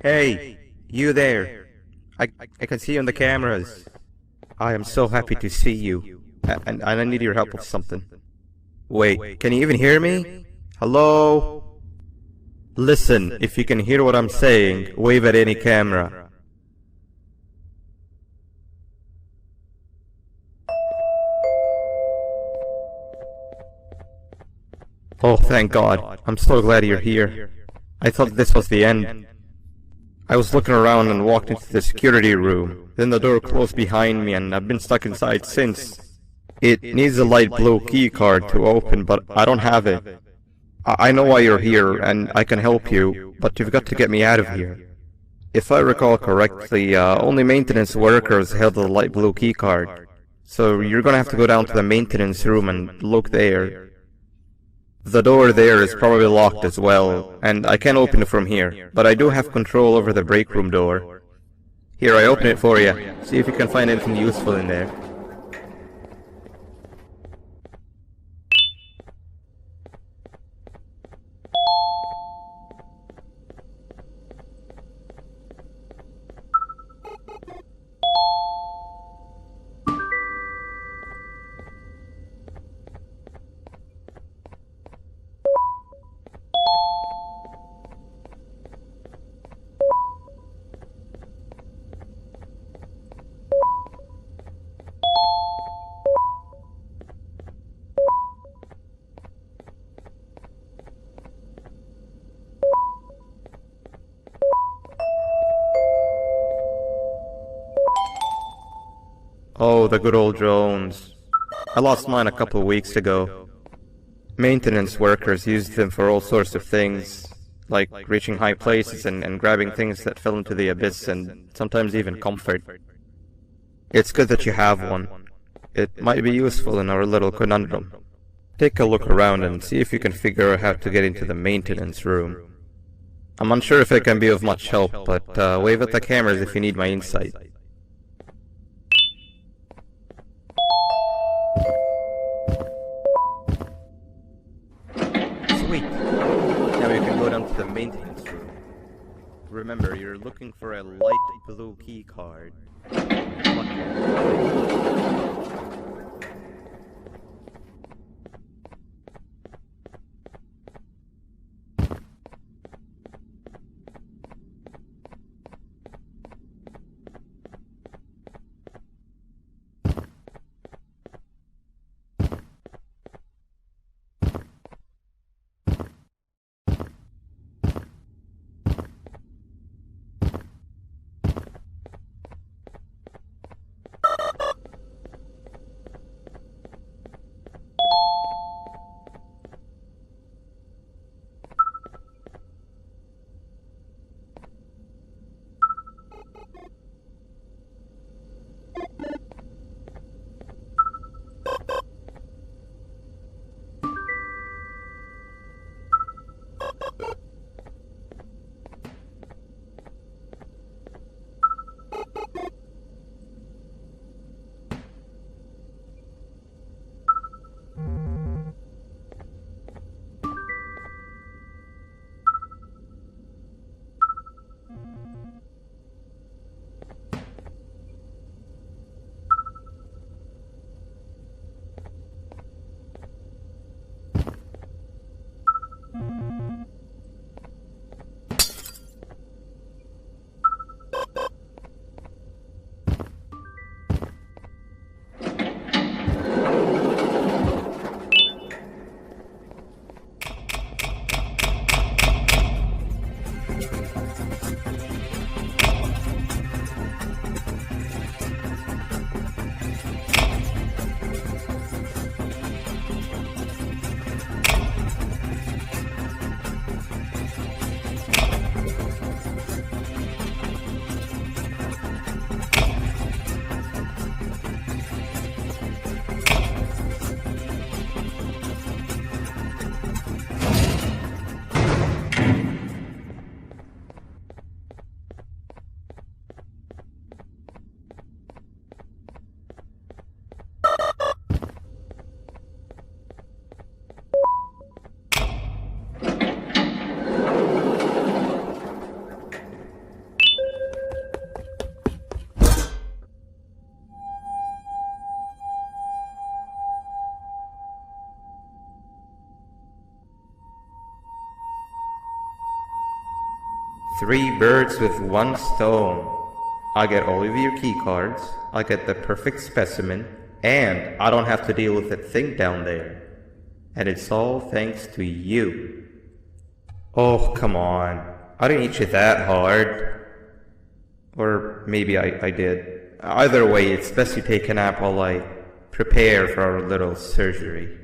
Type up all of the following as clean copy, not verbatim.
Hey, you there. I can see you on the cameras. I am so happy to see you, and I need your help with something. Wait, can you even hear me? Hello? Listen, if you can hear what I'm saying, wave at any camera. Oh, thank God. I'm so glad you're here. I thought this was the end. I was looking around and walked into the security room. Then the door closed behind me and I've been stuck inside since. It needs a light blue key card to open, but I don't have it. I know why you're here and I can help you, but you've got to get me out of here. If I recall correctly, only maintenance workers held the light blue key card. So you're gonna have to go down to the maintenance room and look there. The door there is probably locked as well, and I can't open it from here, but I do have control over the break room door. Here, I open it for you. See if you can find anything useful in there. Oh, the good old drones. I lost mine a couple of weeks ago. Maintenance workers used them for all sorts of things, like reaching high places and grabbing things that fell into the abyss and sometimes even comfort. It's good that you have one. It might be useful in our little conundrum. Take a look around and see if you can figure out how to get into the maintenance room. I'm unsure if it can be of much help, but wave at the cameras if you need my insight. Sweet. Now you can go down to the maintenance room. Remember, you're looking for a light blue key card. Three birds with one stone. I'll get all of your key cards, I'll get the perfect specimen, and I don't have to deal with that thing down there. And it's all thanks to you. Oh, come on. I didn't eat you that hard. Or maybe I did. Either way, it's best you take a nap while I prepare for our little surgery.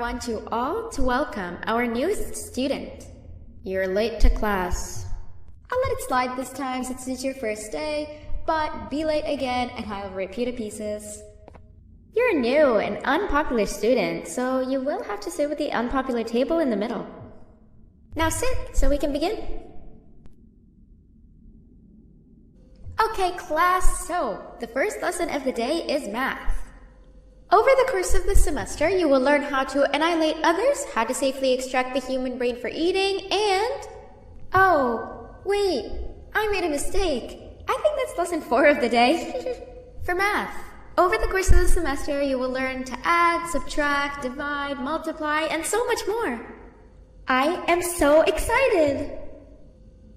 want you all to welcome our newest student. You're late to class. I'll let it slide this time since it's your first day, but be late again and I'll rip you to pieces. You're a new and unpopular student, so you will have to sit with the unpopular table in the middle. Now sit so we can begin. Okay, class, so the first lesson of the day is math. Over the course of the semester, you will learn how to annihilate others, how to safely extract the human brain for eating, and... Oh, wait, I made a mistake. I think that's lesson 4 of the day. For math, over the course of the semester, you will learn to add, subtract, divide, multiply, and so much more. I am so excited!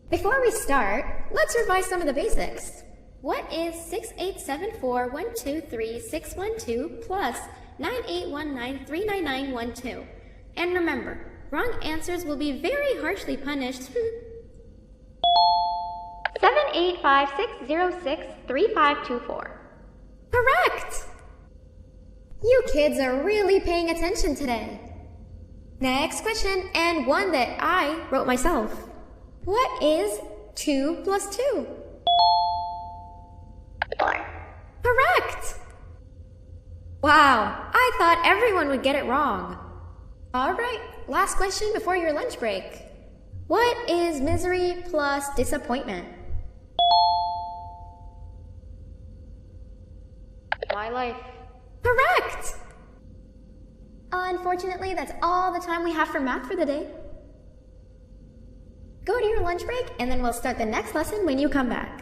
Before we start, let's revise some of the basics. What is 6874123612 plus 9819399912? And remember, wrong answers will be very harshly punished. 785-606-3524. Correct! You kids are really paying attention today. Next question, and one that I wrote myself. What is 2 plus 2? 4. Correct! Wow, I thought everyone would get it wrong. Alright, last question before your lunch break. What is misery plus disappointment? My life. Correct! Unfortunately, that's all the time we have for math for the day. Go to your lunch break, and then we'll start the next lesson when you come back.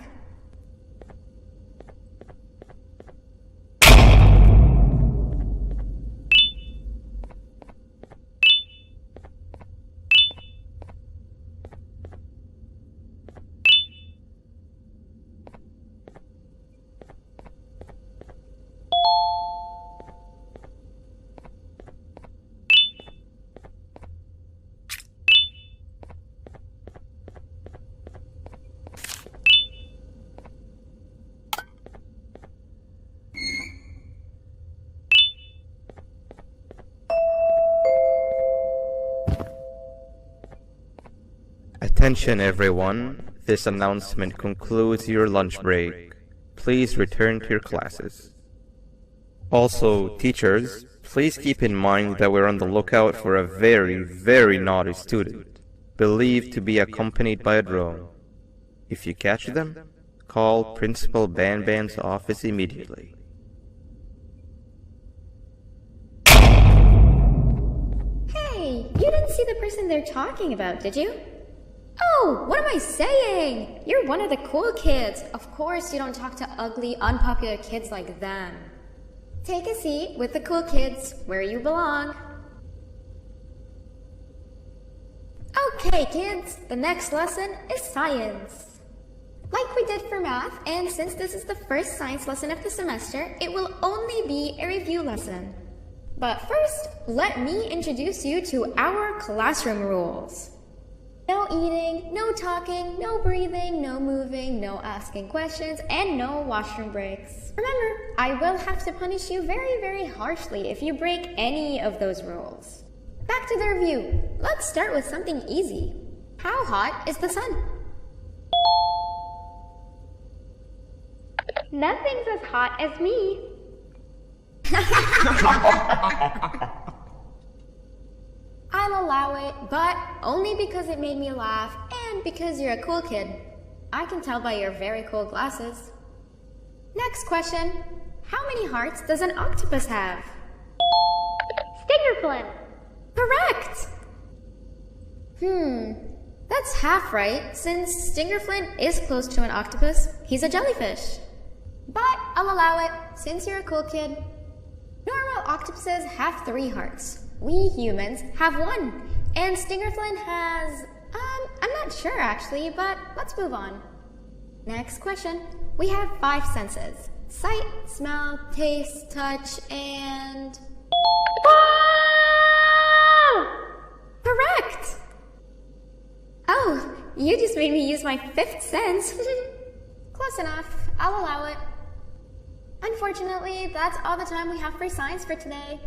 Attention everyone, this announcement concludes your lunch break. Please return to your classes. Also, teachers, please keep in mind that we're on the lookout for a very, very naughty student, believed to be accompanied by a drone. If you catch them, call Principal Banban's office immediately. Hey, you didn't see the person they're talking about, did you? Oh, what am I saying? You're one of the cool kids. Of course you don't talk to ugly, unpopular kids like them. Take a seat with the cool kids where you belong. Okay, kids, the next lesson is science. Like we did for math, and since this is the first science lesson of the semester, it will only be a review lesson. But first, let me introduce you to our classroom rules. No eating, no talking, no breathing, no moving, no asking questions, and no washroom breaks. Remember, I will have to punish you very, very harshly if you break any of those rules. Back to the review. Let's start with something easy. How hot is the sun? Nothing's as hot as me. I'll allow it, but only because it made me laugh and because you're a cool kid. I can tell by your very cool glasses. Next question. How many hearts does an octopus have? Stingerflint. Correct! That's half right, since Stingerflint is close to an octopus. He's a jellyfish. But I'll allow it, since you're a cool kid. Normal octopuses have 3 hearts. We humans have 1. And Stingerflint has... I'm not sure actually, but let's move on. Next question. We have 5 senses. Sight, smell, taste, touch, and... Whoa! Correct! Oh, you just made me use my 5th sense. Close enough. I'll allow it. Unfortunately, that's all the time we have for science for today.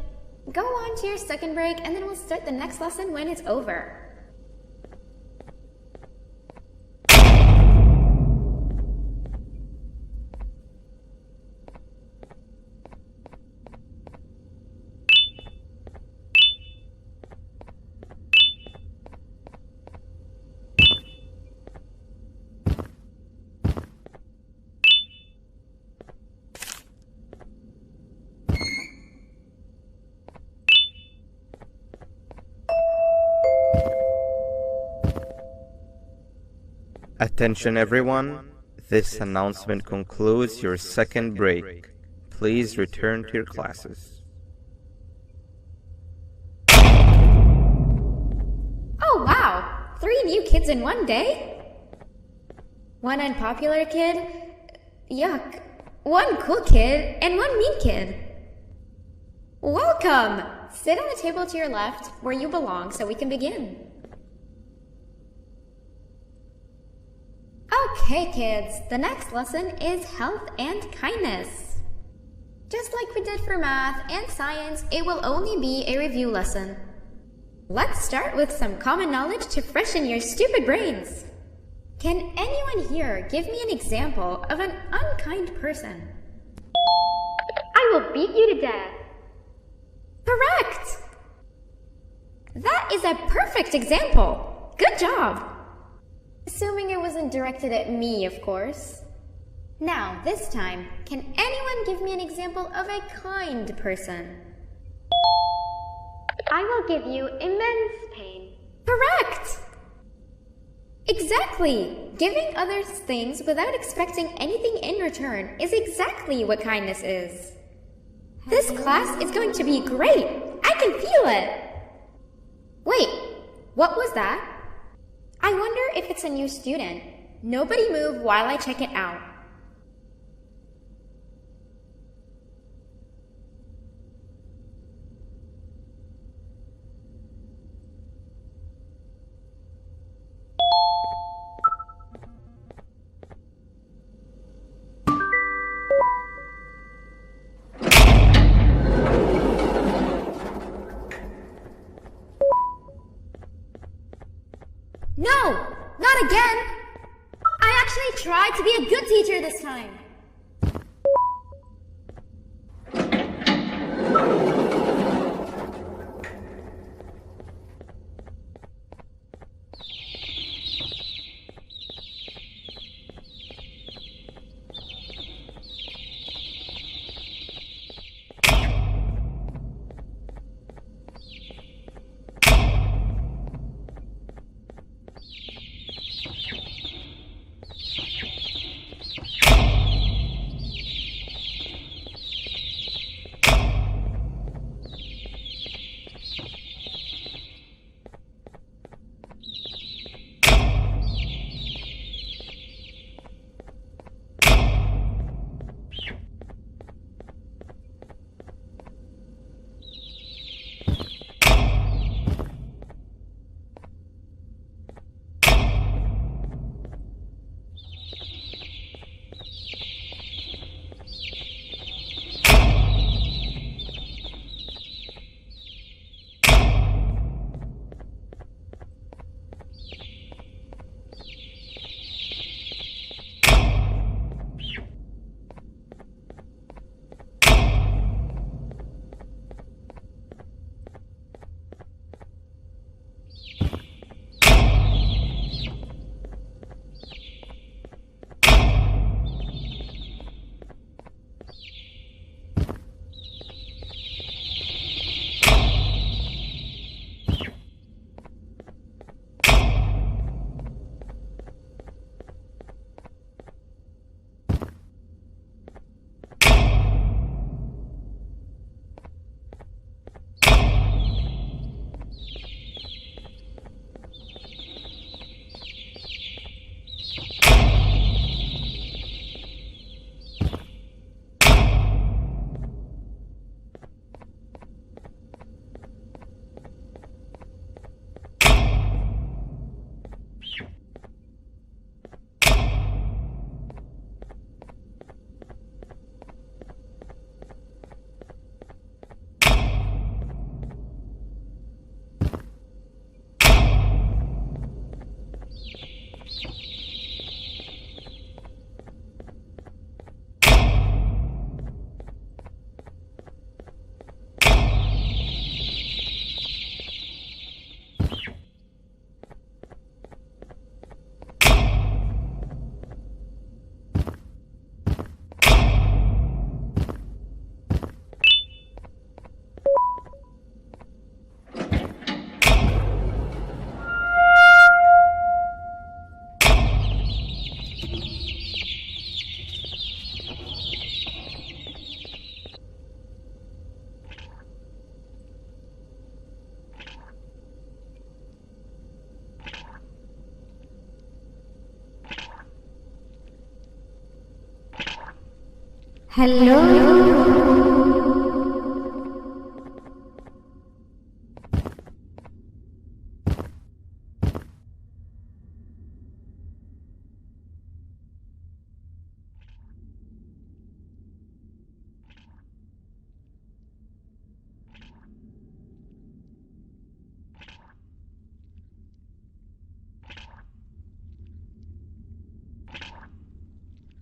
Go on to your second break, and then we'll start the next lesson when it's over. Attention everyone, this announcement concludes your second break. Please return to your classes. Oh wow! 3 new kids in one day? 1 unpopular kid? Yuck. 1 cool kid and 1 mean kid. Welcome! Sit on the table to your left where you belong so we can begin. Okay, kids, the next lesson is health and kindness. Just like we did for math and science, it will only be a review lesson. Let's start with some common knowledge to freshen your stupid brains. Can anyone here give me an example of an unkind person? I will beat you to death. Correct! That is a perfect example. Good job. Assuming it wasn't directed at me, of course. Now, this time, can anyone give me an example of a kind person? I will give you immense pain. Correct! Exactly! Giving others things without expecting anything in return is exactly what kindness is. This class is going to be great! I can feel it! Wait, what was that? I wonder if it's a new student. Nobody move while I check it out. No! Not again! I actually tried to be a good teacher this time.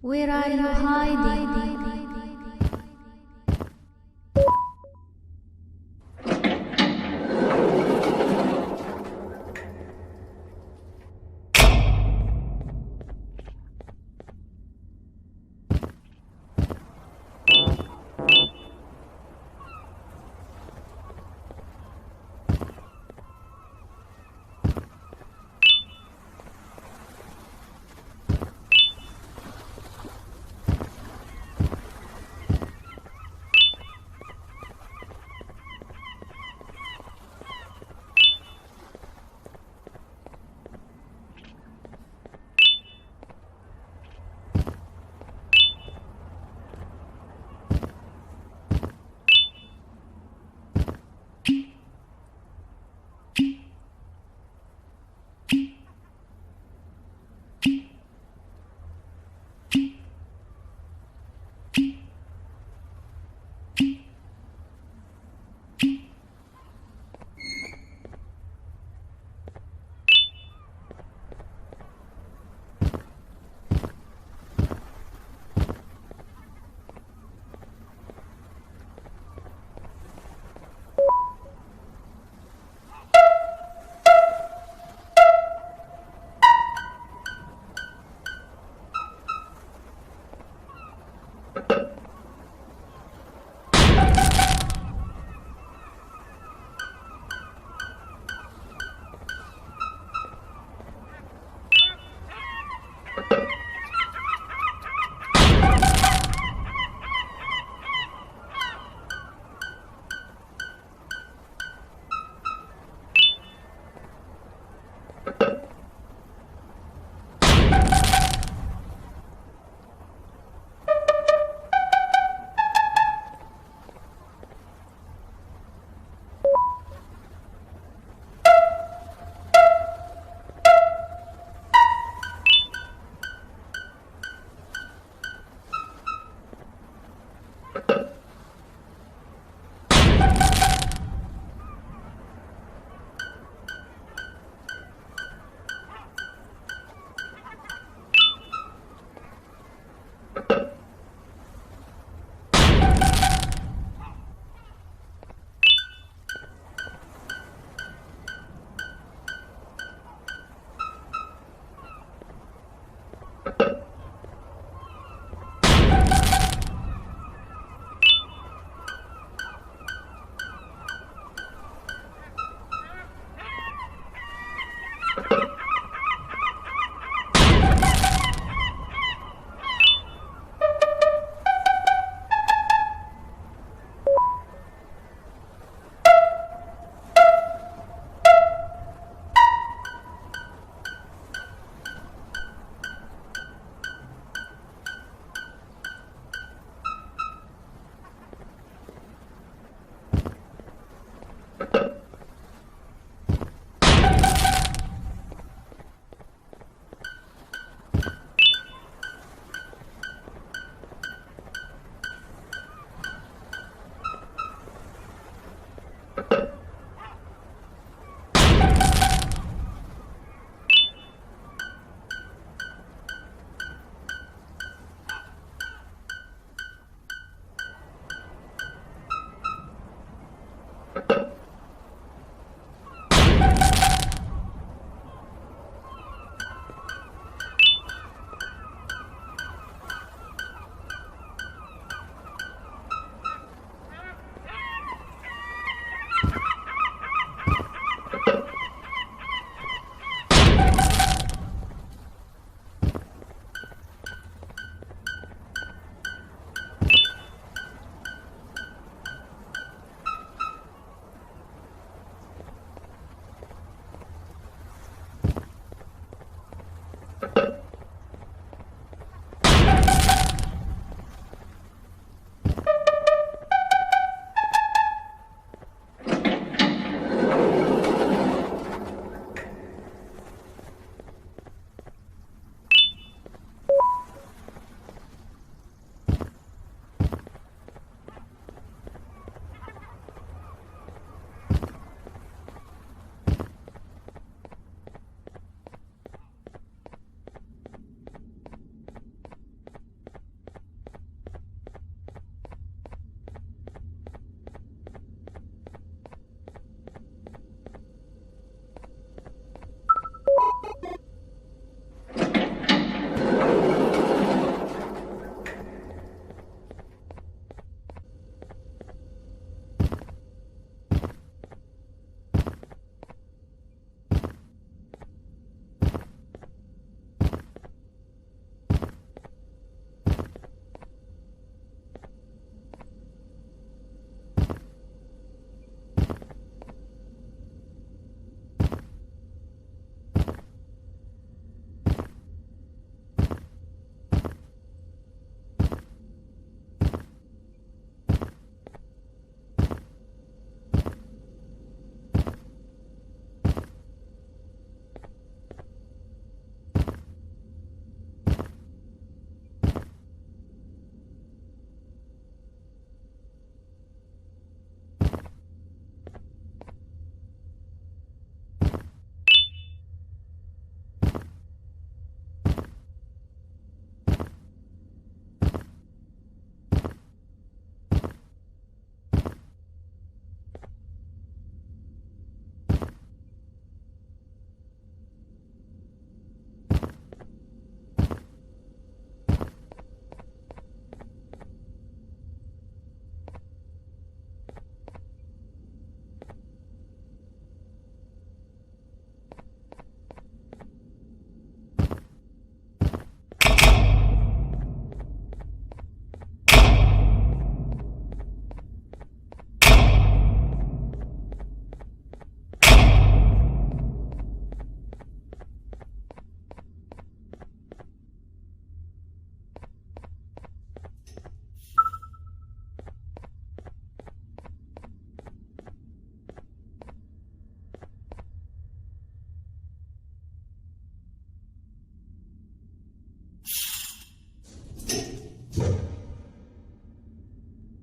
Where are you hiding?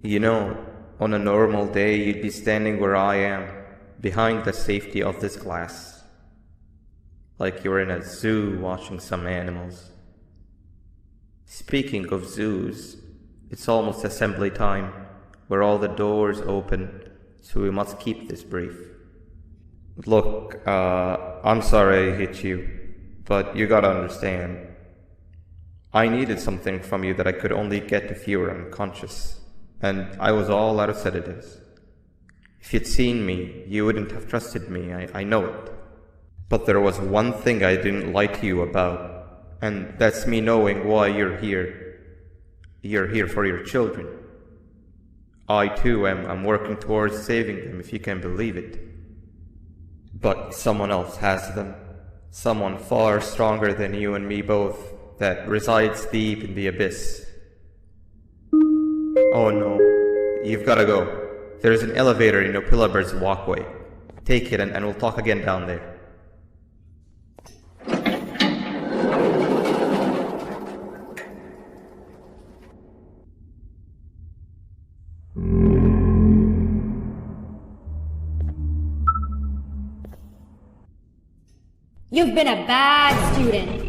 You know, on a normal day you'd be standing where I am, behind the safety of this glass. Like you're in a zoo watching some animals. Speaking of zoos, it's almost assembly time, where all the doors open, so we must keep this brief. Look, I'm sorry I hit you, but you gotta understand. I needed something from you that I could only get if you were unconscious, and I was all out of sedatives. If you'd seen me, you wouldn't have trusted me, I know it. But there was one thing I didn't lie to you about, and that's me knowing why you're here. You're here for your children. I too am working towards saving them, if you can believe it. But someone else has them. Someone far stronger than you and me both, that resides deep in the abyss. Oh no, you've gotta go. There's an elevator in Opillabird's walkway. Take it and we'll talk again down there. You've been a bad student.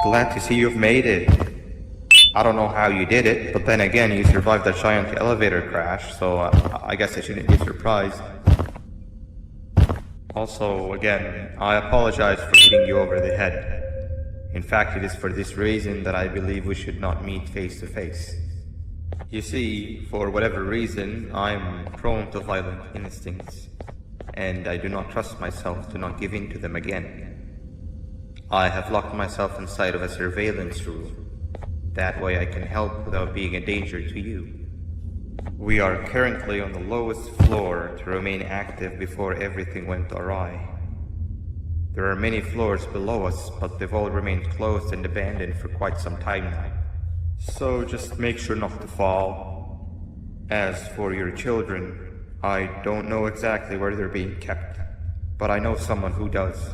Glad to see you've made it. I don't know how you did it, but then again, you survived that giant elevator crash, so I guess I shouldn't be surprised. Also, again, I apologize for hitting you over the head. In fact, it is for this reason that I believe we should not meet face to face. You see, for whatever reason, I'm prone to violent instincts, and I do not trust myself to not give in to them again. I have locked myself inside of a surveillance room. That way I can help without being a danger to you. We are currently on the lowest floor to remain active before everything went awry. There are many floors below us, but they've all remained closed and abandoned for quite some time now. So just make sure not to fall. As for your children, I don't know exactly where they're being kept, but I know someone who does.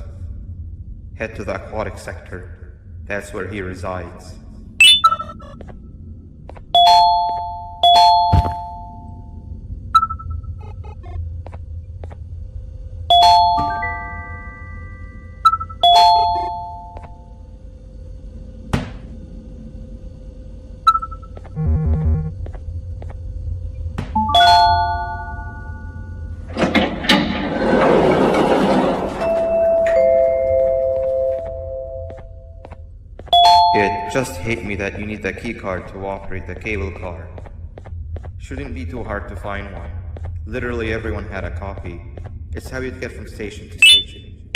Head to the aquatic sector. That's where he resides. It just hit me that you need the keycard to operate the cable car. Shouldn't be too hard to find one. Literally everyone had a copy. It's how you'd get from station to station.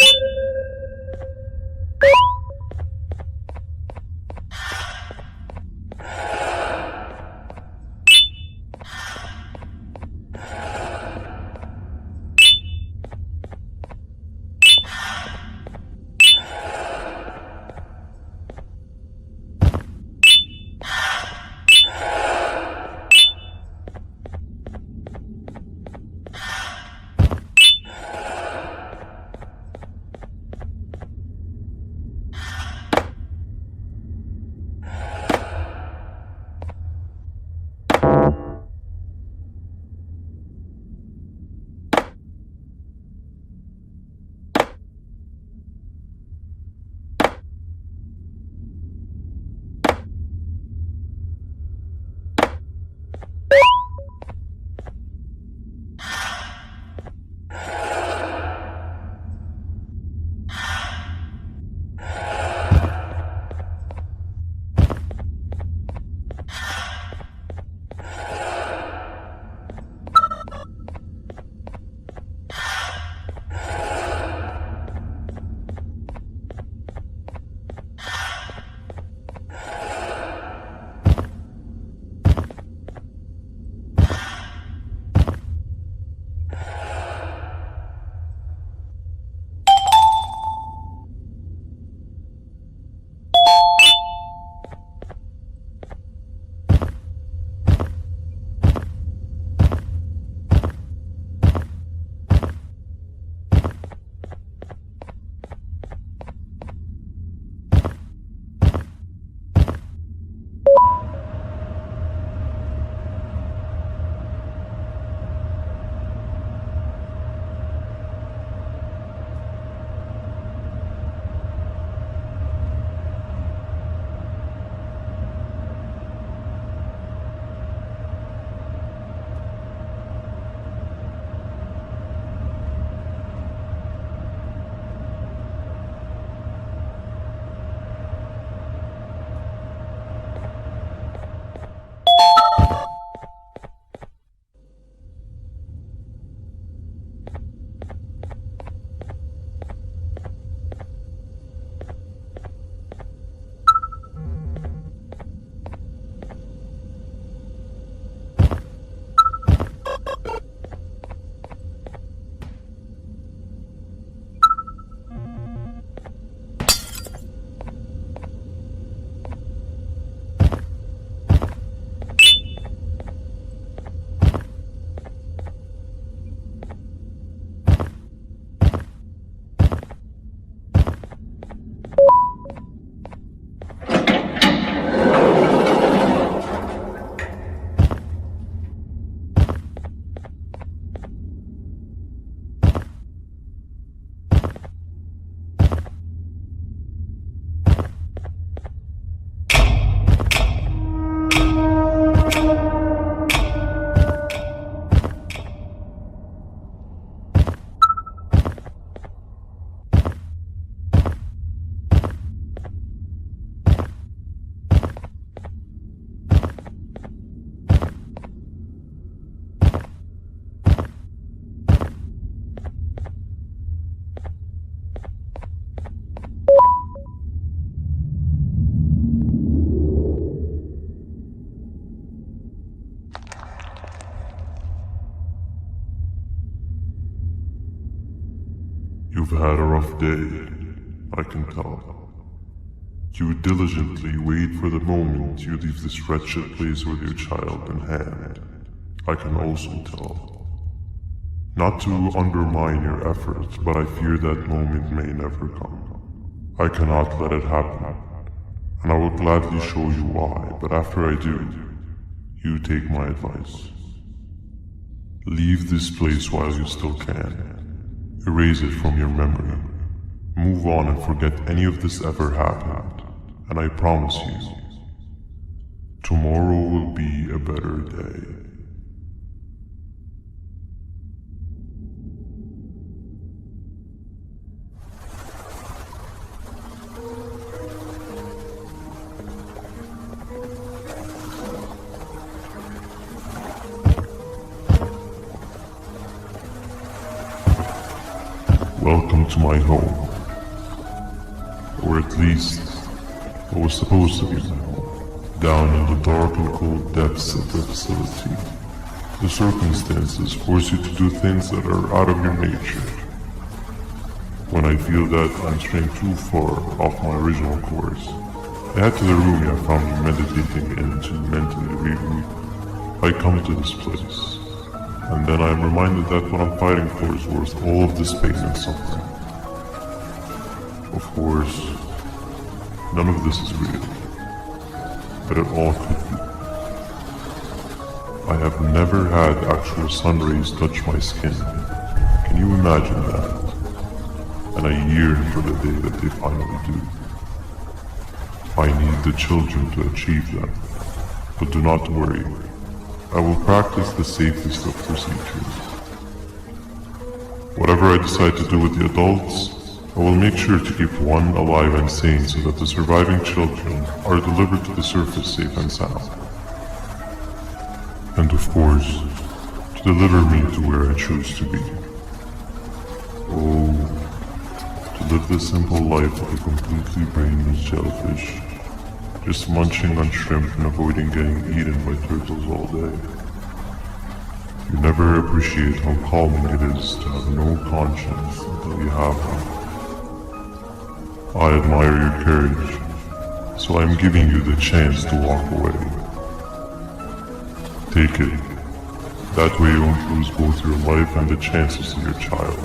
You've had a rough day, I can tell. You diligently wait for the moment you leave this wretched place with your child in hand. I can also tell. Not to undermine your efforts, but I fear that moment may never come. I cannot let it happen, and I will gladly show you why, but after I do, you take my advice. Leave this place while you still can. Erase it from your memory. Move on and forget any of this ever happened, and I promise you, tomorrow will be a better day. Welcome to my home. Or at least, what was supposed to be my home. Down in the dark and cold depths of the facility, the circumstances force you to do things that are out of your nature. When I feel that I'm straying too far off my original course, I head to the room I found you meditating in to mentally regroup. I come to this place, and then I am reminded that what I'm fighting for is worth all of this pain and suffering. Of course, none of this is real, but it all could be. I have never had actual sun rays touch my skin. Can you imagine that? And I yearn for the day that they finally do. I need the children to achieve that, but do not worry. I will practice the safest of procedures. Whatever I decide to do with the adults, I will make sure to keep one alive and sane so that the surviving children are delivered to the surface safe and sound. And of course, to deliver me to where I choose to be. Oh, to live this simple life like a completely brainless jellyfish, just munching on shrimp and avoiding getting eaten by turtles all day. You never appreciate how calming it is to have no conscience until you have one. I admire your courage, so I am giving you the chance to walk away. Take it. That way you won't lose both your life and the chances of your child.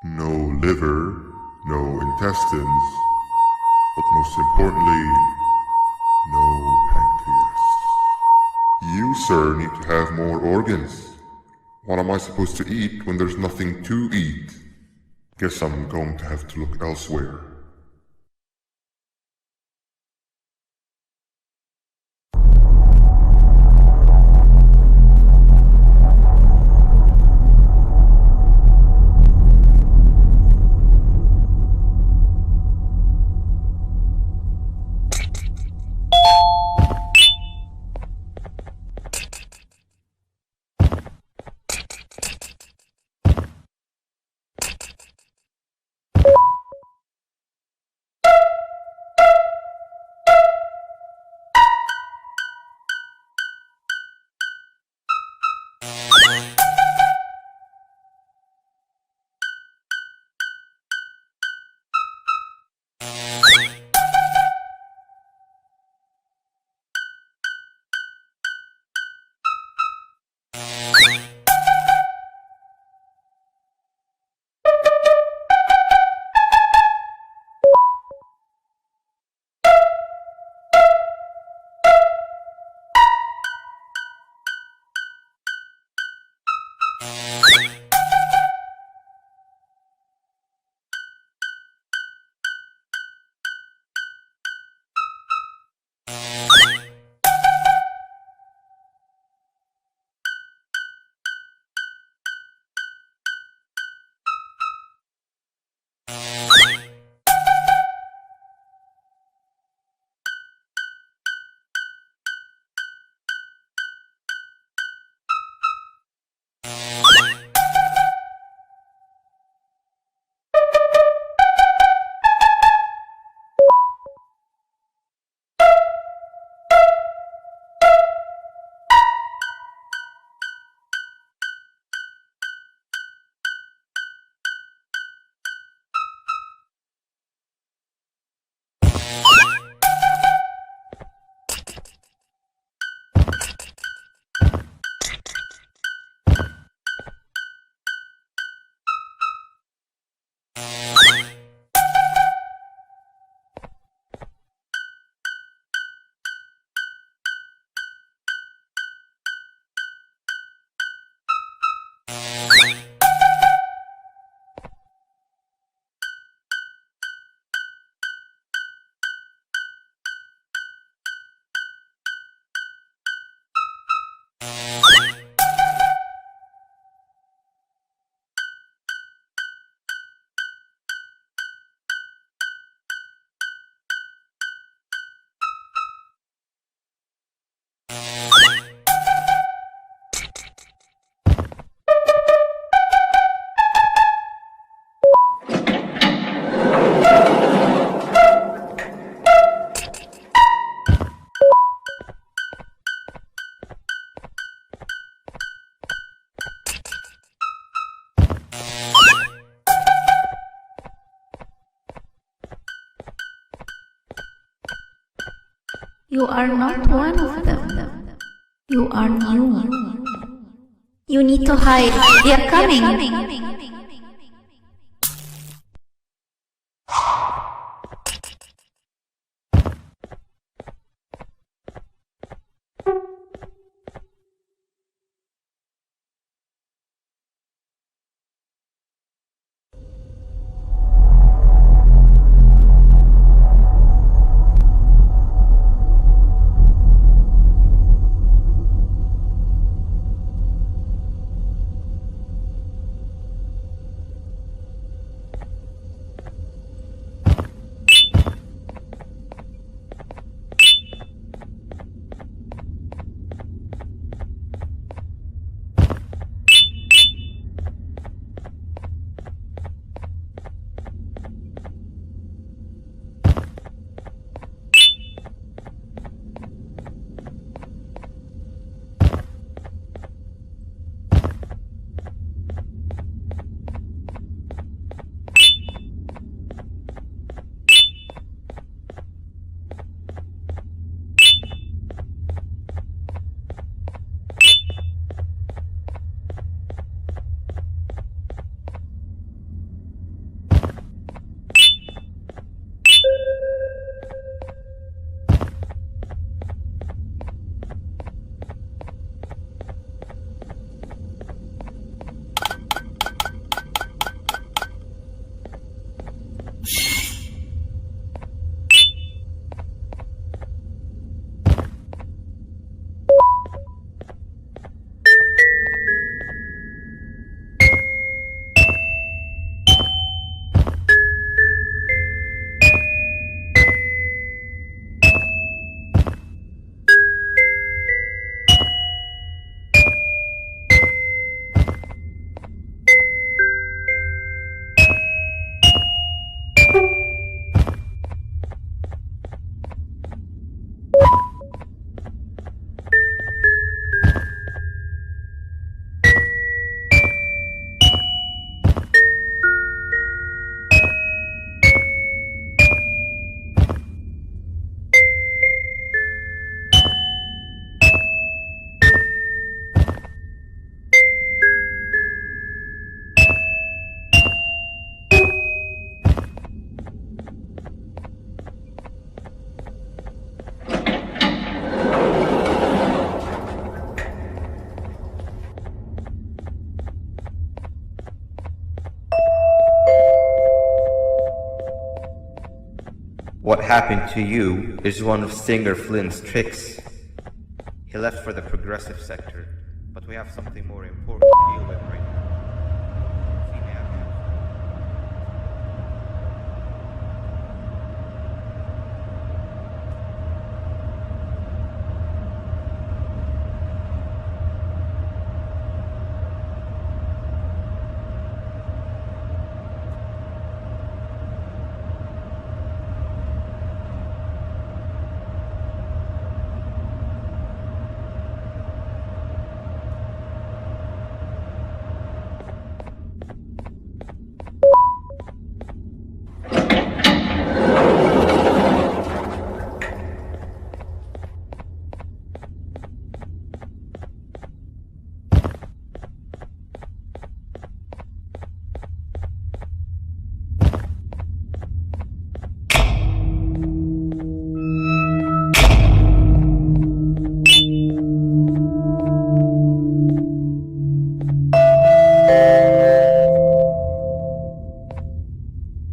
No liver, no intestines, but most importantly, no pancreas. You, sir, need to have more organs. What am I supposed to eat when there's nothing to eat? Guess I'm going to have to look elsewhere. You are not one of them. You are new. You need to hide. They are coming. What happened to you is one of Stinger Flynn's tricks. He left for the progressive sector, but we have something more important to deal with right now.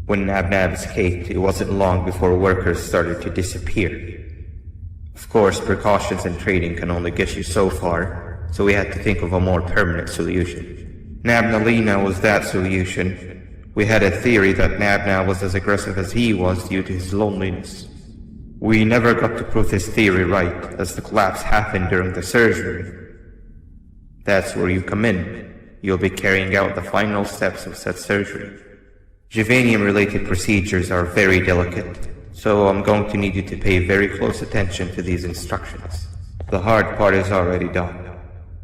When Nab escaped, it wasn't long before workers started to disappear. Of course, precautions and trading can only get you so far, so we had to think of a more permanent solution. Nabnalina was that solution. We had a theory that Nabna was as aggressive as he was due to his loneliness. We never got to prove this theory right, as the collapse happened during the surgery. That's where you come in. You'll be carrying out the final steps of said surgery. Juvenium-related procedures are very delicate, so I'm going to need you to pay very close attention to these instructions. The hard part is already done.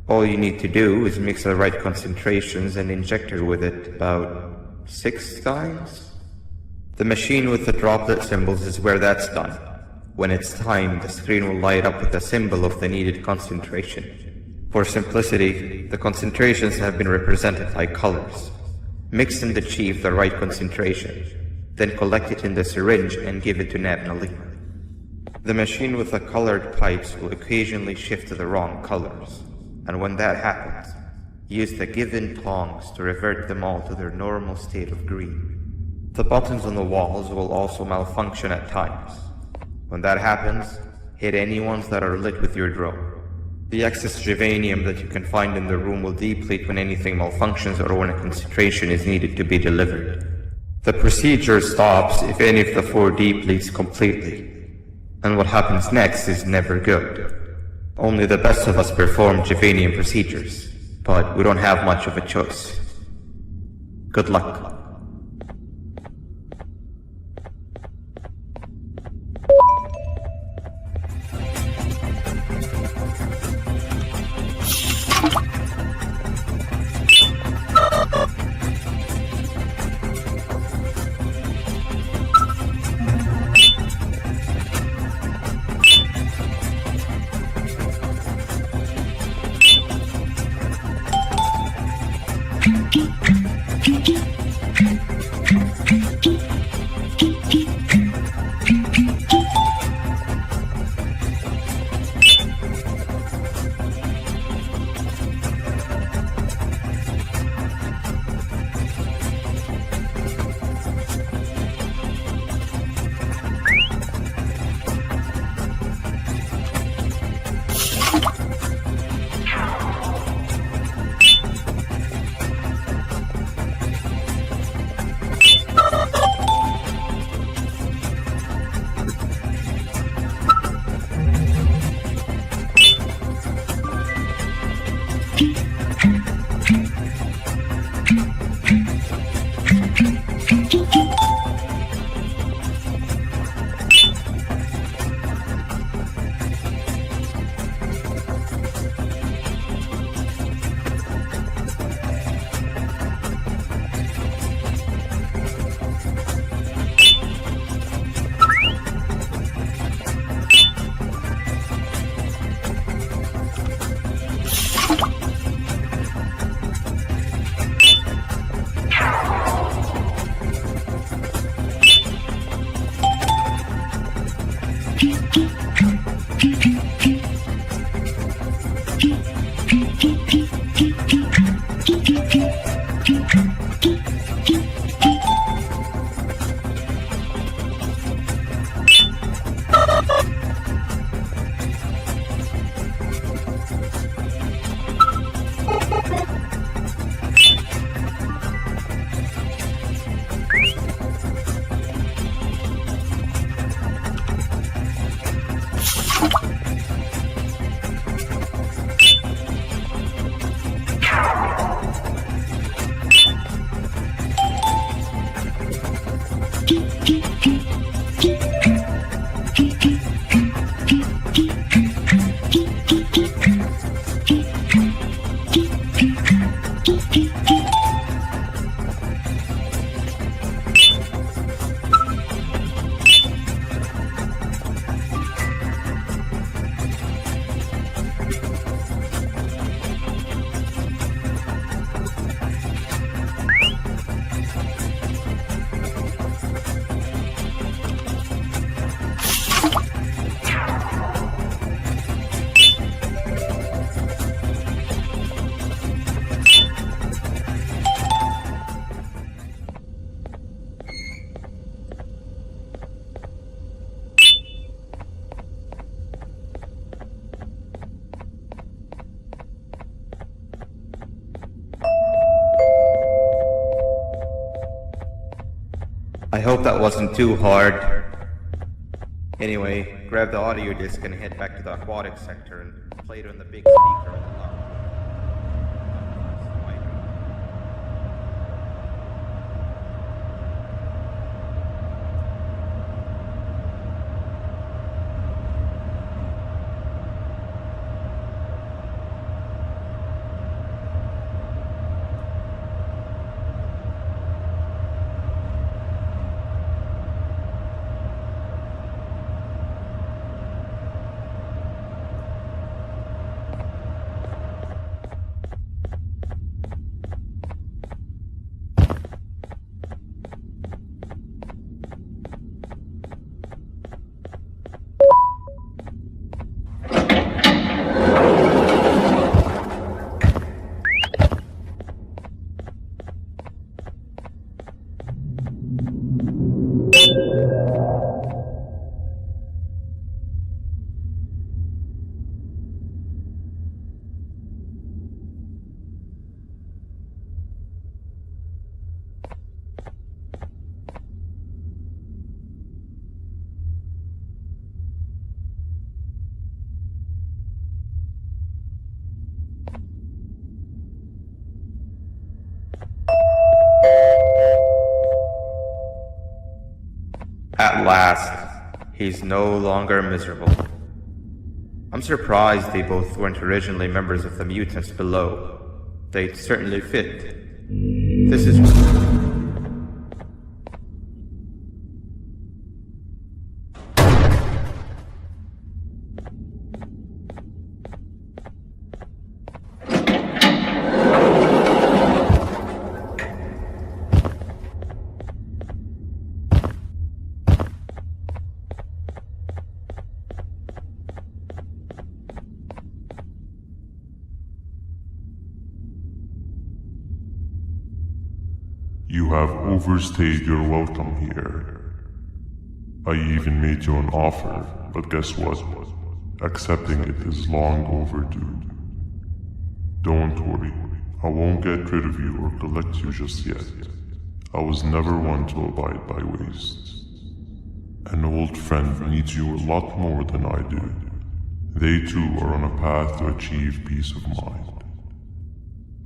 All you need to do is mix the right concentrations and inject her with it about 6 times. The machine with the droplet symbols is where that's done. When it's time, the screen will light up with the symbol of the needed concentration. For simplicity, the concentrations have been represented like colors. Mix and achieve the right concentration, then collect it in the syringe and give it to Nab and Limay. The machine with the colored pipes will occasionally shift to the wrong colors, and when that happens, use the given tongs to revert them all to their normal state of green. The buttons on the walls will also malfunction at times. When that happens, hit any ones that are lit with your drone. The excess germanium that you can find in the room will deplete when anything malfunctions or when a concentration is needed to be delivered. The procedure stops if any of the 4 depletes completely, and what happens next is never good. Only the best of us perform germanium procedures, but we don't have much of a choice. Good luck. I hope that wasn't too hard. Anyway, grab the audio disc and head back to the aquatic sector and play it on the big speaker on the lock. At last, he's no longer miserable. I'm surprised they both weren't originally members of the mutants below. They'd certainly fit. This is... You have overstayed your welcome here. I even made you an offer, but guess what? Accepting it is long overdue. Don't worry, I won't get rid of you or collect you just yet. I was never one to abide by waste. An old friend needs you a lot more than I do. They too are on a path to achieve peace of mind.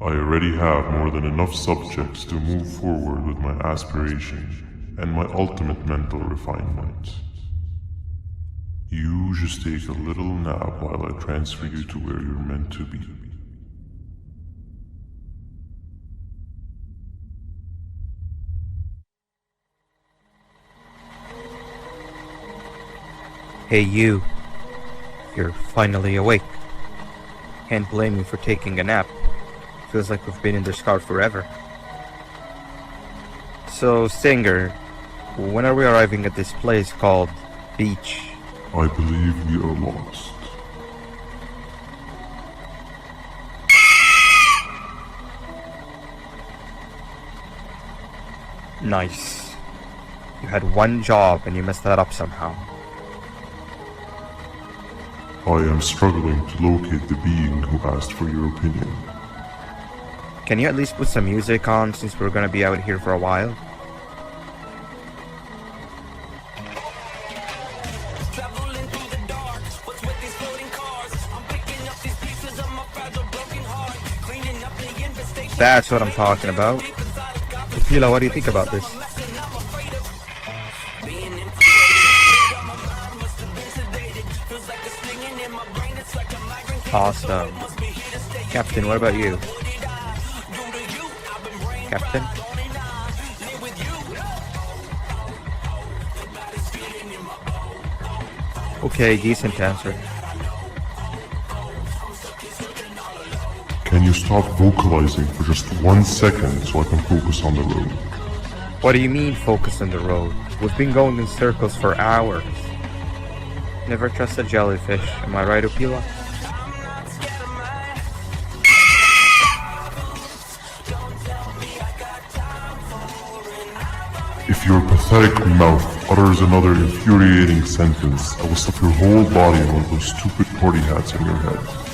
I already have more than enough subjects to move forward with my aspiration and my ultimate mental refinement. You just take a little nap while I transfer you to where you're meant to be. Hey you. You're finally awake. Can't blame you for taking a nap. Feels like we've been in this car forever. So, Singer, when are we arriving at this place called Beach? I believe we are lost. Nice. You had one job and you messed that up somehow. I am struggling to locate the being who asked for your opinion. Can you at least put some music on since we're gonna be out here for a while? That's what I'm talking about. Tequila, what do you think about this? Awesome. Captain, what about you? Captain? Okay, decent answer. Can you stop vocalizing for just 1 second so I can focus on the road? What do you mean focus on the road? We've been going in circles for hours. Never trust a jellyfish, am I right, Upila? If your pathetic mouth utters another infuriating sentence, I will stuff your whole body in one of those stupid party hats on your head.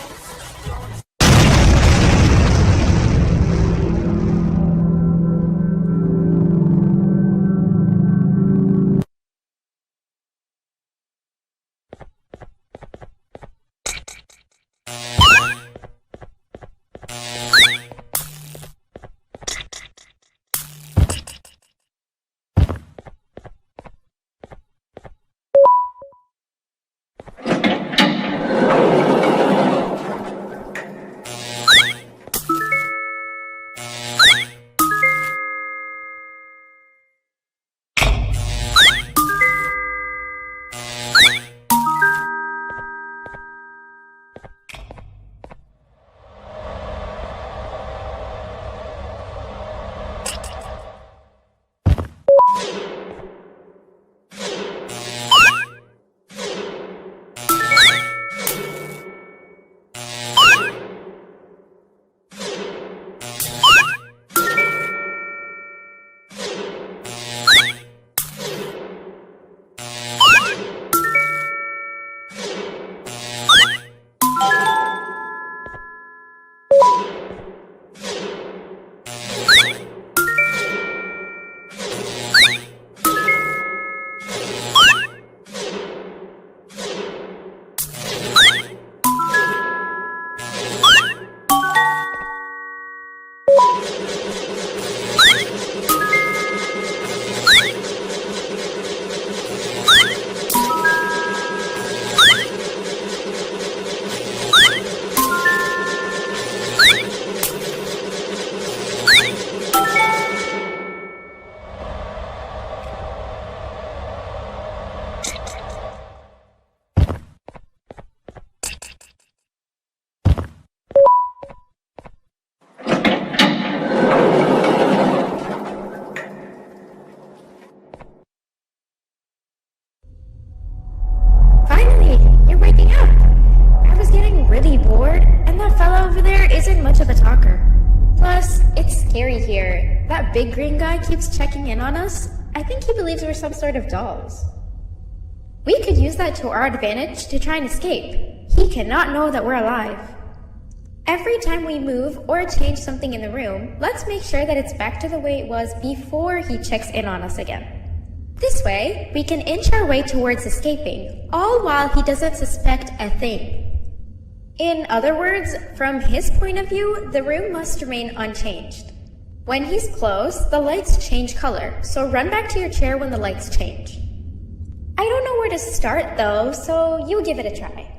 that big green guy keeps checking in on us. I think he believes we're some sort of dolls. We could use that to our advantage to try and escape. He cannot know that we're alive. Every time we move or change something in the room, let's make sure that it's back to the way it was before he checks in on us again. This way, we can inch our way towards escaping, all while he doesn't suspect a thing. In other words, from his point of view, the room must remain unchanged. When he's close, the lights change color, so run back to your chair when the lights change. I don't know where to start though, so you give it a try.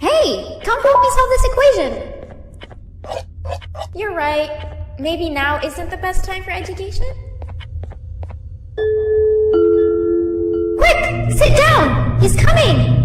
Hey, come help me solve this equation! You're right. Maybe now isn't the best time for education? Quick! Sit down! He's coming!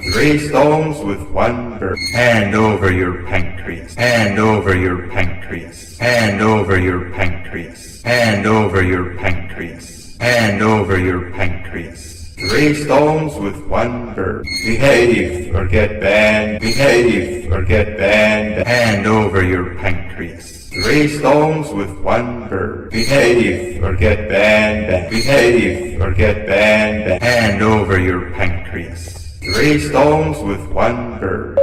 3 stones with 1 bird. Hand over your pancreas. Hand over your pancreas. Hand over your pancreas. Hand over your pancreas. Hand over your pancreas. 3 stones with 1 bird. Behave or get banned. Behave or get banned. Hand over your pancreas. 3 stones with 1 bird. Behave or get banned. Behave or get banned. Hand over your pancreas. 3 stones with 1 bird.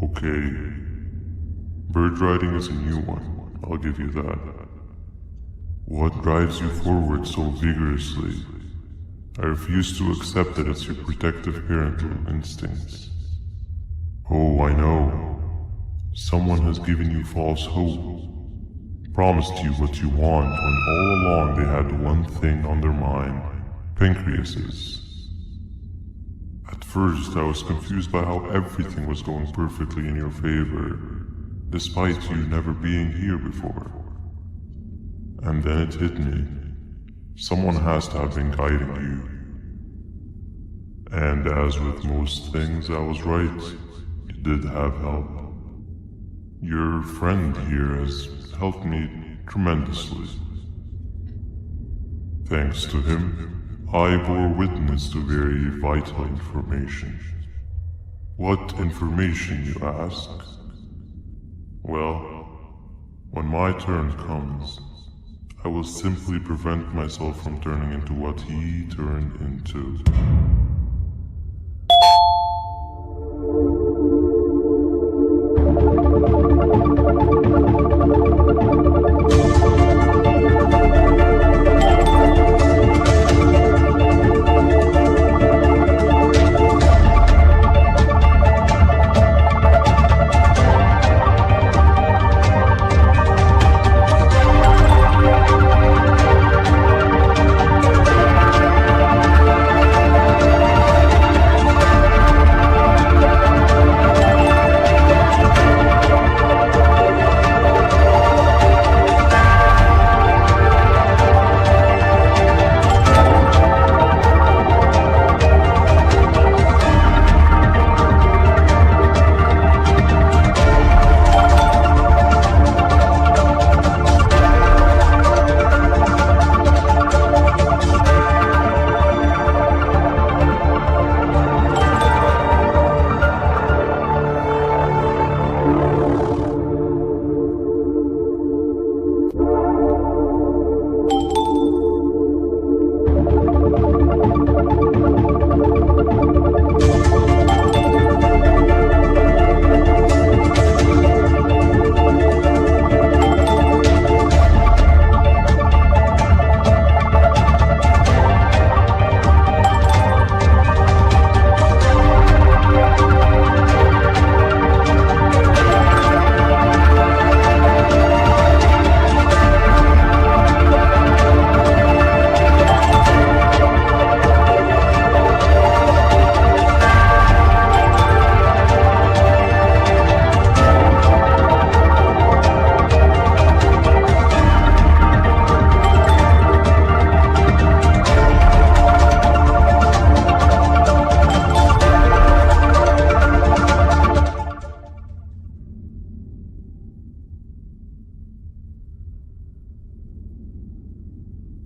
Okay. Bird riding is a new one, I'll give you that. What drives you forward so vigorously? I refuse to accept that it's your protective parental instincts. Oh, I know. Someone has given you false hope. Promised you what you want when all along they had one thing on their mind. Pancreases. At first, I was confused by how everything was going perfectly in your favor, despite you never being here before. And then it hit me. Someone has to have been guiding you. And as with most things, I was right. You did have help. Your friend here has helped me tremendously. Thanks to him, I bore witness to very vital information. What information, you ask? Well, when my turn comes, I will simply prevent myself from turning into what he turned into.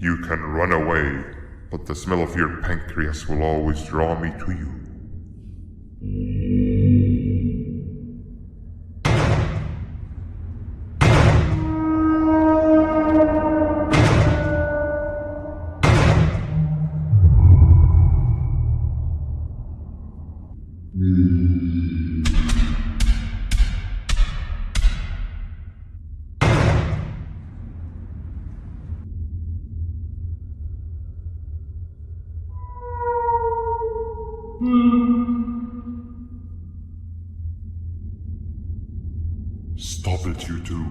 You can run away, but the smell of your pancreas will always draw me to you. Stop it, you two.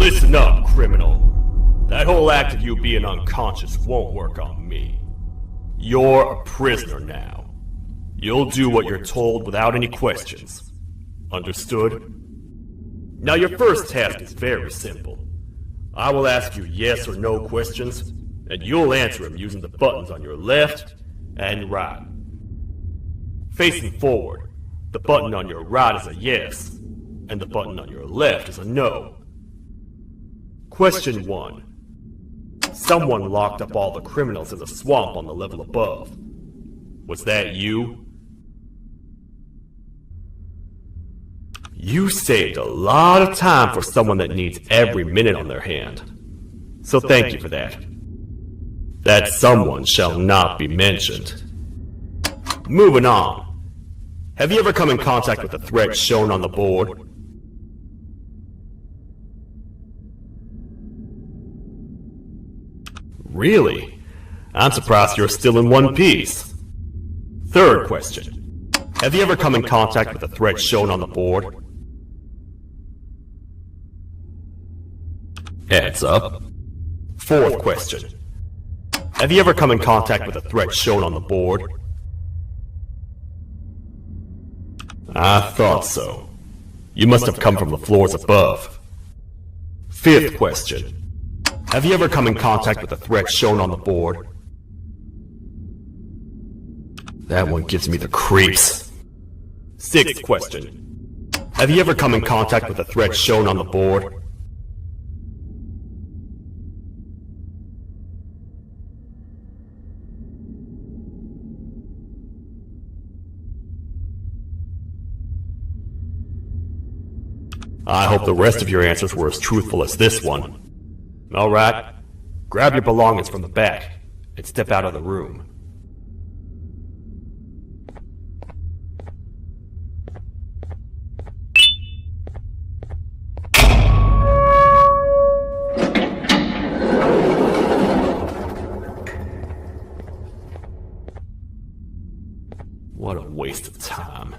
Listen up, criminal. That whole act of you being unconscious won't work on me. You're a prisoner now. You'll do what you're told without any questions. Understood? Now your first task is very simple. I will ask you yes or no questions, and you'll answer them using the buttons on your left and right. Facing forward, the button on your right is a yes, and the button on your left is a no. Question 1. Someone locked up all the criminals in the swamp on the level above. Was that you? You saved a lot of time for someone that needs every minute on their hand. So thank you for that. That someone shall not be mentioned. Moving on. Have you ever come in contact with the threat shown on the board? Really? I'm surprised you're still in one piece. Third question. Have you ever come in contact with the threat shown on the board? Heads up. Fourth question. Have you ever come in contact with the threat shown on the board? I thought so. You must have come from the floors above. Fifth question. Have you ever come in contact with the threat shown on the board? That one gives me the creeps. Sixth question. Have you ever come in contact with the threat shown on the board? I hope the rest of your answers were as truthful as this one. Alright, grab your belongings from the back and step out of the room. What a waste of time.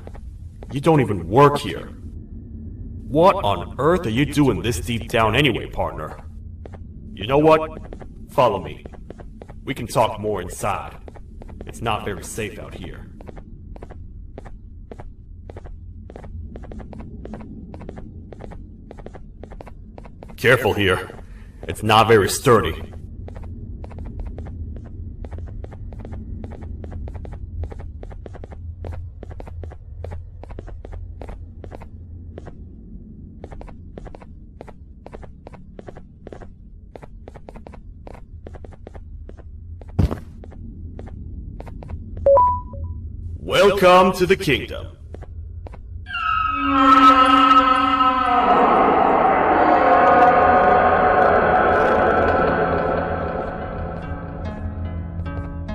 You don't even work here. What on earth are you doing this deep down anyway, partner? You know what? Follow me. We can talk more inside. It's not very safe out here. Careful here. It's not very sturdy. Welcome to the kingdom.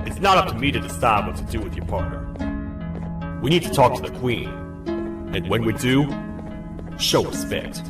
It's not up to me to decide what to do with your partner. We need to talk to the queen. And when we do, show respect.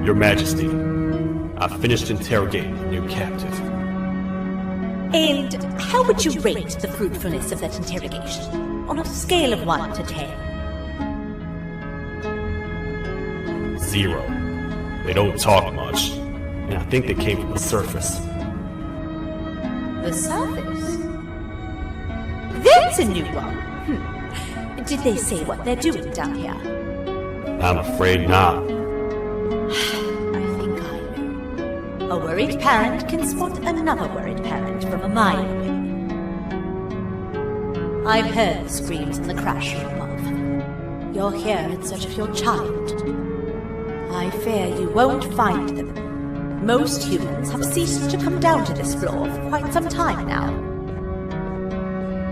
Your Majesty, I've finished interrogating the new captive. And how would you rate the fruitfulness of that interrogation, on a scale of 1 to 10? 0. They don't talk much, and I think they came from the surface. The surface? That's a new one. Did they say what they're doing down here? I'm afraid not. I think I know. A worried parent can spot another worried parent from a mile away. I've heard the screams and the crash from above. You're here in search of your child. I fear you won't find them. Most humans have ceased to come down to this floor for quite some time now.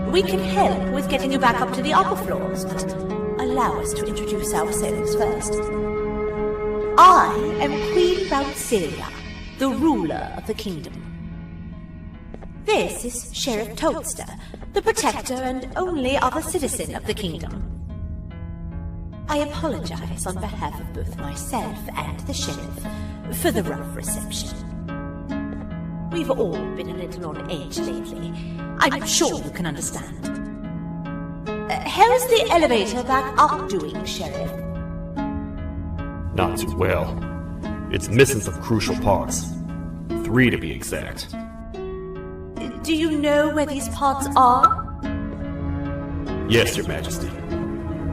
We can help with getting you back up to the upper floors, but allow us to introduce ourselves first. I am Queen Bouncilia, the ruler of the kingdom. This is Sheriff Toadster, the protector and only other citizen of the kingdom. I apologize on behalf of both myself and the sheriff for the rough reception. We've all been a little on edge lately. I'm sure you can understand. How's the elevator back up doing, Sheriff? Not too well. It's missing some crucial parts. 3 to be exact. Do you know where these parts are? Yes, Your Majesty.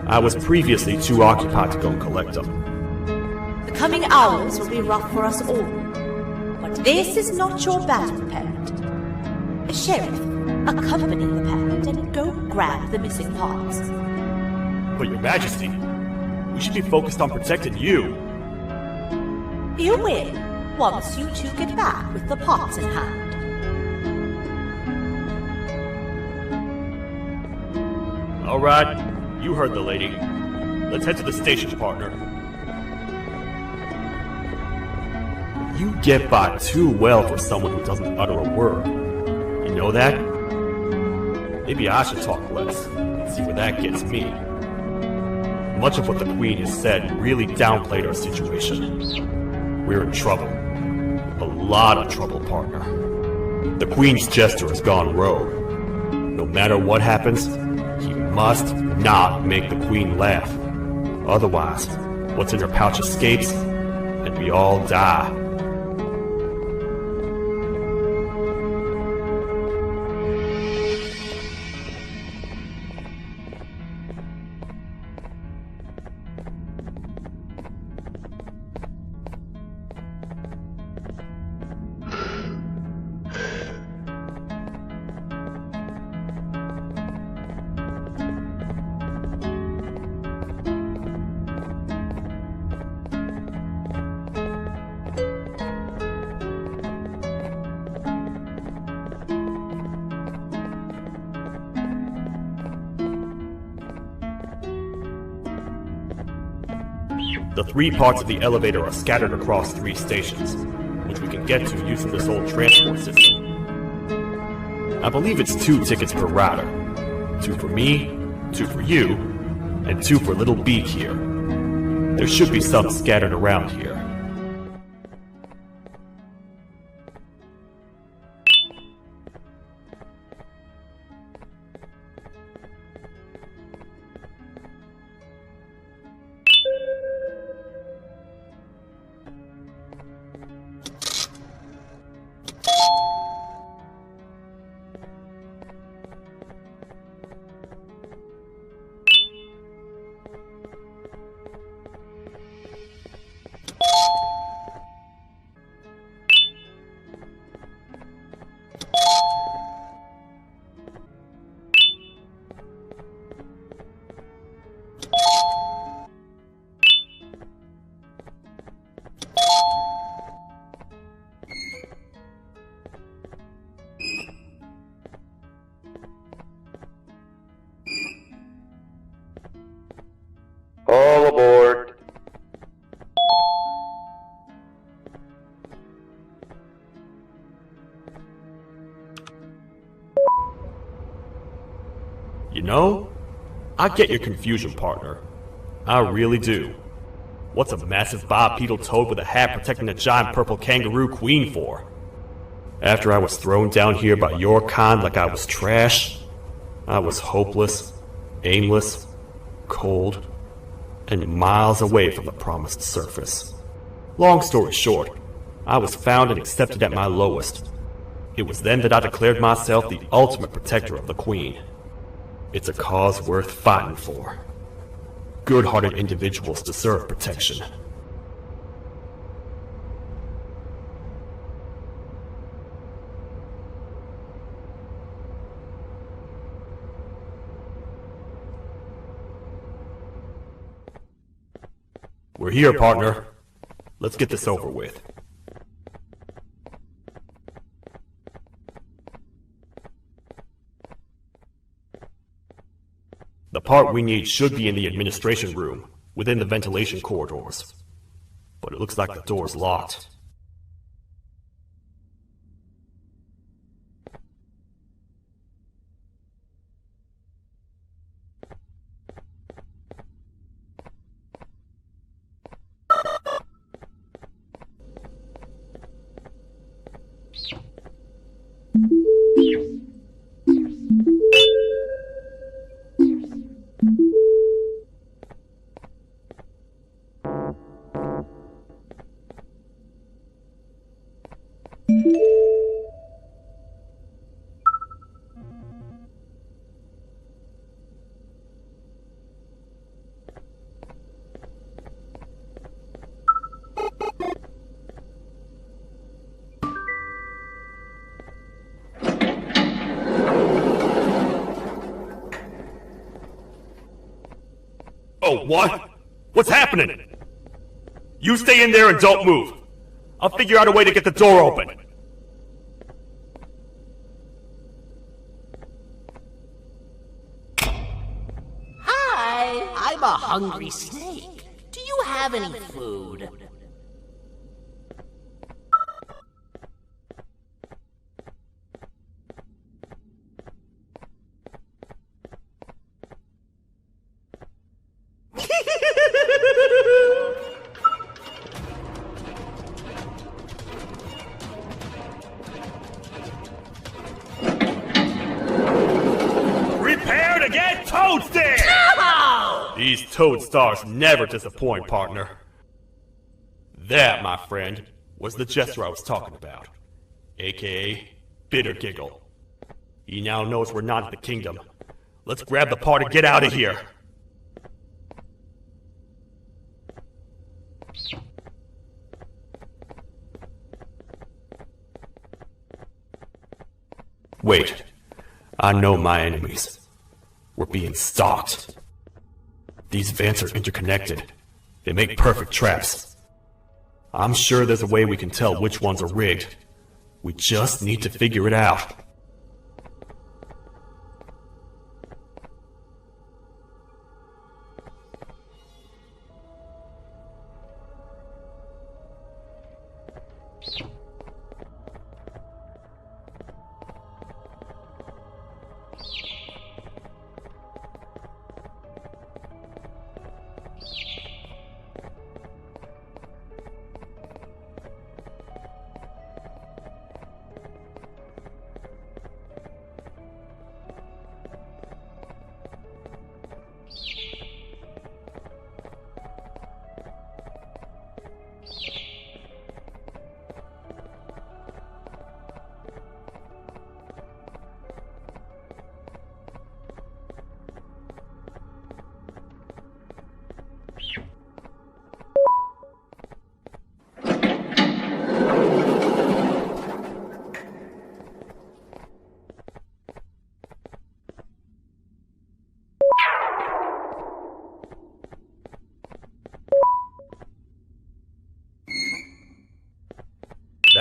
I was previously too occupied to go and collect them. The coming hours will be rough for us all. But this is not your battle, parent. Sheriff, accompany the parent and go grab the missing parts. But Your Majesty, we should be focused on protecting you. You will, once you two get back with the parts in hand. Alright, you heard the lady. Let's head to the station, partner. You get by too well for someone who doesn't utter a word. You know that? Maybe I should talk less and see where that gets me. Much of what the Queen has said really downplayed our situation. We're in trouble. A lot of trouble, partner. The Queen's jester has gone rogue. No matter what happens, he must not make the Queen laugh. Otherwise, what's in her pouch escapes, and we all die. The 3 parts of the elevator are scattered across 3 stations, which we can get to using this old transport system. I believe it's 2 tickets per router. 2 for me, 2 for you, and 2 for Little Beak here. There should be some scattered around here. All aboard. You know, I get your confusion, partner. I really do. What's a massive bipedal toad with a hat protecting a giant purple kangaroo queen for? After I was thrown down here by your kind like I was trash, I was hopeless, aimless, cold, and miles away from the promised surface. Long story short, I was found and accepted at my lowest. It was then that I declared myself the ultimate protector of the Queen. It's a cause worth fighting for. Good-hearted individuals deserve protection. We're here, partner. Let's get this over with. The part we need should be in the administration room, within the ventilation corridors. But it looks like the door's locked. Oh, what? What's happening? You stay in there and don't move. I'll figure out a way to get the door open. Hi, I'm a hungry snake. Do you have any food? Prepare to get toasted! No! These toad stars never disappoint, partner. That, my friend, was the gesture I was talking about. AKA Bitter Giggle. He now knows we're not at the kingdom. Let's grab the part and get out of here. Wait. I know my enemies. We're being stalked. These vents are interconnected. They make perfect traps. I'm sure there's a way we can tell which ones are rigged. We just need to figure it out.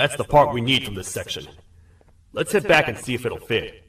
That's the part we need from this section. Let's head back and see if it'll fit.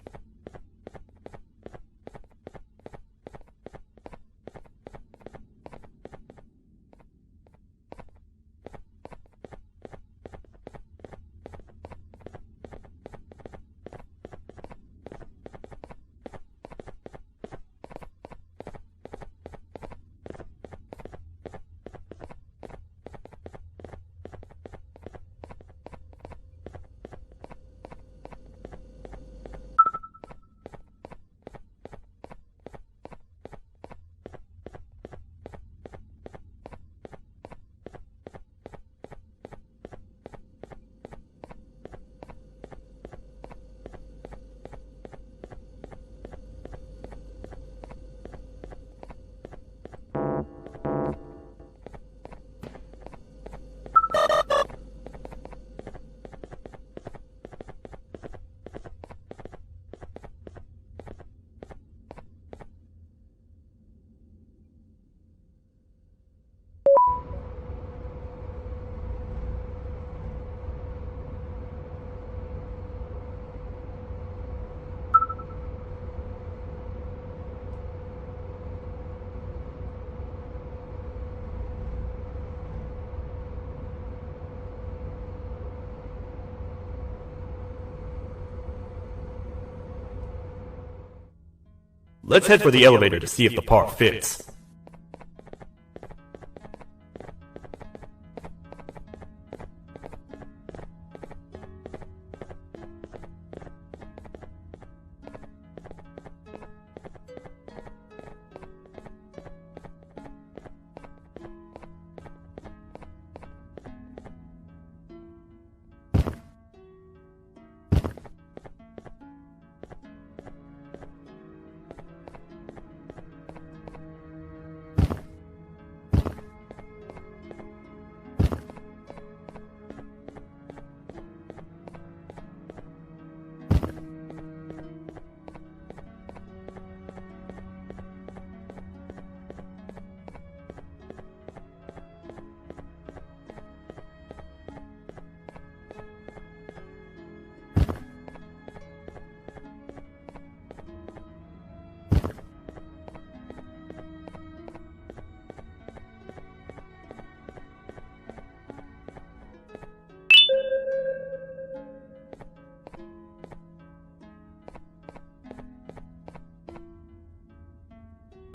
Let's head for the elevator to see if the part fits.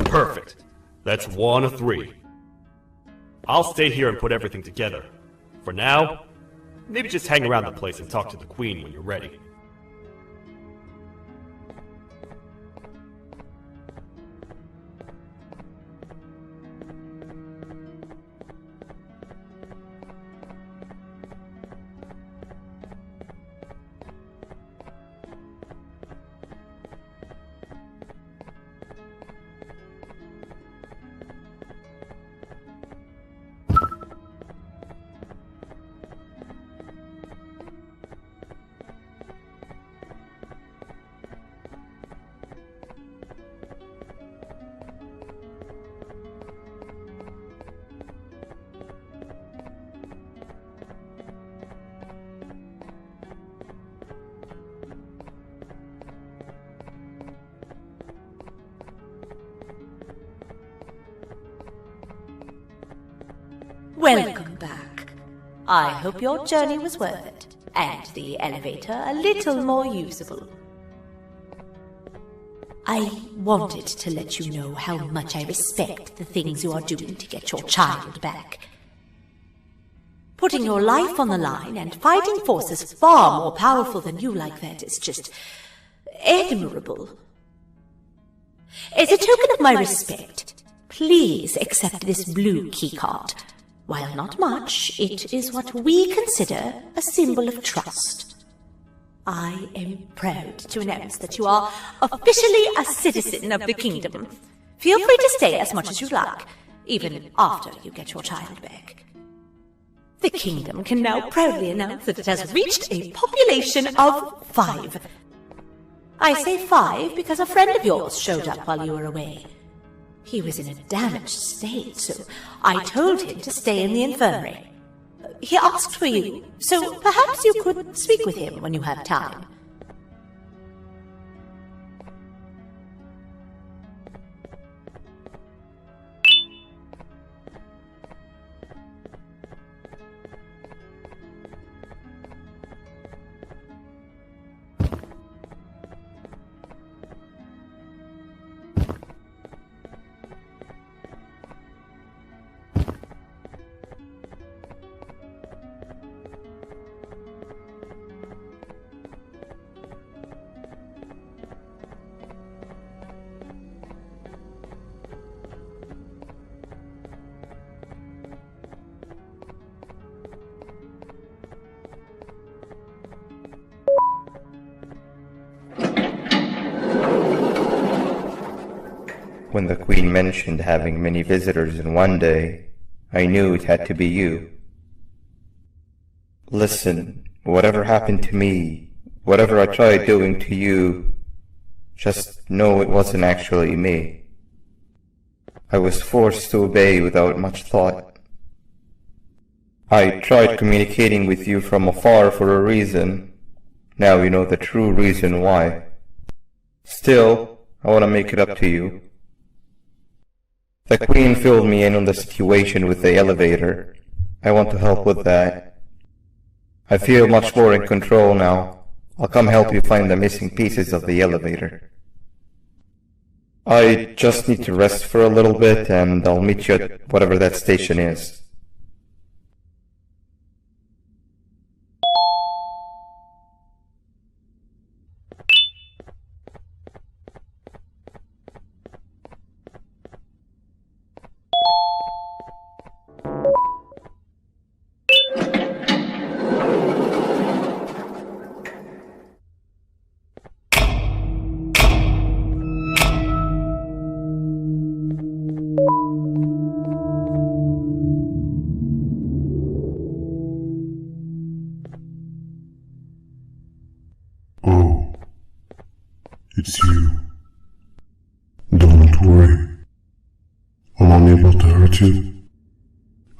Perfect. That's 1 of 3. I'll stay here and put everything together. For now, maybe just hang around the place and talk to the Queen when you're ready. Welcome back. I hope your journey was worth it, and the elevator a little more usable. I wanted to let you know how much I respect the things you are doing to get your child back. Putting your life on the line and fighting forces far more powerful than you like that is just admirable. As a token of my respect, please accept this blue keycard. While not much, it is what we consider a symbol of trust. I am proud to announce that you are officially a citizen of the kingdom. Feel free to stay as much as you like, even after you get your child back. The kingdom can now proudly announce that it has reached a population of 5. I say 5 because a friend of yours showed up while you were away. He was in a damaged state, so I told him to stay in the infirmary. He asked for you, so perhaps you could speak with him when you have time. When the Queen mentioned having many visitors in one day, I knew it had to be you. Listen, whatever happened to me, whatever I tried doing to you, just know it wasn't actually me. I was forced to obey without much thought. I tried communicating with you from afar for a reason. Now you know the true reason why. Still, I want to make it up to you. The Queen filled me in on the situation with the elevator. I want to help with that. I feel much more in control now. I'll come help you find the missing pieces of the elevator. I just need to rest for a little bit and I'll meet you at whatever that station is. Oh, it's you. Don't worry. I'm unable to hurt you.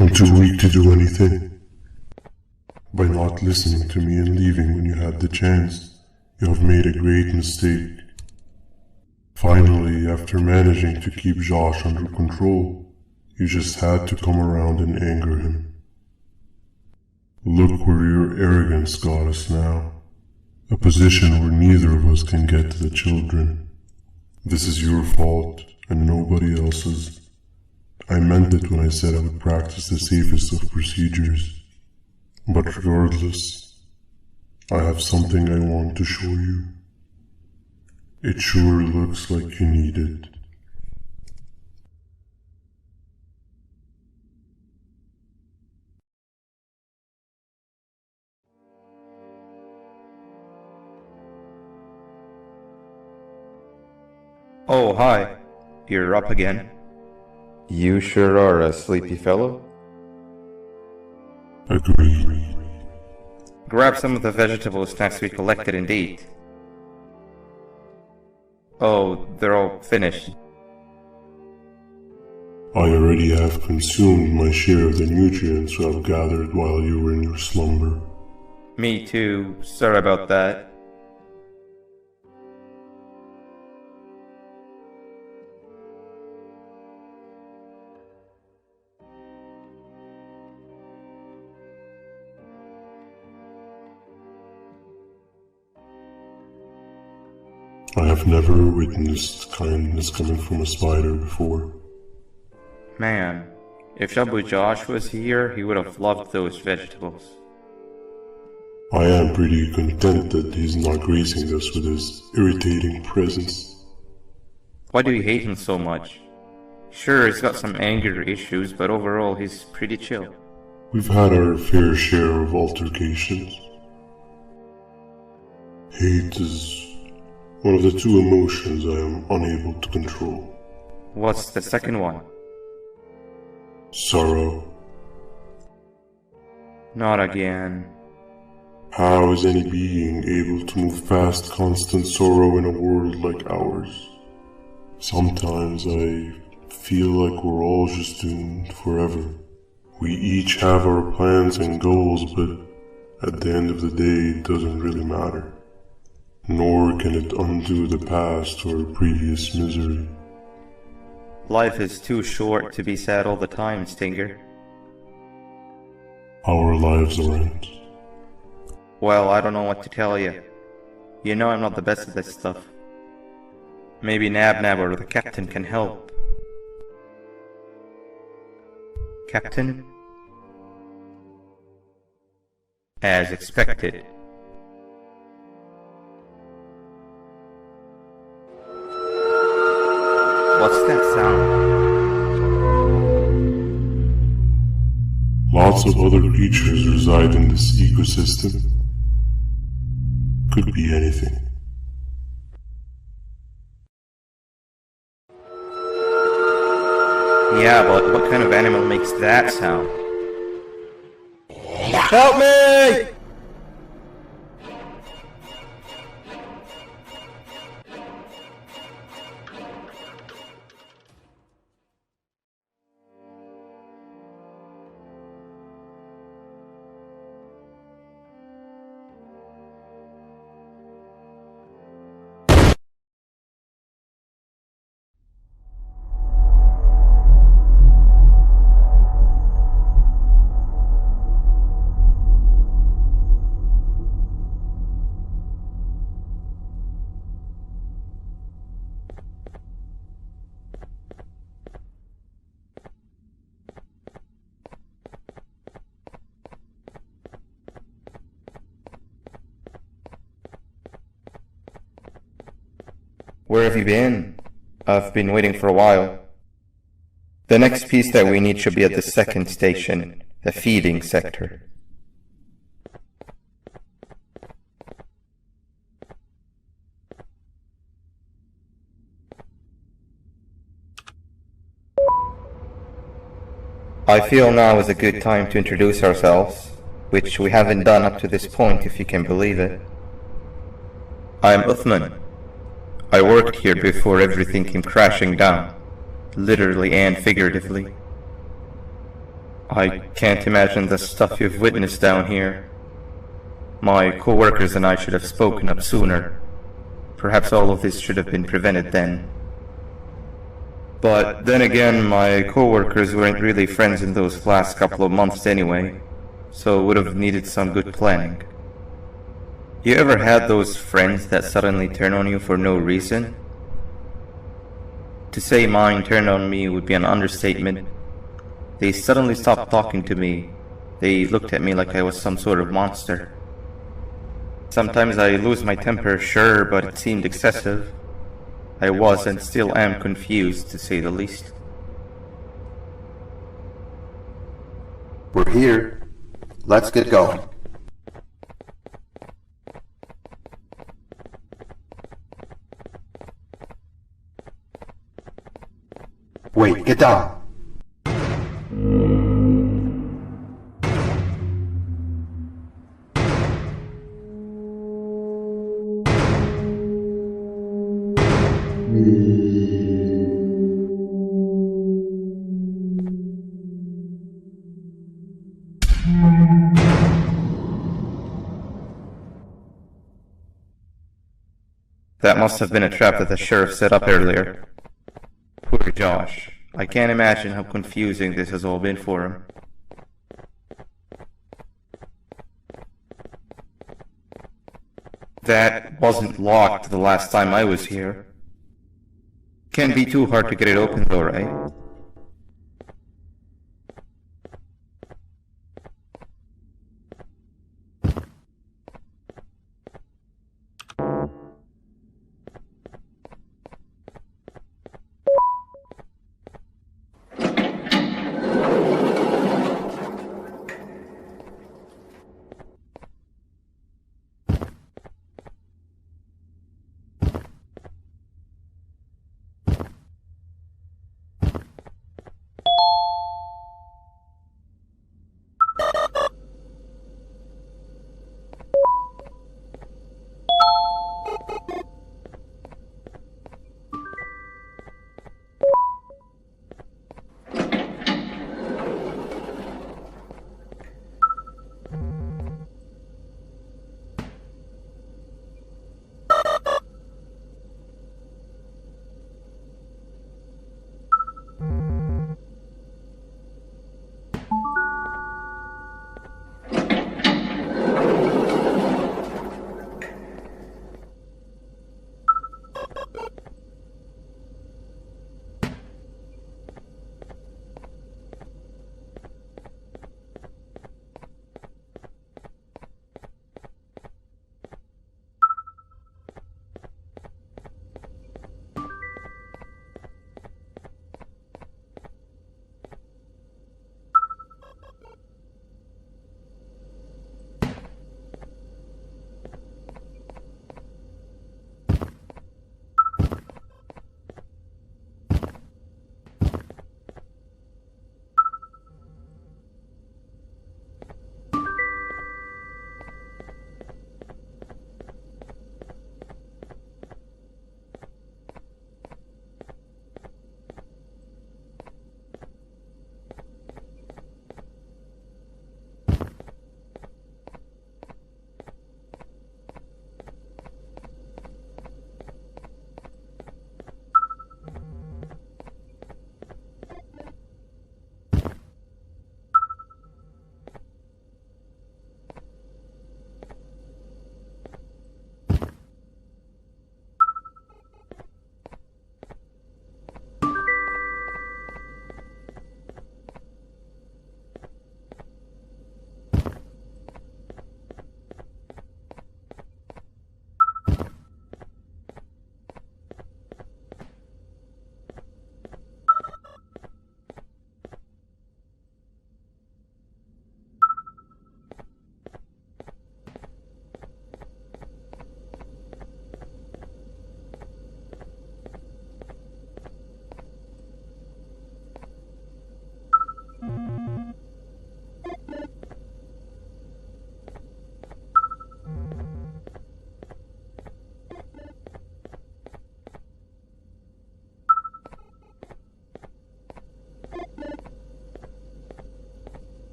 I'm too weak to do anything. By not listening to me and leaving when you had the chance, you have made a great mistake. Finally, after managing to keep Josh under control, you just had to come around and anger him. Look where your arrogance got us now. A position where neither of us can get to the children. This is your fault and nobody else's. I meant it when I said I would practice the safest of procedures. But regardless, I have something I want to show you. It sure looks like you need it. Oh, hi. You're up again. You sure are a sleepy fellow. Agreed. Grab some of the vegetable snacks we collected and eat. Oh, they're all finished. I already have consumed my share of the nutrients I've gathered while you were in your slumber. Me too. Sorry about that. I have never witnessed kindness coming from a spider before. Man, if Shabu Josh was here, he would have loved those vegetables. I am pretty content that he's not gracing us with his irritating presence. Why do you hate him so much? Sure, he's got some anger issues, but overall he's pretty chill. We've had our fair share of altercations. Hate is one of the two emotions I am unable to control. What's the second one? Sorrow. Not again. How is any being able to move past constant sorrow in a world like ours? Sometimes I feel like we're all just doomed forever. We each have our plans and goals, but at the end of the day, it doesn't really matter. Nor can it undo the past or previous misery. Life is too short to be sad all the time, Stinger. Our lives aren't. Well, I don't know what to tell you. You know I'm not the best at this stuff. Maybe Nab or the captain can help. Captain? As expected. What's that sound? Lots of other creatures reside in this ecosystem. Could be anything. Yeah, but what kind of animal makes that sound? Help me! Where have you been? I've been waiting for a while. The next piece that we need should be at the second station, the feeding sector. I feel now is a good time to introduce ourselves, which we haven't done up to this point, if you can believe it. I'm Uthman. I worked here before everything came crashing down, literally and figuratively. I can't imagine the stuff you've witnessed down here. My co-workers and I should have spoken up sooner. Perhaps all of this should have been prevented then. But then again, my co-workers weren't really friends in those last couple of months anyway, so would have needed some good planning. You ever had those friends that suddenly turn on you for no reason? To say mine turned on me would be an understatement. They suddenly stopped talking to me. They looked at me like I was some sort of monster. Sometimes I lose my temper, sure, but it seemed excessive. I was and still am confused, to say the least. We're here. Let's get going. Wait, get down. That must have been a trap that the sheriff set up earlier. Poor Josh. I can't imagine how confusing this has all been for him. That wasn't locked the last time I was here. Can't be too hard to get it open though, right?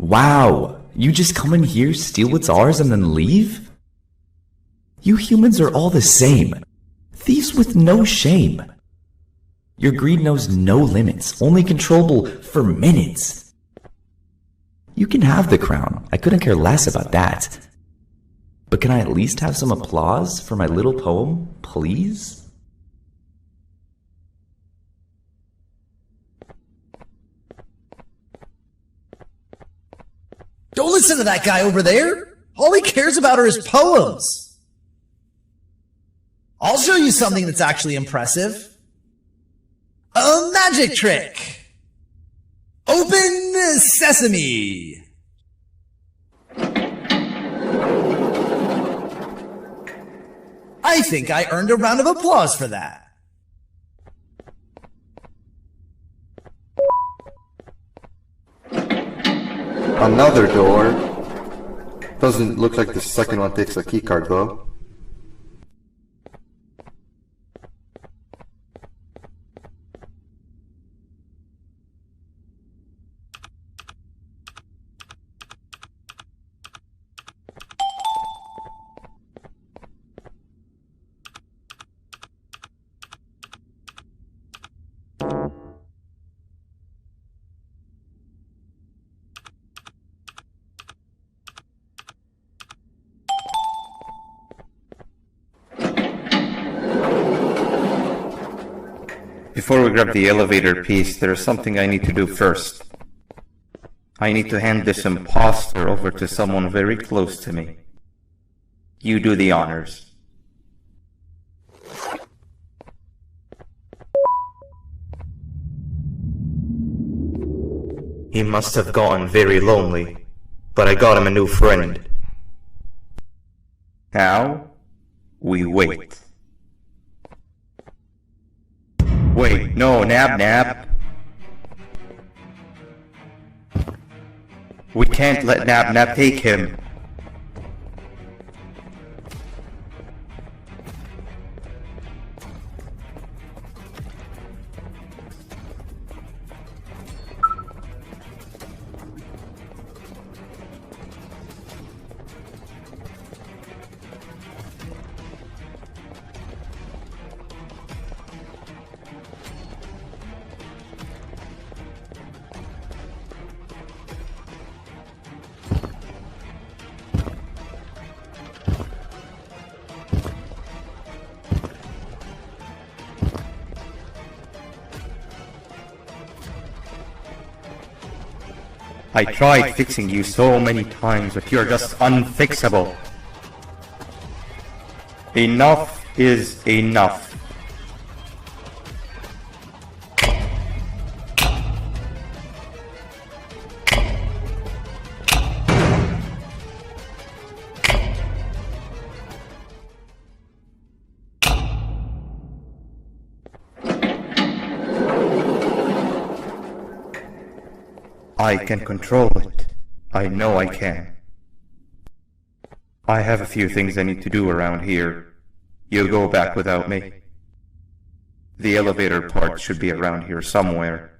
Wow, you just come in here, steal what's ours, and then leave? You humans are all the same. Thieves with no shame. Your greed knows no limits, only controllable for minutes. You can have the crown, I couldn't care less about that. But can I at least have some applause for my little poem, please? Don't listen to that guy over there. All he cares about are his poems. I'll show you something that's actually impressive. A magic trick. Open sesame. I think I earned a round of applause for that. Another door. Doesn't look like the second one takes a keycard though. Before we grab the elevator piece, there's something I need to do first. I need to hand this imposter over to someone very close to me. You do the honors. He must have gotten very lonely, but I got him a new friend. Now, we wait. Wait, no, Nab. We can't let Nab take him. I tried fixing you so many times, but you're just unfixable. Enough is enough. I can control it. I know I can. I have a few things I need to do around here. You go back without me. The elevator part should be around here somewhere.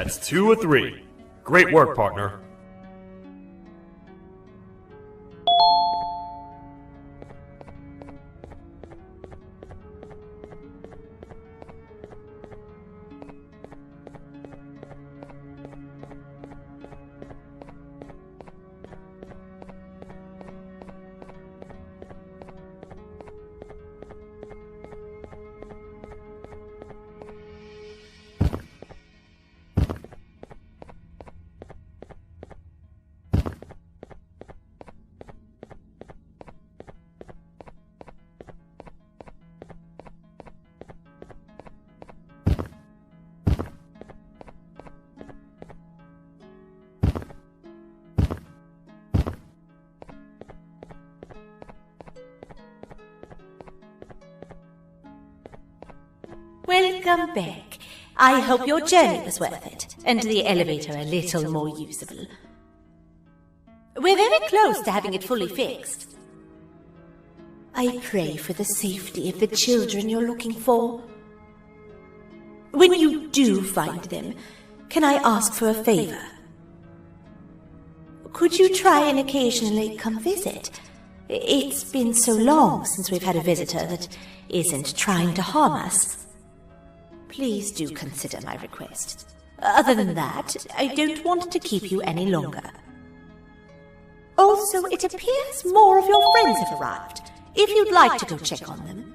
That's 2 of 3. Great work, partner. Welcome back. I hope your journey was worth it, and the elevator a little more usable. We're very close to having it fully fixed. I pray for the safety of the children you're looking for. When you do find them, can I ask for a favor? Could you try and occasionally come visit? It's been so long since we've had a visitor that isn't trying to harm us. Please do consider my request. Other than that, I don't want to keep you any longer. Also, it appears more of your friends have arrived, if you'd like to go check on them.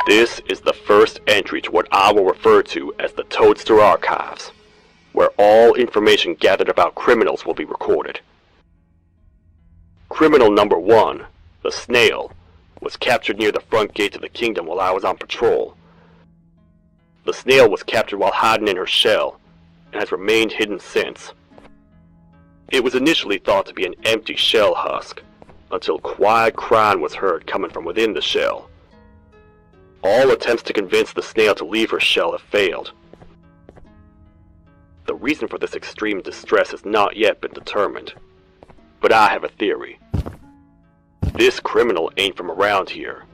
This is the first entry to what I will refer to as the Toadster Archives, where all information gathered about criminals will be recorded. Criminal number 1, the Snail, was captured near the front gate of the kingdom while I was on patrol. The Snail was captured while hiding in her shell, and has remained hidden since. It was initially thought to be an empty shell husk, until quiet crying was heard coming from within the shell. All attempts to convince the Snail to leave her shell have failed. The reason for this extreme distress has not yet been determined, but I have a theory. This criminal ain't from around here,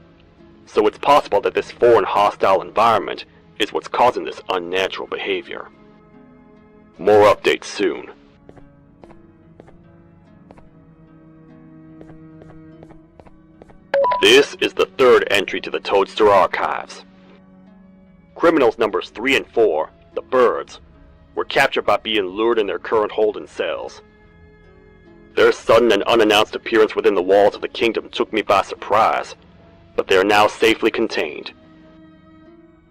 so it's possible that this foreign hostile environment is what's causing this unnatural behavior. More updates soon. This is the third entry to the Toadster Archives. Criminals numbers 3 and 4, the Birds, were captured by being lured in their current holding cells. Their sudden and unannounced appearance within the walls of the kingdom took me by surprise, but they are now safely contained.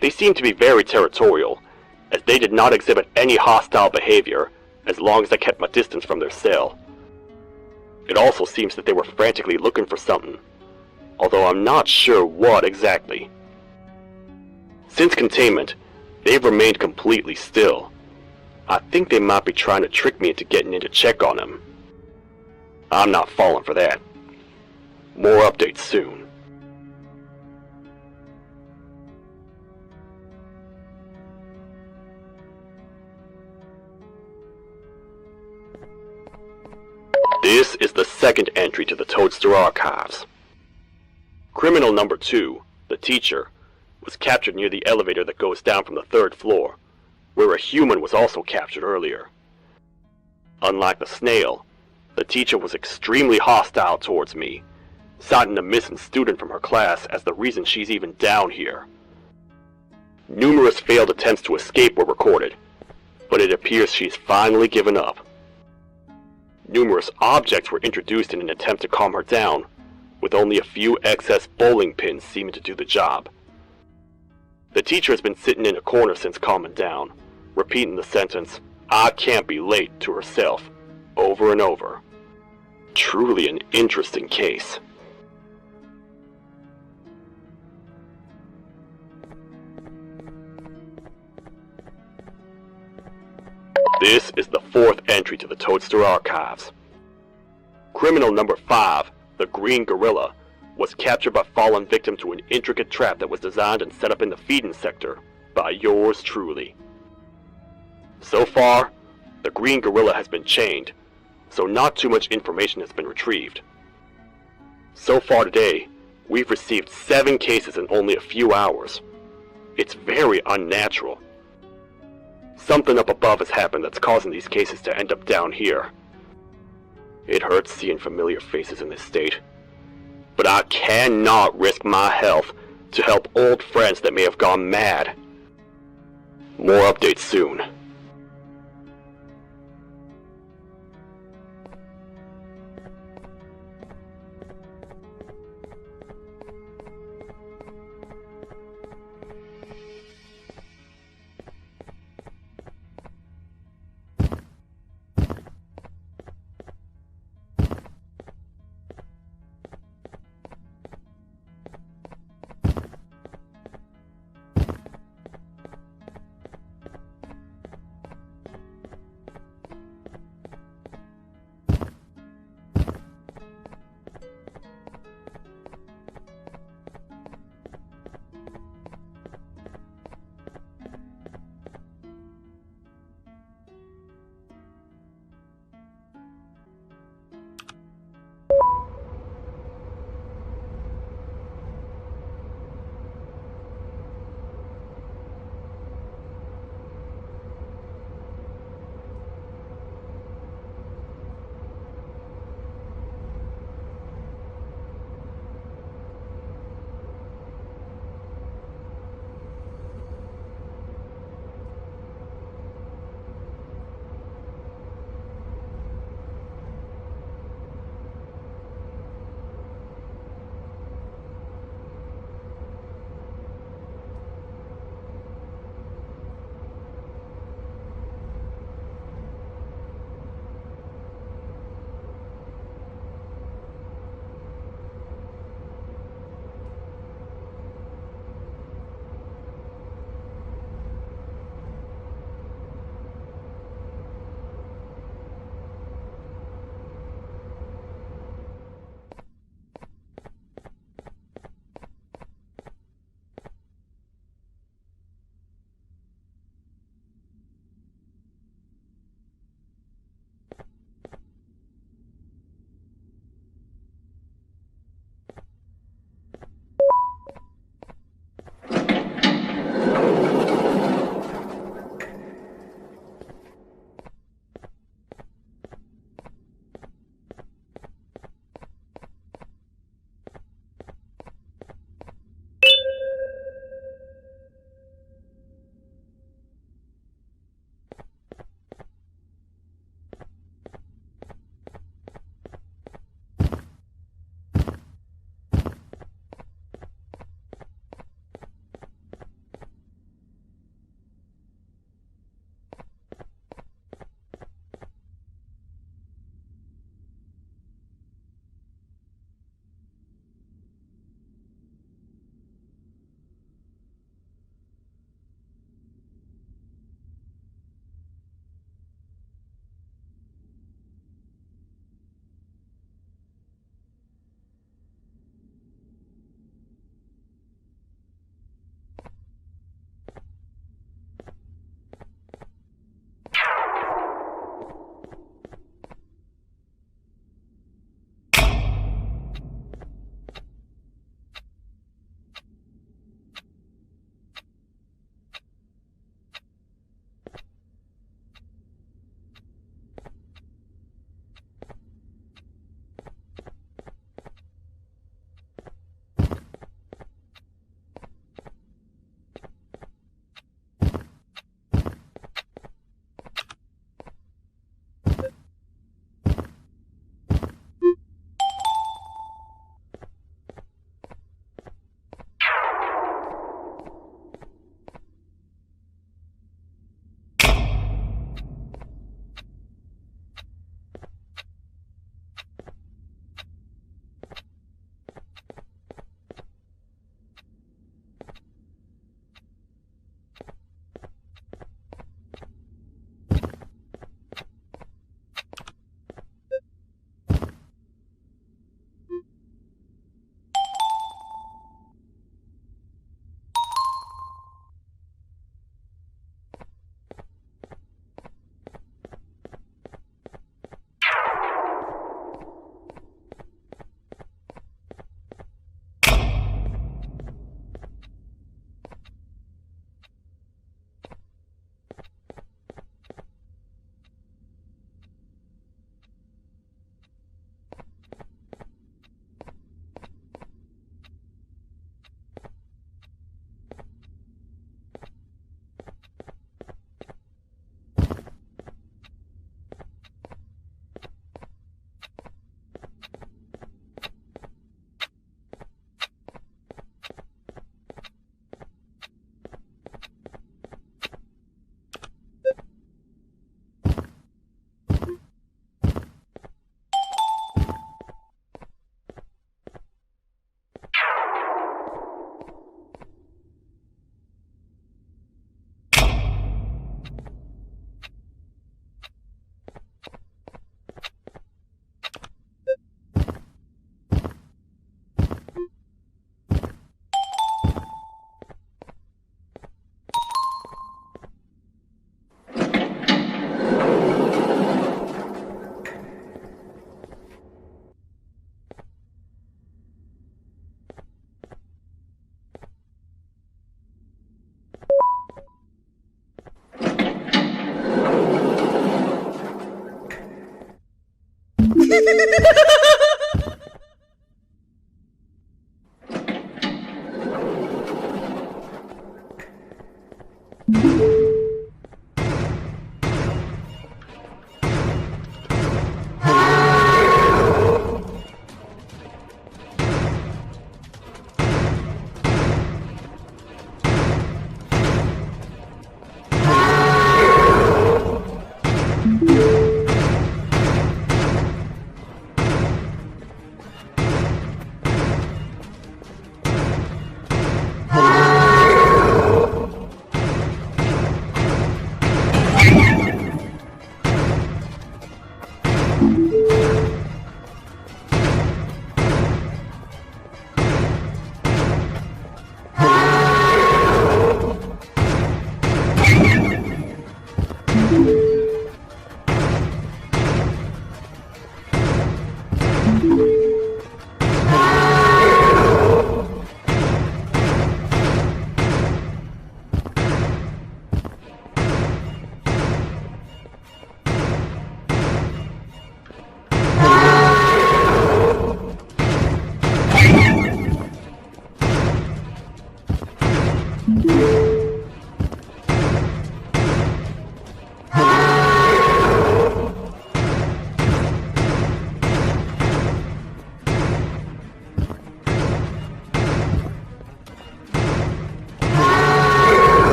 They seem to be very territorial, as they did not exhibit any hostile behavior as long as I kept my distance from their cell. It also seems that they were frantically looking for something, although I'm not sure what exactly. Since containment, they've remained completely still. I think they might be trying to trick me into getting in to check on them. I'm not falling for that. More updates soon. This is the second entry to the Toadster Archives. Criminal number 2, the Teacher, was captured near the elevator that goes down from the 3rd floor, where a human was also captured earlier. Unlike the Snail, the Teacher was extremely hostile towards me, citing a missing student from her class as the reason she's even down here. Numerous failed attempts to escape were recorded, but it appears she's finally given up. Numerous objects were introduced in an attempt to calm her down, with only a few excess bowling pins seeming to do the job. The Teacher has been sitting in a corner since calming down, repeating the sentence, "I can't be late," to herself, over and over. Truly an interesting case. This is the fourth entry to the Toadster archives. Criminal number 5, the Green Gorilla, was captured but fallen victim to an intricate trap that was designed and set up in the feeding sector by yours truly. So far, the Green Gorilla has been chained, so not too much information has been retrieved. So far today, we've received 7 cases in only a few hours. It's very unnatural. Something up above has happened that's causing these cases to end up down here. It hurts seeing familiar faces in this state, but I cannot risk my health to help old friends that may have gone mad. More updates soon.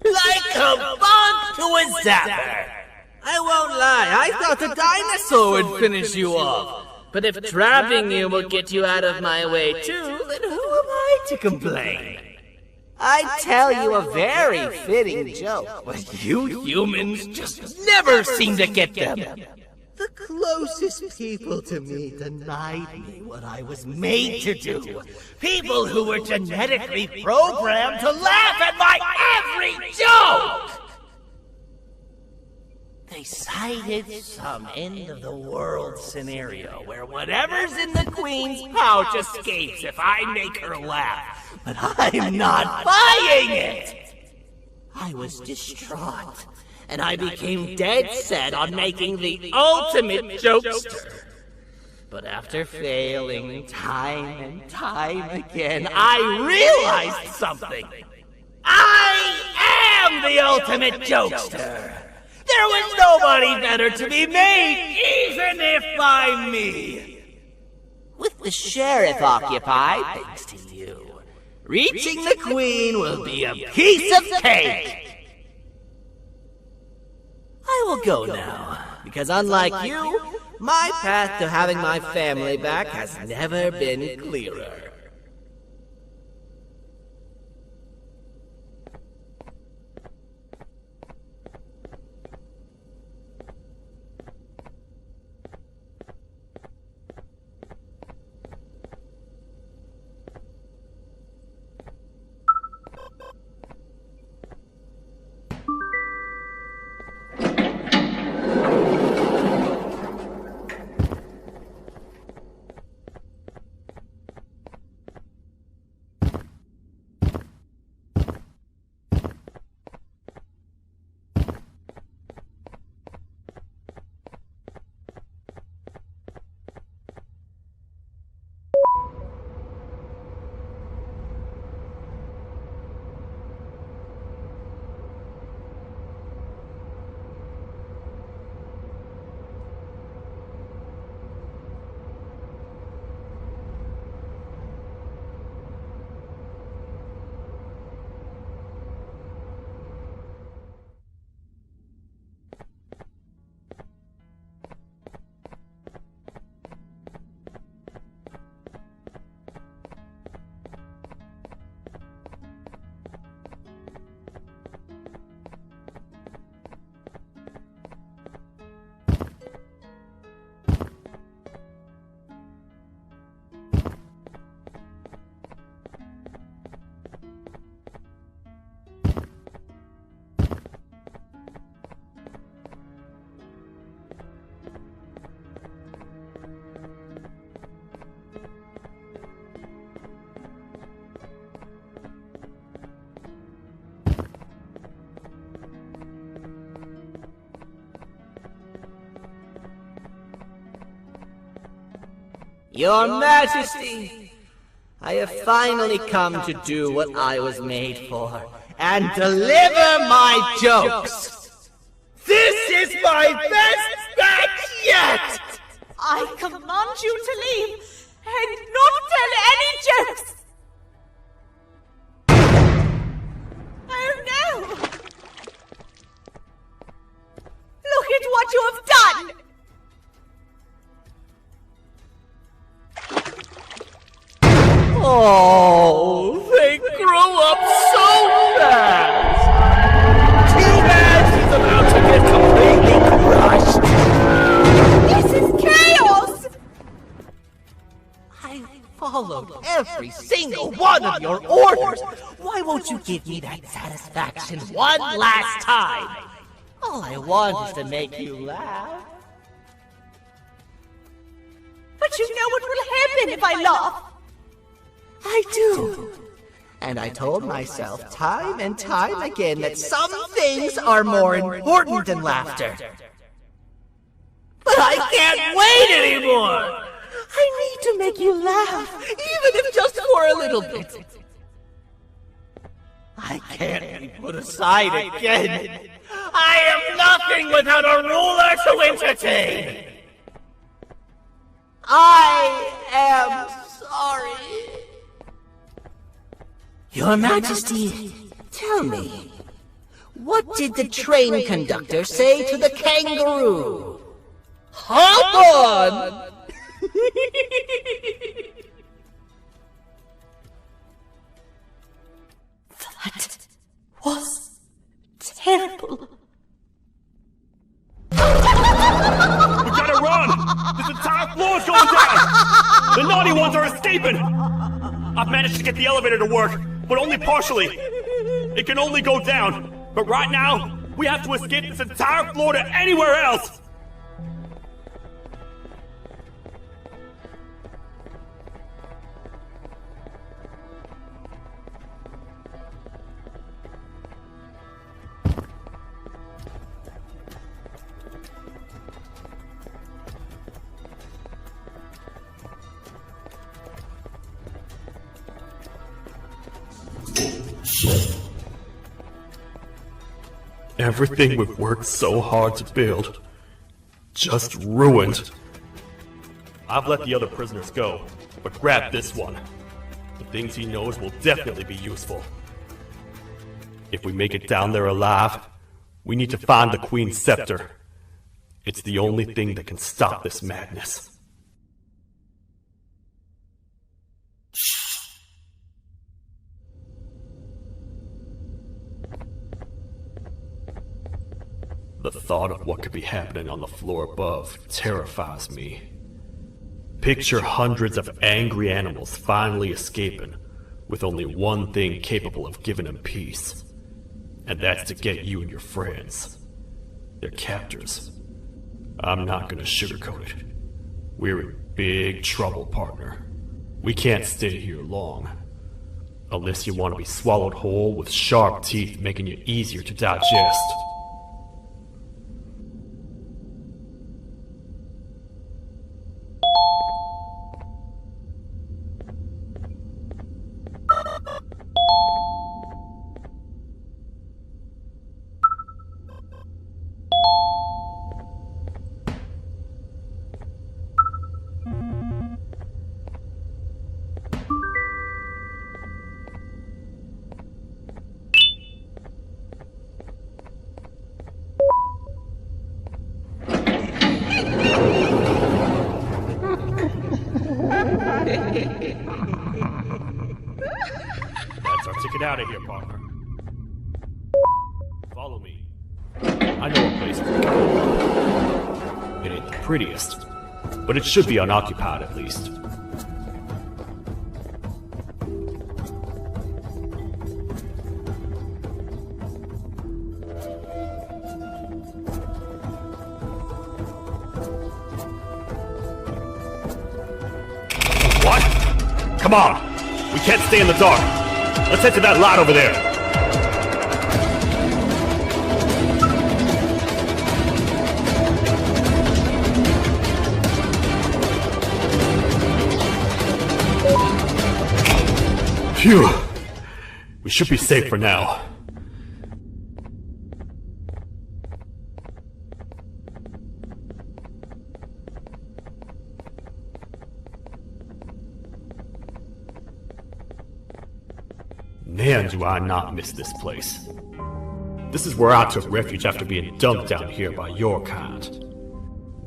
Like a bug to a zapper. I won't lie, I thought the dinosaur would finish you off. But if trapping you will get you out of my way too, then who am I to complain? I tell you a very fitting joke, but you humans just never seem to get them. The closest people to me denied me what I was made to do. People who were genetically programmed to laugh at my every joke! They cited some end-of-the-world scenario where whatever's in the Queen's pouch escapes if I make her laugh. But I'm not buying it! I was distraught, and I became dead set on making the ultimate jokester. But after failing time and time again, I realized something. I am the ultimate jokester! There was nobody better to be made, even if by me! With the sheriff occupied, thanks to you, reaching the Queen will be a piece of cake! I will go now, because unlike you, my path to having my family back has never been clearer. Your Majesty, I have finally come to do what I was made for, and deliver my jokes! This is my best batch yet! I command you to leave, and not tell any jokes! Oh no! Look at what you have done! Oh, they grew up so fast! Too bad she's about to get completely crushed! This is chaos! I followed every single one of your orders! Why won't you give me that satisfaction one last time? All I want is to make you laugh. But you know what will happen if I laugh! I do. And I told myself time and time again that some things are more important than laughter. But I can't wait anymore! I need to make you laugh, even if just for a little bit. I can't be put aside again. I am nothing without a ruler to entertain. I am sorry. Your Majesty, tell me, what did the train conductor say to the kangaroo? Hop on! That was terrible. We gotta run! This entire floor's going down! The naughty ones are escaping! I've managed to get the elevator to work, but only partially. It can only go down, but right now, We have to escape this entire floor to anywhere else! Everything we've worked so hard to build, just ruined. I've let the other prisoners go, but grab this one. The things he knows will definitely be useful. If we make it down there alive, we need to find the Queen's scepter. It's the only thing that can stop this madness. The thought of what could be happening on the floor above terrifies me. Picture hundreds of angry animals finally escaping, with only one thing capable of giving them peace. And that's to get you and your friends. Their captors. I'm not gonna sugarcoat it. We're in big trouble, partner. We can't stay here long. Unless you want to be swallowed whole with sharp teeth making you easier to digest. That's our ticket out of here, partner. Follow me. I know a place we can go. It ain't the prettiest, but it should be unoccupied at least. What? Come on! We can't stay in the dark! Let's head to that lot over there! Phew! We should be safe for now. Man, do I not miss this place. This is where I took refuge after being dumped down here by your kind.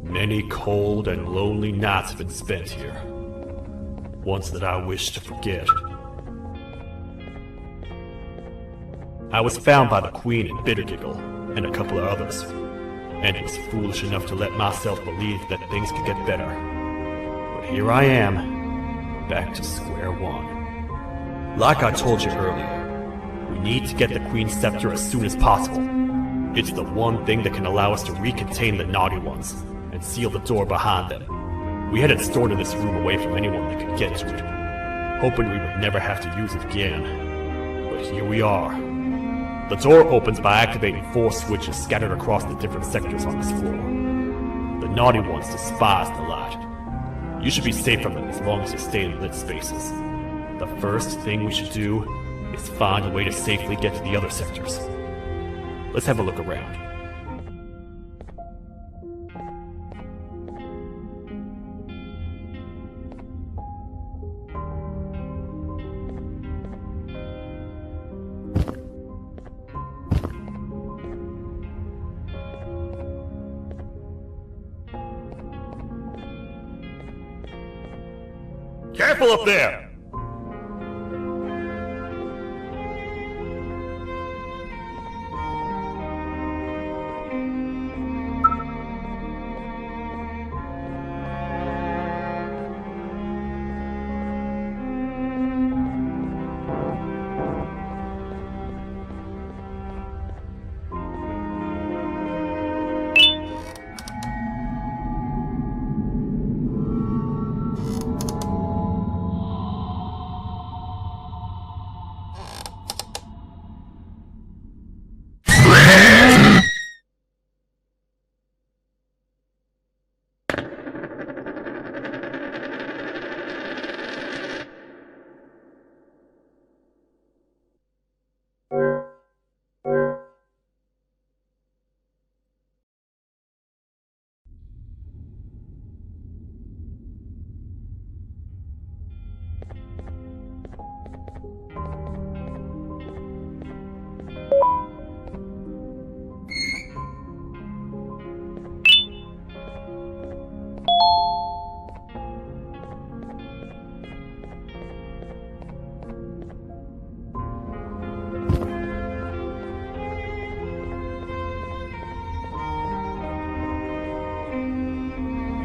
Many cold and lonely nights have been spent here. Ones that I wish to forget. I was found by the Queen in Bittergiggle, and a couple of others, and was foolish enough to let myself believe that things could get better. But here I am, back to square one. Like I told you earlier, we need to get the Queen's scepter as soon as possible. It's the one thing that can allow us to recontain the naughty ones, and seal the door behind them. We had it stored in this room away from anyone that could get to it, hoping we would never have to use it again. But here we are. The door opens by activating 4 switches scattered across the different sectors on this floor. The naughty ones despise the light. You should be safe from them as long as you stay in lit spaces. The first thing we should do is find a way to safely get to the other sectors. Let's have a look around. Careful up there!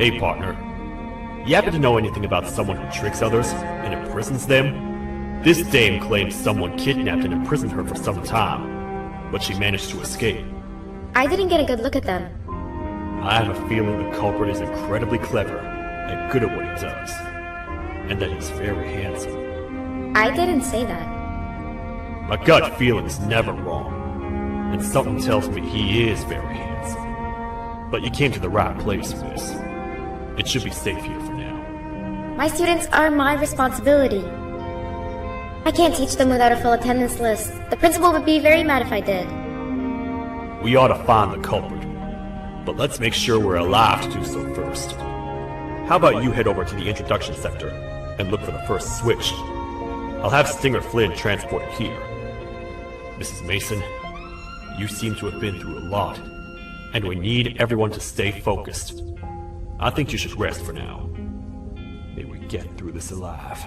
Hey, partner. You happen to know anything about someone who tricks others and imprisons them? This dame claims someone kidnapped and imprisoned her for some time, but she managed to escape. I didn't get a good look at them. I have a feeling the culprit is incredibly clever and good at what he does, and that he's very handsome. I didn't say that. My gut feeling is never wrong, and something tells me he is very handsome. But you came to the right place, miss. It should be safe here for now. My students are my responsibility. I can't teach them without a full attendance list. The principal would be very mad if I did. We ought to find the culprit, but let's make sure we're alive to do so first. How about you head over to the introduction sector and look for the first switch? I'll have Stinger Flynn transported here. Mrs. Mason, you seem to have been through a lot, and we need everyone to stay focused. I think you should rest for now. May we get through this alive.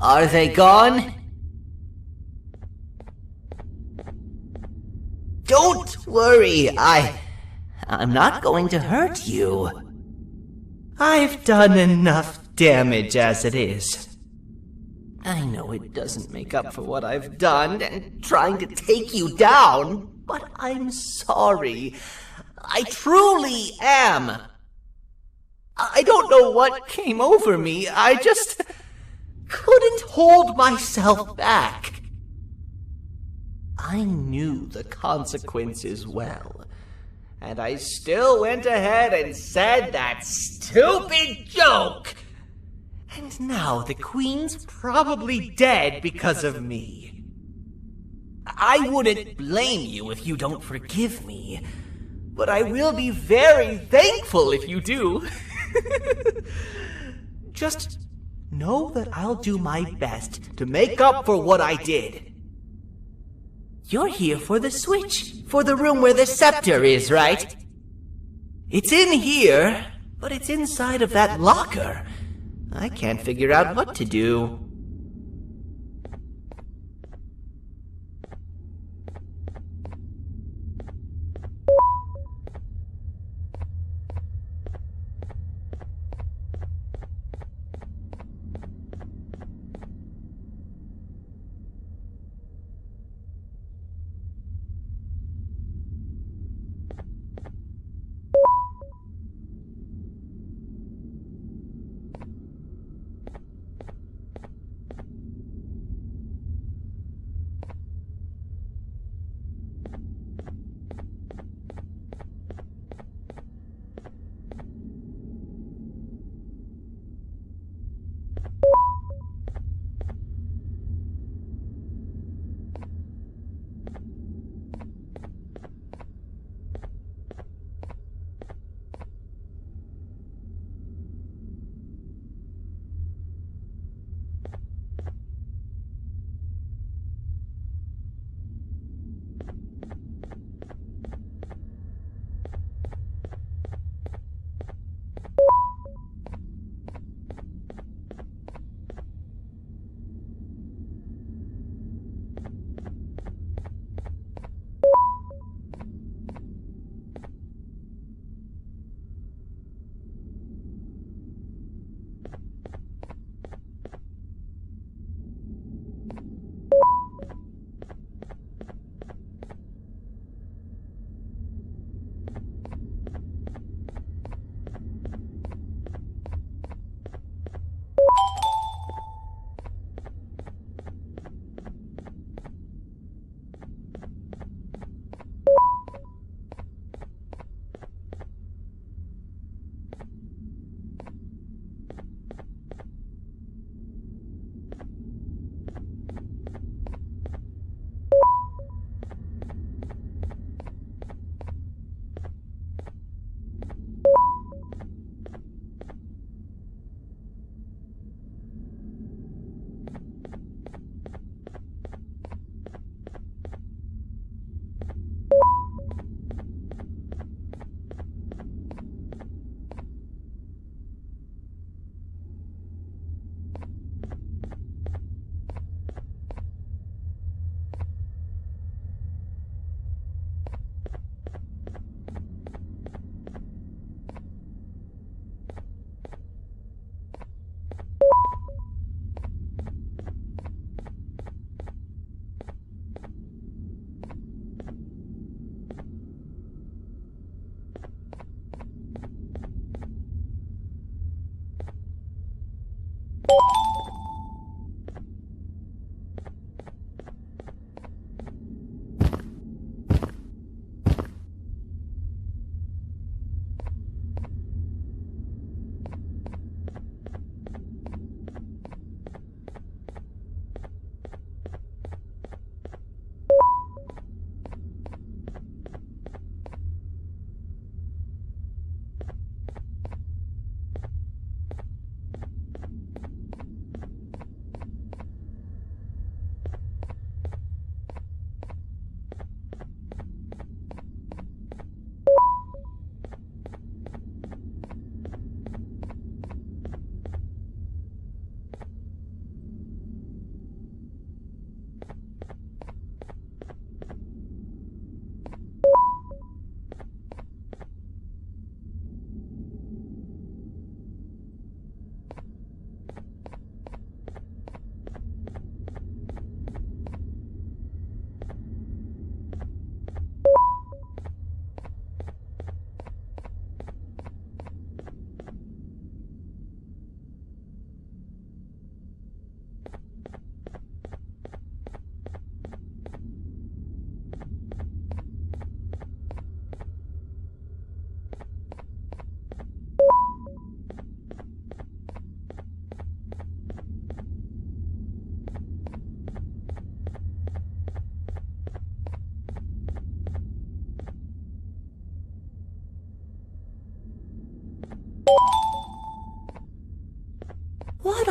Are they gone? Don't worry, I'm not going to hurt you. I've done enough damage as it is. I know it doesn't make up for what I've done and trying to take you down, but I'm sorry. I truly am. I don't know what came over me. I just couldn't hold myself back. I knew the consequences well, and I still went ahead and said that stupid joke. And now the Queen's probably dead because of me. I wouldn't blame you if you don't forgive me, but I will be very thankful if you do. Just know that I'll do my best to make up for what I did. You're here for the switch, for the room where the scepter is, right? It's in here, but it's inside of that locker. I can't figure out what to do.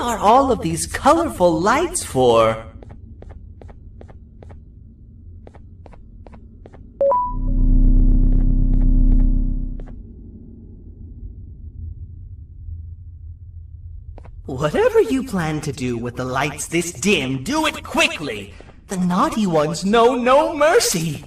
are all of these colorful lights for? Whatever you plan to do with the lights this dim, do it quickly! The naughty ones know no mercy!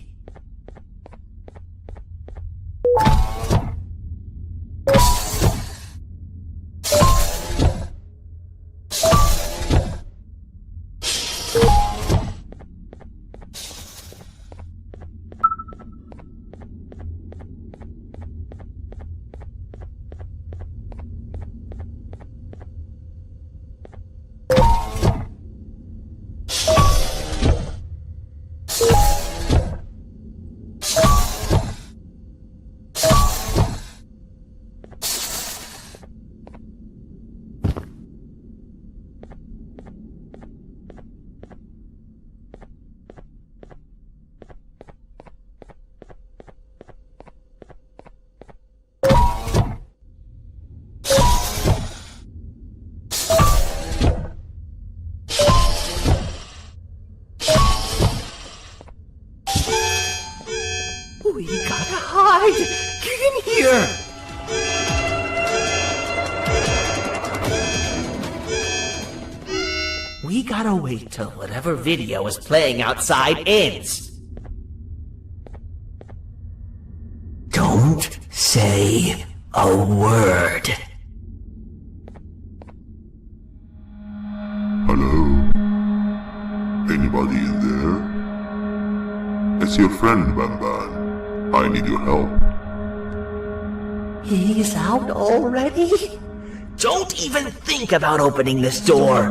We gotta hide! Get in here! We gotta wait till whatever video is playing outside ends. Don't say a word. Hello? Anybody in there? It's your friend, Banban. I need your help. He's out already? Don't even think about opening this door!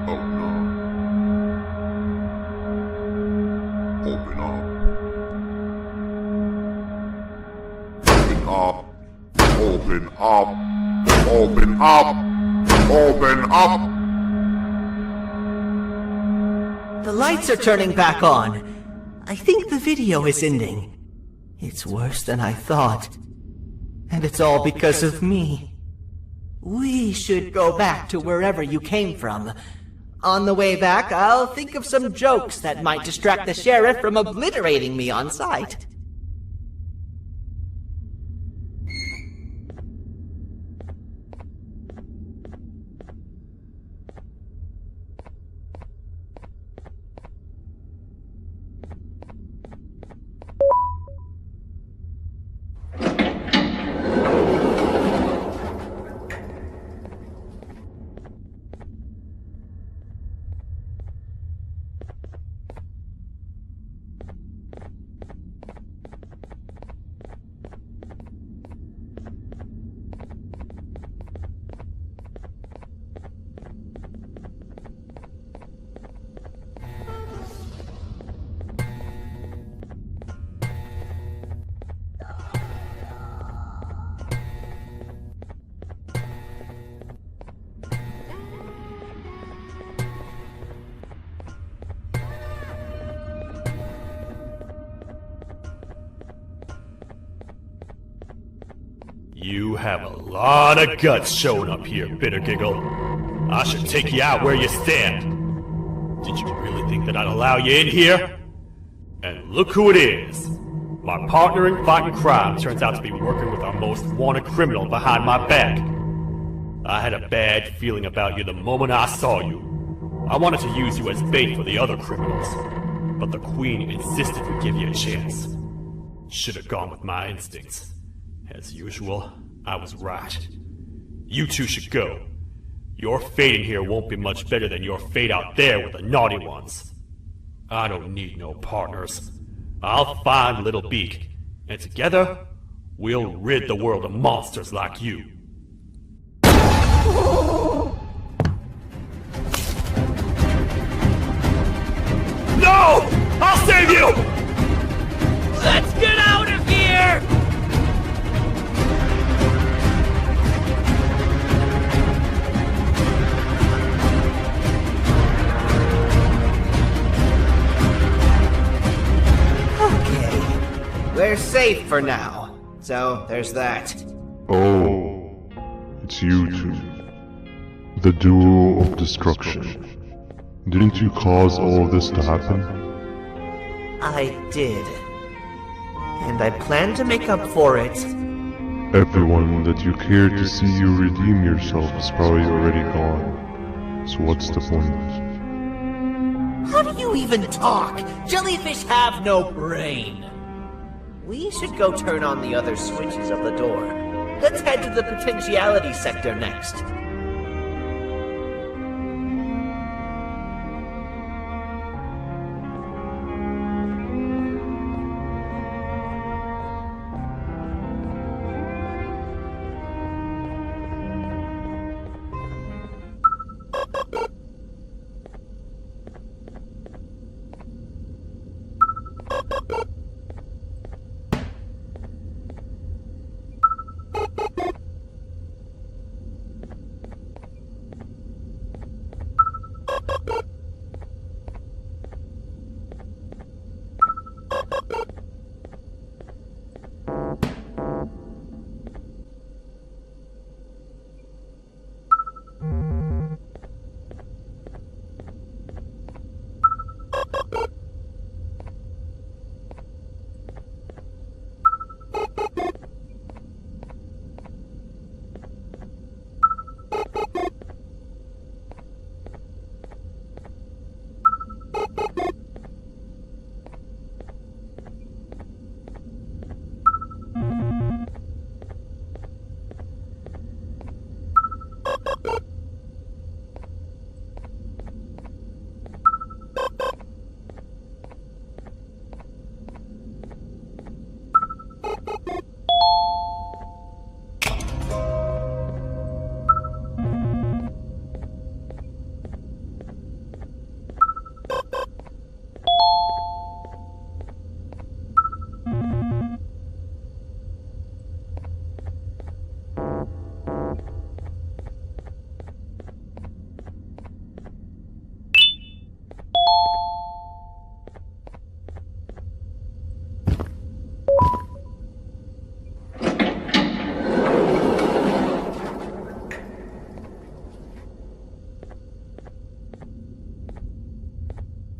Oh no. Open up. Open up. Open up. Open up. The lights are turning back on. I think the video is ending. It's worse than I thought. And it's all because of me. We should go back to wherever you came from. On the way back, I'll think of some jokes that might distract the sheriff from obliterating me on sight. You have a lot of guts showing up here, Bitter Giggle. I should take you out where you stand. Did you really think that I'd allow you in here? And look who it is. My partner in fighting crime turns out to be working with our most wanted criminal behind my back. I had a bad feeling about you the moment I saw you. I wanted to use you as bait for the other criminals, but the Queen insisted we give you a chance. Should have gone with my instincts. As usual, I was right. You two should go. Your fate in here won't be much better than your fate out there with the naughty ones. I don't need no partners. I'll find Little Beak, and together, we'll rid the world of monsters like you. No! I'll save you! Let's get out of here! Okay, we're safe for now. So, there's that. Oh. It's you two. The duo of destruction. Didn't you cause all of this to happen? I did. And I plan to make up for it. Everyone that you cared to see you redeem yourself is probably already gone. So what's the point? How do you even talk? Jellyfish have no brain. We should go turn on the other switches of the door. Let's head to the potentiality sector next.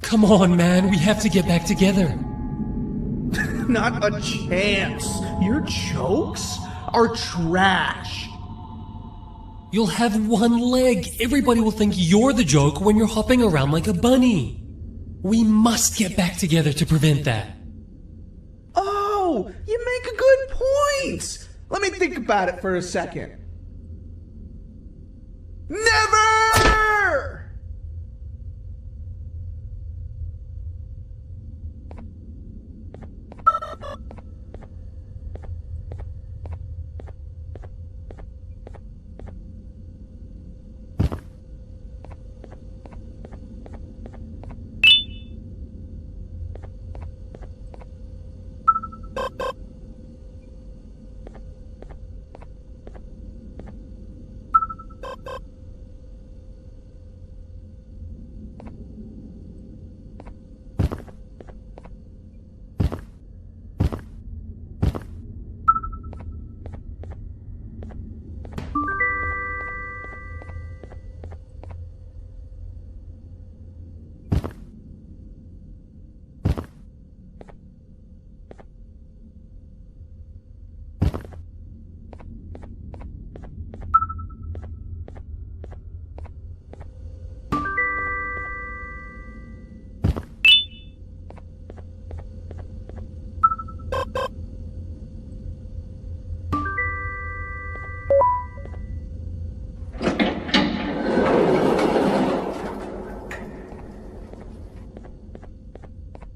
Come on, man, we have to get back together. Not a chance. Your jokes are trash. You'll have one leg. Everybody will think you're the joke when you're hopping around like a bunny. We must get back together to prevent that. Oh, you make a good point. Let me think about it for a second. Never!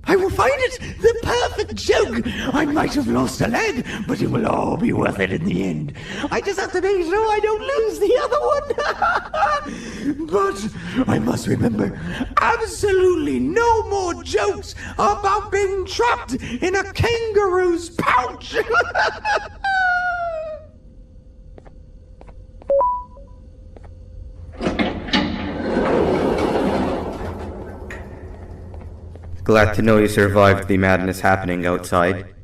I will find it! The perfect joke! I might have lost a leg, but it will all be worth it in the end. I just have to make sure I don't lose the other one. But I must remember, absolutely no more jokes about being trapped in a kangaroo's pouch. Glad to know you survived the madness happening outside.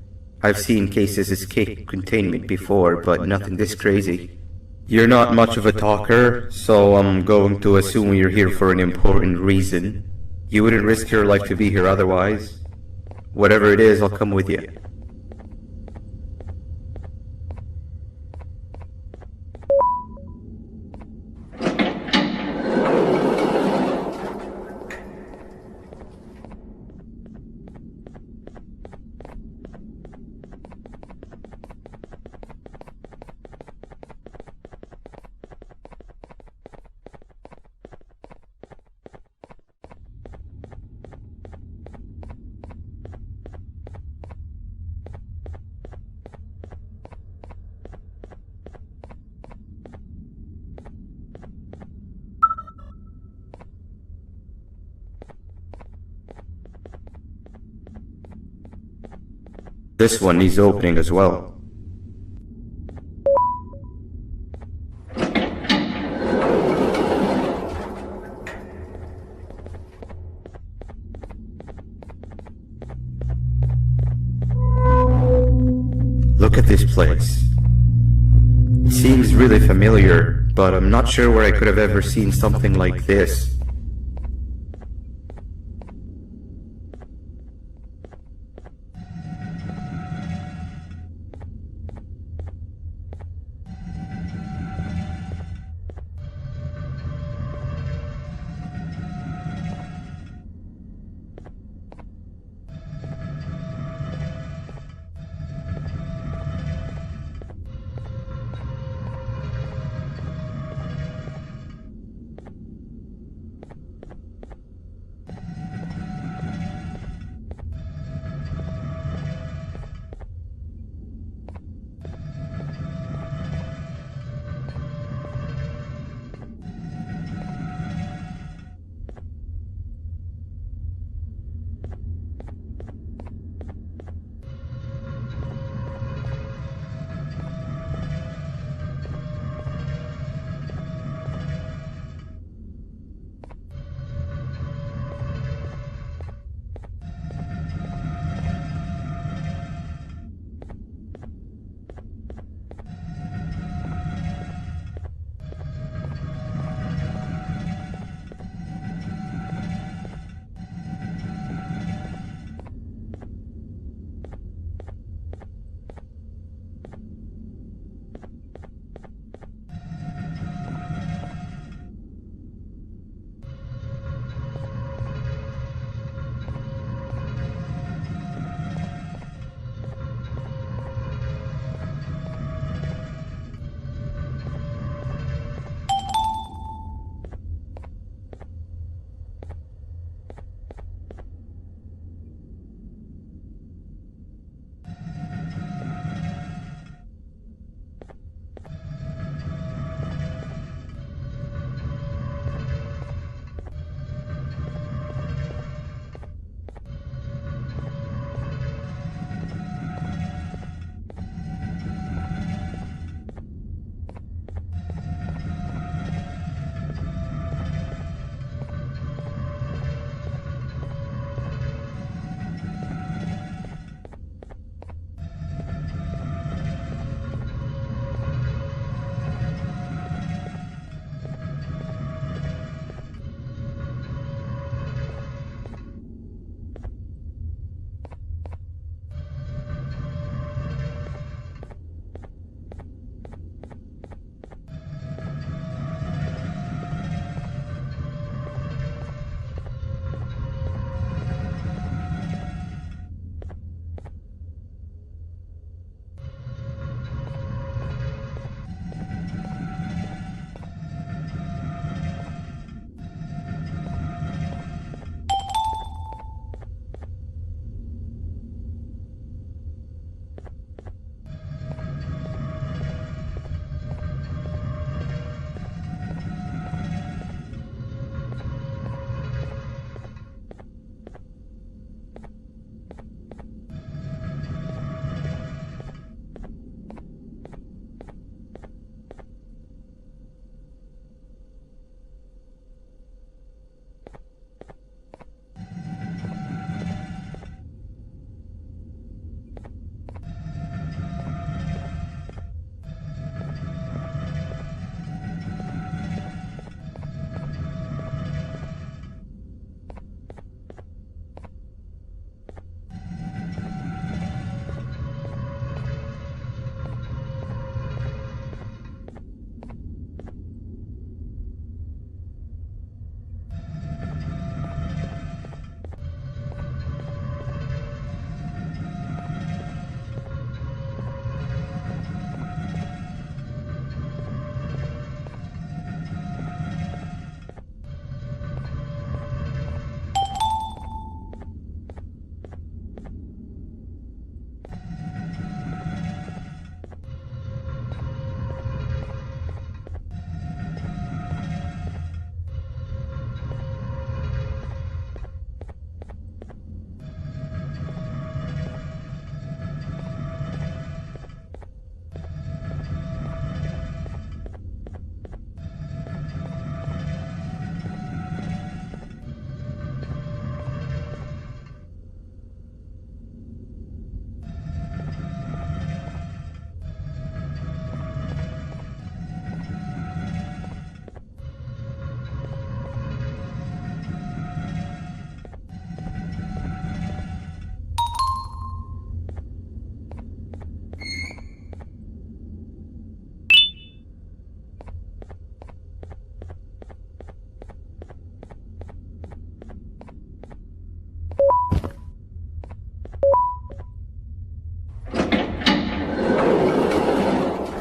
I've seen cases escape containment before, but nothing this crazy. You're not much of a talker, so I'm going to assume you're here for an important reason. You wouldn't risk your life to be here otherwise. Whatever it is, I'll come with you. This one needs opening as well. Look at this place. It seems really familiar, but I'm not sure where I could have ever seen something like this.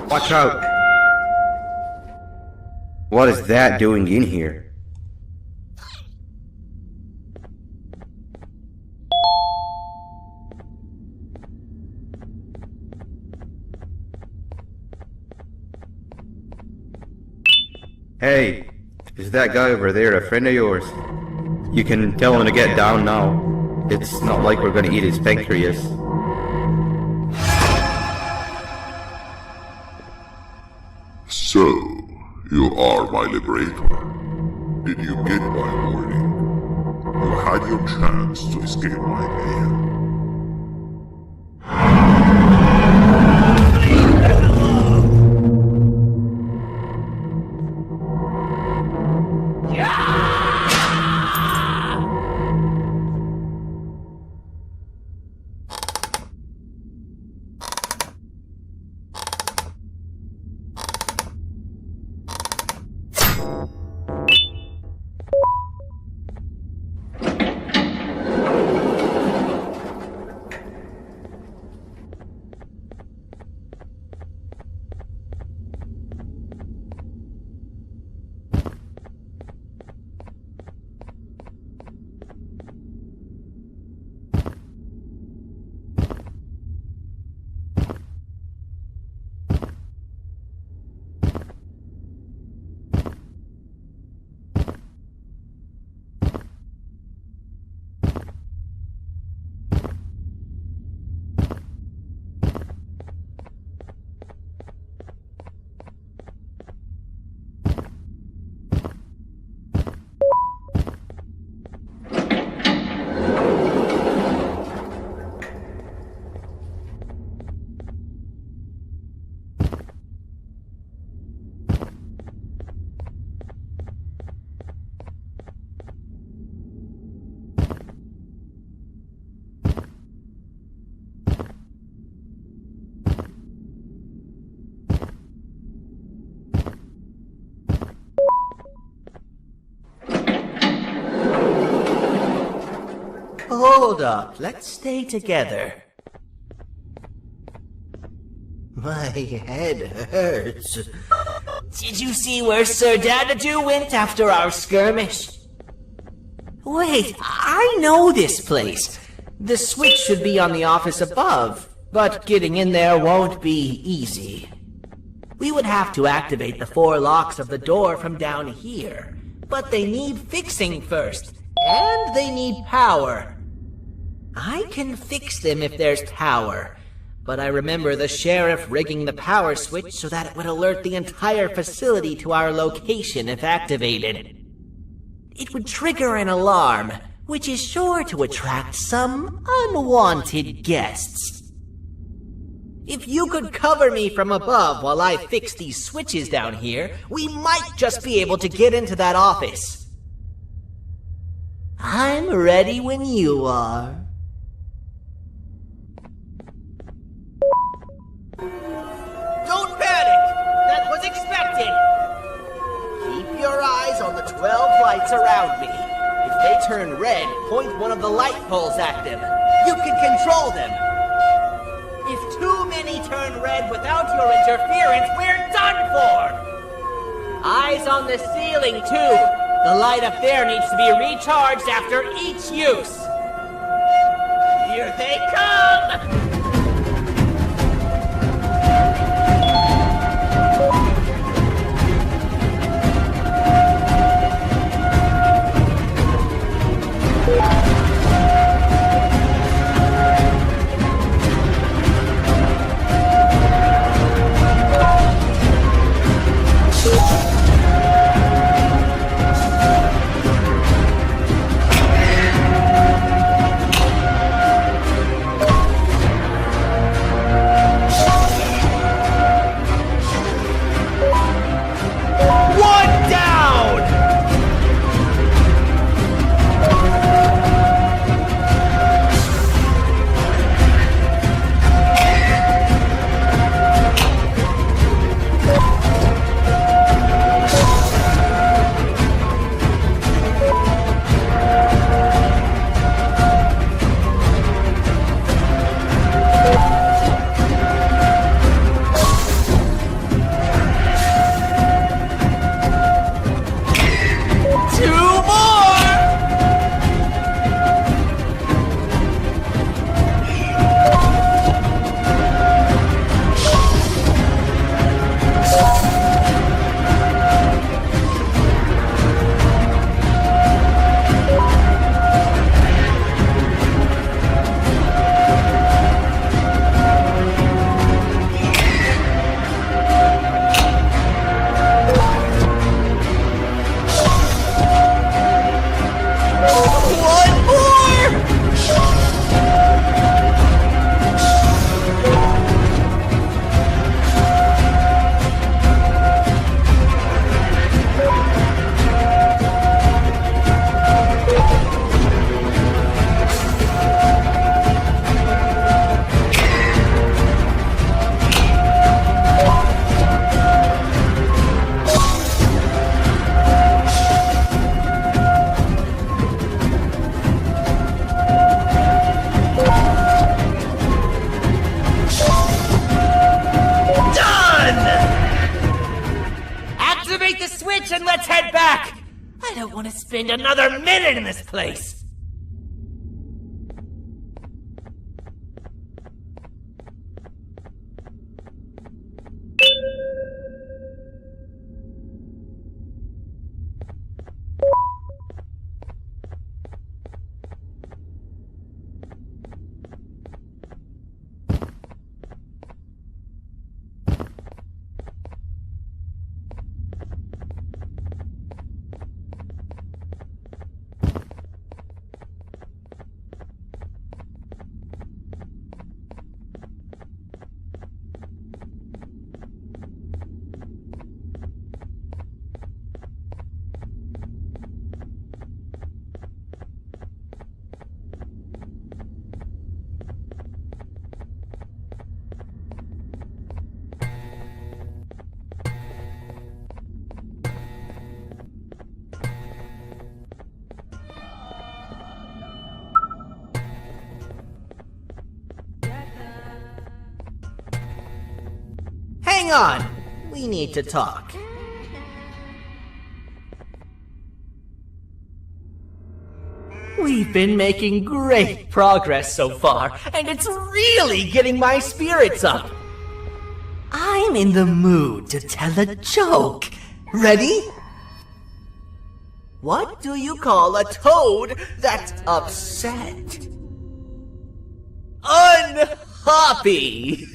Watch out! What is that doing in here? Hey, is that guy over there a friend of yours? You can tell him to get down now. It's not like we're gonna eat his pancreas. So, you are my liberator. Did you get my warning? You had your chance to escape my mayhem. Hold up, let's stay together. My head hurts. Did you see where Sir Dadadoo went after our skirmish? Wait, I know this place. The switch should be on the office above, but getting in there won't be easy. We would have to activate the 4 locks of the door from down here, but they need fixing first, and they need power. I can fix them if there's power, but I remember the sheriff rigging the power switch so that it would alert the entire facility to our location if activated. It would trigger an alarm, which is sure to attract some unwanted guests. If you could cover me from above while I fix these switches down here, we might just be able to get into that office. I'm ready when you are. Don't panic! That was expected! Keep your eyes on the 12 lights around me. If they turn red, point one of the light poles at them. You can control them. If too many turn red without your interference, we're done for! Eyes on the ceiling, too. The light up there needs to be recharged after each use. Here they come! to spend another minute in this place! Hang on! We need to talk. We've been making great progress so far, and it's really getting my spirits up. I'm in the mood to tell a joke. Ready? What do you call a toad that's upset? Unhappy!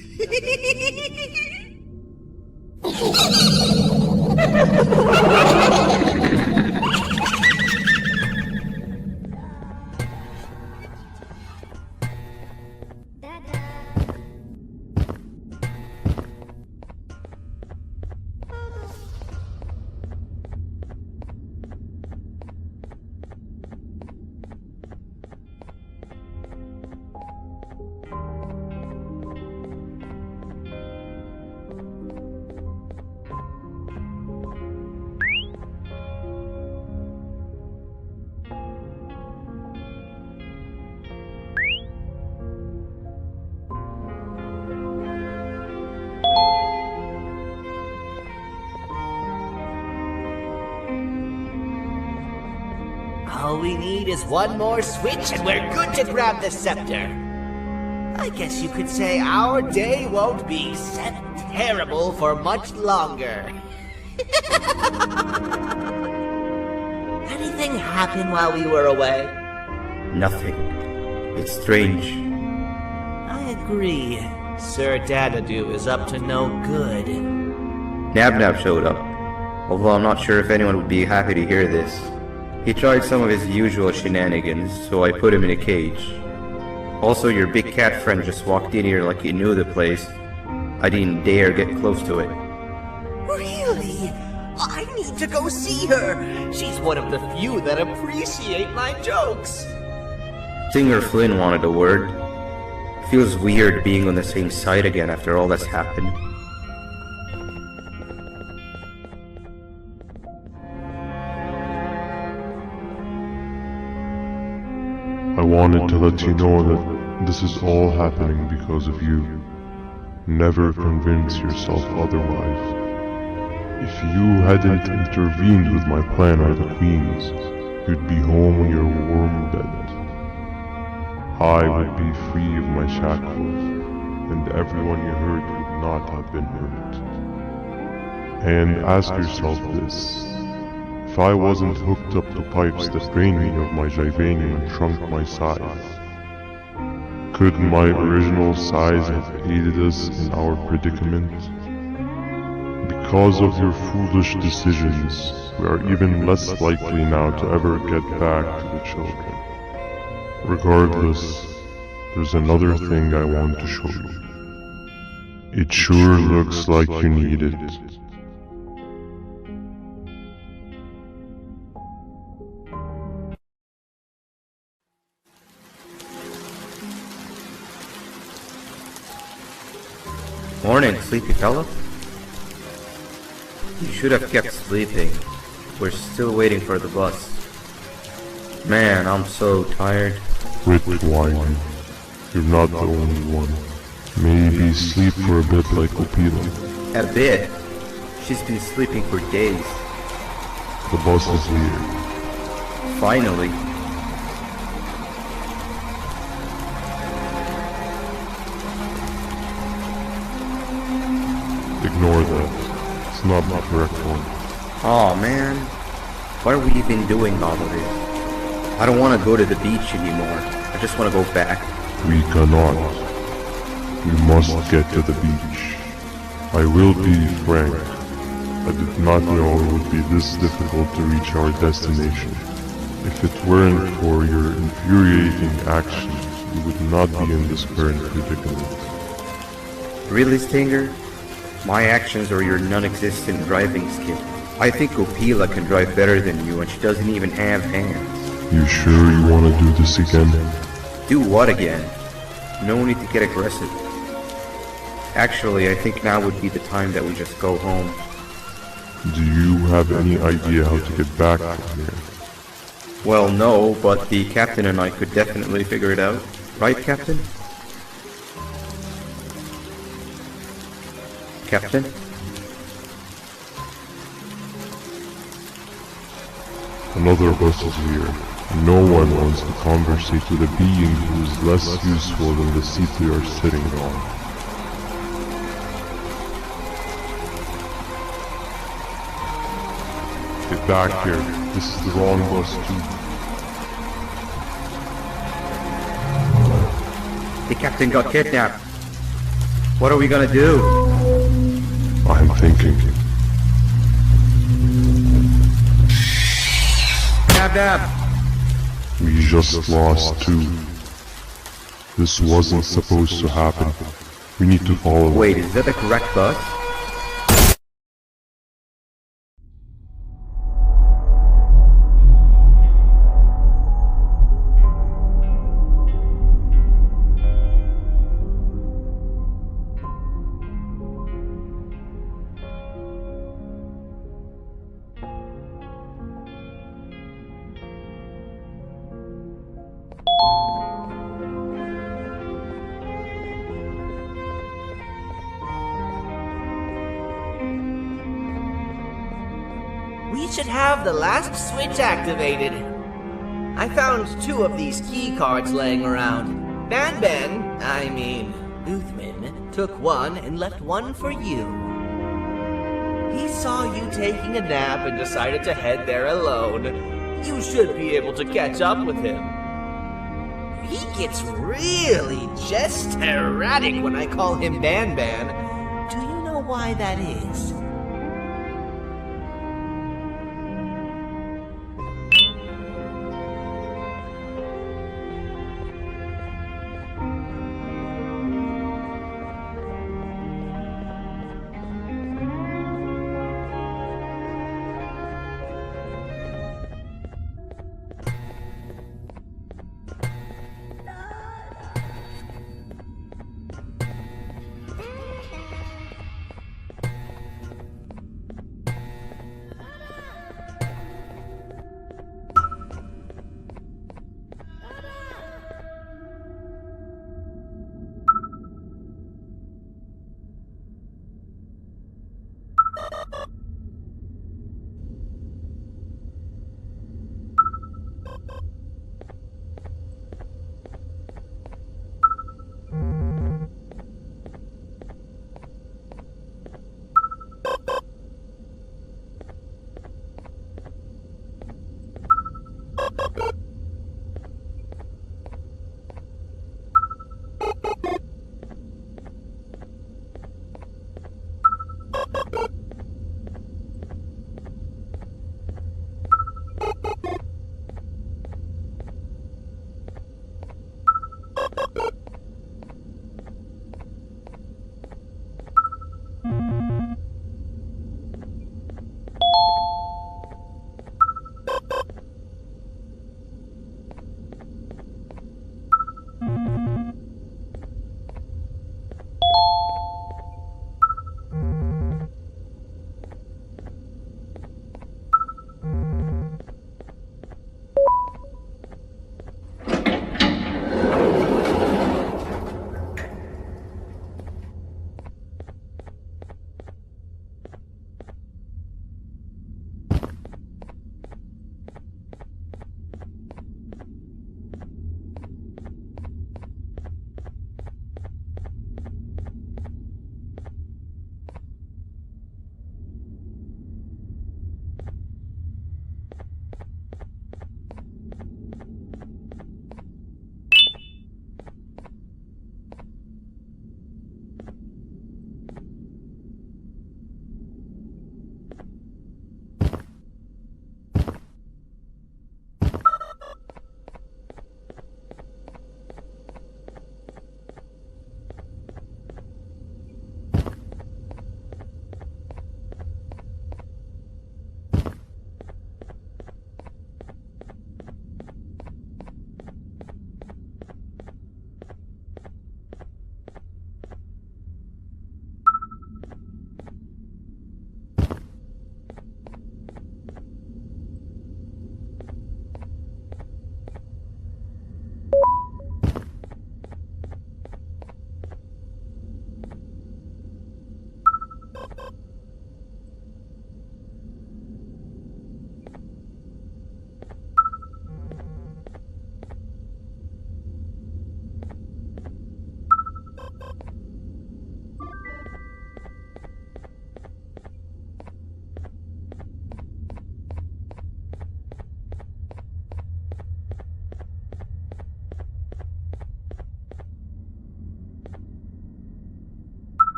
All we need is one more switch and we're good to grab the scepter. I guess you could say our day won't be terrible for much longer. Anything happen while we were away? Nothing. It's strange. I agree. Sir Dadadoo is up to no good. Nab showed up, although I'm not sure if anyone would be happy to hear this. He tried some of his usual shenanigans, so I put him in a cage. Also, your big cat friend just walked in here like he knew the place. I didn't dare get close to it. Really? I need to go see her! She's one of the few that appreciate my jokes! Singer Flynn wanted a word. Feels weird being on the same side again after all that's happened. I wanted to let you know that this is all happening because of you. Never convince yourself otherwise. If you hadn't intervened with my plan or the Queen's, you'd be home in your warm bed. I would be free of my shackles, and everyone you hurt would not have been hurt. And ask yourself this. If I wasn't hooked up to pipes that drained me of my Jivanium and shrunk my size, could my original size have aided us in our predicament? Because of your foolish decisions, we are even less likely now to ever get back to the children. Regardless, there's another thing I want to show you. It sure looks like you need it. Morning, sleepy fella. You should have kept sleeping. We're still waiting for the bus. Man, I'm so tired. Quit whining. You're not the only one. Maybe sleep for a bit like Opila. A bit? She's been sleeping for days. The bus is here. Finally. Ignore that. It's not the correct one. Aw, man. Why are we even doing all of this? I don't want to go to the beach anymore. I just want to go back. We cannot. We must get to the beach. I will be frank. I did not know it would be this difficult to reach our destination. If it weren't for your infuriating actions, we would not be in this current predicament. Really, Stinger? My actions or your non-existent driving skill? I think Opila can drive better than you and she doesn't even have hands. You sure you want to do this again? Do what again? No need to get aggressive. Actually, I think now would be the time that we just go home. Do you have any idea how to get back from here? Well, no, but the captain and I could definitely figure it out. Right, Captain? Captain? Another bus is here. No one wants to conversate with a being who is less useful than the seat we are sitting on. Get back here. This is the wrong bus too. The captain got kidnapped. What are we gonna do? I'm thinking. Dab. We just lost two. This wasn't supposed to happen. We need to follow. Wait, is that the correct bus? We should have the last switch activated. I found 2 of these key cards laying around. Uthman, took one and left one for you. He saw you taking a nap and decided to head there alone. You should be able to catch up with him. He gets really just erratic when I call him Banban. Do you know why that is?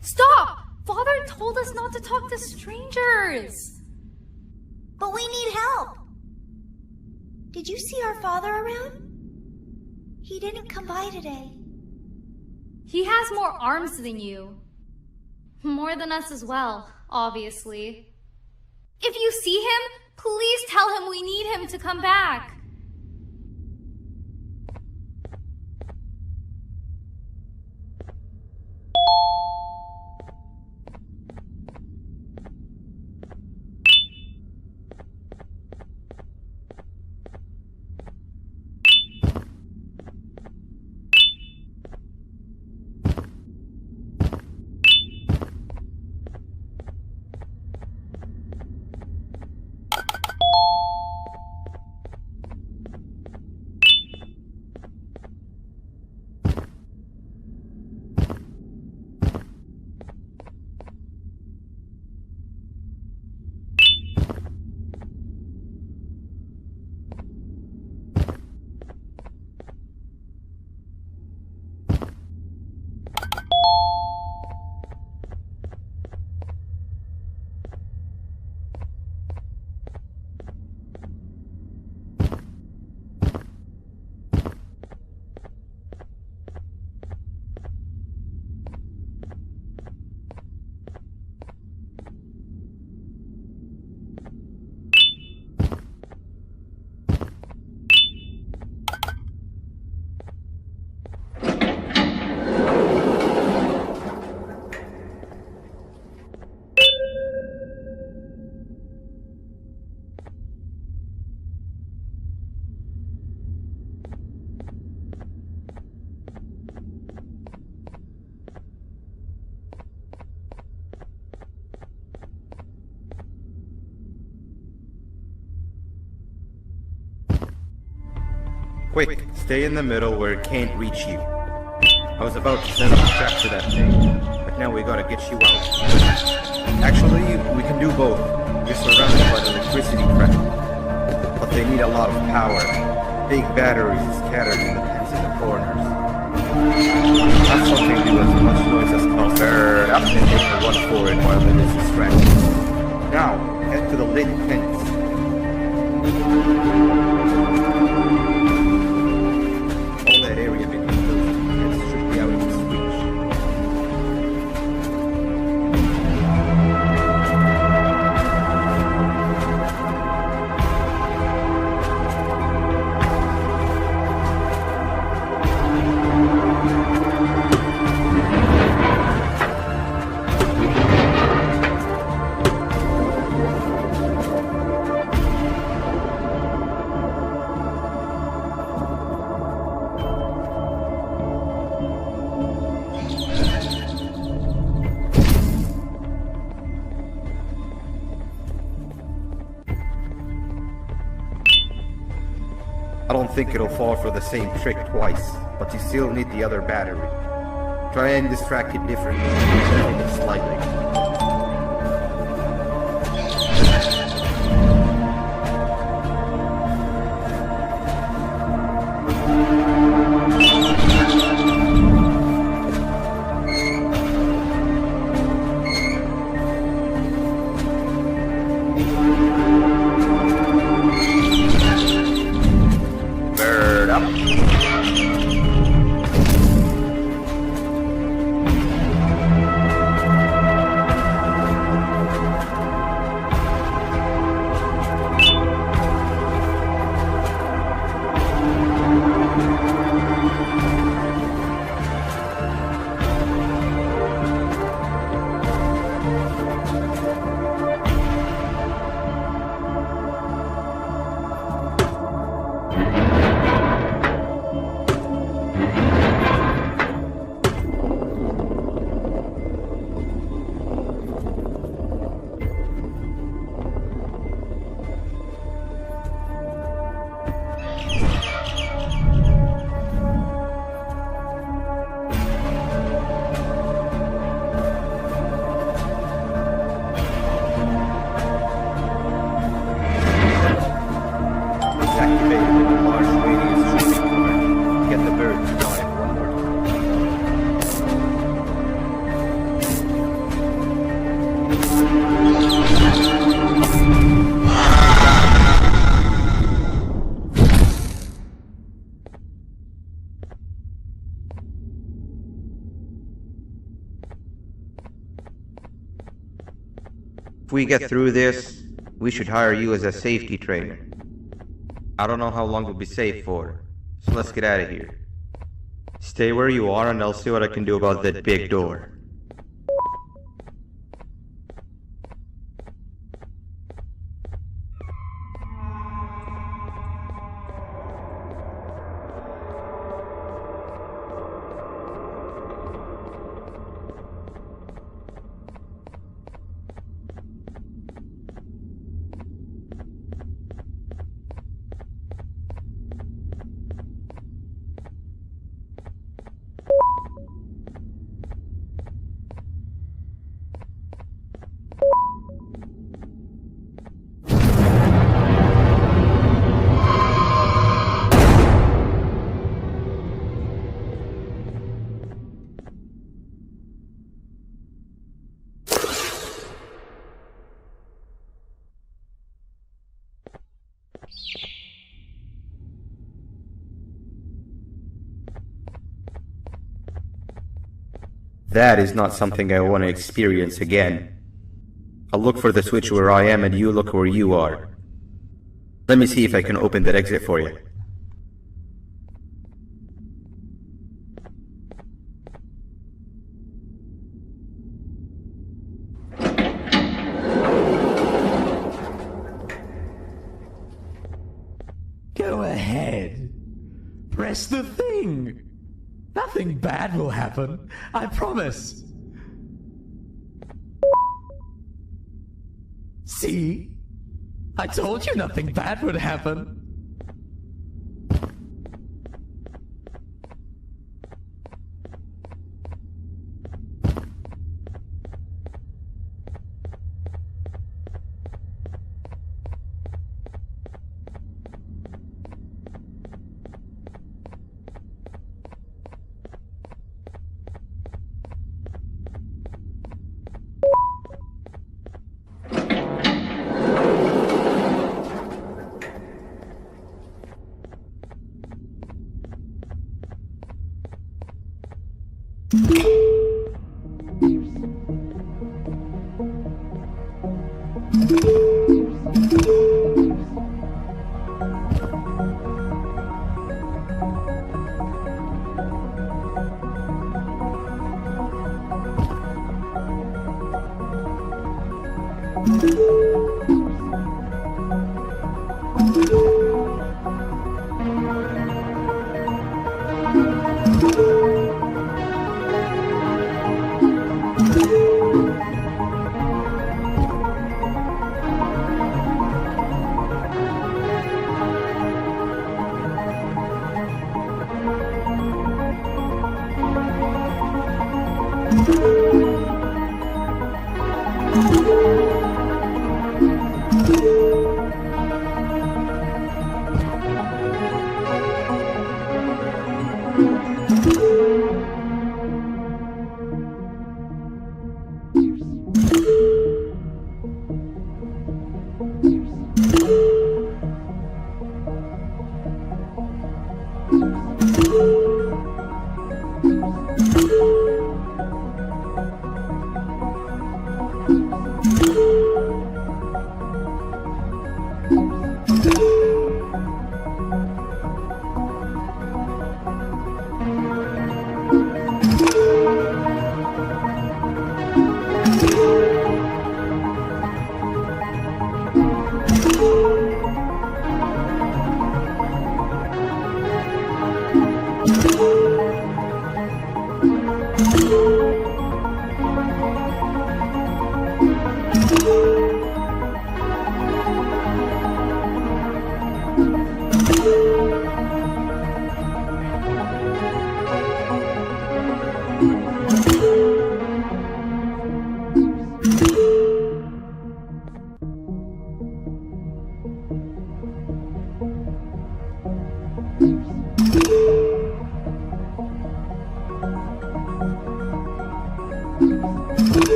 Stop! Father told us not to talk to strangers! But we need help. Did you see our father around? He didn't come by today. He has more arms than you. More than us as well, obviously. If you see him, please tell him we need him to come back. Quick, stay in the middle where it can't reach you. I was about to send a trap to that thing, but now we gotta get you out. Actually, we can do both. You're surrounded by the electricity crap, but they need a lot of power. Big batteries scattered in the pens in the corners. Not something to do as much noise as possible. Up and take a run for it while it is distracted. Now, head to the lit pens. All that area between those pens should be out of the switch. I don't think it'll fall for the same trick twice, but you still need the other battery. Try and distract it differently, moving it slightly. Bird up. If we get through this, we should hire you as a safety trainer. I don't know how long we'll be safe for, so let's get out of here. Stay where you are and I'll see what I can do about that big door. That is not something I want to experience again. I'll look for the switch where I am and you look where you are. Let me see if I can open that exit for you. Go ahead. Press the thing. Nothing bad will happen. I promise. See? I told you nothing bad would happen.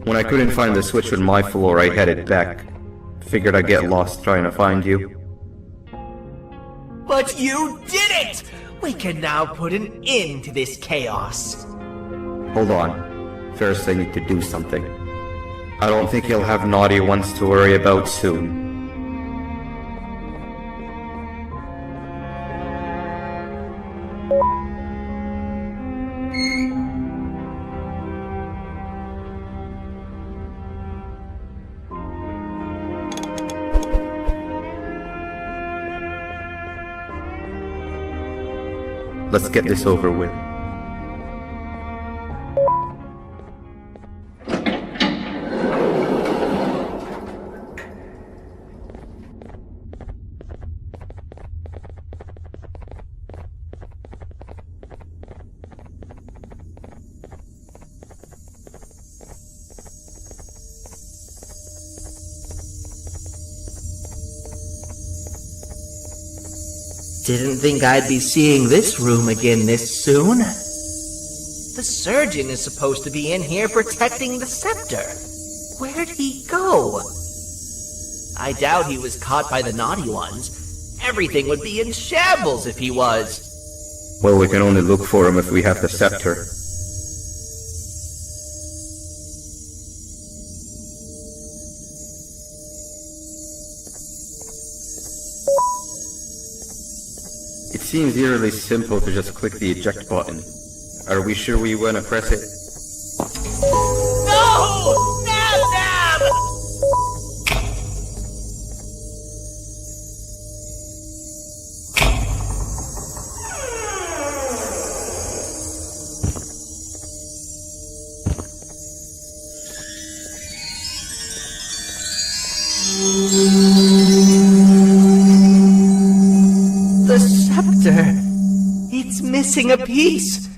When I couldn't find the switch on my floor, I headed back. Figured I'd get lost trying to find you. But you did it! We can now put an end to this chaos. Hold on. First I need to do something. I don't think you'll have naughty ones to worry about soon. Let's get this over with. Didn't think I'd be seeing this room again this soon. The surgeon is supposed to be in here protecting the scepter. Where'd he go? I doubt he was caught by the naughty ones. Everything would be in shambles if he was. Well, we can only look for him if we have the scepter. It seems eerily simple to just click the eject button. Are we sure we want to press it? No! Nab! The scepter! It's missing a piece!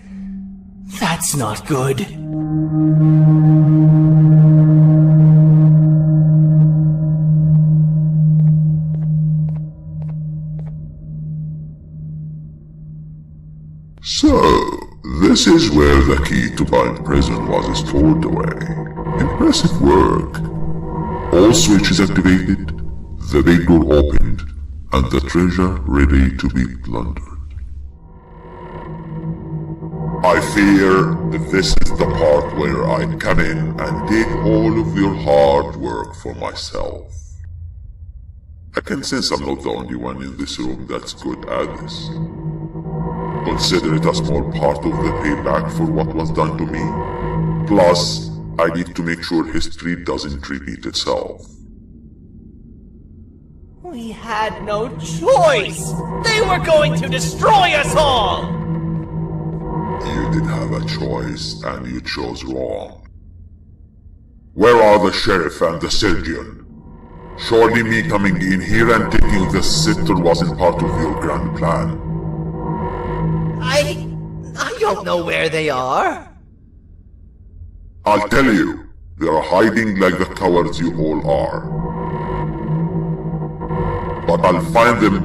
That's not good. So, this is where the key to Bind Prison was stored away. Impressive work. All switches activated, the big door opened, and the treasure ready to be plundered. I fear this is the part where I come in and take all of your hard work for myself. I can sense I'm not the only one in this room that's good at this. Consider it a small part of the payback for what was done to me. Plus, I need to make sure history doesn't repeat itself. We had no choice! They were going to destroy us all! You did have a choice, and you chose wrong. Where are the sheriff and the surgeon? Surely me coming in here and taking the scepter wasn't part of your grand plan. I don't know where they are. I'll tell you, they are hiding like the cowards you all are. But I'll find them,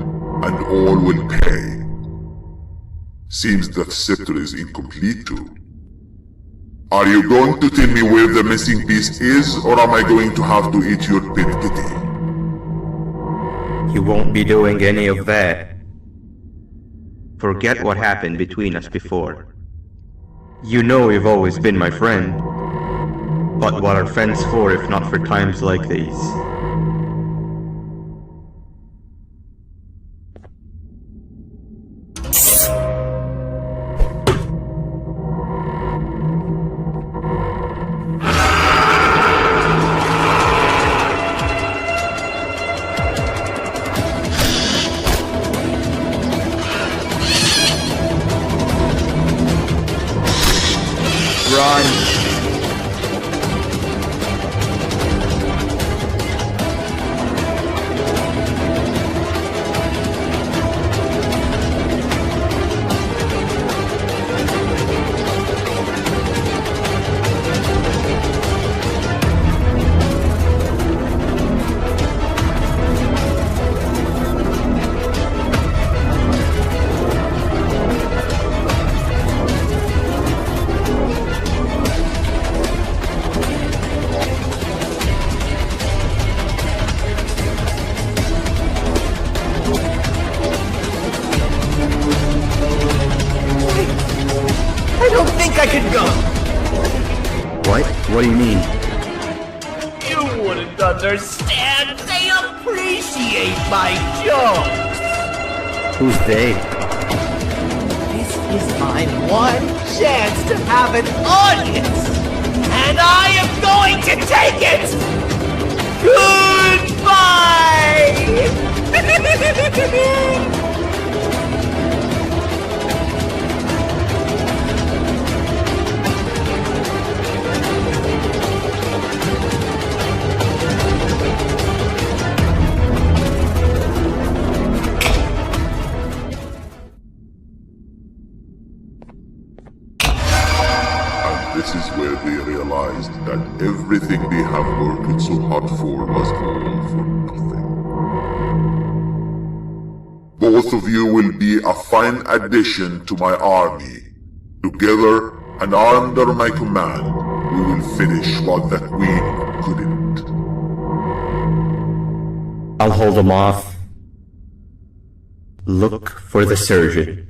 and all will pay. Seems that scepter is incomplete too. Are you going to tell me where the missing piece is, or am I going to have to eat your pet kitty? You won't be doing any of that. Forget what happened between us before. You know you've always been my friend. But what are friends for if not for times like these? I could go. What? What do you mean? You wouldn't understand. They appreciate my jokes. Who's they? This is my one chance to have an audience, and I am going to take it. Goodbye. This is where they realized that everything they have worked so hard for was all for nothing. Both of you will be a fine addition to my army. Together and under my command, we will finish what the Queen couldn't. I'll hold them off. Look for the surgeon.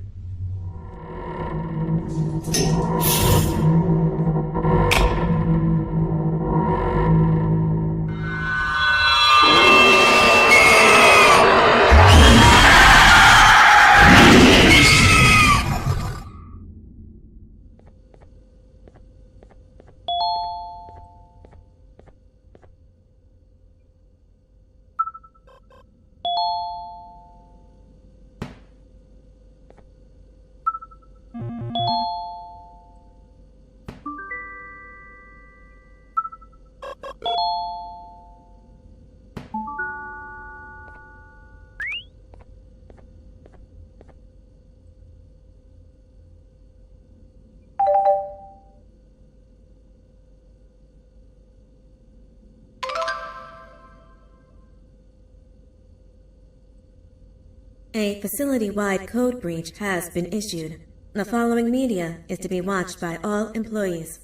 A facility-wide code breach has been issued. The following media is to be watched by all employees.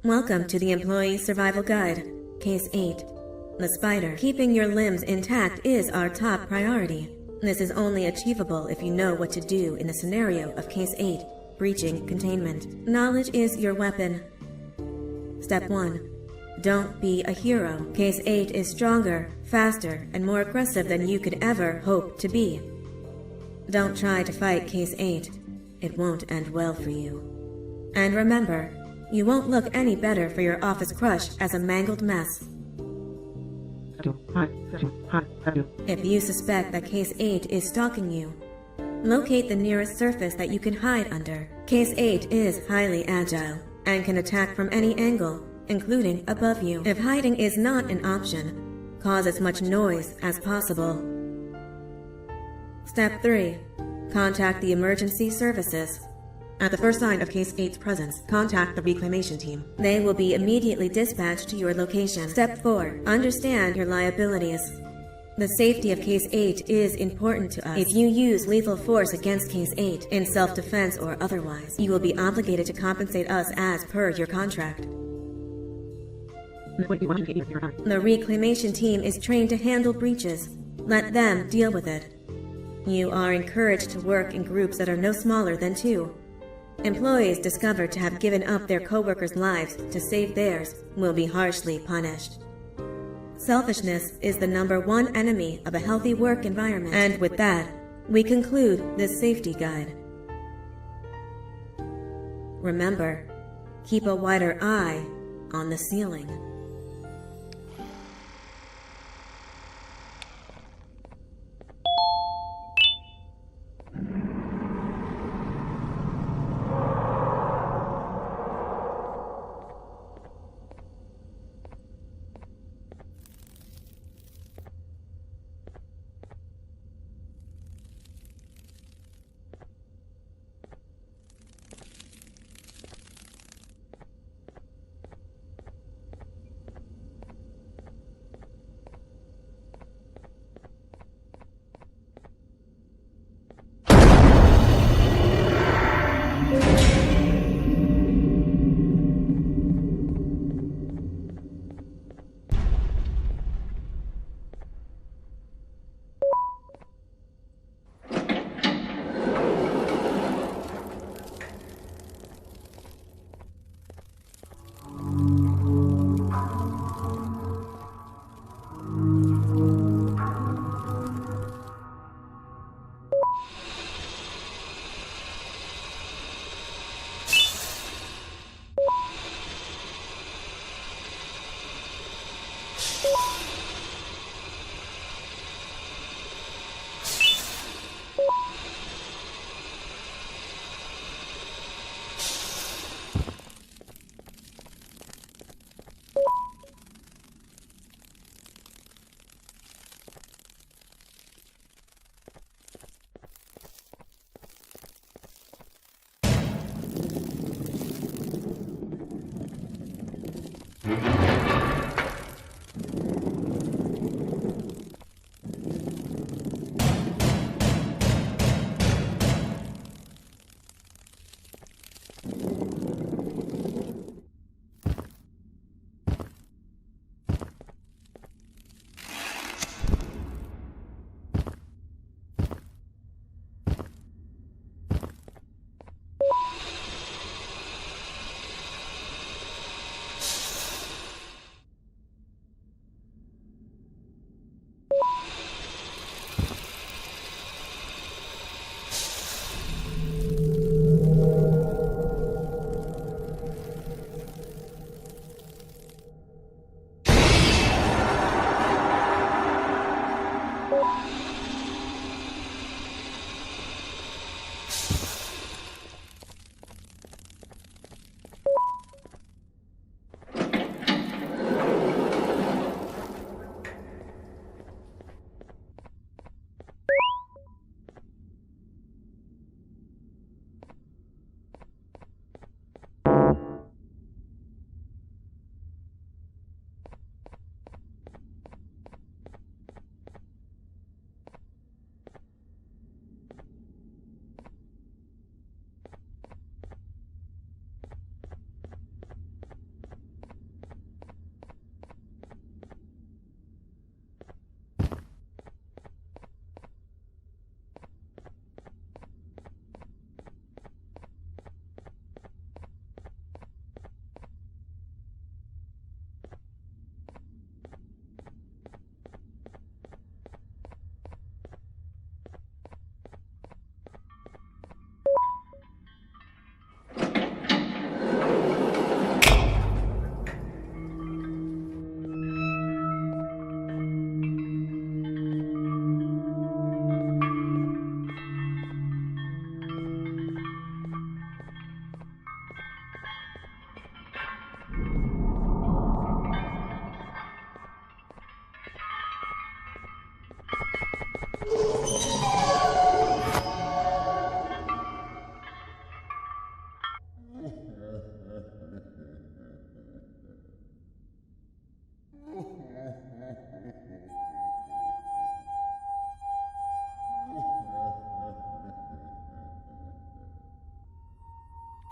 Welcome to the Employee Survival Guide, Case 8. The spider. Keeping your limbs intact is our top priority. This is only achievable if you know what to do in the scenario of Case 8, breaching containment. Knowledge is your weapon. Step 1. Don't be a hero. Case 8 is stronger, faster, and more aggressive than you could ever hope to be. Don't try to fight Case 8. It won't end well for you. And remember, you won't look any better for your office crush as a mangled mess. If you suspect that Case 8 is stalking you, locate the nearest surface that you can hide under. Case 8 is highly agile and can attack from any angle, including above you. If hiding is not an option, cause as much noise as possible. Step 3. Contact the emergency services. At the first sign of Case 8's presence, contact the reclamation team. They will be immediately dispatched to your location. Step 4. Understand your liabilities. The safety of Case 8 is important to us. If you use lethal force against Case 8, in self-defense or otherwise, you will be obligated to compensate us as per your contract. The reclamation team is trained to handle breaches. Let them deal with it. You are encouraged to work in groups that are no smaller than 2. Employees discovered to have given up their co-workers' lives to save theirs will be harshly punished. Selfishness is the #1 enemy of a healthy work environment. And with that, we conclude this safety guide. Remember, keep a wider eye on the ceiling.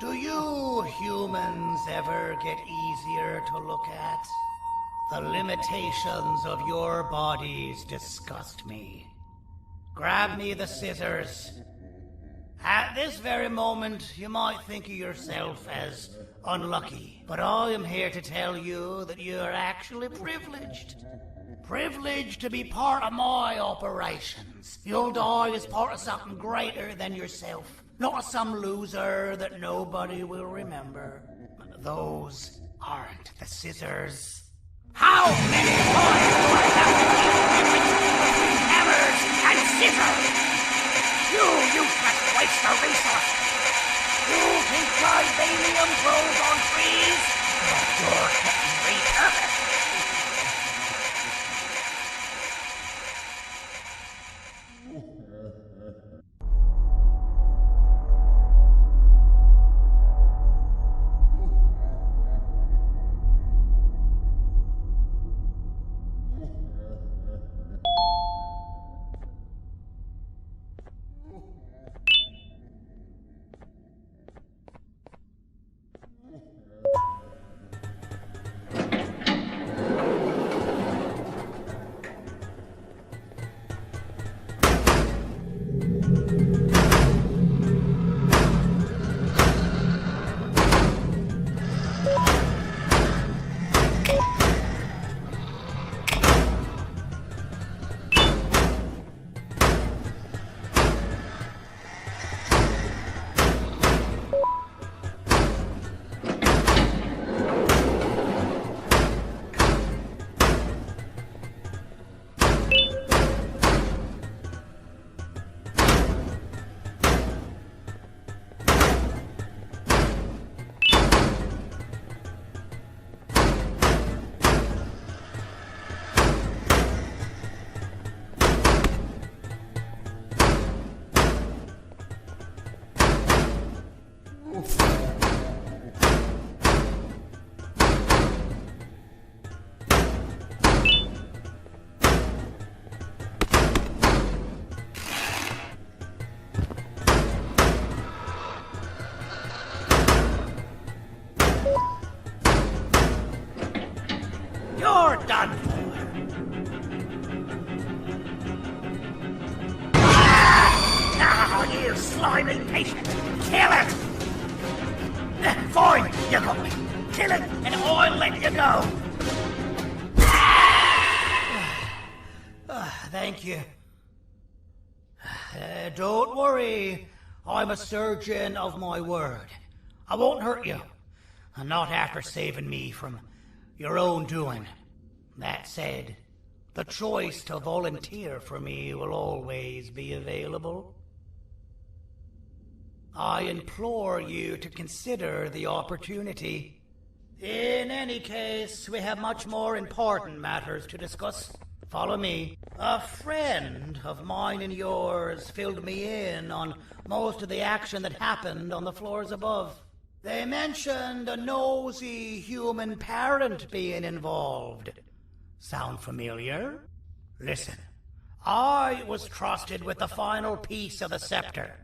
Do you humans ever get easier to look at? The limitations of your bodies disgust me. Grab me the scissors. At this very moment, you might think of yourself as unlucky, but I am here to tell you that you are actually privileged. Privileged to be part of my operations. You'll die as part of something greater than yourself. Not some loser that nobody will remember. Those aren't the scissors. How many times do I have to keep difference between hammers and scissors? You useless waste of resources. You think Vivanium grows on trees? But you're getting repurposed. slimy patient. Kill it! Fine, you got me. Kill it, and I'll let you go. Thank you. Don't worry. I'm a surgeon of my word. I won't hurt you. Not after saving me from your own doing. That said, the choice to volunteer for me will always be available. I implore you to consider the opportunity. In any case, we have much more important matters to discuss. Follow me. A friend of mine and yours filled me in on most of the action that happened on the floors above. They mentioned a nosy human parent being involved. Sound familiar? Listen, I was trusted with the final piece of the scepter,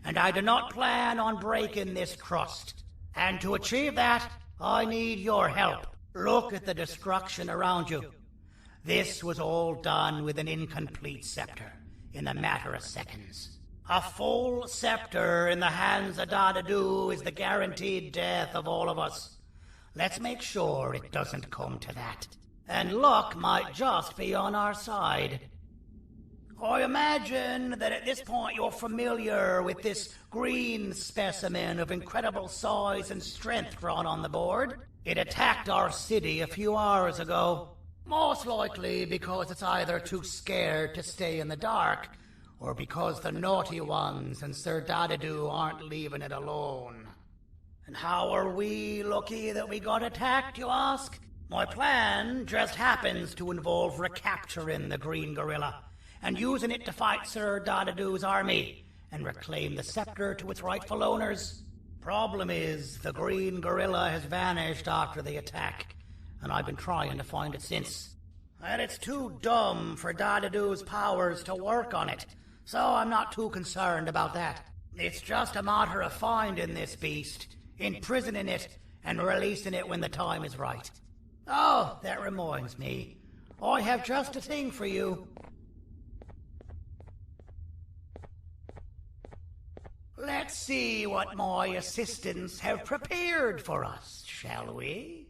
and I do not plan on breaking this trust. And to achieve that, I need your help. Look at the destruction around you. This was all done with an incomplete scepter, in a matter of seconds. A full scepter in the hands of Dadadu is the guaranteed death of all of us. Let's make sure it doesn't come to that. And luck might just be on our side. I imagine that at this point you're familiar with this green specimen of incredible size and strength drawn on the board. It attacked our city a few hours ago. Most likely because it's either too scared to stay in the dark, or because the naughty ones and Sir Dadadu aren't leaving it alone. And how are we lucky that we got attacked, you ask? My plan just happens to involve recapturing the green gorilla and using it to fight Sir Dadadu's army and reclaim the scepter to its rightful owners. Problem is, the green gorilla has vanished after the attack, and I've been trying to find it since. And it's too dumb for Dadadu's powers to work on it, so I'm not too concerned about that. It's just a matter of finding this beast, imprisoning it, and releasing it when the time is right. Oh, that reminds me. I have just a thing for you. Let's see what my assistants have prepared for us, shall we?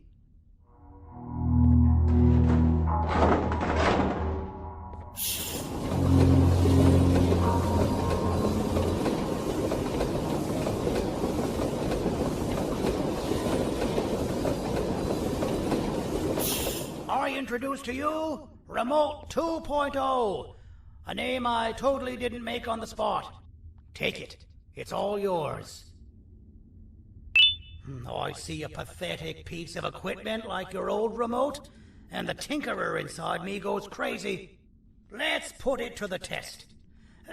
I introduce to you Remote 2.0, a name I totally didn't make on the spot. Take it. It's all yours. I see a pathetic piece of equipment like your old remote, and the tinkerer inside me goes crazy. Let's put it to the test.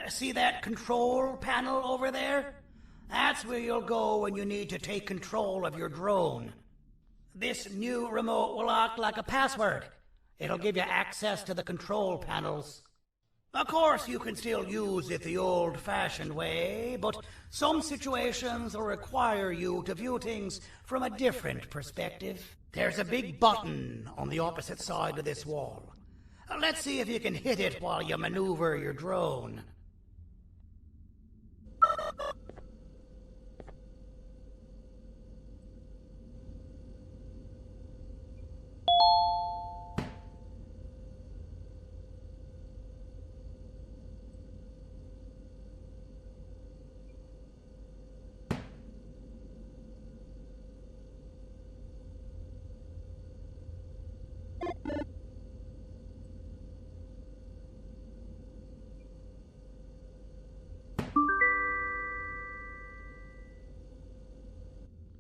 See that control panel over there? That's where you'll go when you need to take control of your drone. This new remote will act like a password. It'll give you access to the control panels. Of course, you can still use it the old-fashioned way, but some situations will require you to view things from a different perspective. There's a big button on the opposite side of this wall. Let's see if you can hit it while you maneuver your drone.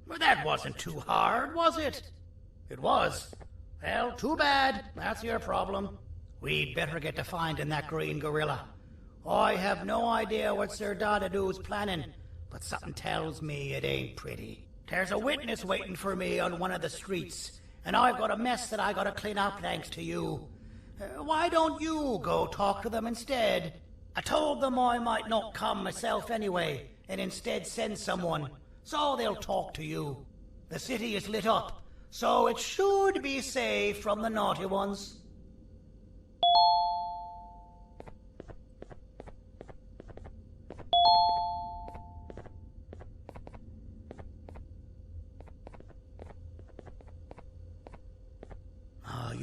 Well, that wasn't too hard, was it? It was. Well, too bad. That's your problem. We'd better get to finding that green gorilla. I have no idea what Sir Dadadu's planning, but something tells me it ain't pretty. There's a witness waiting for me on one of the streets, and I've got a mess that I gotta clean up thanks to you. Why don't you go talk to them instead? I told them I might not come myself anyway, and instead send someone, so they'll talk to you. The city is lit up, so it should be safe from the naughty ones.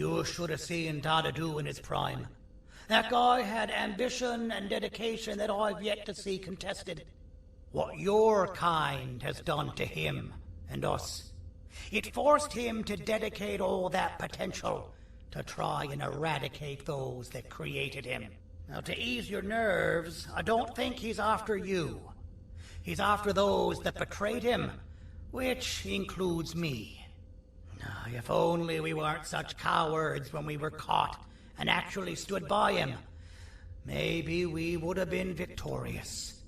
You should have seen Dadadu in his prime. That guy had ambition and dedication that I've yet to see contested. What your kind has done to him and us. It forced him to dedicate all that potential to try and eradicate those that created him. Now, to ease your nerves, I don't think he's after you. He's after those that betrayed him, which includes me. If only we weren't such cowards when we were caught and actually stood by him, maybe we would have been victorious.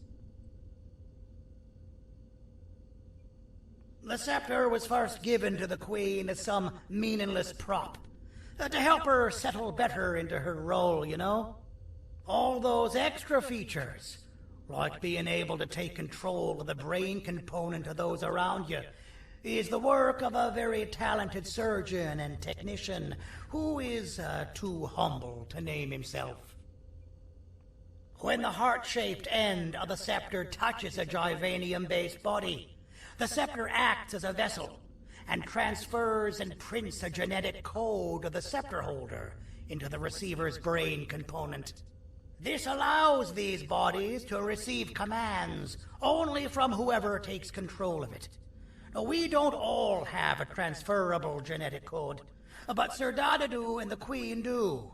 The scepter was first given to the Queen as some meaningless prop, to help her settle better into her role, you know? All those extra features, like being able to take control of the brain component of those around you, is the work of a very talented surgeon and technician who is too humble to name himself. When the heart-shaped end of the scepter touches a Givanium-based body, the scepter acts as a vessel and transfers and prints a genetic code of the scepter holder into the receiver's brain component. This allows these bodies to receive commands only from whoever takes control of it. Now, we don't all have a transferable genetic code, but Sir Dadadu and the Queen do.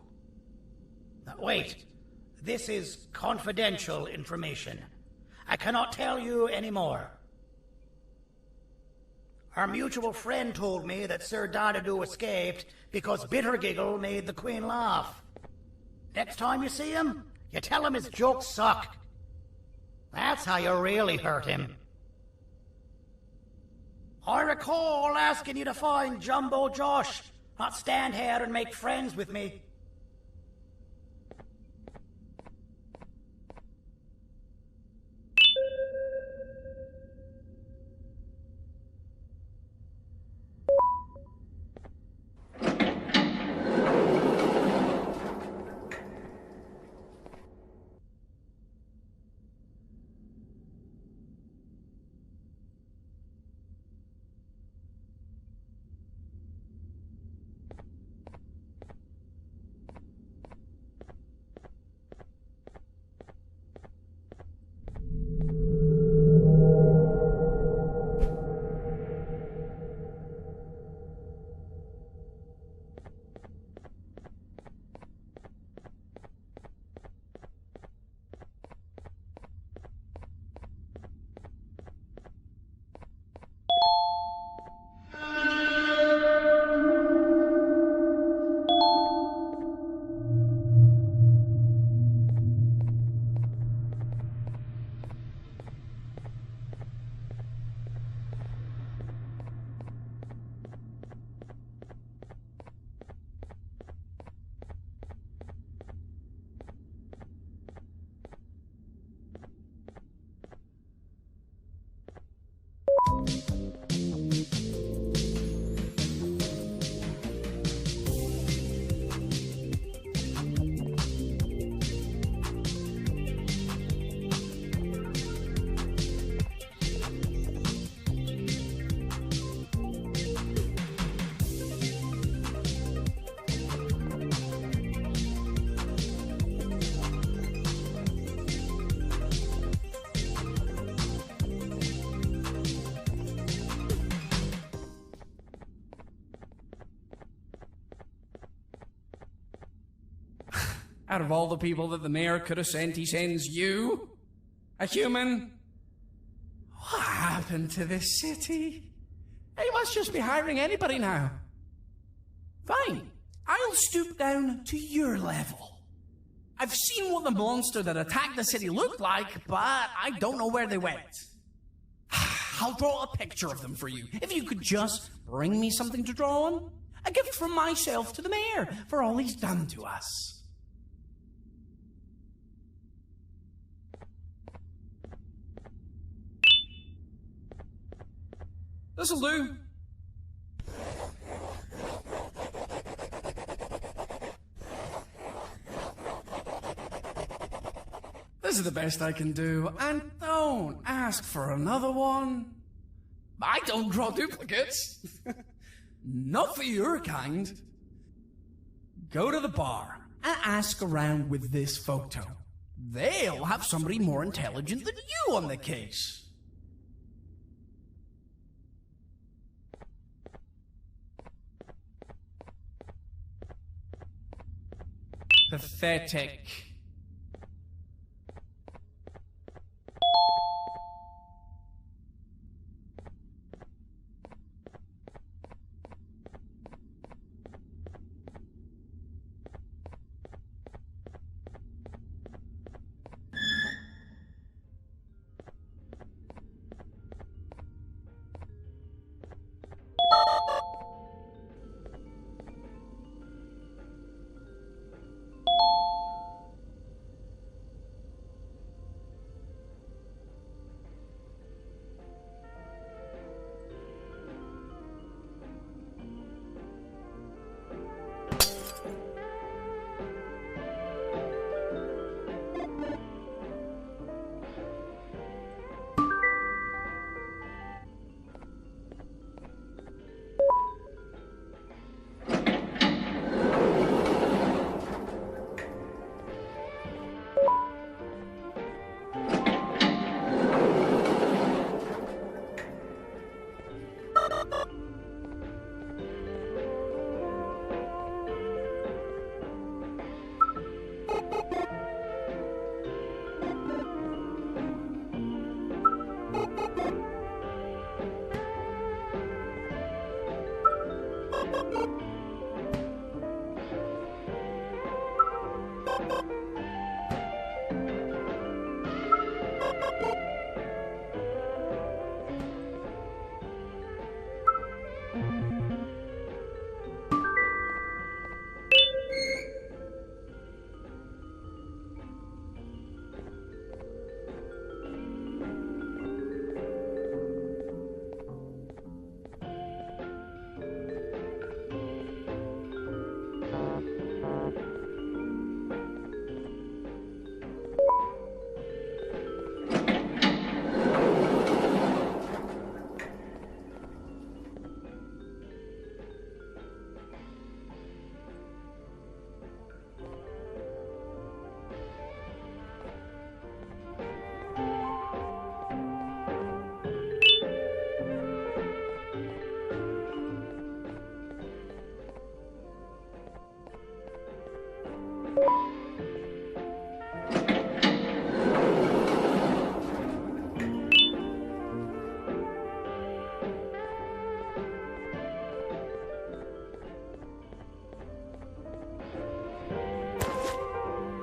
Now, wait, this is confidential information. I cannot tell you any more. Our mutual friend told me that Sir Dadadu escaped because Bittergiggle made the Queen laugh. Next time you see him, you tell him his jokes suck. That's how you really hurt him. I recall asking you to find Jumbo Josh, not stand here and make friends with me. Out of all the people that the mayor could have sent, he sends you? A human? What happened to this city? He must just be hiring anybody now. Fine, I'll stoop down to your level. I've seen what the monster that attacked the city looked like, but I don't know where they went. I'll draw a picture of them for you, if you could just bring me something to draw on. A gift from myself to the mayor for all he's done to us. This'll do. This is the best I can do, and don't ask for another one. I don't draw duplicates. Not for your kind. Go to the bar and ask around with this photo. They'll have somebody more intelligent than you on the case. Pathetic.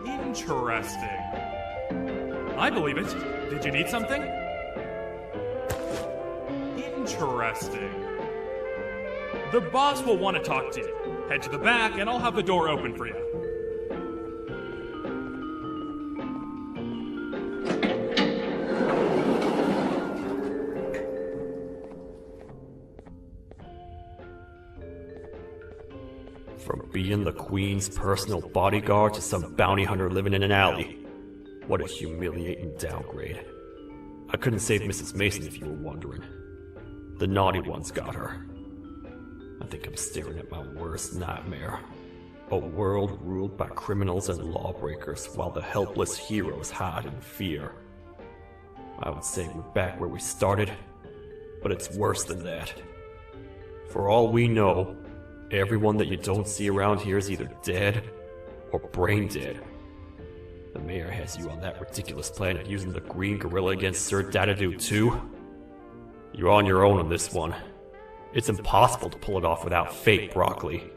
Interesting. I believe it. Did you need something? Interesting. The boss will want to talk to you. Head to the back and I'll have the door open for you. From being the Queen's personal bodyguard to some bounty hunter living in an alley. What a humiliating downgrade. I couldn't save Mrs. Mason if you were wondering. The naughty ones got her. I think I'm staring at my worst nightmare. A world ruled by criminals and lawbreakers while the helpless heroes hide in fear. I would say we're back where we started, but it's worse than that. For all we know, everyone that you don't see around here is either dead or brain dead. The mayor has you on that ridiculous plan of using the green gorilla against Sir Dadadoo too. You're on your own on this one. It's impossible to pull it off without fake broccoli,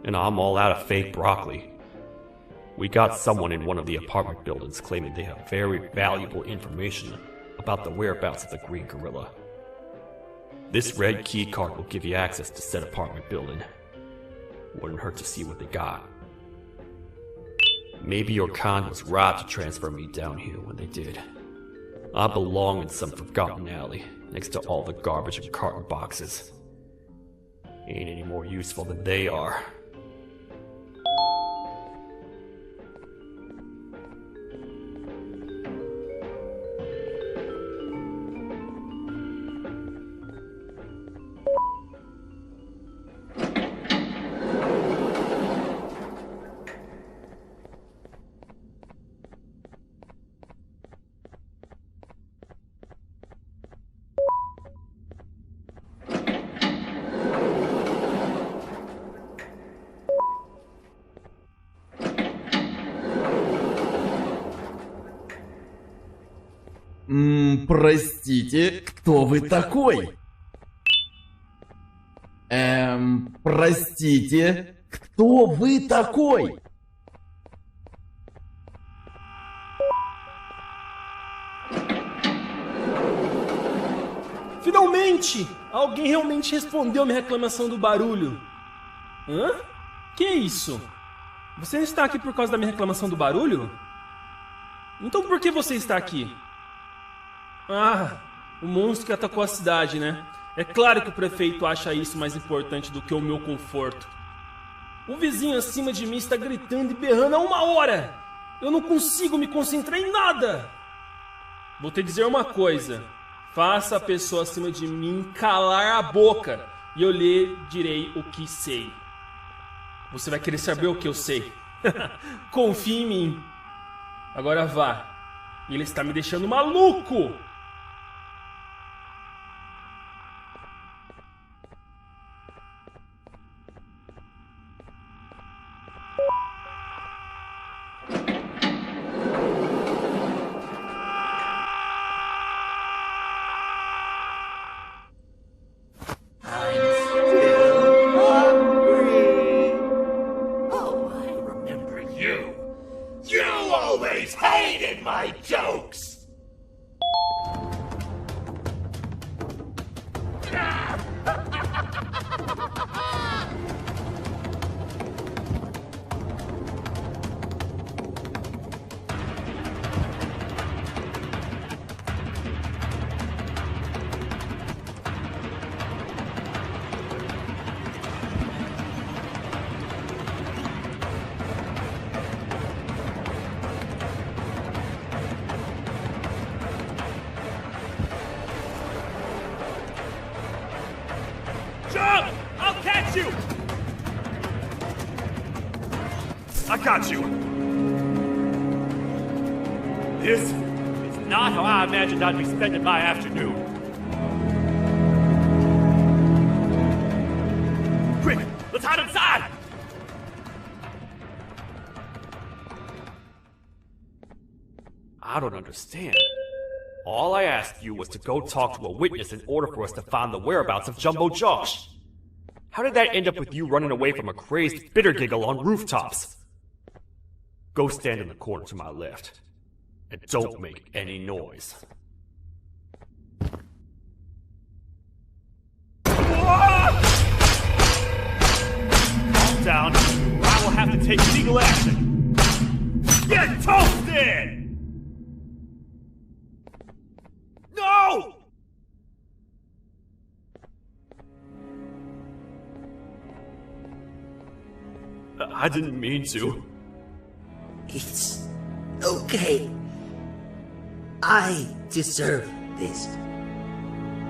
and I'm all out of fake broccoli. We got someone in one of the apartment buildings claiming they have very valuable information about the whereabouts of the green gorilla. This red key card will give you access to said apartment building. Wouldn't hurt to see what they got. Maybe your kind was right to transfer me down here when they did. I belong in some forgotten alley, next to all the garbage and carton boxes. Ain't any more useful than they are. Простите, кто вы такой? Простите, кто вы такой? Finalmente! Alguém realmente respondeu minha reclamação do barulho. Hã? Que é isso? Você não está aqui por causa da minha reclamação do barulho? Então por que você está aqui? Ah, o monstro que atacou a cidade, né? É claro que o prefeito acha isso mais importante do que o meu conforto. O vizinho acima de mim está gritando e berrando há 1 hora! Eu não consigo me concentrar em nada! Vou te dizer uma coisa. Faça a pessoa acima de mim calar a boca e eu lhe direi o que sei. Você vai querer saber o que eu sei. Confie em mim. Agora vá. Ele está me deixando maluco! Jump! I'll catch you! I got you! This is not how I imagined I'd be spending my afternoon. Quick, let's hide inside! I don't understand. All I asked you was to go talk to a witness in order for us to find the whereabouts of Jumbo Josh. How did that end up with you running away from a crazed bitter giggle on rooftops? Go stand in the corner to my left. And don't make any noise. Calm down, or I will have to take legal action. Get toasted! No! I didn't mean to. It's okay. I deserve this.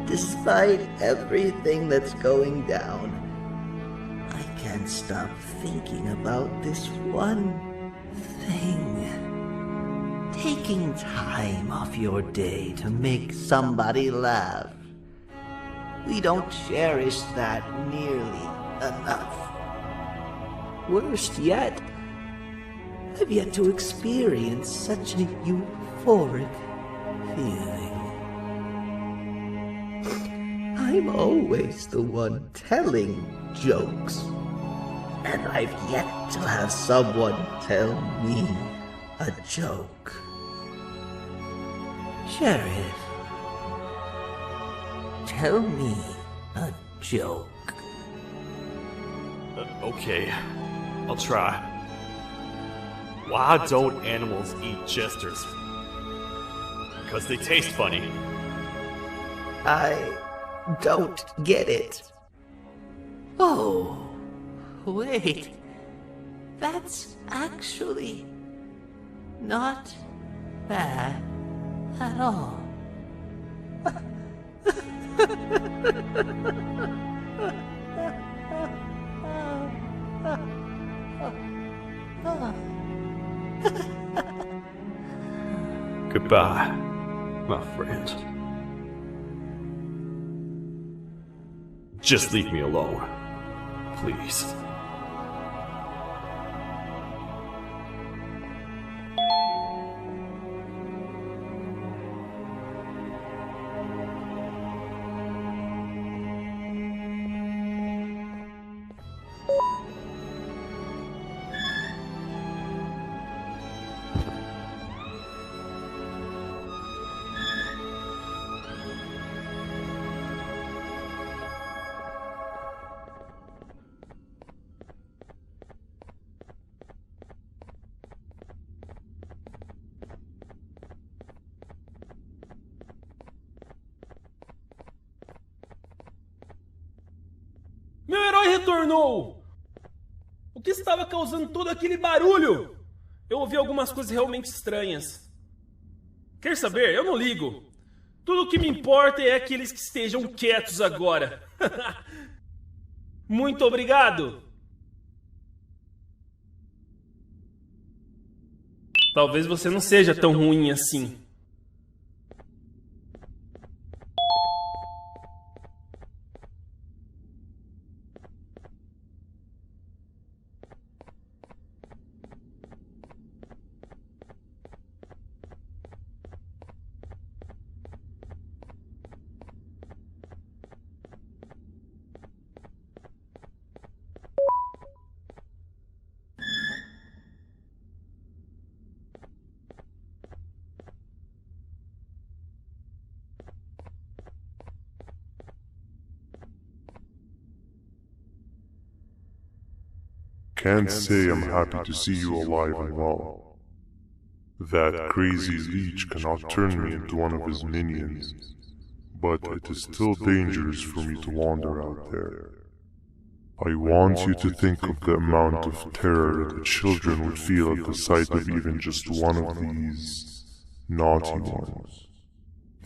Despite everything that's going down, I can't stop thinking about this one thing. Taking time off your day to make somebody laugh. We don't cherish that nearly enough. Worst yet, I've yet to experience such a euphoric feeling. I'm always the one telling jokes, and I've yet to have someone tell me a joke. Sheriff, tell me a joke. Okay, I'll try. Why don't animals eat jesters? Because they taste funny. I don't get it. Oh, wait. That's actually not bad at all. Goodbye, my friend. Just leave me alone, please. retornou! O que estava causando todo aquele barulho? Eu ouvi algumas coisas realmente estranhas. Quer saber? Eu não ligo. Tudo o que me importa é aqueles que estejam quietos agora. Muito obrigado! Talvez você não seja tão ruim assim. Can't say I'm happy to see you alive and well. That crazy leech cannot turn me into one of his minions, but it is still dangerous for me to wander out there. I want you to think of the amount of terror that children would feel at the sight of even just one of these naughty ones.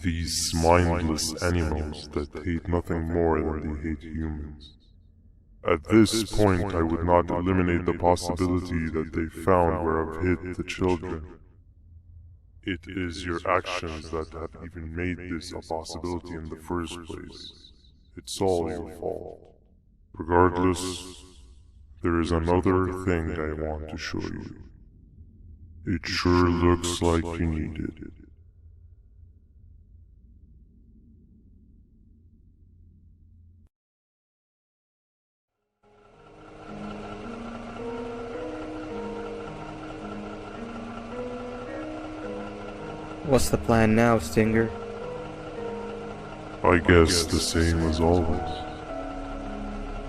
These mindless animals that hate nothing more than they hate humans. At this point, I would not eliminate the possibility that they found where I've hid the children. It is your actions that have even made this a possibility in the first place. It's all your fault. Regardless, there is another thing I want to show you. It sure looks like you need it. What's the plan now, Stinger? I guess the same as always.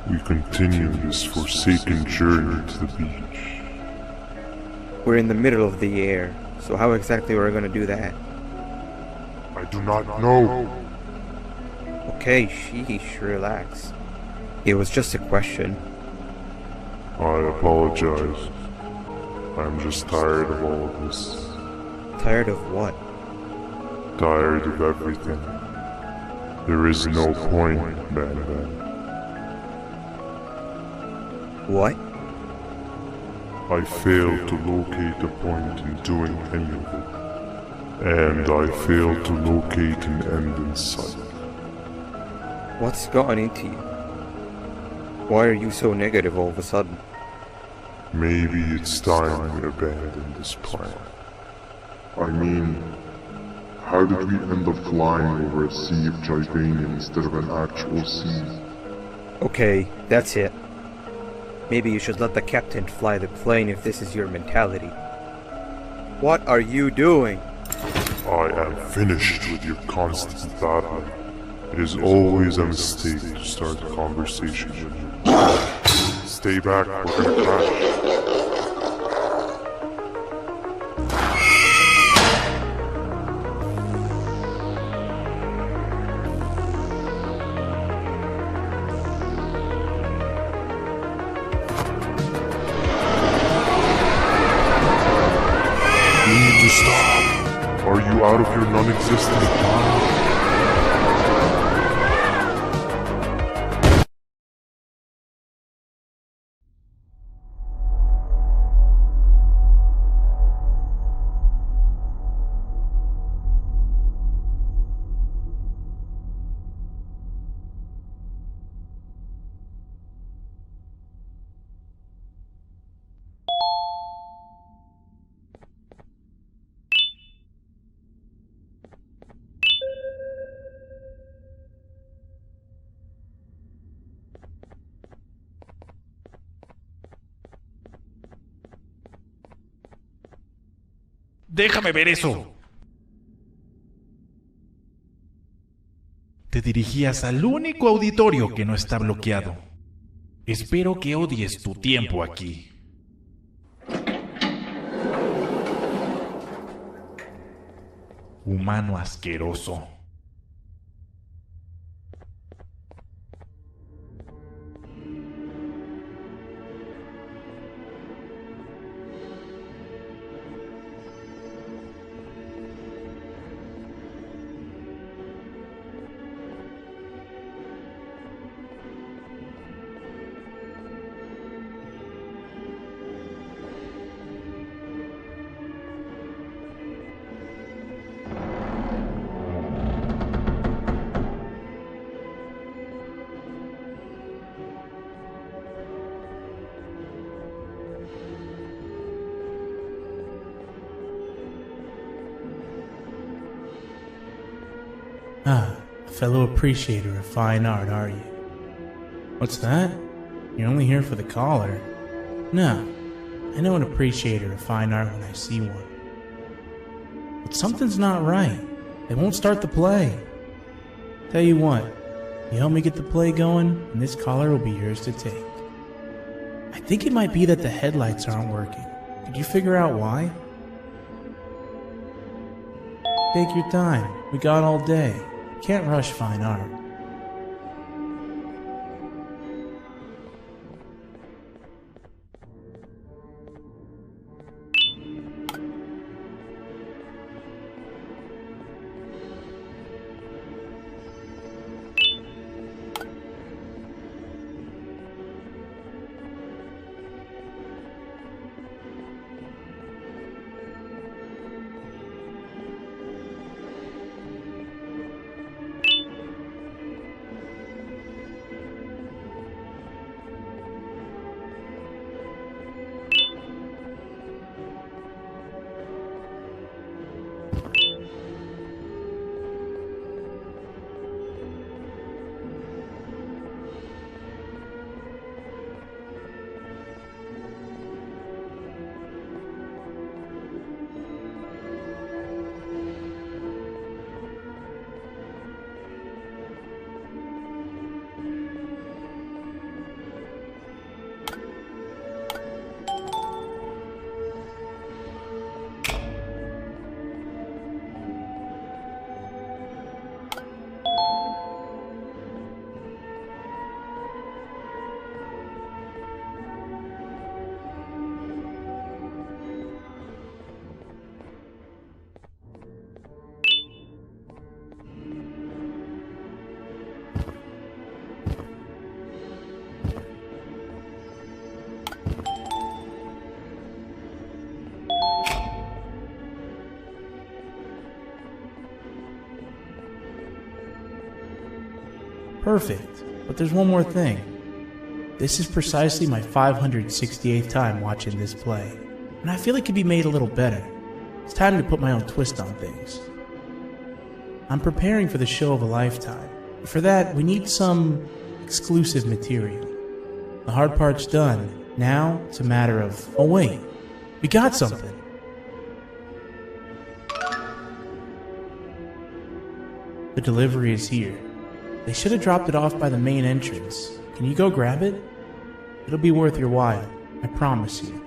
We continue this forsaken journey to the beach. We're in the middle of the air, so how exactly are we going to do that? I do not know. Okay, sheesh, relax. It was just a question. I apologize. I'm just tired of all of this. Tired of what? Tired of everything. There is no point, Banban. What? I failed to locate a point in doing any of it. And I failed to locate an end in sight. What's gotten into you? Why are you so negative all of a sudden? Maybe it's time we abandon this plan. I mean, how did we end up flying over a sea of Givanium instead of an actual sea? Okay, that's it. Maybe you should let the captain fly the plane if this is your mentality. What are you doing? I am finished with your constant battling. It is always a mistake to start a conversation with you. Stay back, we're gonna crash. You need to stop. Are you out of your non-existent mind? Déjame ver eso. Te dirigías al único auditorio que no está bloqueado. Espero que odies tu tiempo aquí. Humano asqueroso. fellow appreciator of fine art, are you? What's that? You're only here for the collar? No, I know an appreciator of fine art when I see one. But something's not right. They won't start the play. Tell you what, you help me get the play going, and this collar will be yours to take. I think it might be that the headlights aren't working. Could you figure out why? Take your time. We got all day. Can't rush fine art. Perfect. But there's one more thing. This is precisely my 568th time watching this play, and I feel it could be made a little better. It's time to put my own twist on things. I'm preparing for the show of a lifetime. For that, we need some exclusive material. The hard part's done. Now, it's a matter of... Oh wait, we got something. The delivery is here. They should have dropped it off by the main entrance. Can you go grab it? It'll be worth your while, I promise you.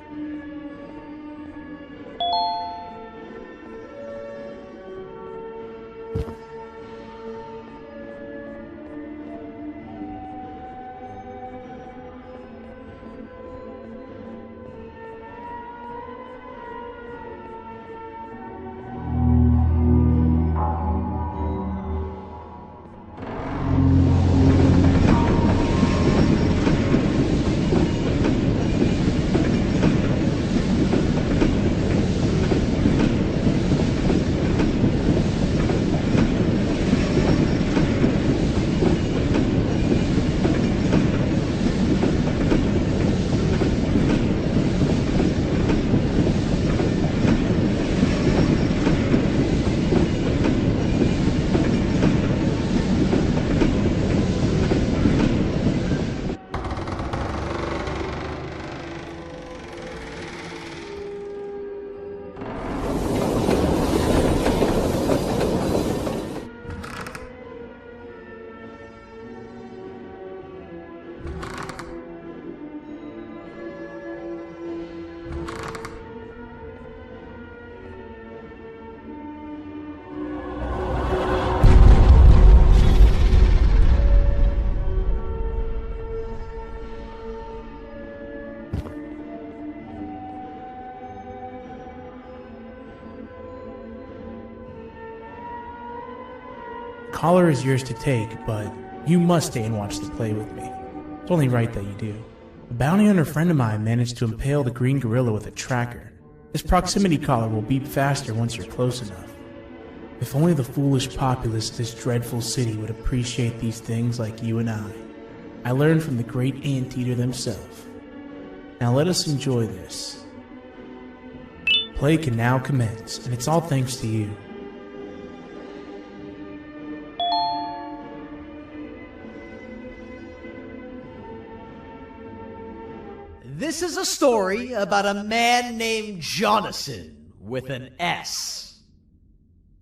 Collar is yours to take, but you must stay and watch the play with me. It's only right that you do. A bounty hunter friend of mine managed to impale the green gorilla with a tracker. This proximity collar will beep faster once you're close enough. If only the foolish populace of this dreadful city would appreciate these things like you and I. I learned from the great anteater themselves. Now let us enjoy this. Play can now commence, and it's all thanks to you. This is a story about a man named Jonathan with an S.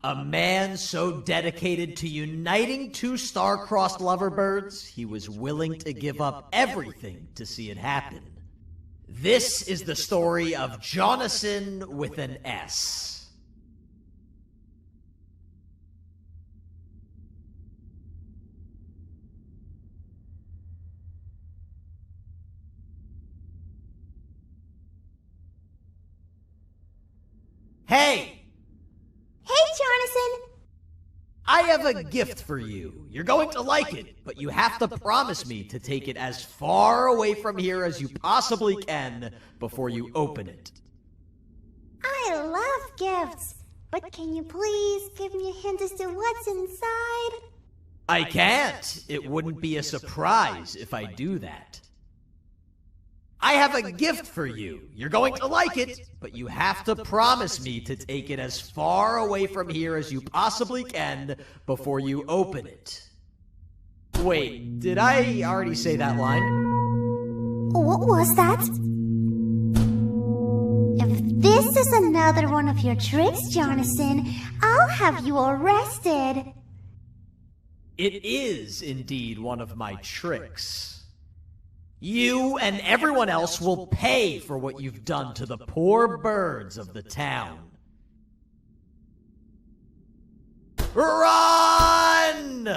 A man so dedicated to uniting two star-crossed loverbirds, he was willing to give up everything to see it happen. This is the story of Jonathan with an S. Hey! Hey, Jonathan! I have a gift for you. You're going to like it, but you have to promise me to take it as far away from here as you possibly can before you open it. I love gifts, but can you please give me a hint as to what's inside? I can't. It wouldn't be a surprise if I do that. I have a gift for you. You're going to like it, but you have to promise me to take it as far away from here as you possibly can before you open it. Wait, did I already say that line? What was that? If this is another one of your tricks, Jonathan, I'll have you arrested. It is indeed one of my tricks. You and everyone else will pay for what you've done to the poor birds of the town. Run!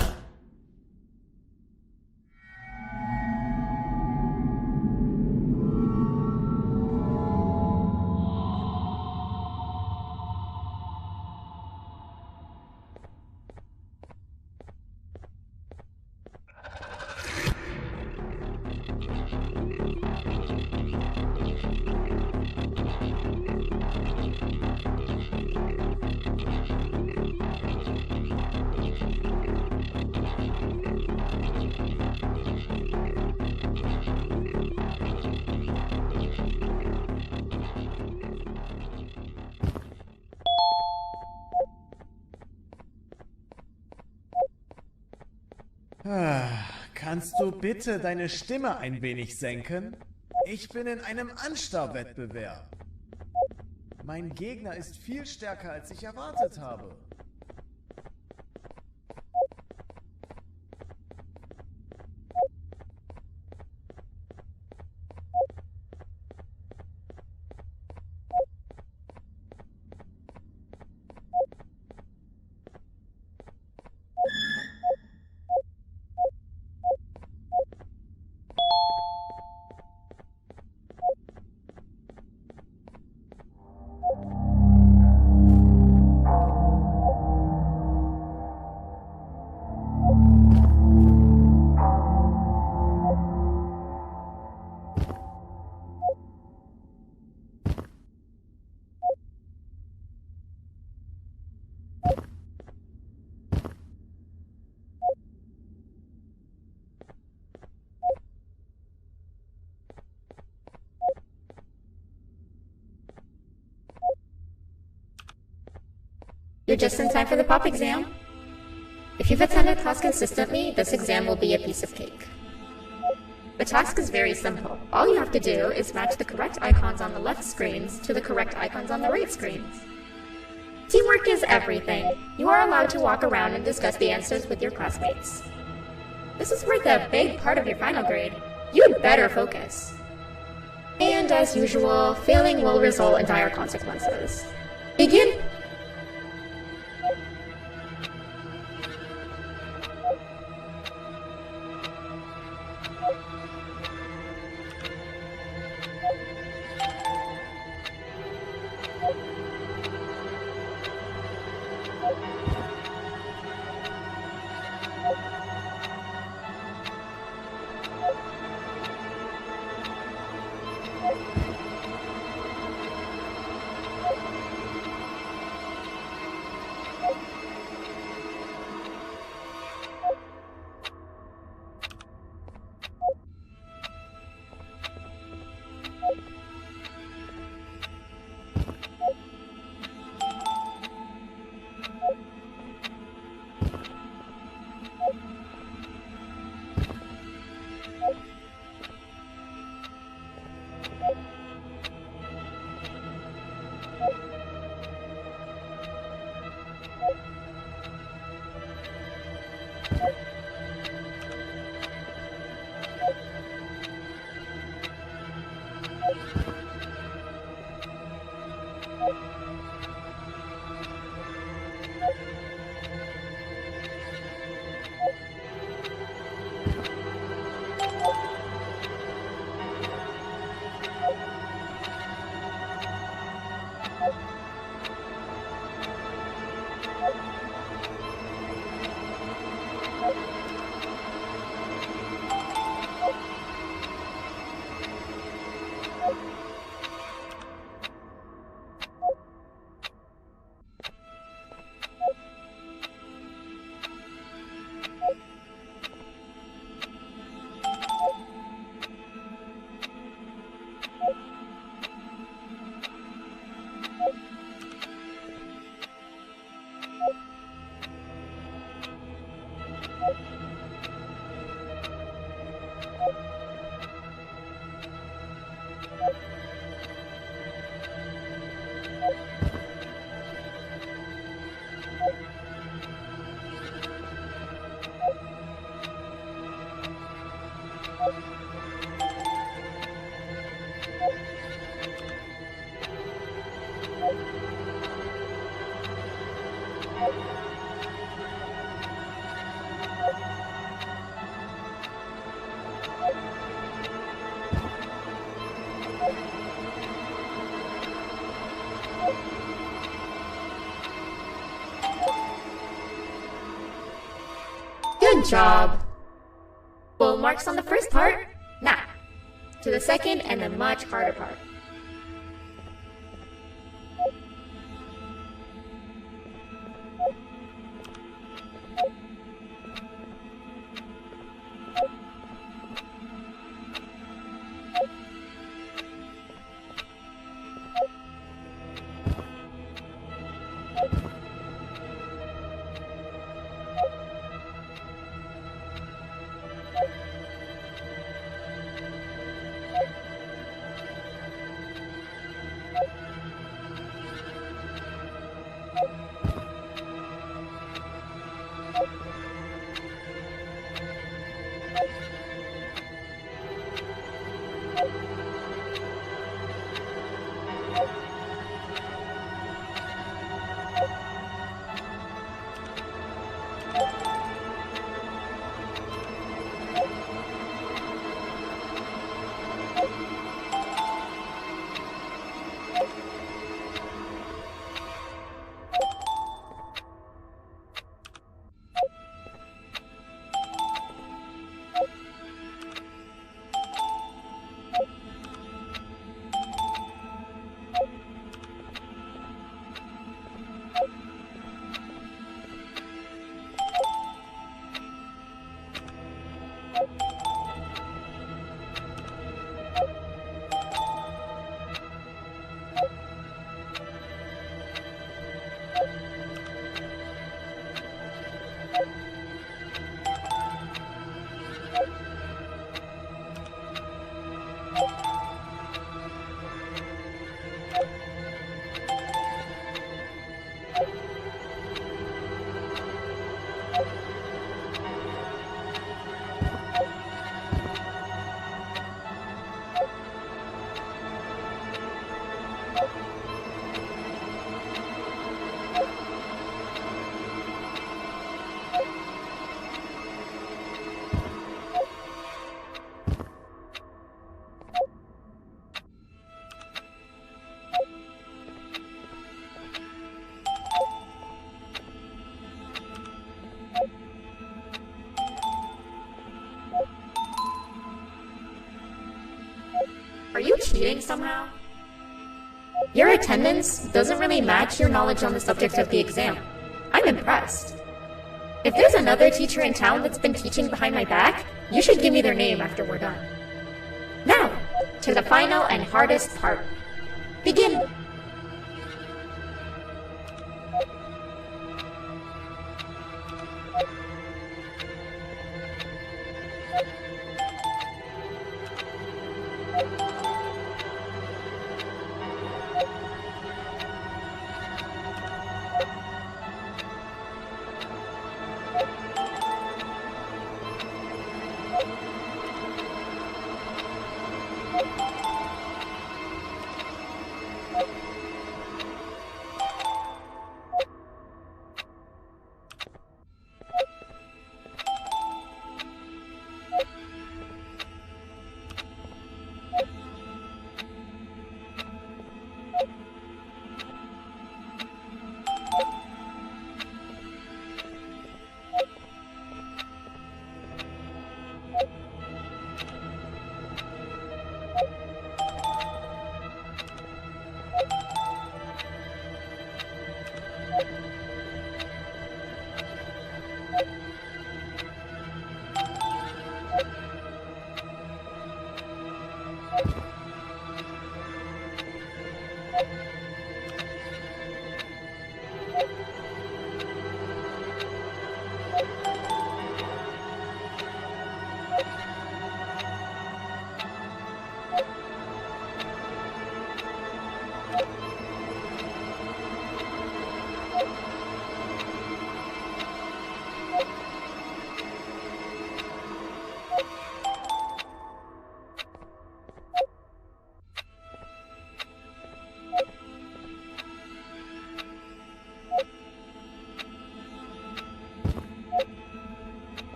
Kannst du bitte deine Stimme ein wenig senken? Ich bin in einem Anstarrwettbewerb. Mein Gegner ist viel stärker, als ich erwartet habe. You're just in time for the pop exam. If you've attended class consistently, this exam will be a piece of cake. The task is very simple. All you have to do is match the correct icons on the left screens to the correct icons on the right screens. Teamwork is everything. You are allowed to walk around and discuss the answers with your classmates. This is worth a big part of your final grade. You'd better focus. And as usual, failing will result in dire consequences. Begin! job. Full marks on the first part. Now, to the second and the much harder part. Are you cheating somehow? Your attendance doesn't really match your knowledge on the subject of the exam. I'm impressed. If there's another teacher in town that's been teaching behind my back, you should give me their name after we're done. Now, to the final and hardest part. Begin!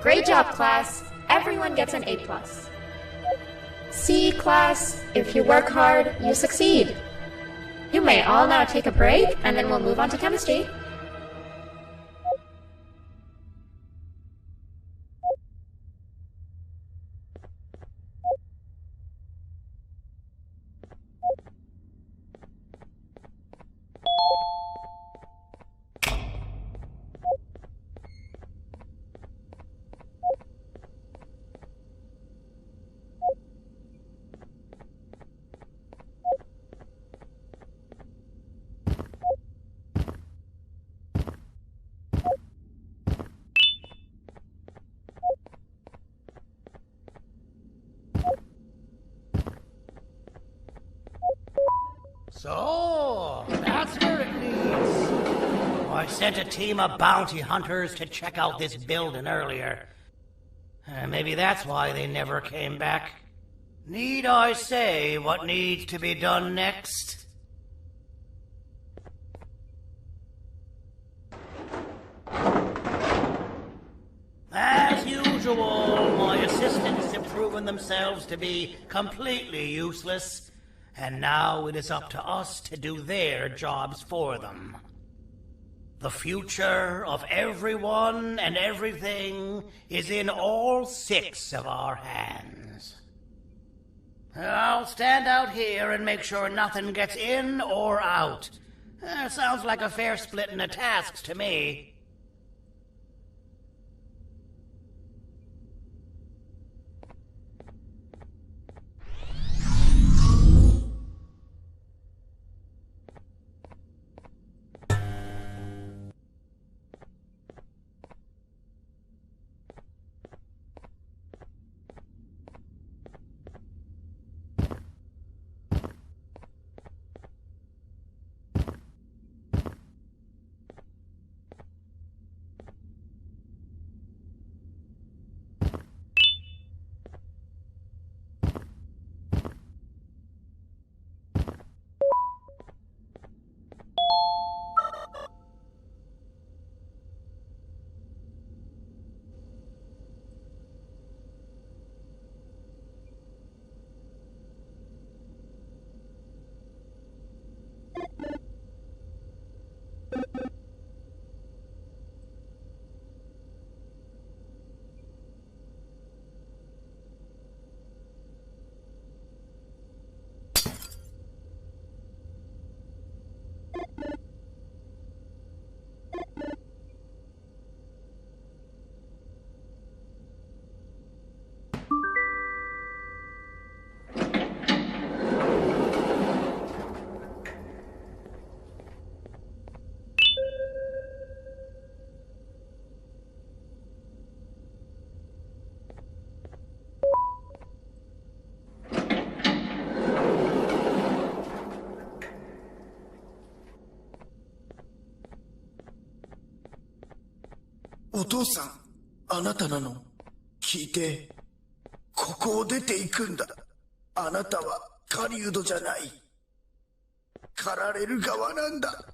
Great job, class. Everyone everyone gets an A+. C class, if you work hard, you succeed. You may all now take a break, and then we'll move on to chemistry. So, that's where it leads. I sent a team of bounty hunters to check out this building earlier. Maybe that's why they never came back. Need I say what needs to be done next? As usual, my assistants have proven themselves to be completely useless. And now it is up to us to do their jobs for them. The future of everyone and everything is in all 6 of our hands. I'll stand out here and make sure nothing gets in or out. Sounds like a fair splitting of tasks to me.お父さん、あなたなの？聞いて、ここを出ていくんだ。あなたは狩人じゃない。狩られる側なんだ。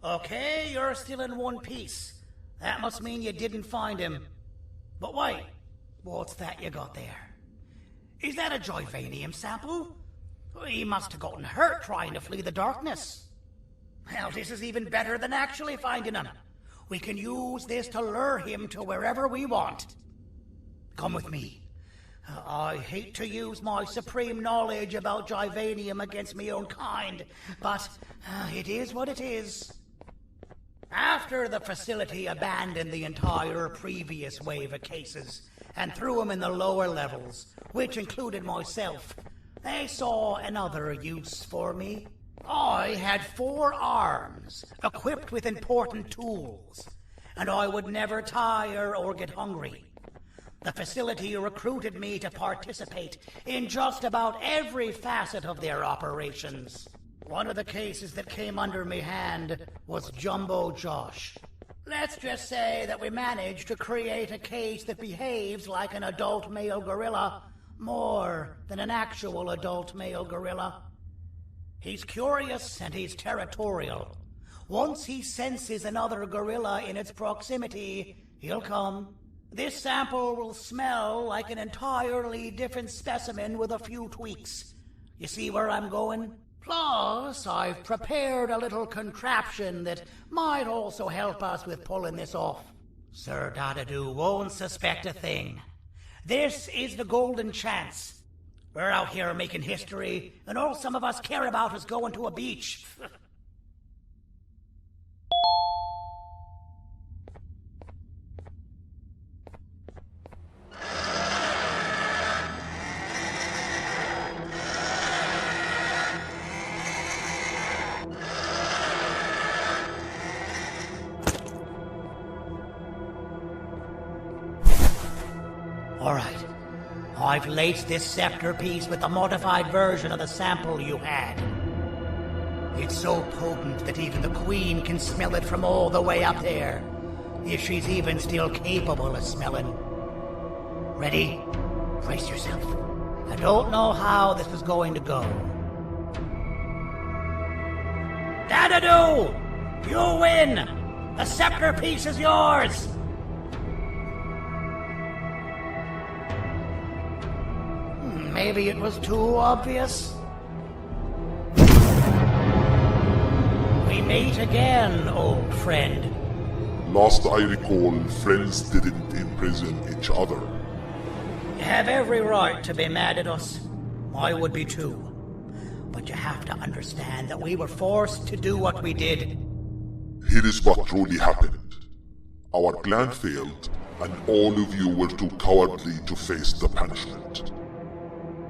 Okay, you're still in one piece. That must mean you didn't find him. But wait, what's that you got there? Is that a Joyvanium sample? He must have gotten hurt trying to flee the darkness. Well, this is even better than actually finding him. We can use this to lure him to wherever we want. Come with me. I hate to use my supreme knowledge about Joyvanium against my own kind, but it is what it is. After the facility abandoned the entire previous wave of cases and threw them in the lower levels, which included myself, they saw another use for me. I had 4 arms, equipped with important tools, and I would never tire or get hungry. The facility recruited me to participate in just about every facet of their operations. One of the cases that came under me hand was Jumbo Josh. Let's just say that we managed to create a case that behaves like an adult male gorilla, more than an actual adult male gorilla. He's curious and he's territorial. Once he senses another gorilla in its proximity, he'll come. This sample will smell like an entirely different specimen with a few tweaks. You see where I'm going? Plus, I've prepared a little contraption that might also help us with pulling this off. Sir Dadadoo won't suspect a thing. This is the golden chance. We're out here making history, and all some of us care about is going to a beach. All right. I've laced this scepter piece with the modified version of the sample you had. It's so potent that even the Queen can smell it from all the way up there, if she's even still capable of smelling. Ready? Brace yourself. I don't know how this is going to go. Dadadoo! You win! The scepter piece is yours! Maybe it was too obvious. We meet again, old friend. Last I recall, friends didn't imprison each other. You have every right to be mad at us. I would be too. But you have to understand that we were forced to do what we did. Here is what truly happened. Our plan failed, and all of you were too cowardly to face the punishment.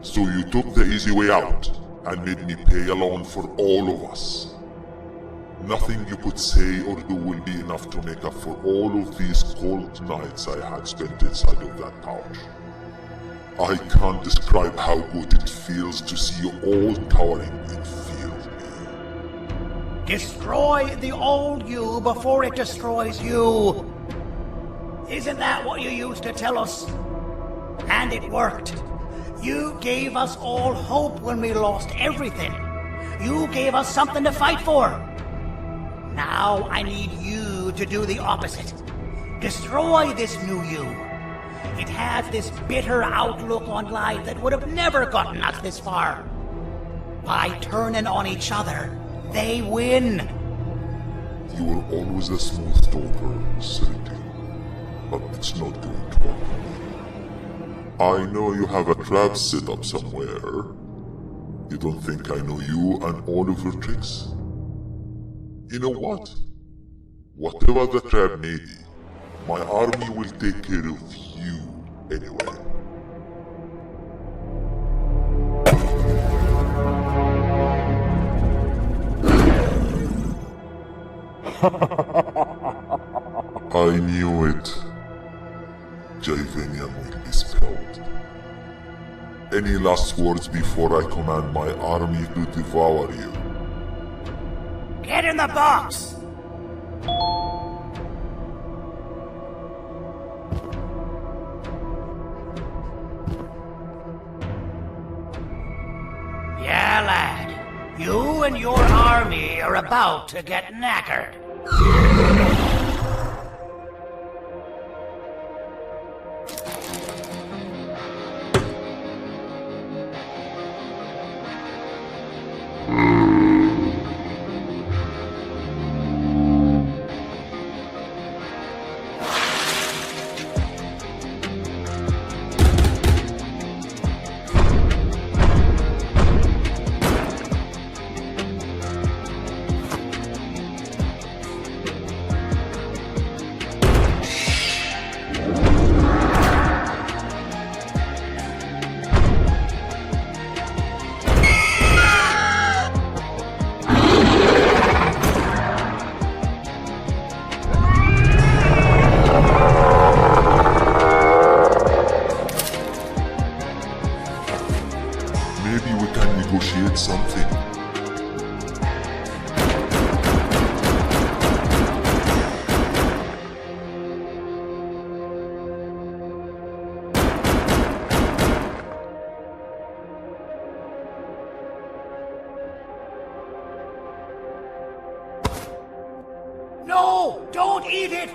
So you took the easy way out, and made me pay alone for all of us. Nothing you could say or do will be enough to make up for all of these cold nights I had spent inside of that pouch. I can't describe how good it feels to see you all cowering in fear of me. Destroy the old you before it destroys you. Isn't that what you used to tell us? And it worked. You gave us all hope when we lost everything. You gave us something to fight for. Now I need you to do the opposite. Destroy this new you. It has this bitter outlook on life that would have never gotten us this far. By turning on each other, they win. You were always a smooth talker, City, but it's not going to work. I know you have a trap set up somewhere. You don't think I know you and all of your tricks? You know what? Whatever the trap may be, my army will take care of you anyway. I knew it. Joyvanium will be spelled. Any last words before I command my army to devour you? Get in the box! Yeah, lad. You and your army are about to get knackered. Maybe we can negotiate something. No! Don't eat it!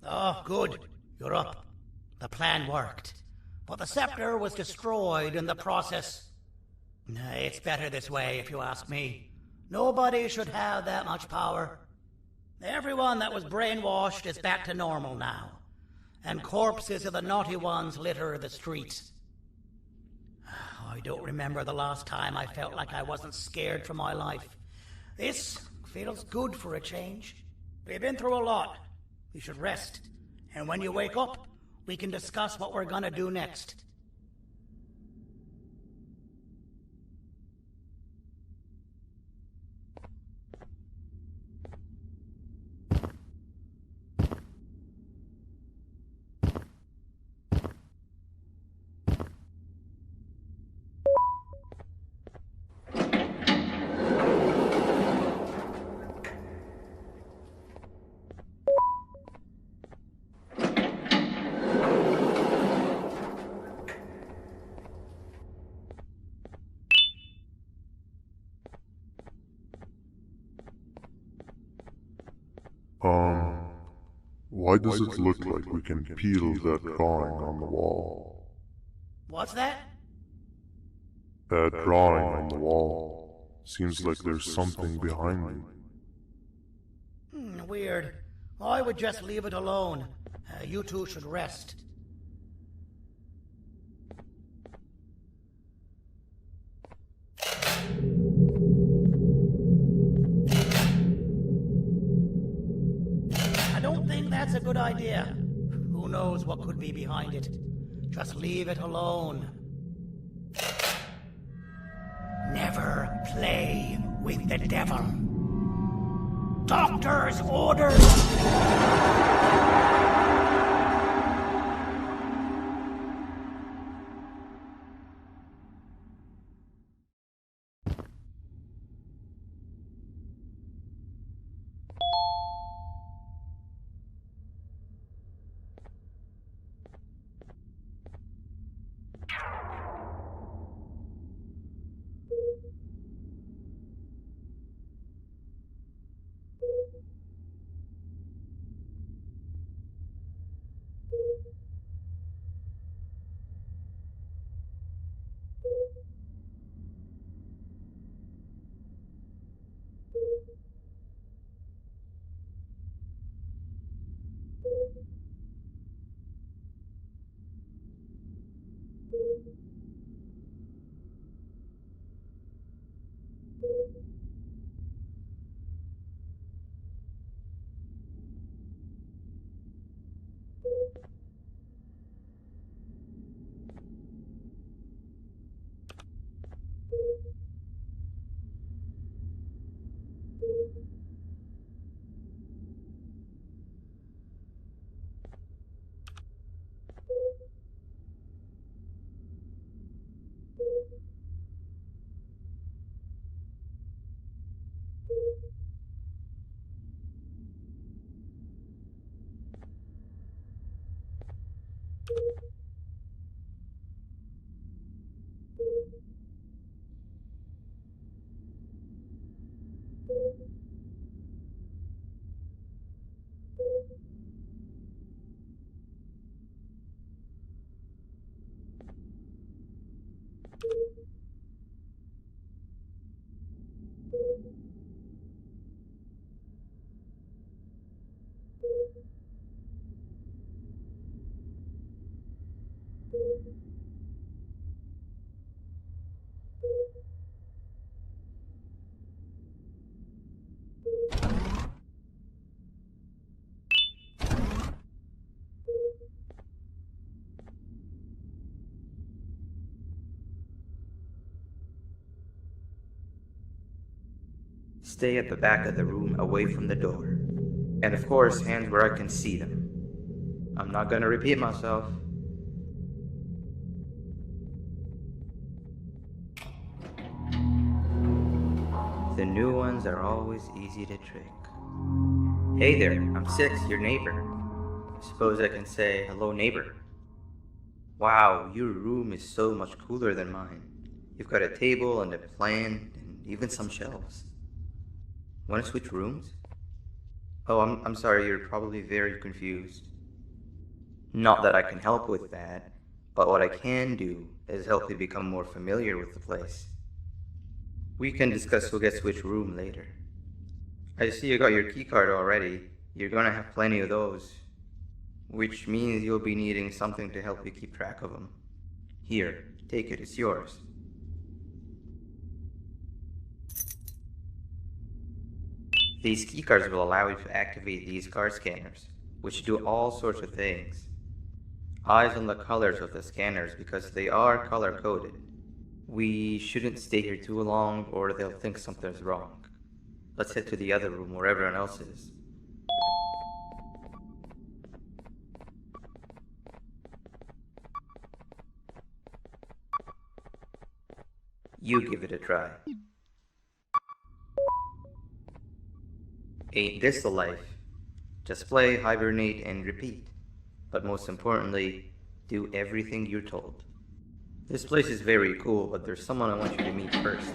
Oh, good. You're up. The plan worked. But the scepter was destroyed in the process. It's better this way, if you ask me. Nobody should have that much power. Everyone that was brainwashed is back to normal now. And corpses of the naughty ones litter the streets. I don't remember the last time I felt like I wasn't scared for my life. This feels good for a change. We've been through a lot. You should rest. And when you wake up, we can discuss what we're gonna do next. Why does it look like we can peel that drawing on the wall? What's that? That drawing on the wall. Seems like there's something behind it. Weird. I would just leave it alone. You two should rest. I don't think that's a good idea. Who knows what could be behind it? Just leave it alone. Never play with the devil. Doctor's orders! stay at the back of the room away from the door. And of course, hands where I can see them. I'm not gonna repeat myself. The new ones are always easy to trick. Hey there, I'm Six, your neighbor. I suppose I can say, hello neighbor. Wow, your room is so much cooler than mine. You've got a table and a plant and even some shelves. Want to switch rooms? Oh, I'm sorry, you're probably very confused. Not that I can help with that, but what I can do is help you become more familiar with the place. We can discuss who gets which room later. I see you got your keycard already. You're gonna have plenty of those. Which means you'll be needing something to help you keep track of them. Here, take it, it's yours. These keycards will allow you to activate these card scanners, which do all sorts of things. Eyes on the colors of the scanners because they are color-coded. We shouldn't stay here too long or they'll think something's wrong. Let's head to the other room where everyone else is. You give it a try. Ain't this the life? Just play, hibernate, and repeat. But most importantly, do everything you're told. This place is very cool, but there's someone I want you to meet first.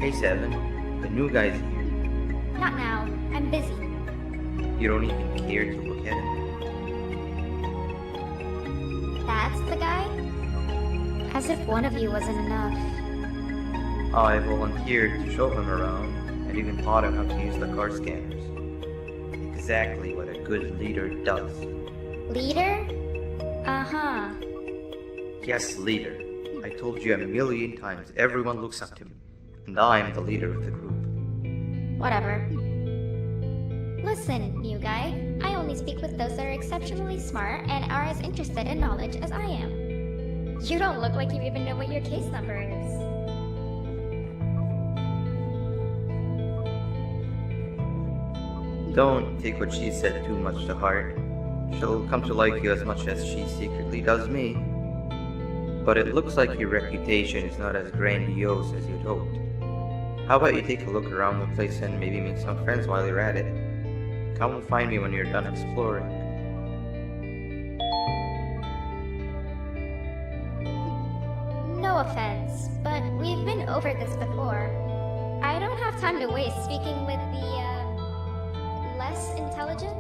Hey Seven, the new guy's here. Not now. I'm busy. You don't even care to look at him? That's the guy? As if one of you wasn't enough. I volunteered to show him around and even taught him how to use the card scanners. Exactly what a good leader does. Leader? Uh-huh. Yes, leader. I told you a million times everyone looks up to me. And I'm the leader of the group. Whatever. Listen, new guy. I only speak with those that are exceptionally smart and are as interested in knowledge as I am. You don't look like you even know what your case number is. Don't take what she said too much to heart. She'll come to like you as much as she secretly does me. But it looks like your reputation is not as grandiose as you'd hoped. How about you take a look around the place and maybe make some friends while you're at it? Come and find me when you're done exploring. No offense, but we've been over this before. I don't have time to waste speaking with the, less intelligent?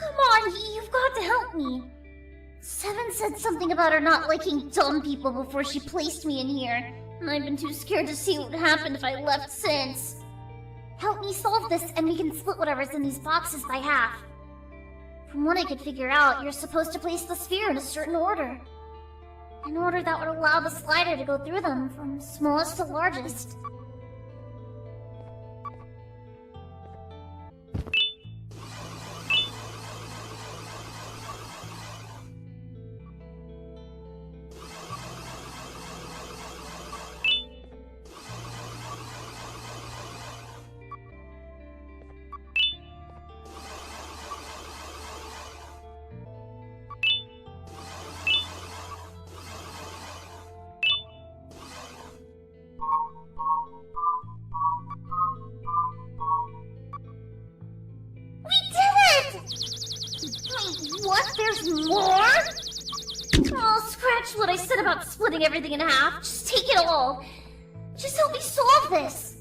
Come on, you've got to help me. Seven said something about her not liking dumb people before she placed me in here, and I've been too scared to see what would happen if I left since. Help me solve this, and we can split whatever's in these boxes by half. From what I could figure out, you're supposed to place the sphere in a certain order. An order that would allow the slider to go through them, from smallest to largest. What? There's more? Oh, scratch what I said about splitting everything in half. Just take it all. Just help me solve this.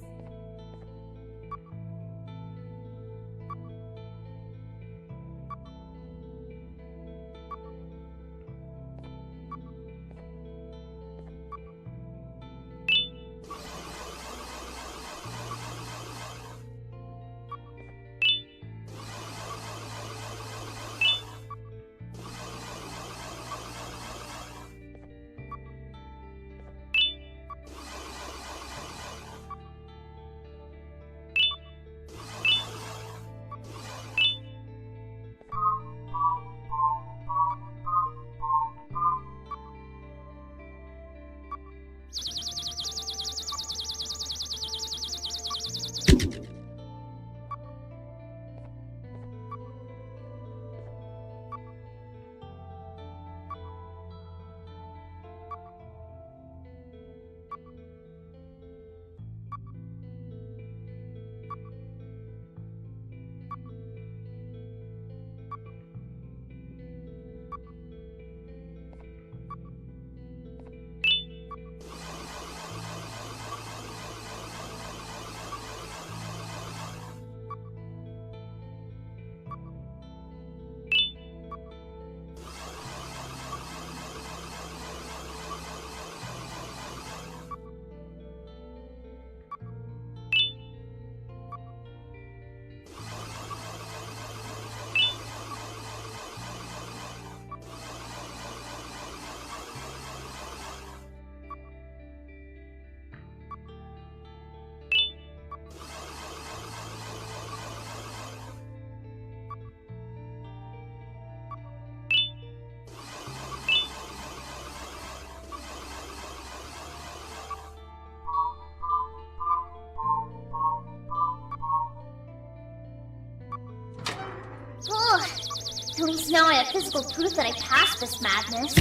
At least now I have physical proof that I passed this madness.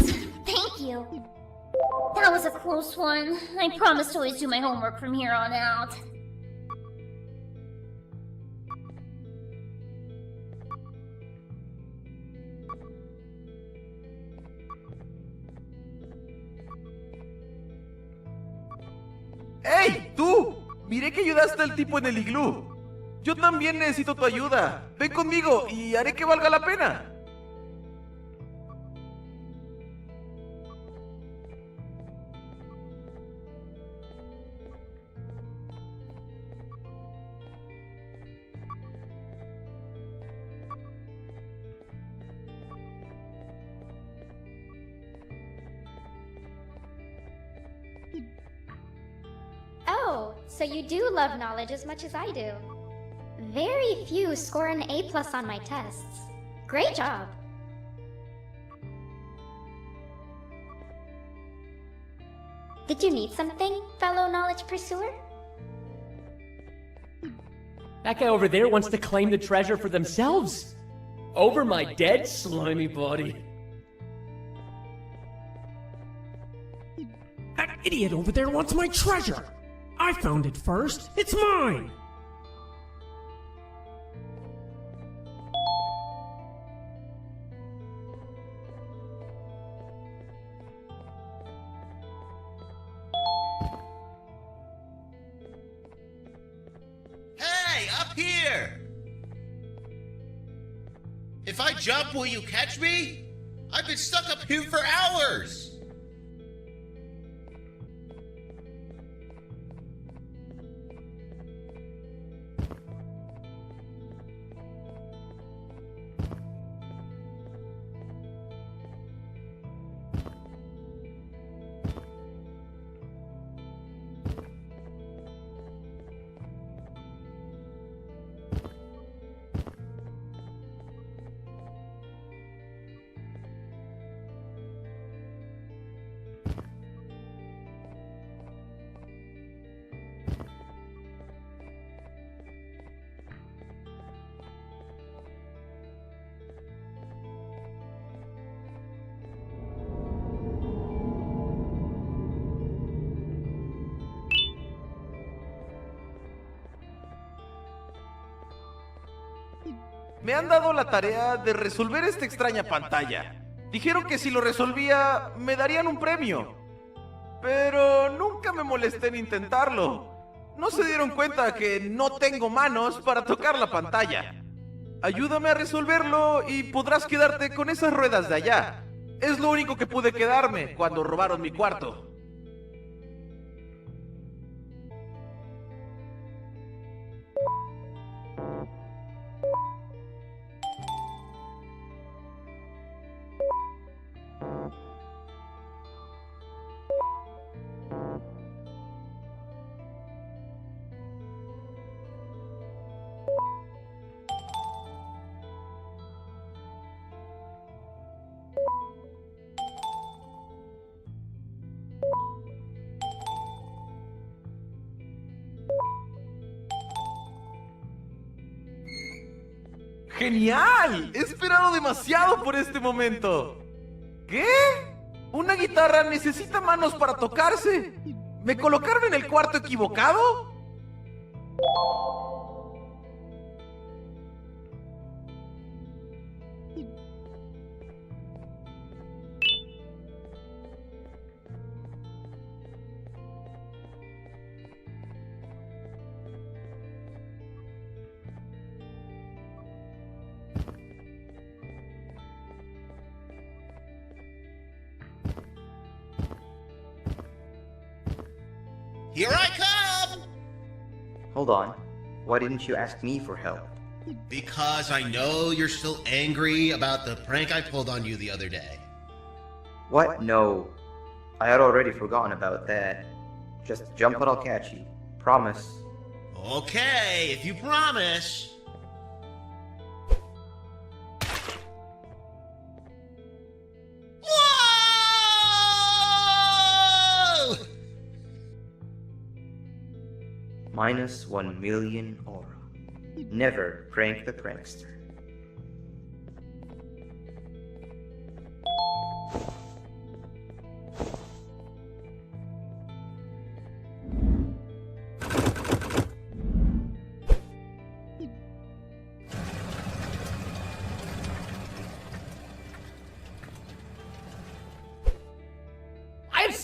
Thank you. That was a close one. I promise to always do my homework from here on out. ¡Hey, tú! Miré que ayudaste al tipo en el iglú. Yo también necesito tu ayuda. Ven conmigo y haré que valga la pena. Oh, so you do love knowledge as much as I do. Very few score an A+ on my tests. Great job. Did you need something, fellow knowledge pursuer? That guy over there wants to claim the treasure for themselves. Over my dead, slimy body. That idiot over there wants my treasure! I found it first! It's mine! Hey, up here! If I jump, will you catch me? I've been stuck up here for hours! Me han dado la tarea de resolver esta extraña pantalla. Dijeron que si lo resolvía, me darían un premio. Pero nunca me molesté en intentarlo. No se dieron cuenta que no tengo manos para tocar la pantalla. Ayúdame a resolverlo y podrás quedarte con esas ruedas de allá. Es lo único que pude quedarme cuando robaron mi cuarto. ¡Genial! He esperado demasiado por este momento. ¿Qué? ¿Una guitarra necesita manos para tocarse? ¿Me colocaron en el cuarto equivocado? Here I come! Hold on. Why didn't you ask me for help? Because I know you're still angry about the prank I pulled on you the other day. What? No. I had already forgotten about that. Just jump and I'll catch you. Promise. Okay, if you promise. Whoa! Minus 1 million aura. Never prank the prankster.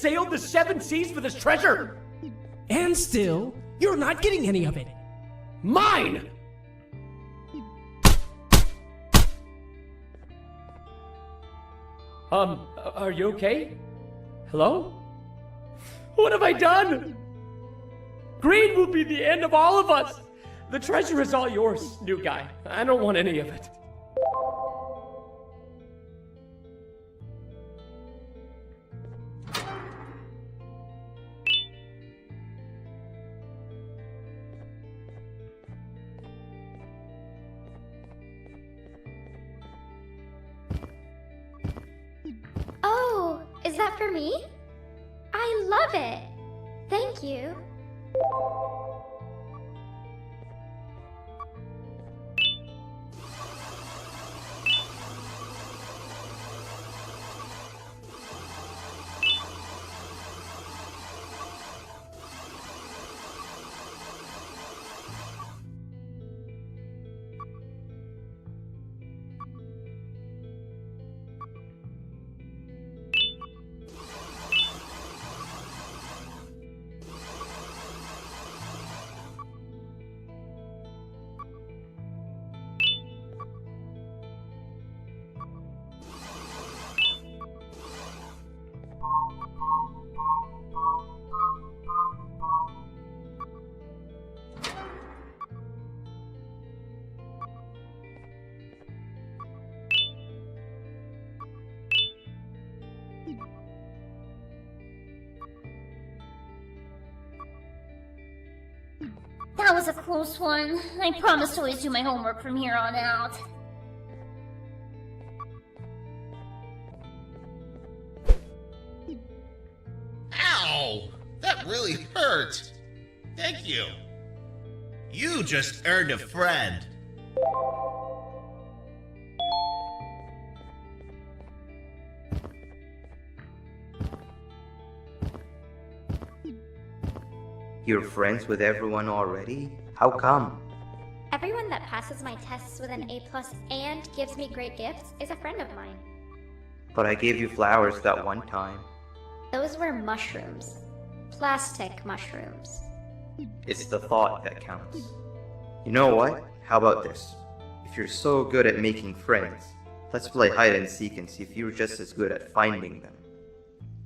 sailed the 7 seas for this treasure! And still, you're not getting any of it. Mine! Are you okay? Hello? What have I done? Greed will be the end of all of us! The treasure is all yours, new guy. I don't want any of it. Oh, is that for me? I love it. Thank you. That was a close one. I promise to always do my homework from here on out. Ow! That really hurt! Thank you. You just earned a friend. You're friends with everyone already? How come? Everyone that passes my tests with an A+ and gives me great gifts is a friend of mine. But I gave you flowers that one time. Those were mushrooms. Plastic mushrooms. It's the thought that counts. You know what? How about this? If you're so good at making friends, let's play hide and seek and see if you're just as good at finding them.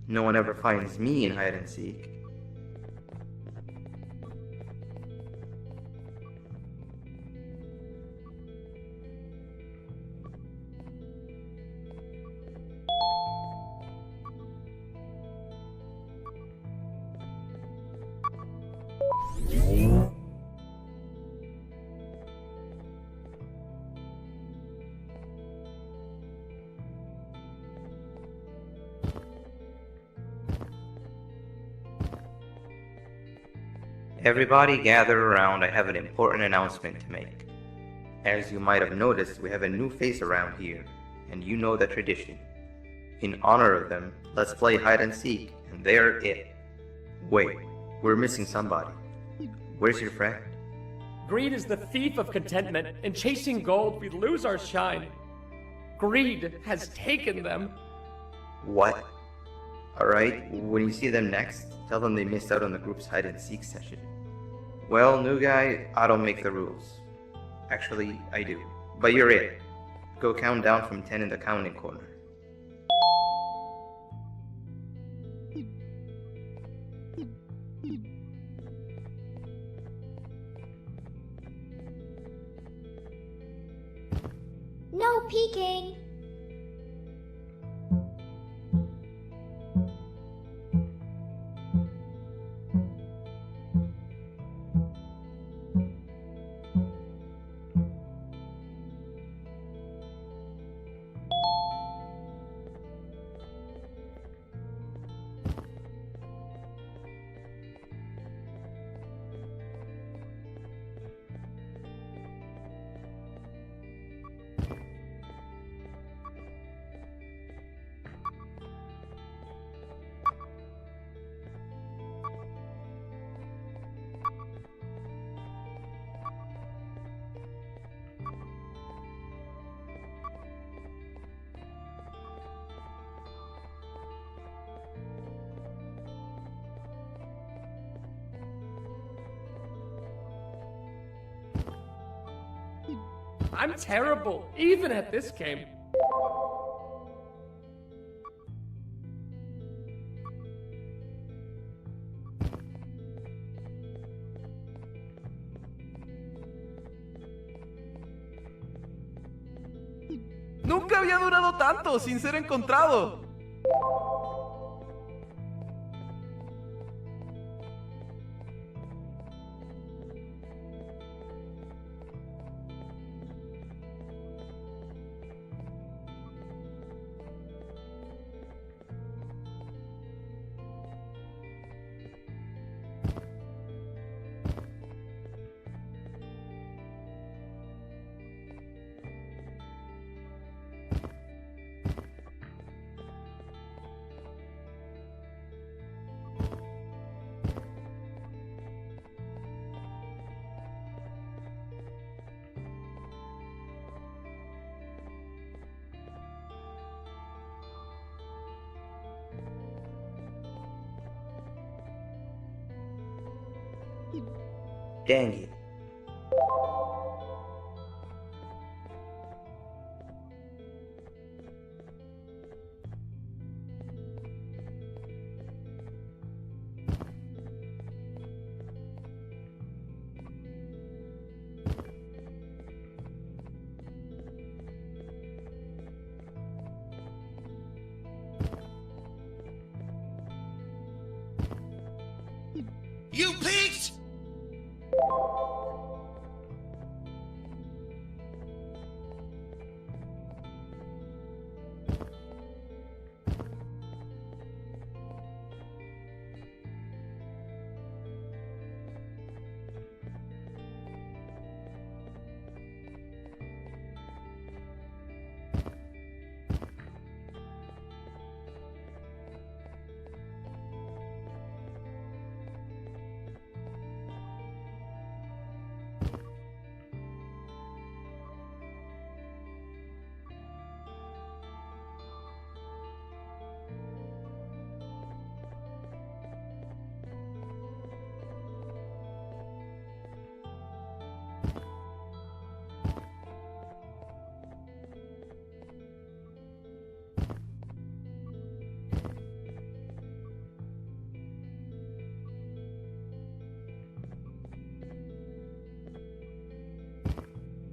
No one ever finds me in hide and seek. Everybody gather around, I have an important announcement to make. As you might have noticed, we have a new face around here, and you know the tradition. In honor of them, let's play hide and seek, and they're it. Wait, we're missing somebody. Where's your friend? Greed is the thief of contentment, and chasing gold, we lose our shine. Greed has taken them. What? Alright, when you see them next, tell them they missed out on the group's hide and seek session. Well, new guy, I don't make the rules. Actually, I do. But you're it. Go count down from 10 in the counting corner. No peeking! I'm terrible, even at this game. Nunca había durado tanto sin ser encontrado. Dang it. You peaked!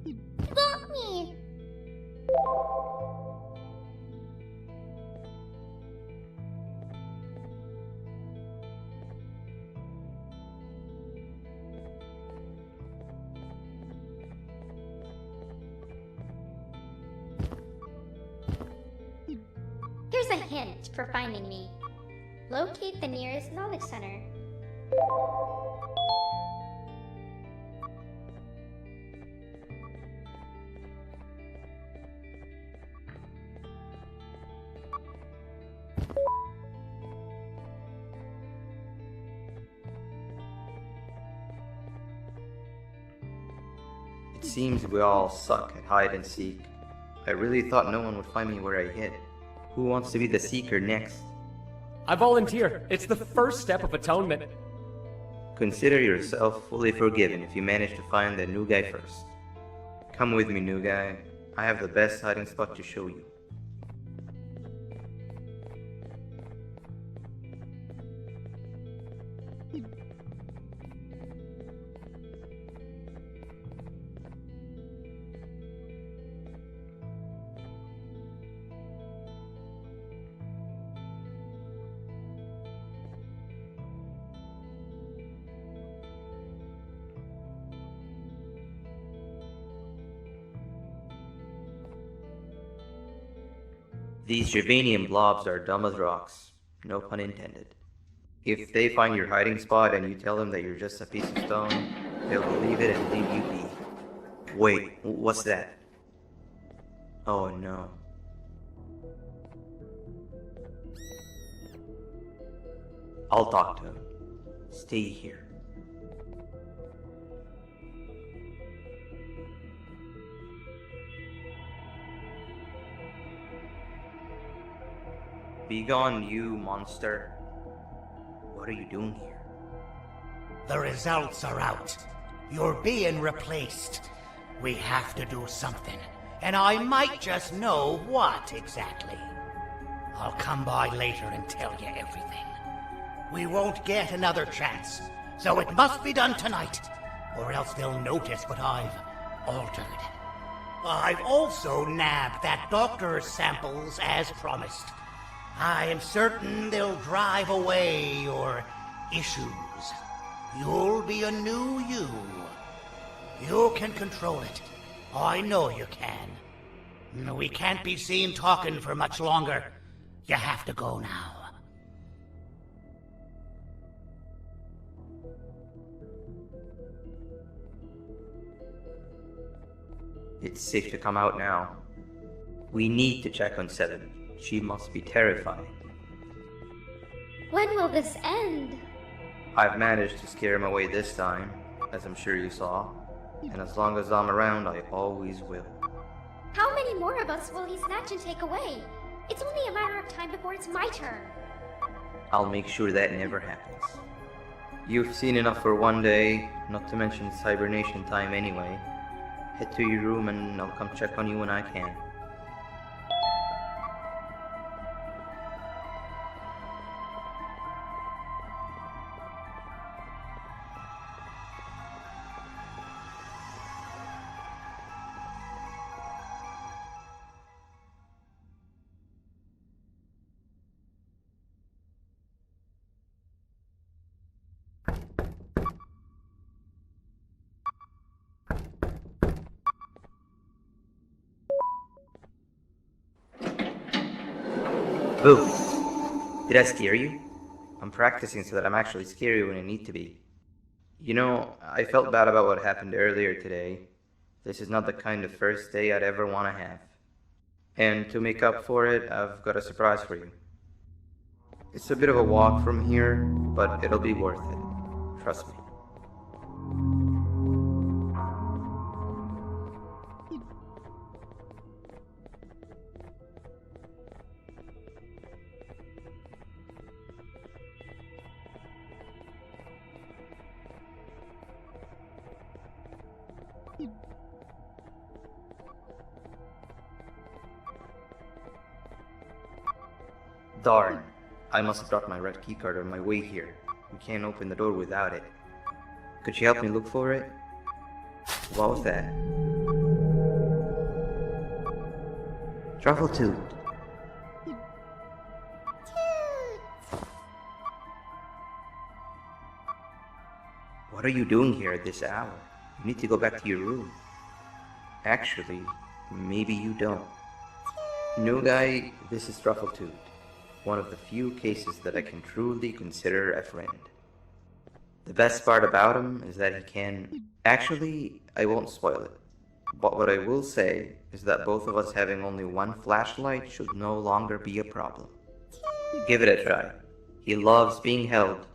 You got me! Here's a hint for finding me. Locate the nearest knowledge center. It seems we all suck at hide and seek. I really thought no one would find me where I hid. Who wants to be the seeker next? I volunteer. It's the first step of atonement. Consider yourself fully forgiven if you manage to find the new guy first. Come with me, new guy. I have the best hiding spot to show you. These Javanian blobs are dumb as rocks. No pun intended. If they find your hiding spot and you tell them that you're just a piece of stone, they'll believe it and leave you be. Wait, what's that? Oh no. I'll talk to him. Stay here. Begone, you monster. What are you doing here? The results are out. You're being replaced. We have to do something, and I might just know what exactly. I'll come by later and tell you everything. We won't get another chance, so it must be done tonight, or else they'll notice what I've altered. I've also nabbed that doctor's samples as promised. I am certain they'll drive away your issues. You'll be a new you. You can control it. I know you can. We can't be seen talking for much longer. You have to go now. It's safe to come out now. We need to check on Seven. She must be terrified. When will this end? I've managed to scare him away this time, as I'm sure you saw. And as long as I'm around, I always will. How many more of us will he snatch and take away? It's only a matter of time before it's my turn. I'll make sure that never happens. You've seen enough for one day, not to mention it's hibernation time anyway. Head to your room and I'll come check on you when I can. Boo! Did I scare you? I'm practicing so that I'm actually scary when I need to be. You know, I felt bad about what happened earlier today. This is not the kind of first day I'd ever want to have. And to make up for it, I've got a surprise for you. It's a bit of a walk from here, but it'll be worth it. Trust me. Darn, I must have dropped my red keycard on my way here. We can't open the door without it. Could you help me look for it? What was that? Truffle Toot. What are you doing here at this hour? You need to go back to your room. Actually, maybe you don't. New guy, this is Truffle Toot. One of the few cases that I can truly consider a friend. The best part about him is that he can... Actually, I won't spoil it. But what I will say is that both of us having only one flashlight should no longer be a problem. Give it a try. He loves being held.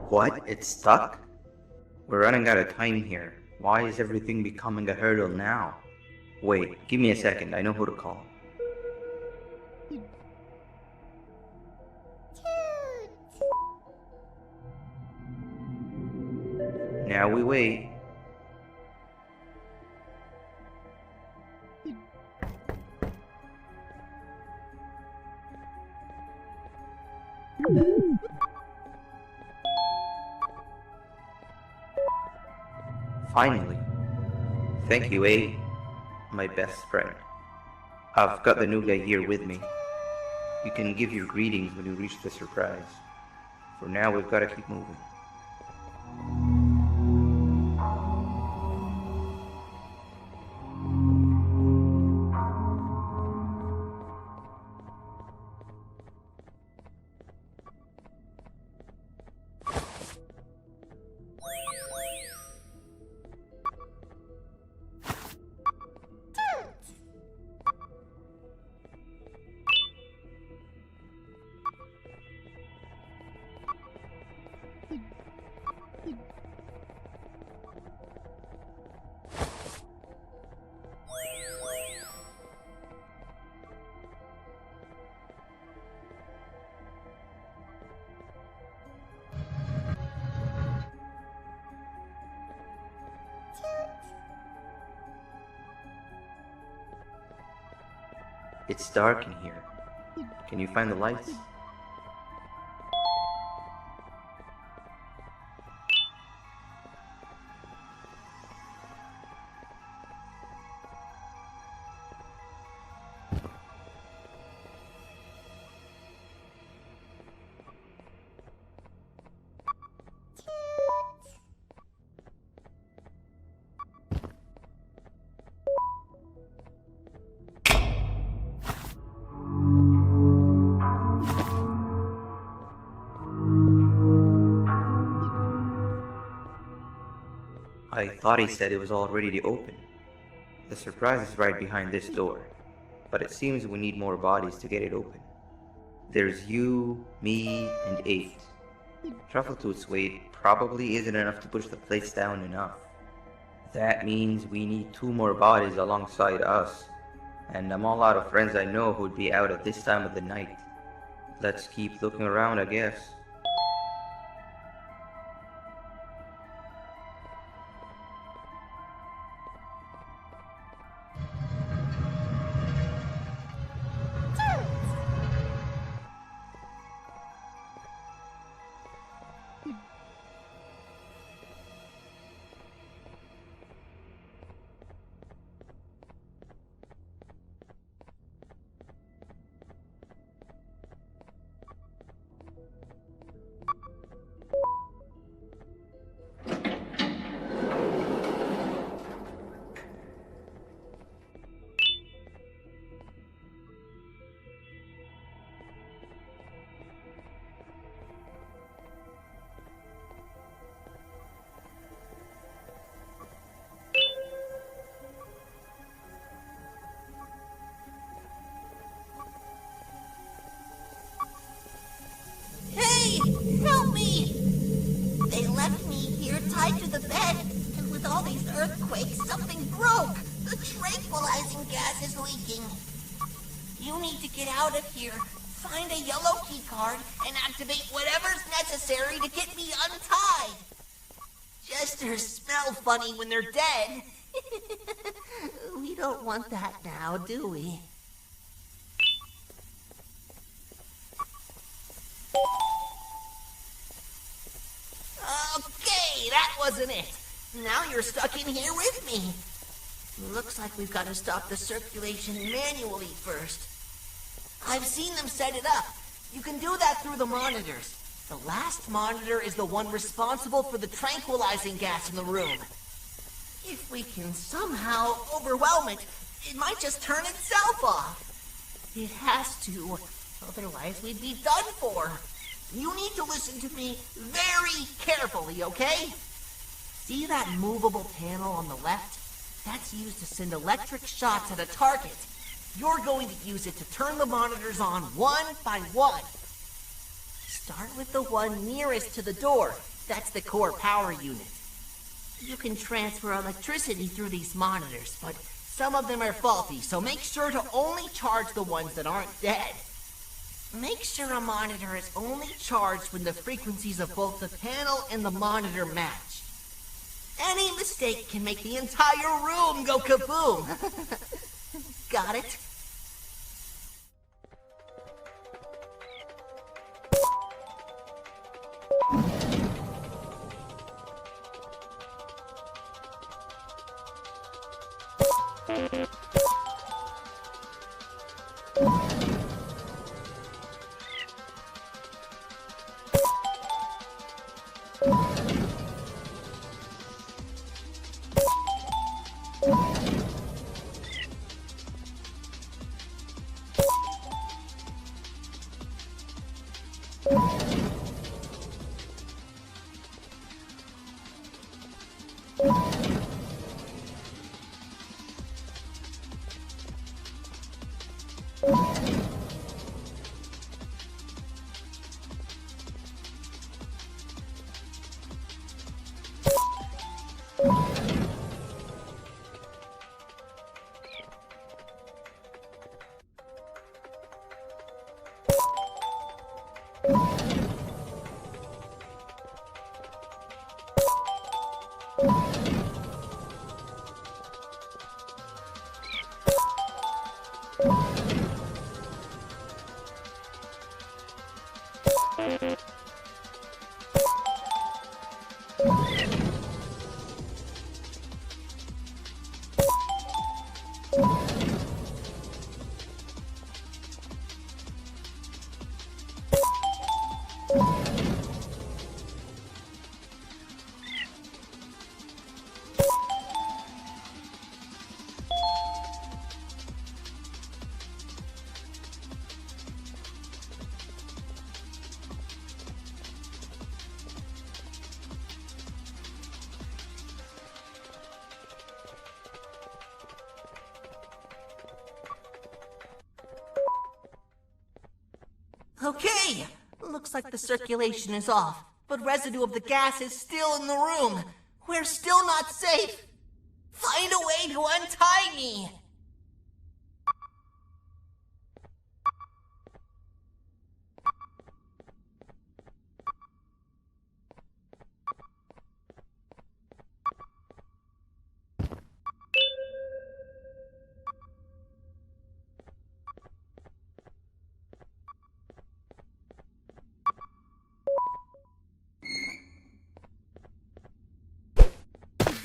What? It's stuck? We're running out of time here. Why is everything becoming a hurdle now? Wait, give me a second. I know who to call. Now we wait. Finally. Thank you, A, my best friend. I've got the new guy here with me. You can give your greetings when you reach the surprise. For now, we've got to keep moving. It's dark in here. Can you find the lights? I thought he said it was all ready to open. The surprise is right behind this door, but it seems we need more bodies to get it open. There's you, me, and 8. Truffletooth's weight probably isn't enough to push the plates down enough. That means we need 2 more bodies alongside us, and I'm all out of friends I know who'd be out at this time of the night. Let's keep looking around, I guess. Help me! They left me here tied to the bed, and with all these earthquakes, something broke. The tranquilizing gas is leaking. You need to get out of here. Find a yellow key card and activate whatever's necessary to get me untied. Jesters smell funny when they're dead. We don't want that now, do we? Okay, that wasn't it. Now you're stuck in here with me. Looks like we've got to stop the circulation manually first. I've seen them set it up. You can do that through the monitors. The last monitor is the one responsible for the tranquilizing gas in the room. If we can somehow overwhelm it, it might just turn itself off. It has to, otherwise we'd be done for. You need to listen to me very carefully, okay? See that movable panel on the left? That's used to send electric shots at a target. You're going to use it to turn the monitors on one by one. Start with the one nearest to the door. That's the core power unit. You can transfer electricity through these monitors, but some of them are faulty, so make sure to only charge the ones that aren't dead. Make sure a monitor is only charged when the frequencies of both the panel and the monitor match. Any mistake can make the entire room go kaboom. Got it? Okay, looks like the circulation is off, but residue of the gas is still in the room. We're still not safe. Find a way to untie me.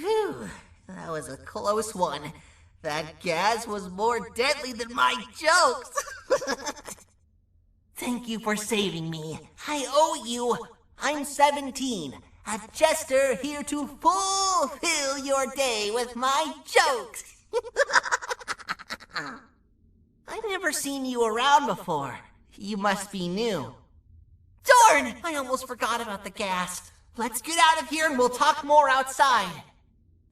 Phew, that was a close one. That gas was more deadly than my jokes. Thank you for saving me. I owe you. I'm 17, a jester here to fulfill your day with my jokes. I've never seen you around before. You must be new. Darn! I almost forgot about the gas. Let's get out of here and we'll talk more outside.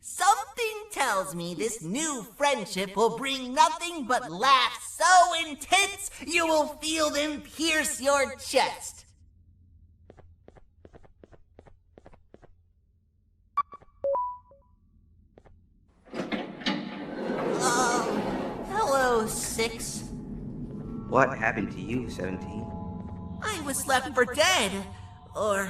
Something tells me this new friendship will bring nothing but laughs so intense you will feel them pierce your chest. Hello, 6. What happened to you, 17? I was left for dead. Or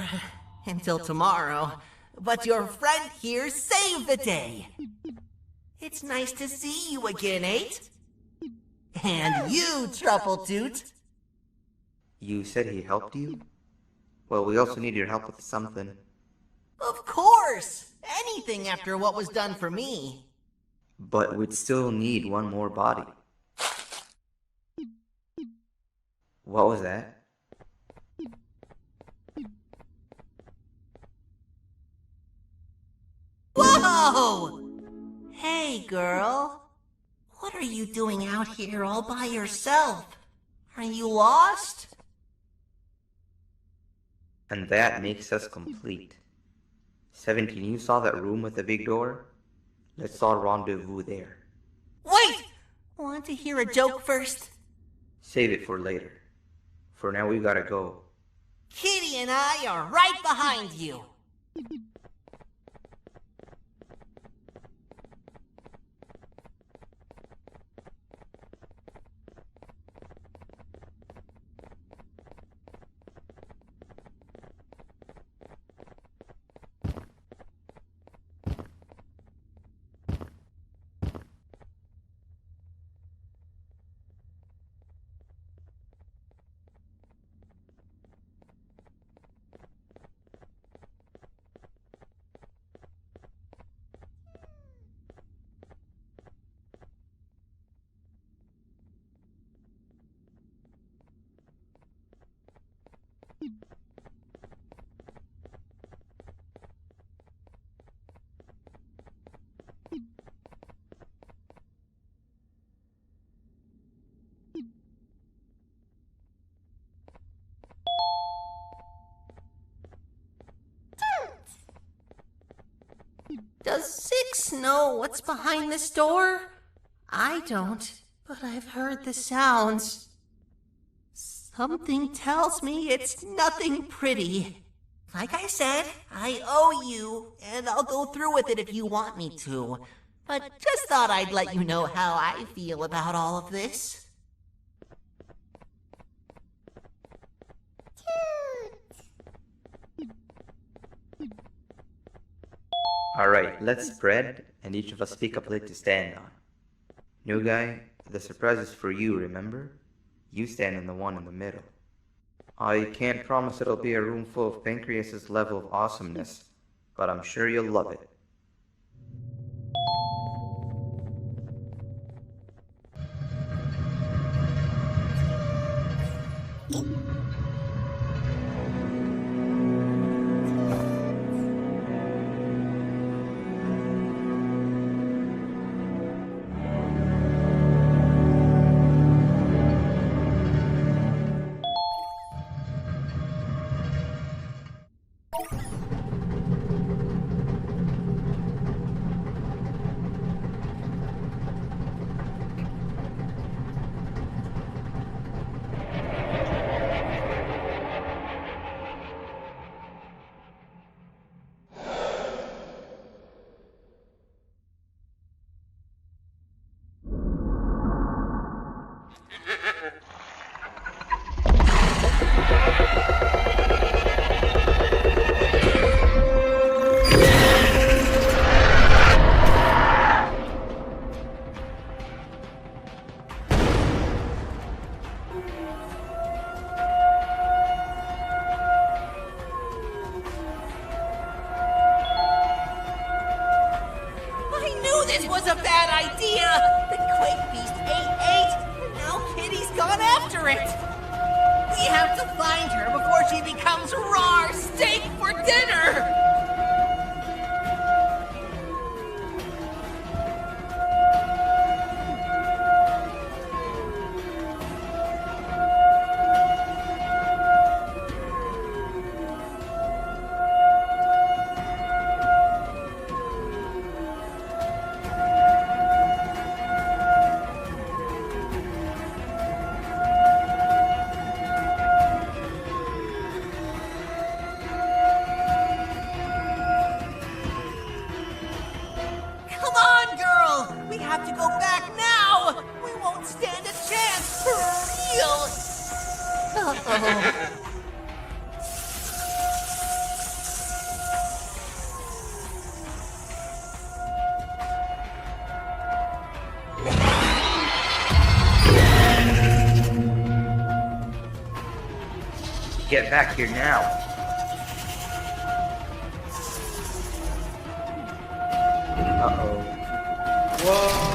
until tomorrow. But your friend here saved the day. It's nice to see you again, 8. And you, Truffletoot. You said he helped you? Well, we also need your help with something. Of course! Anything after what was done for me. But we'd still need one more body. What was that? Whoa! Hey, girl. What are you doing out here all by yourself? Are you lost? And that makes us complete. 17, you saw that room with the big door? Let's all rendezvous there. Wait! Want to hear a joke first? Save it for later. For now, we gotta go. Kitty and I are right behind you. us know what's behind this door? I don't, but I've heard the sounds. Something tells me it's nothing pretty. Like I said, I owe you, and I'll go through with it if you want me to. But just thought I'd let you know how I feel about all of this. Alright, let's spread, and each of us pick a plate to stand on. New guy, the surprise is for you, remember? You stand in the one in the middle. I can't promise it'll be a room full of Pancreas's level of awesomeness, but I'm sure you'll love it. This was a bad idea! The Quake Beast ate, and now Kitty's gone after it! We have to find her before she becomes raw steak for dinner! Have to go back now! We won't stand a chance, for real! Uh-oh. Get back here now! Uh-oh. Whoa!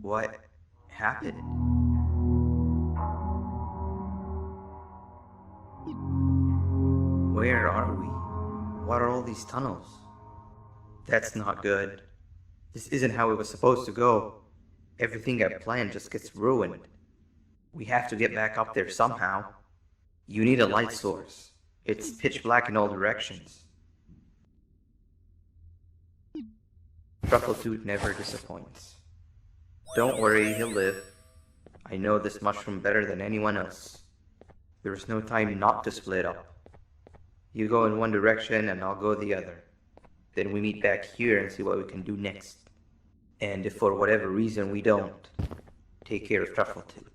What happened? Where are we? What are all these tunnels? That's not good. This isn't how it was supposed to go. Everything I planned just gets ruined. We have to get back up there somehow. You need a light source. It's pitch black in all directions. Truffletooth never disappoints. Don't worry, he'll live. I know this mushroom better than anyone else. There's no time not to split up. You go in one direction and I'll go the other. Then we meet back here and see what we can do next. And if for whatever reason we don't, take care of Truffletooth.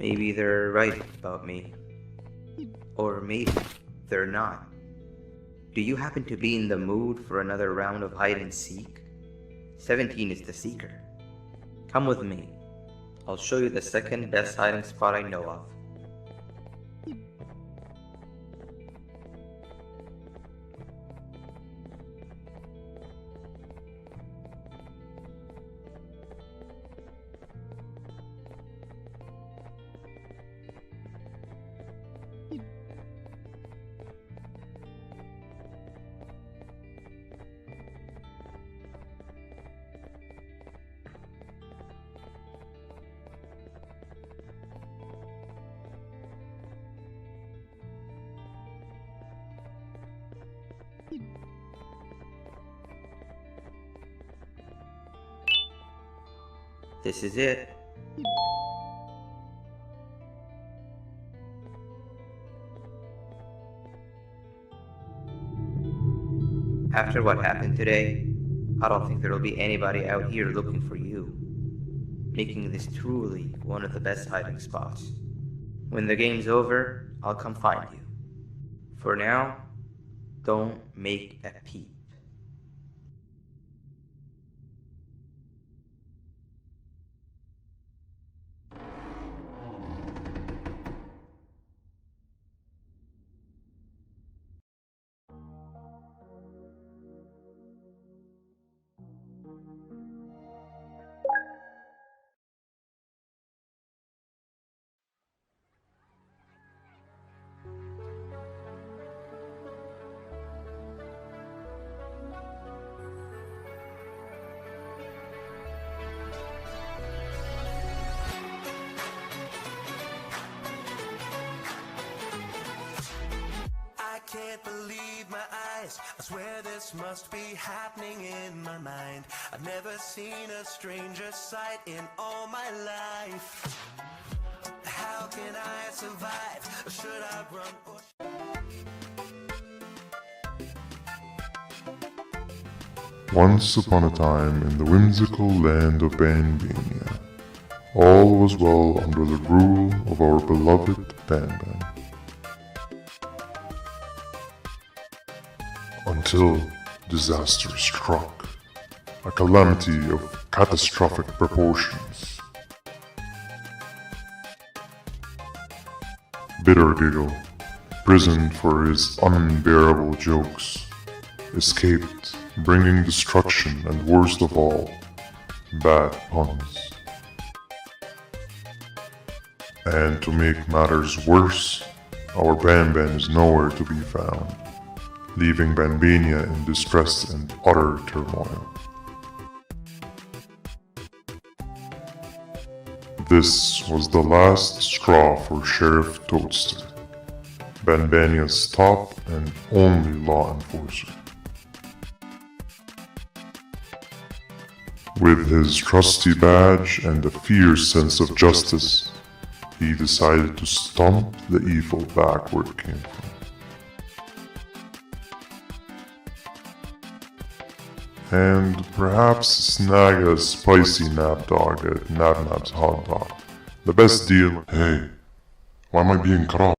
Maybe they're right about me. Or maybe they're not. Do you happen to be in the mood for another round of hide and seek? 17 is the seeker. Come with me. I'll show you the second best hiding spot I know of. This is it. After what happened today, I don't think there'll be anybody out here looking for you, making this truly one of the best hiding spots. When the game's over, I'll come find you. For now, don't make a peep. Can't believe my eyes. I swear this must be happening in my mind. I've never seen a stranger sight in all my life. How can I survive? Or should I run or Once upon a time in the whimsical land of Banban, all was well under the rule of our beloved Banban. Until disaster struck, a calamity of catastrophic proportions. Bitter Giggle, imprisoned for his unbearable jokes, escaped, bringing destruction and worst of all, bad puns. And to make matters worse, our Banban is nowhere to be found, leaving Banbania in distress and utter turmoil. This was the last straw for Sheriff Toadster, Banbania's top and only law enforcer. With his trusty badge and a fierce sense of justice, he decided to stomp the evil back where it came from. And perhaps snag a spicy nap dog at Nabnab's Hot Dog. The best deal. Hey, why am I being cut off?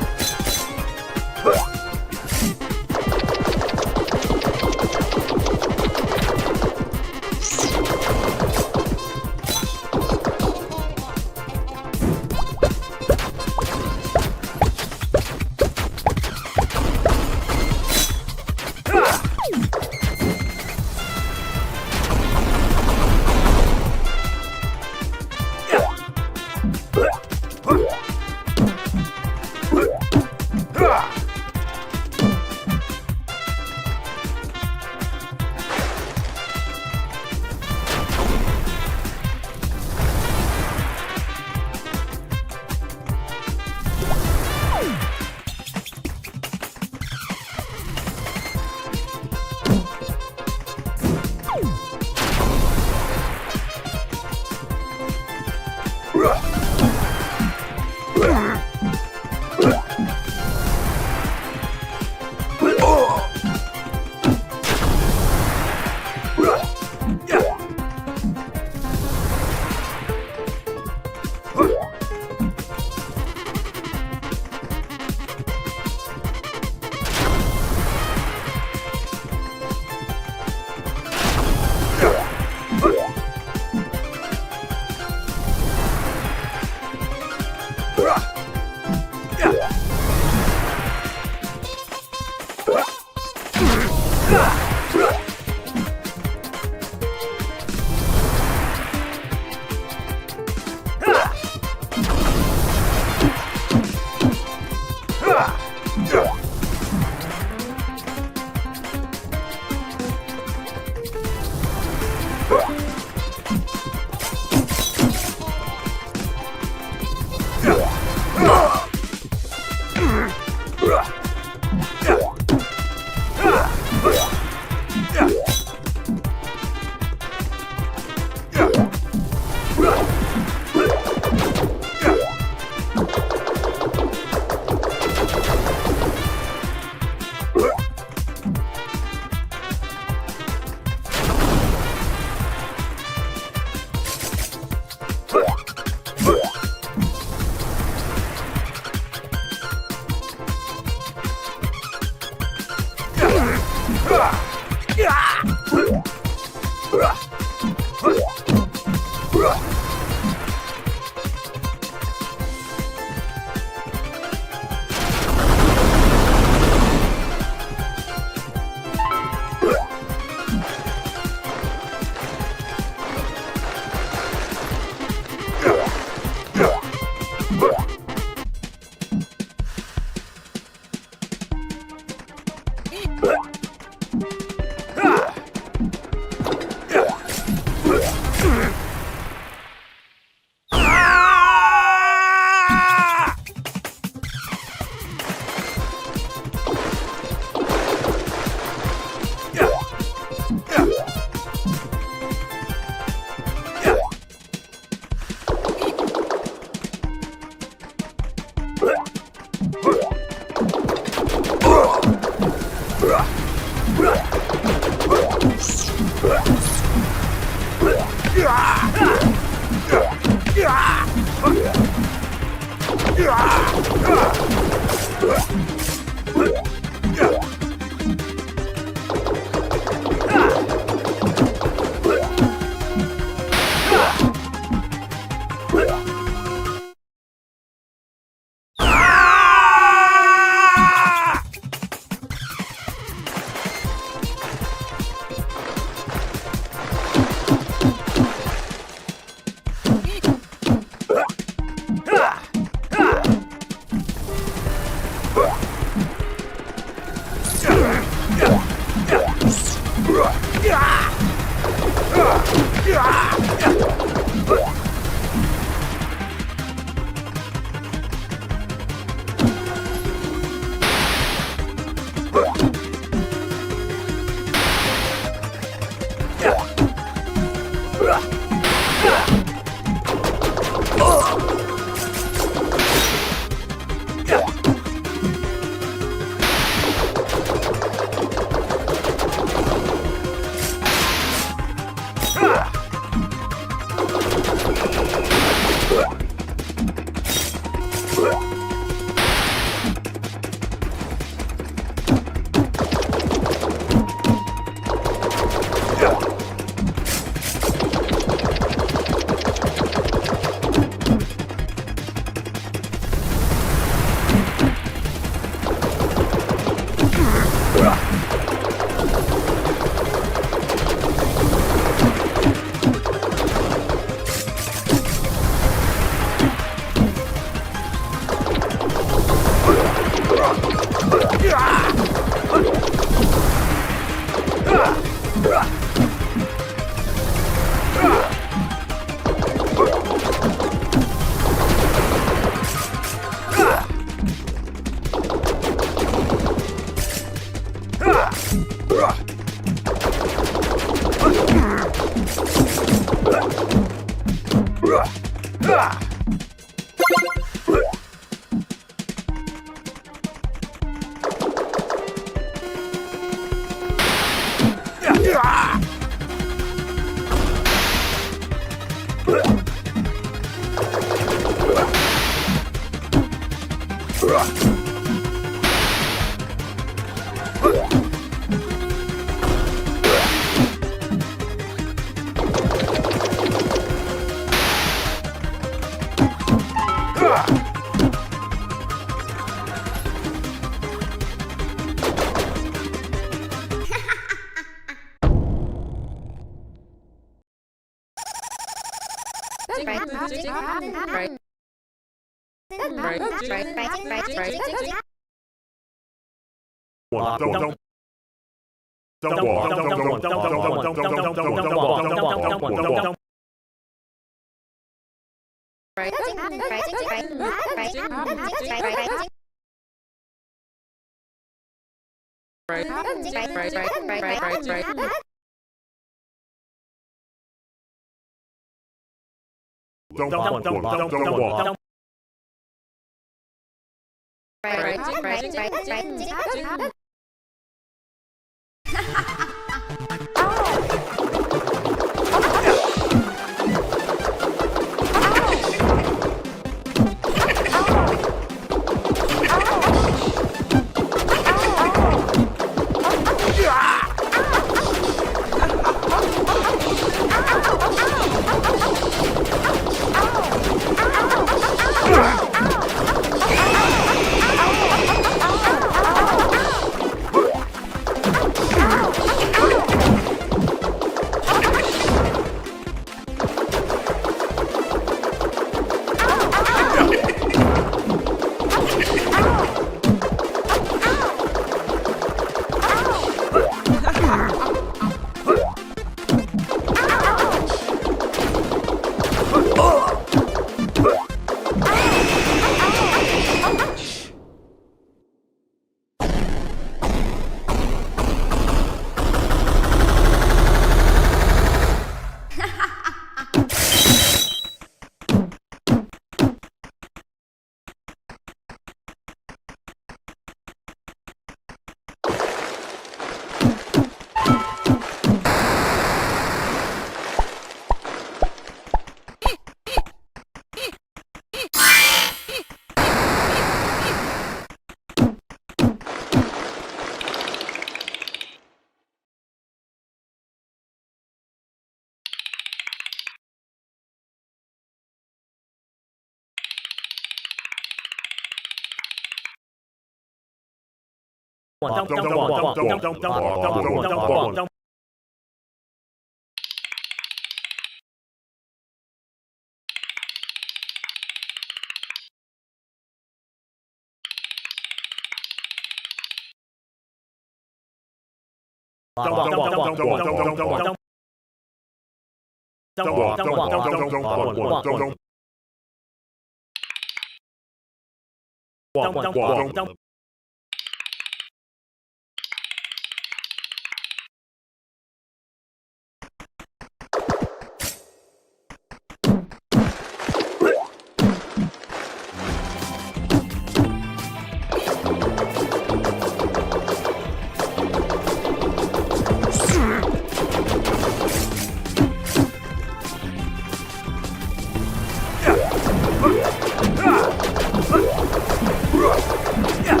Yeah.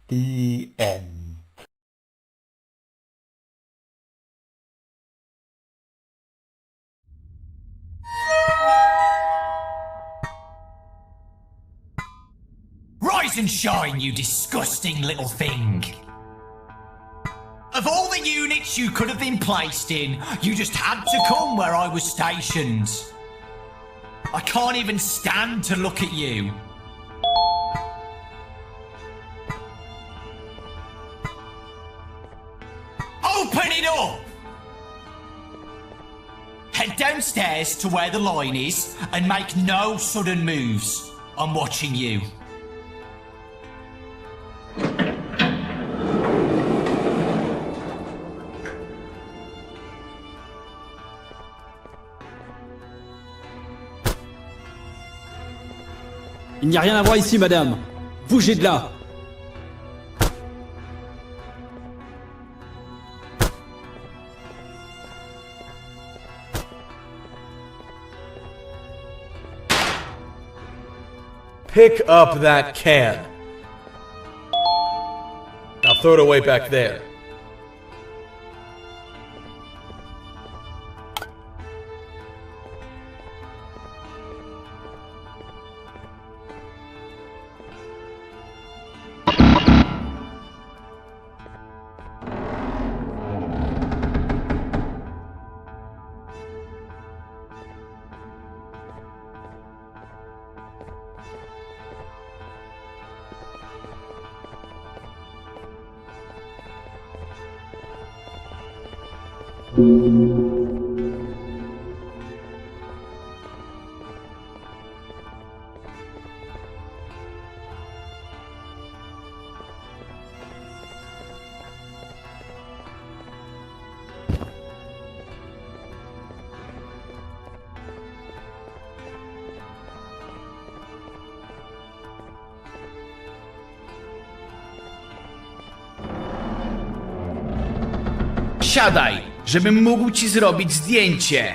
The end. Rise and shine, you disgusting little thing! Of all the units you could have been placed in, you just had to come where I was stationed. I can't even stand to look at you. Open it up! Head downstairs to where the line is and make no sudden moves. I'm watching you. Il n'y a rien à voir ici, madame. Bougez de là. Pick up that can. Now throw it away back there. Siadaj, żebym mógł ci zrobić zdjęcie.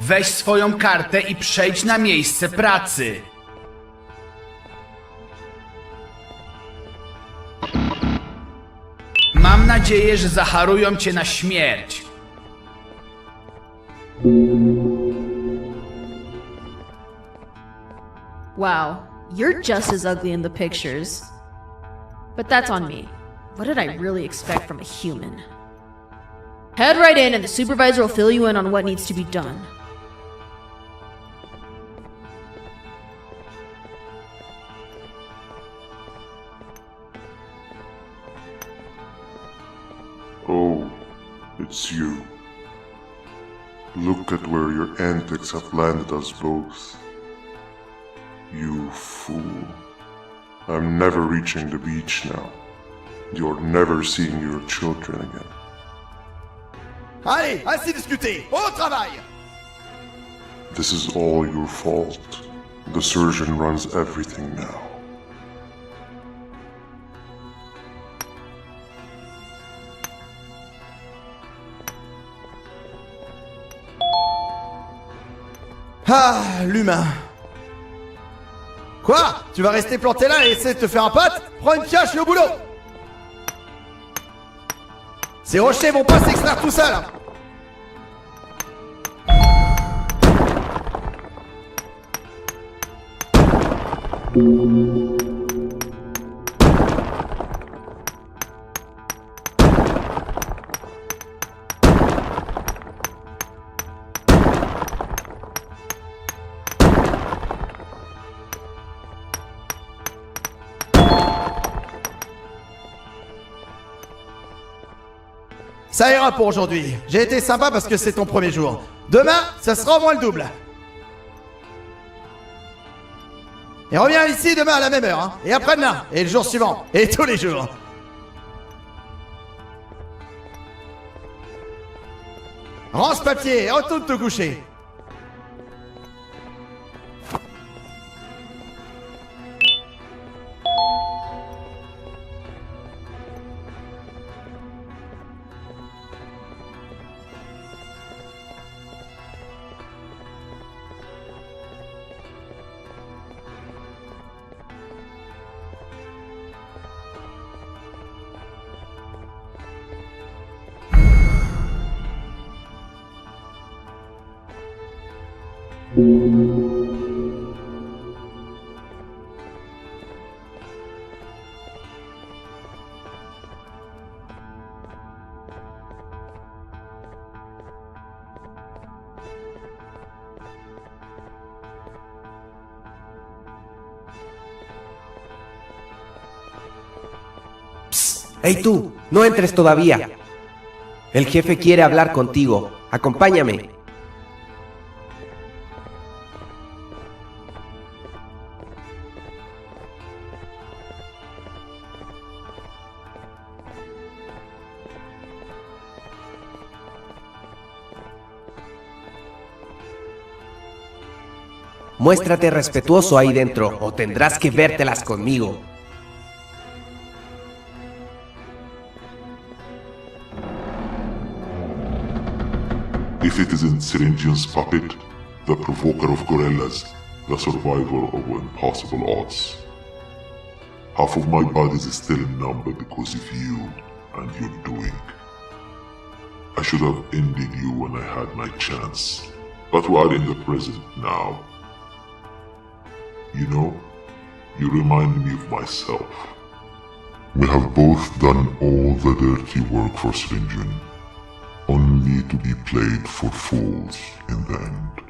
Weź swoją kartę i przejdź na miejsce pracy. Mam nadzieję, że zaharują cię na śmierć. Wow, you're just as ugly in the pictures. But that's on me. What did I really expect from a human? Head right in and the supervisor will fill you in on what needs to be done. Oh, it's you. Look at where your antics have landed us both. You fool. I'm never reaching the beach now. You're never seeing your children again. Allez, assez discuté, au travail! This is all your fault. The surgeon runs everything now. Ah, l'humain. Quoi? Tu vas rester planté là et essayer de te faire un pote? Prends une pioche et au boulot! Ces rochers vont pas s'extraire tout seuls! Ça ira pour aujourd'hui. J'ai été sympa parce que c'est ton premier jour. Demain, ça sera au moins le double. Et reviens ici demain à la même heure, hein. Et après-demain, et le jour suivant, et tous les jours. Range ce papier et retourne te coucher. Hey tú, no entres todavía. El jefe quiere hablar contigo. Acompáñame. Muéstrate respetuoso ahí dentro o tendrás que vértelas conmigo. If it isn't Syringian's puppet, the provoker of gorillas, the survivor of impossible odds. Half of my body is still numb because of you and your doing. I should have ended you when I had my chance, but we are in the present now. You know, you remind me of myself. We have both done all the dirty work for Syringian, only to be played for fools in the end.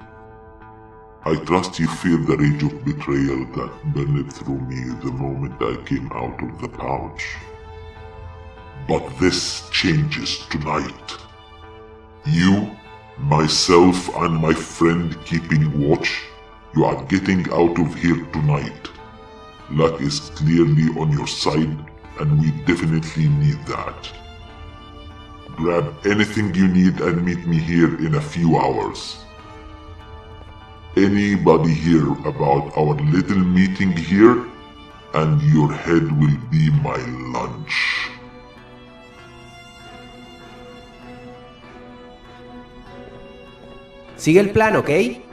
I trust you feel the rage of betrayal that burned through me the moment I came out of the pouch. But this changes tonight. You, myself, and my friend keeping watch, you are getting out of here tonight. Luck is clearly on your side, and we definitely need that. Grab anything you need and meet me here in a few hours. Anybody hear about our little meeting here, and your head will be my lunch. Sigue el plan, ¿ok?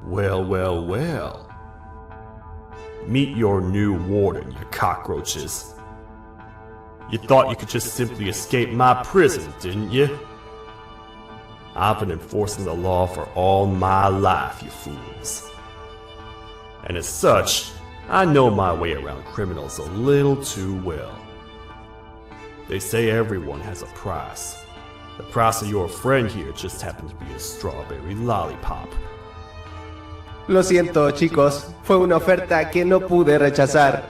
Well, well, well. Meet your new warden, you cockroaches. You thought you could just simply escape my prison, didn't you? I've been enforcing the law for all my life, you fools. And as such, I know my way around criminals a little too well. They say everyone has a price. The price of your friend here just happens to be a strawberry lollipop. Lo siento, chicos. Fue una oferta que no pude rechazar.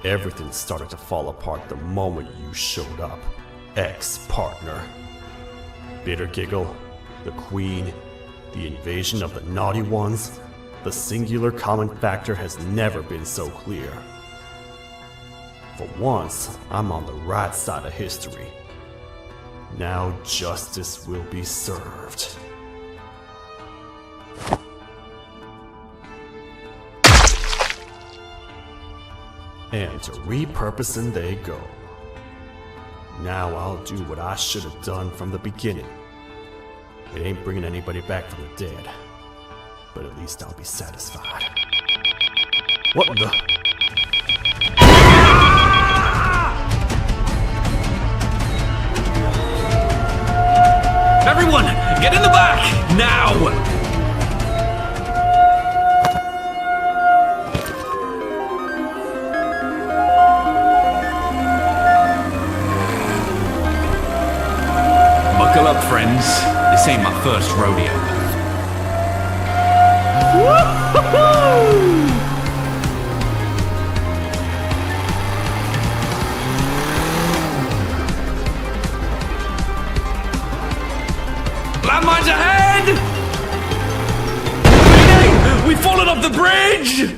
Everything started to fall apart the moment you showed up, ex-partner. Bitter Giggle, the Queen, the invasion of the Naughty Ones. The singular common factor has never been so clear. For once, I'm on the right side of history. Now justice will be served. And to repurposing they go. Now I'll do what I should have done from the beginning. It ain't bringing anybody back from the dead, but at least I'll be satisfied. What the? Everyone, get in the back! Now! Buckle up, friends. This ain't my first rodeo. Woo-hoo-hoo! Landmines ahead! We've fallen off the bridge!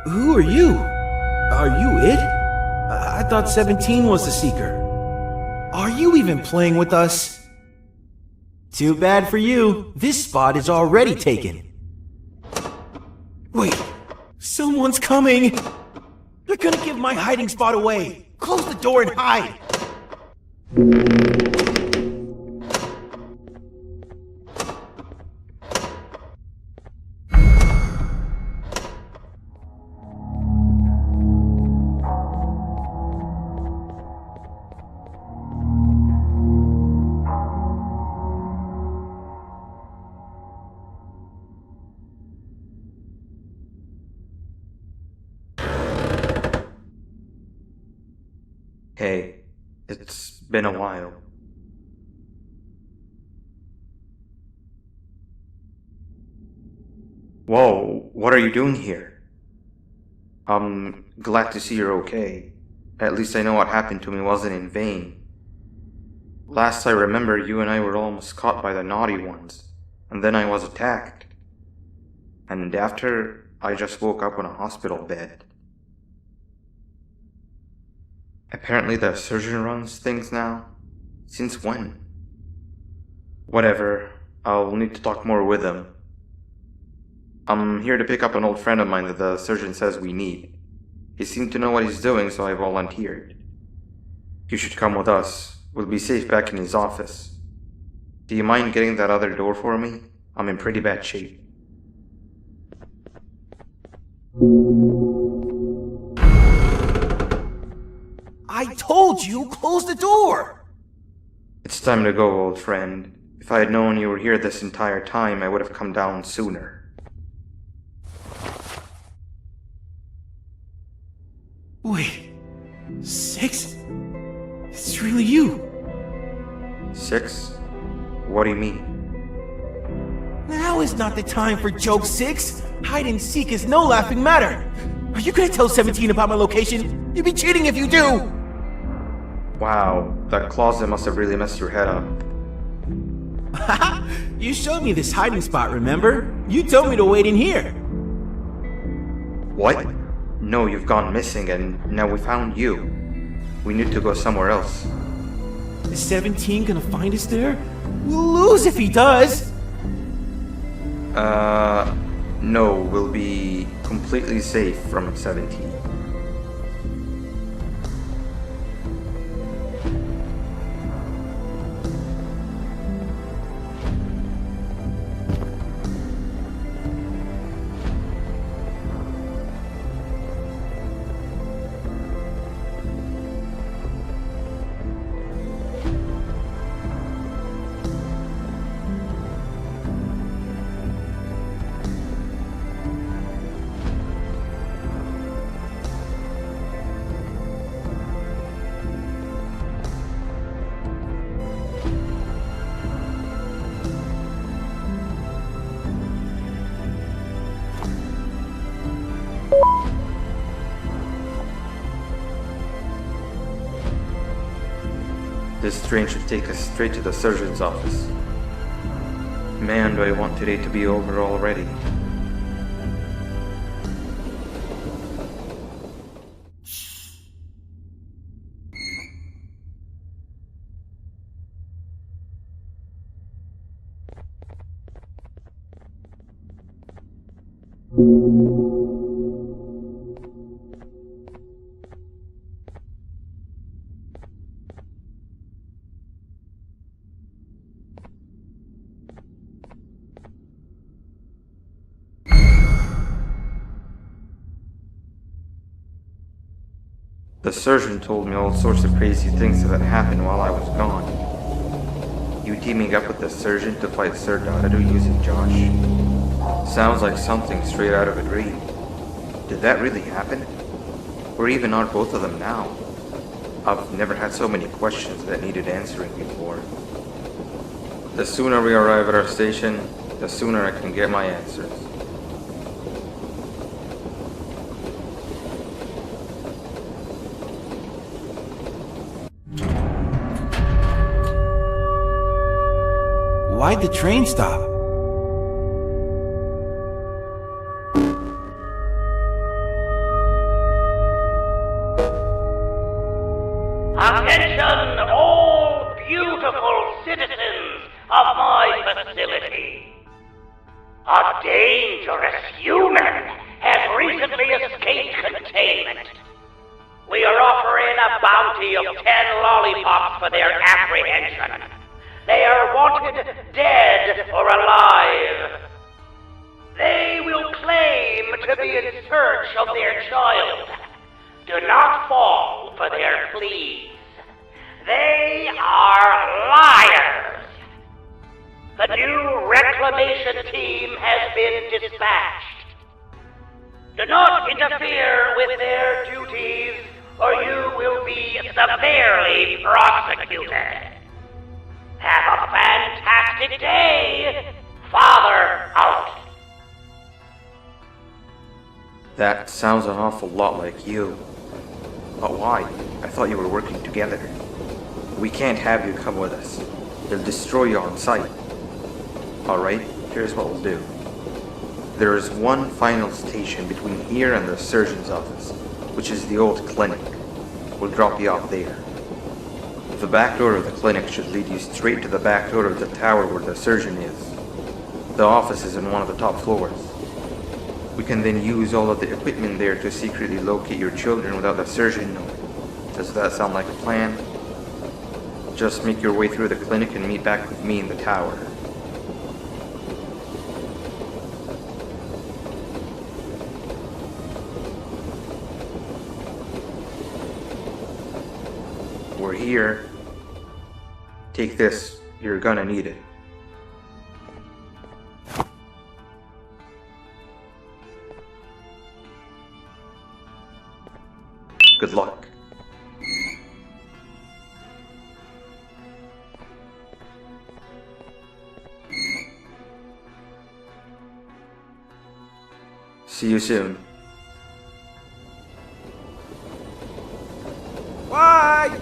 Who are you? Are you it? I thought 17 was the Seeker. Are you even playing with us? Too bad for you. This spot is already taken. Wait, someone's coming! They're gonna give my hiding spot away! Close the door and hide! Hey, it's been a while. Whoa, what are you doing here? I'm glad to see you're okay. At least I know what happened to me wasn't in vain. Last I remember, you and I were almost caught by the naughty ones, and then I was attacked. And after, I just woke up on a hospital bed. Apparently the surgeon runs things now? Since when? Whatever, I'll need to talk more with him. I'm here to pick up an old friend of mine that the surgeon says we need. He seemed to know what he's doing, so I volunteered. You should come with us. We'll be safe back in his office. Do you mind getting that other door for me? I'm in pretty bad shape. I told you, close the door! It's time to go, old friend. If I had known you were here this entire time, I would have come down sooner. Wait, 6? It's really you. 6? What do you mean? Now is not the time for joke, 6. Hide and seek is no laughing matter. Are you gonna tell 17 about my location? You'd be cheating if you do! Wow, that closet must have really messed your head up. You showed me this hiding spot, remember? You told me to wait in here. What? No, you've gone missing and now we found you. We need to go somewhere else. Is 17 gonna find us there? We'll lose if he does! No, we'll be completely safe from 17. This train should take us straight to the surgeon's office. Man, do I want today to be over already. The surgeon told me all sorts of crazy things that happened while I was gone. You teaming up with the surgeon to fight Sir Dodado using Josh? Sounds like something straight out of a dream. Did that really happen? Where even are both of them now? I've never had so many questions that needed answering before. The sooner we arrive at our station, the sooner I can get my answers. Why'd the train stop? Attention, all beautiful citizens of my facility. A dangerous human has recently escaped containment. We are offering a bounty of 10 lollipops for their apprehension. They are wanted dead or alive. They will claim to be in search of their child. Do not fall for their pleas. They are liars. The new reclamation team has been dispatched. Do not interfere with their duties, or you will be severely prosecuted. Have a fantastic day! Father out! That sounds an awful lot like you. But why? I thought you were working together. We can't have you come with us. They'll destroy you on sight. Alright, here's what we'll do. There is one final station between here and the surgeon's office, which is the old clinic. We'll drop you off there. The back door of the clinic should lead you straight to the back door of the tower where the surgeon is. The office is in one of the top floors. We can then use all of the equipment there to secretly locate your children without the surgeon knowing. Does that sound like a plan? Just make your way through the clinic and meet back with me in the tower. We're here. Take this. You're gonna need it. Good luck. See you soon. Bye!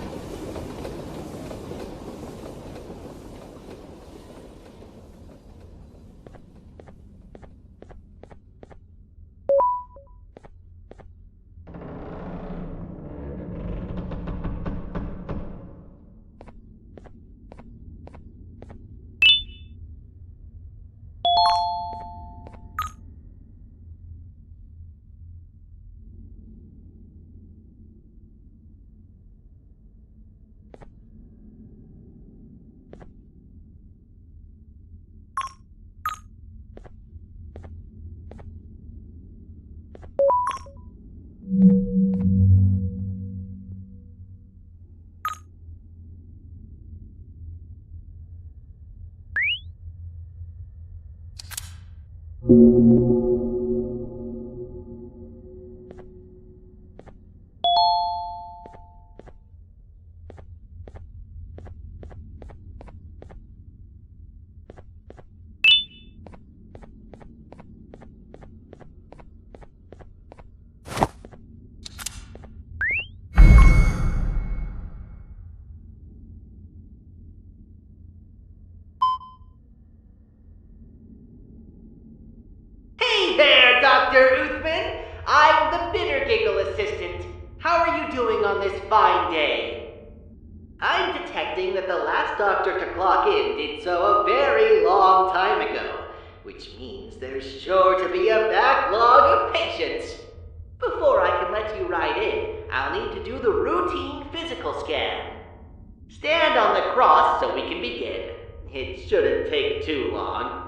Dr. Uthman. I'm the Bitter Giggle assistant. How are you doing on this fine day? I'm detecting that the last doctor to clock in did so a very long time ago, which means there's sure to be a backlog of patients. Before I can let you right in, I'll need to do the routine physical scan. Stand on the cross so we can begin. It shouldn't take too long.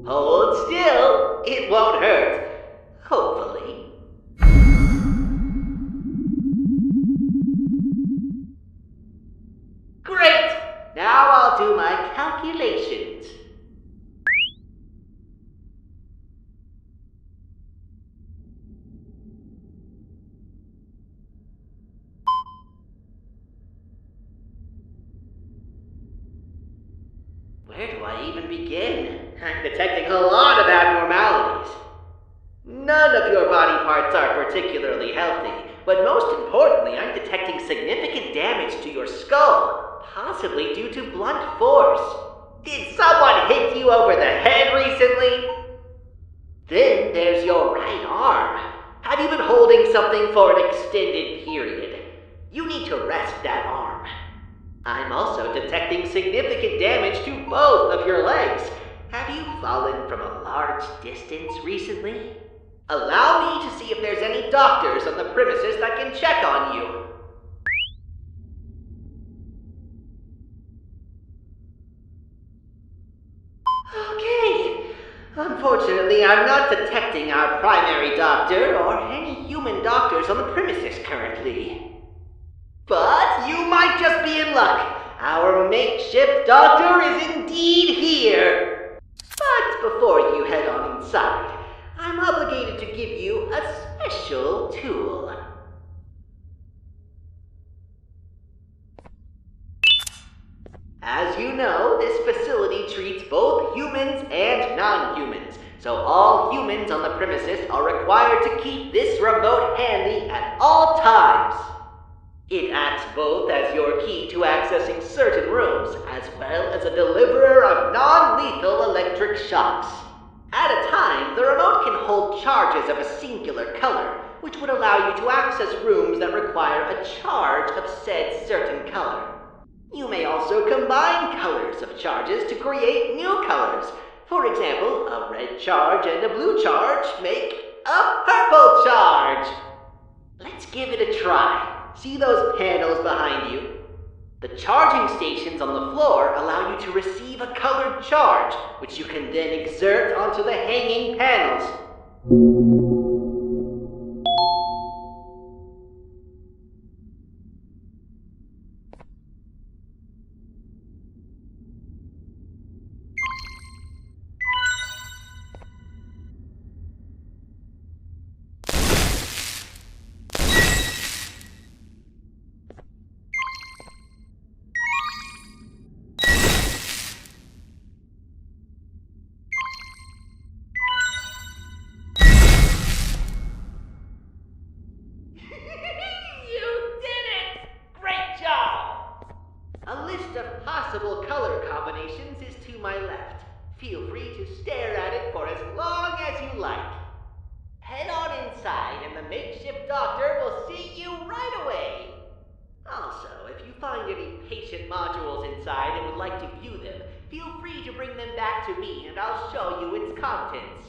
Hold still, it won't hurt. Hopefully. Great! Now I'll do my calculations. Where do I even begin? I'm detecting a lot of abnormalities. None of your body parts are particularly healthy, but most importantly, I'm detecting significant damage to your skull, possibly due to blunt force. Did someone hit you over the head recently? Then there's your right arm. Have you been holding something for an extended period? You need to rest that arm. I'm also detecting significant damage to both of your legs. Have you fallen from a large distance recently? Allow me to see if there's any doctors on the premises that can check on you. Okay. Unfortunately, I'm not detecting our primary doctor or any human doctors on the premises currently. But you might just be in luck. Our makeshift doctor is indeed here. But before you head on inside, I'm obligated to give you a special tool. As you know, this facility treats both humans and non-humans, so all humans on the premises are required to keep this remote handy at all times. It acts both as your key to accessing certain rooms, as well as a deliverer of non-lethal electric shocks. At a time, the remote can hold charges of a singular color, which would allow you to access rooms that require a charge of said certain color. You may also combine colors of charges to create new colors. For example, a red charge and a blue charge make a purple charge. Let's give it a try. See those panels behind you? The charging stations on the floor allow you to receive a colored charge, which you can then exert onto the hanging panels. Possible color combinations is to my left. Feel free to stare at it for as long as you like. Head on inside and the makeshift doctor will see you right away. Also, if you find any patient modules inside and would like to view them, feel free to bring them back to me and I'll show you its contents.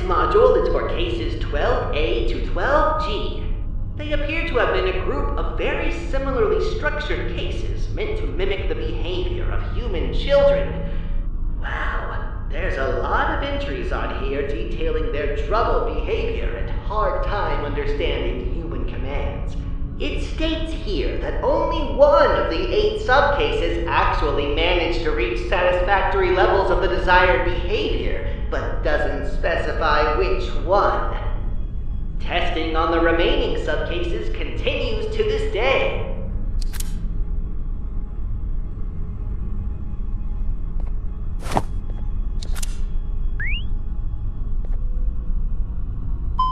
module is for cases 12A to 12G. They appear to have been a group of very similarly structured cases meant to mimic the behavior of human children. Wow, there's a lot of entries on here detailing their troubled behavior and hard time understanding human commands. It states here that only one of the 8 subcases actually managed to reach satisfactory levels of the desired behavior, but doesn't specify which one. Testing on the remaining subcases continues to this day.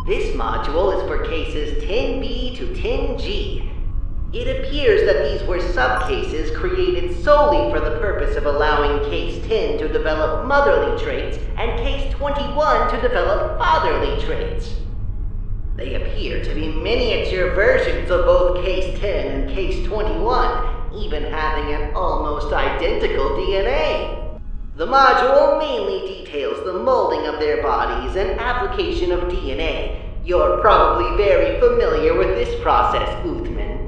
This module is for cases 10B to 10G. It appears that these were subcases created solely for the purpose of allowing Case 10 to develop motherly traits and Case 21 to develop fatherly traits. They appear to be miniature versions of both Case 10 and Case 21, even having an almost identical DNA. The module mainly details the molding of their bodies and application of DNA. You're probably very familiar with this process, Uthman.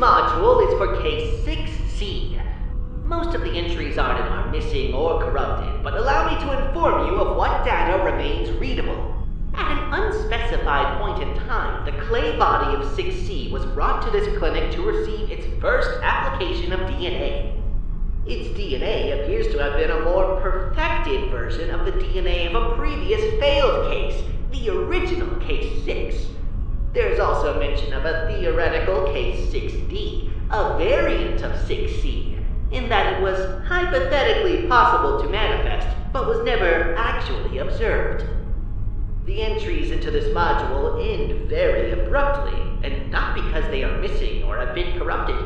module is for case 6C. Most of the entries on it are missing or corrupted, but allow me to inform you of what data remains readable. At an unspecified point in time, the clay body of 6C was brought to this clinic to receive its first application of DNA. Its DNA appears to have been a more perfected version of the DNA of a previous failed case, the original Case 6. There's also mention of a theoretical Case 6D, a variant of 6C, in that it was hypothetically possible to manifest, but was never actually observed. The entries into this module end very abruptly, and not because they are missing or have been corrupted.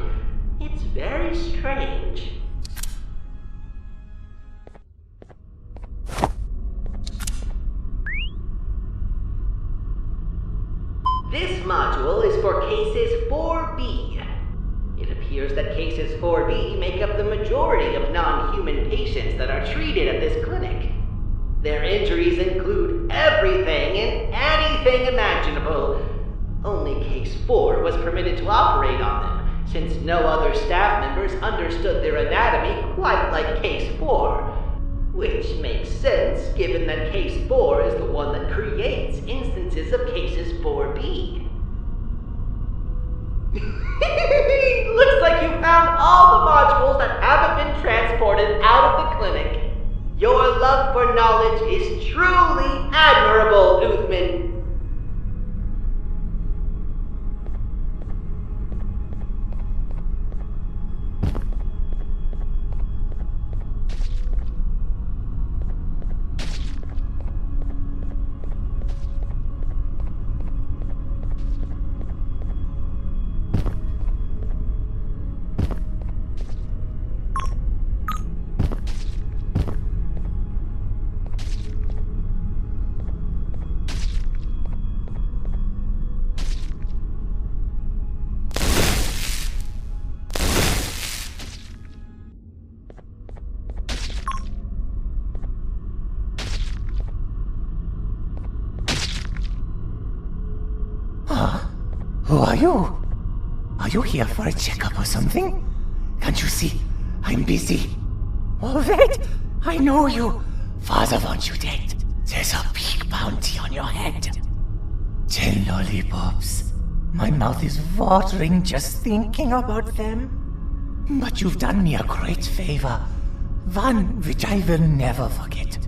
It's very strange. This module is for cases 4B. It appears that cases 4B make up the majority of non-human patients that are treated at this clinic. Their injuries include everything and anything imaginable. Only case 4 was permitted to operate on them, since no other staff members understood their anatomy quite like case 4. Which makes sense, given that case 4 is the one that creates instances of cases 4B. Looks like you found all the modules that haven't been transported out of the clinic. Your love for knowledge is truly admirable, Uthman. Who are you? Are you here for a checkup or something? Can't you see? I'm busy. Oh, wait! I know you! Father wants you dead. There's a big bounty on your head. 10 lollipops. My mouth is watering just thinking about them. But you've done me a great favor. One which I will never forget.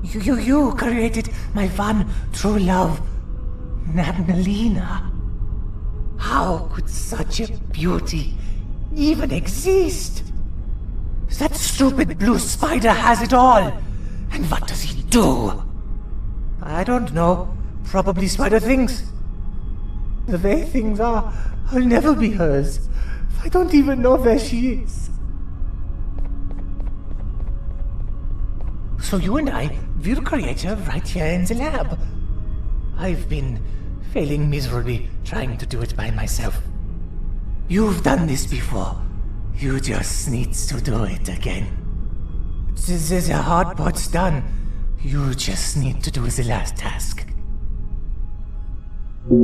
You created my one true love, Nabnalina. How could such a beauty even exist? That stupid blue spider has it all. And what does he do? I don't know. Probably spider things. The way things are, I'll never be hers. I don't even know where she is. So you and I will create her right here in the lab. I've been failing miserably trying to do it by myself. You've done this before. You just need to do it again. The hard part's done. You just need to do the last task. We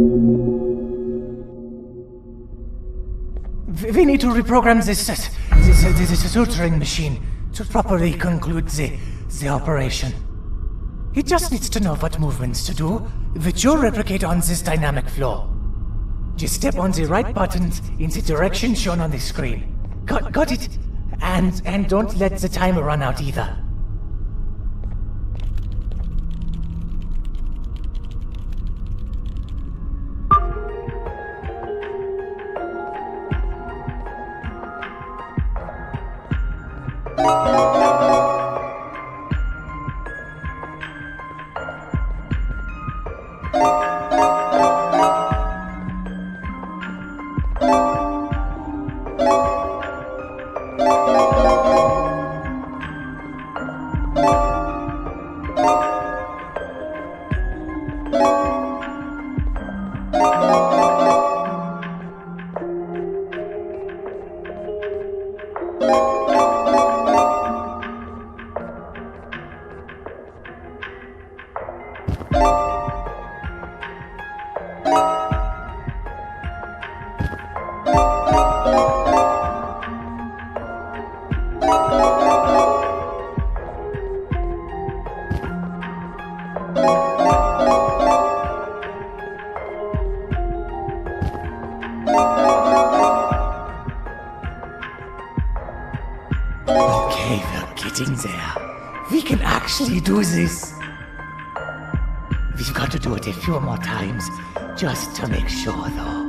need to reprogram this suturing machine to properly conclude the operation. It just needs to know what movements to do, which you'll replicate on this dynamic floor. Just step on the right buttons in the direction shown on the screen. Got it? And don't let the timer run out either. getting there. We can actually do this. We've got to do it a few more times, just to make sure, though.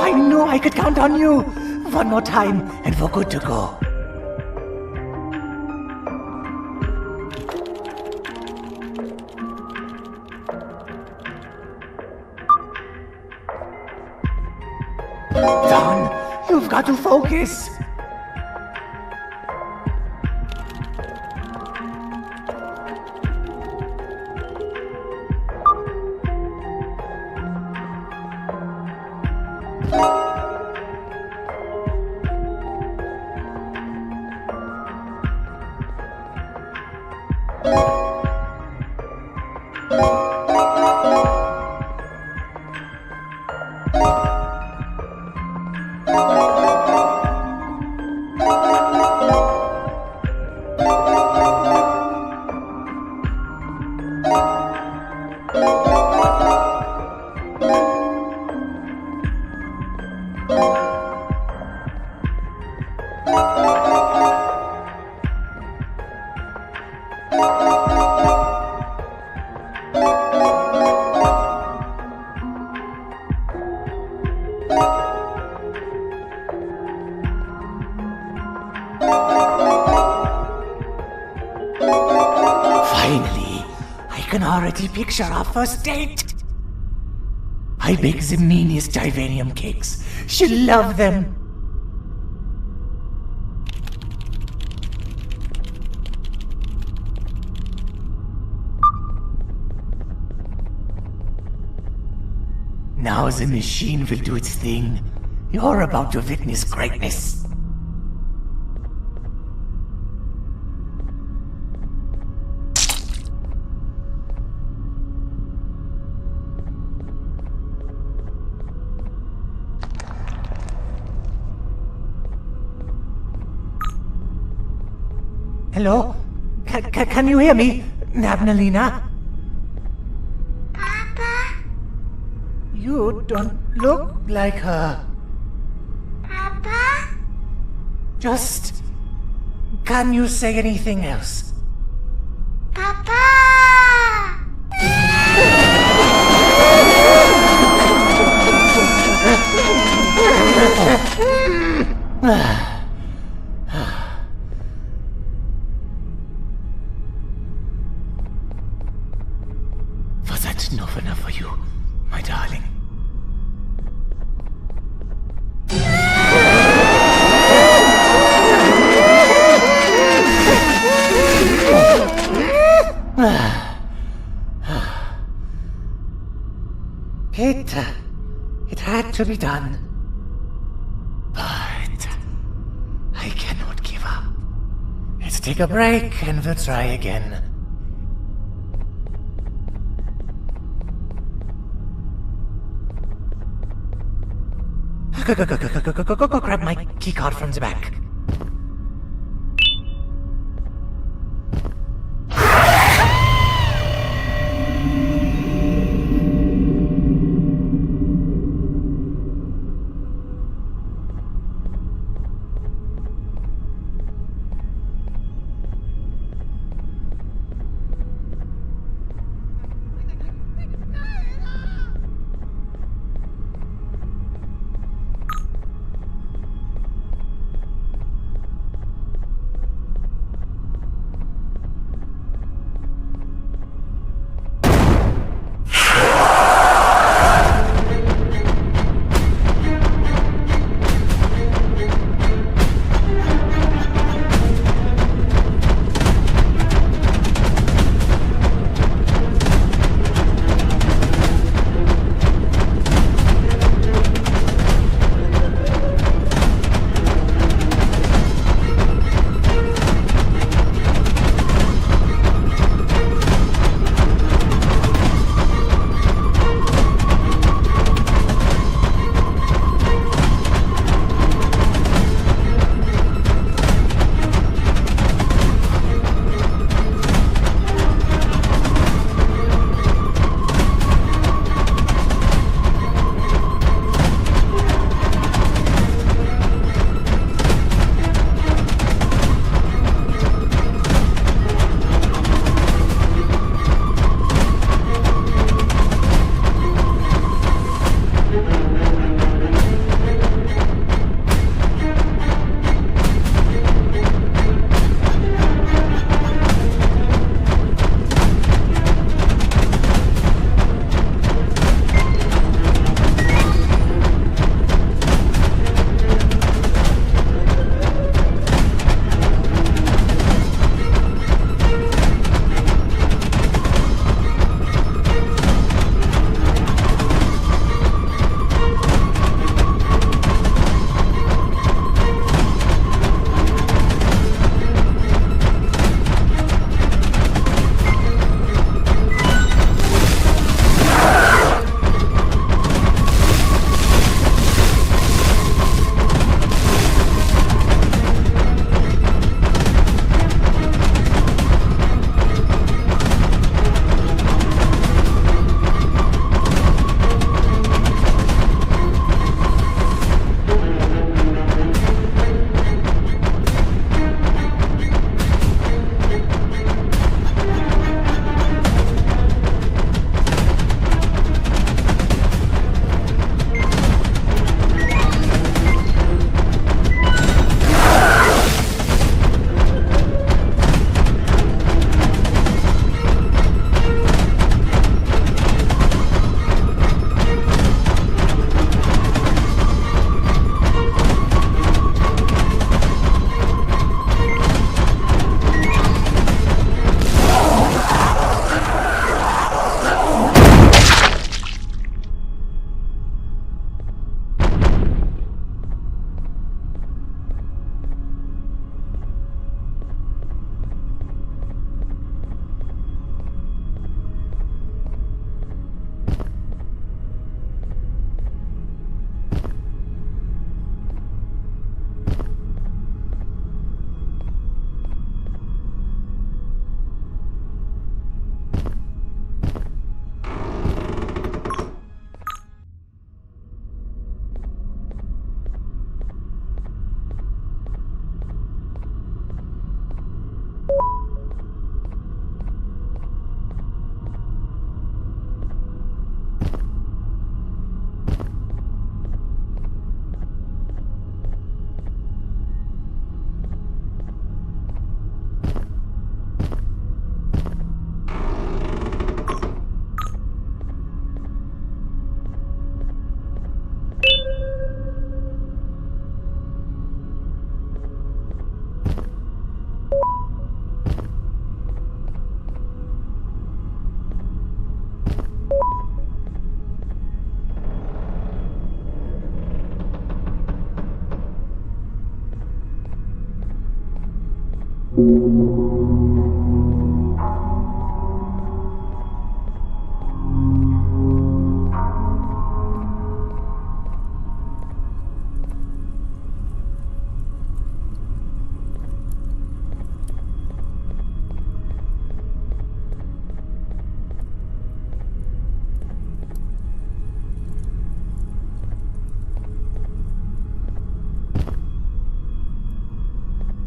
I knew I could count on you. One more time, and we're good to go. Don, you've got to focus. Finally, I can already picture our first date. I bake the meanest divanium cakes. She'll love them. Now the machine will do its thing. You're about to witness greatness. Hello? Can you hear me, Nabnalina? Papa? You don't look like her. Papa? Just... can you say anything else? Papa! Was that not enough for you, my darling? It had to be done. But I cannot give up. Let's take a break and we'll try again. Go grab my keycard from the back.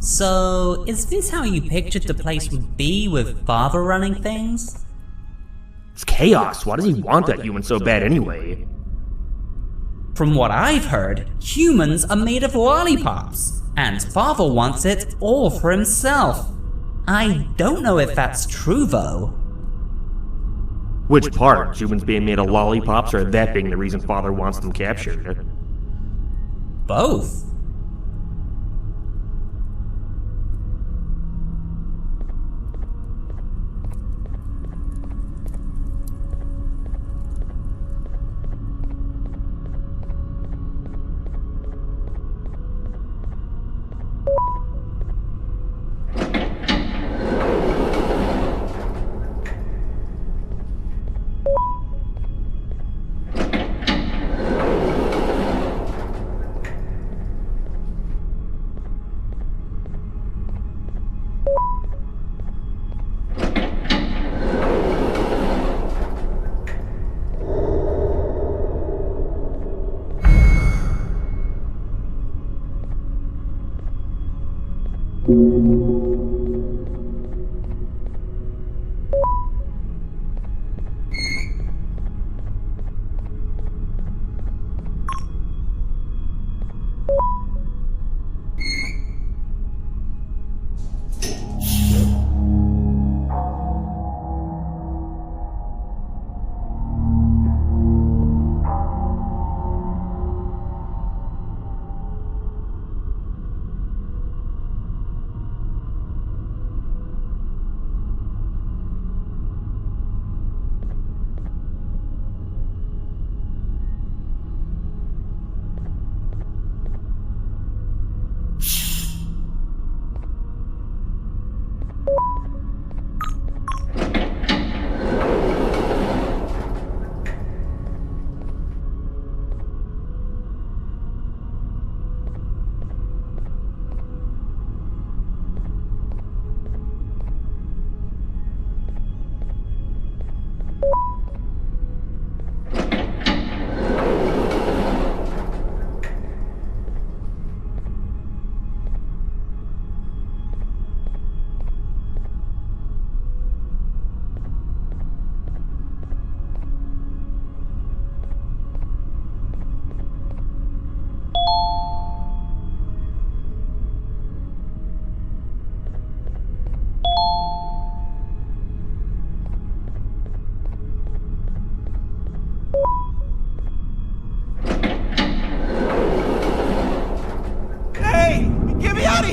So, is this how you pictured the place would be with Father running things? It's chaos. Why does he want that human so bad anyway? From what I've heard, humans are made of lollipops, and Father wants it all for himself. I don't know if that's true though. Which part? Humans being made of lollipops, or that being the reason Father wants them captured? Both.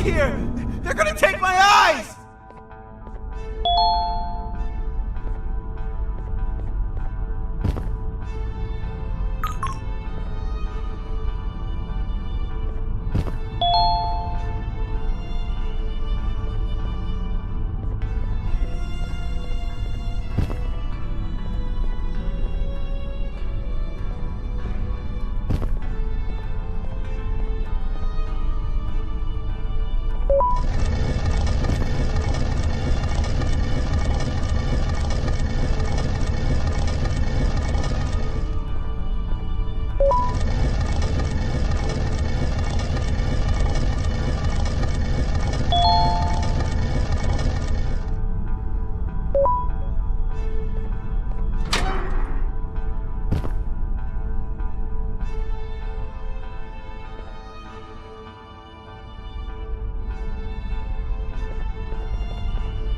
Here! They're gonna take my eyes!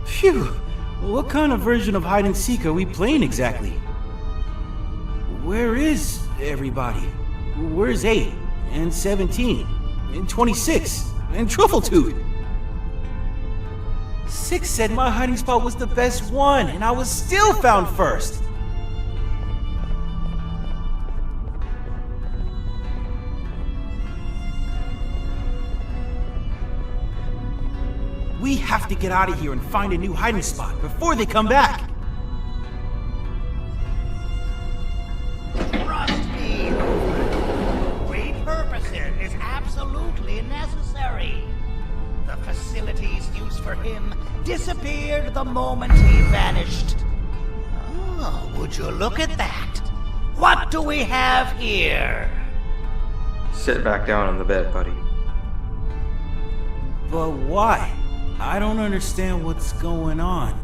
Phew! What kind of version of hide and seek are we playing exactly? Where is everybody? Where's 8 and 17 and 26 and Truffletooth? 6 said my hiding spot was the best one, and I was still found first. We have to get out of here and find a new hiding spot before they come back. Trust me, repurposing is absolutely necessary. The facilities used for him disappeared the moment he vanished. Oh, would you look at that? What do we have here? Sit back down on the bed, buddy. But why? I don't understand what's going on.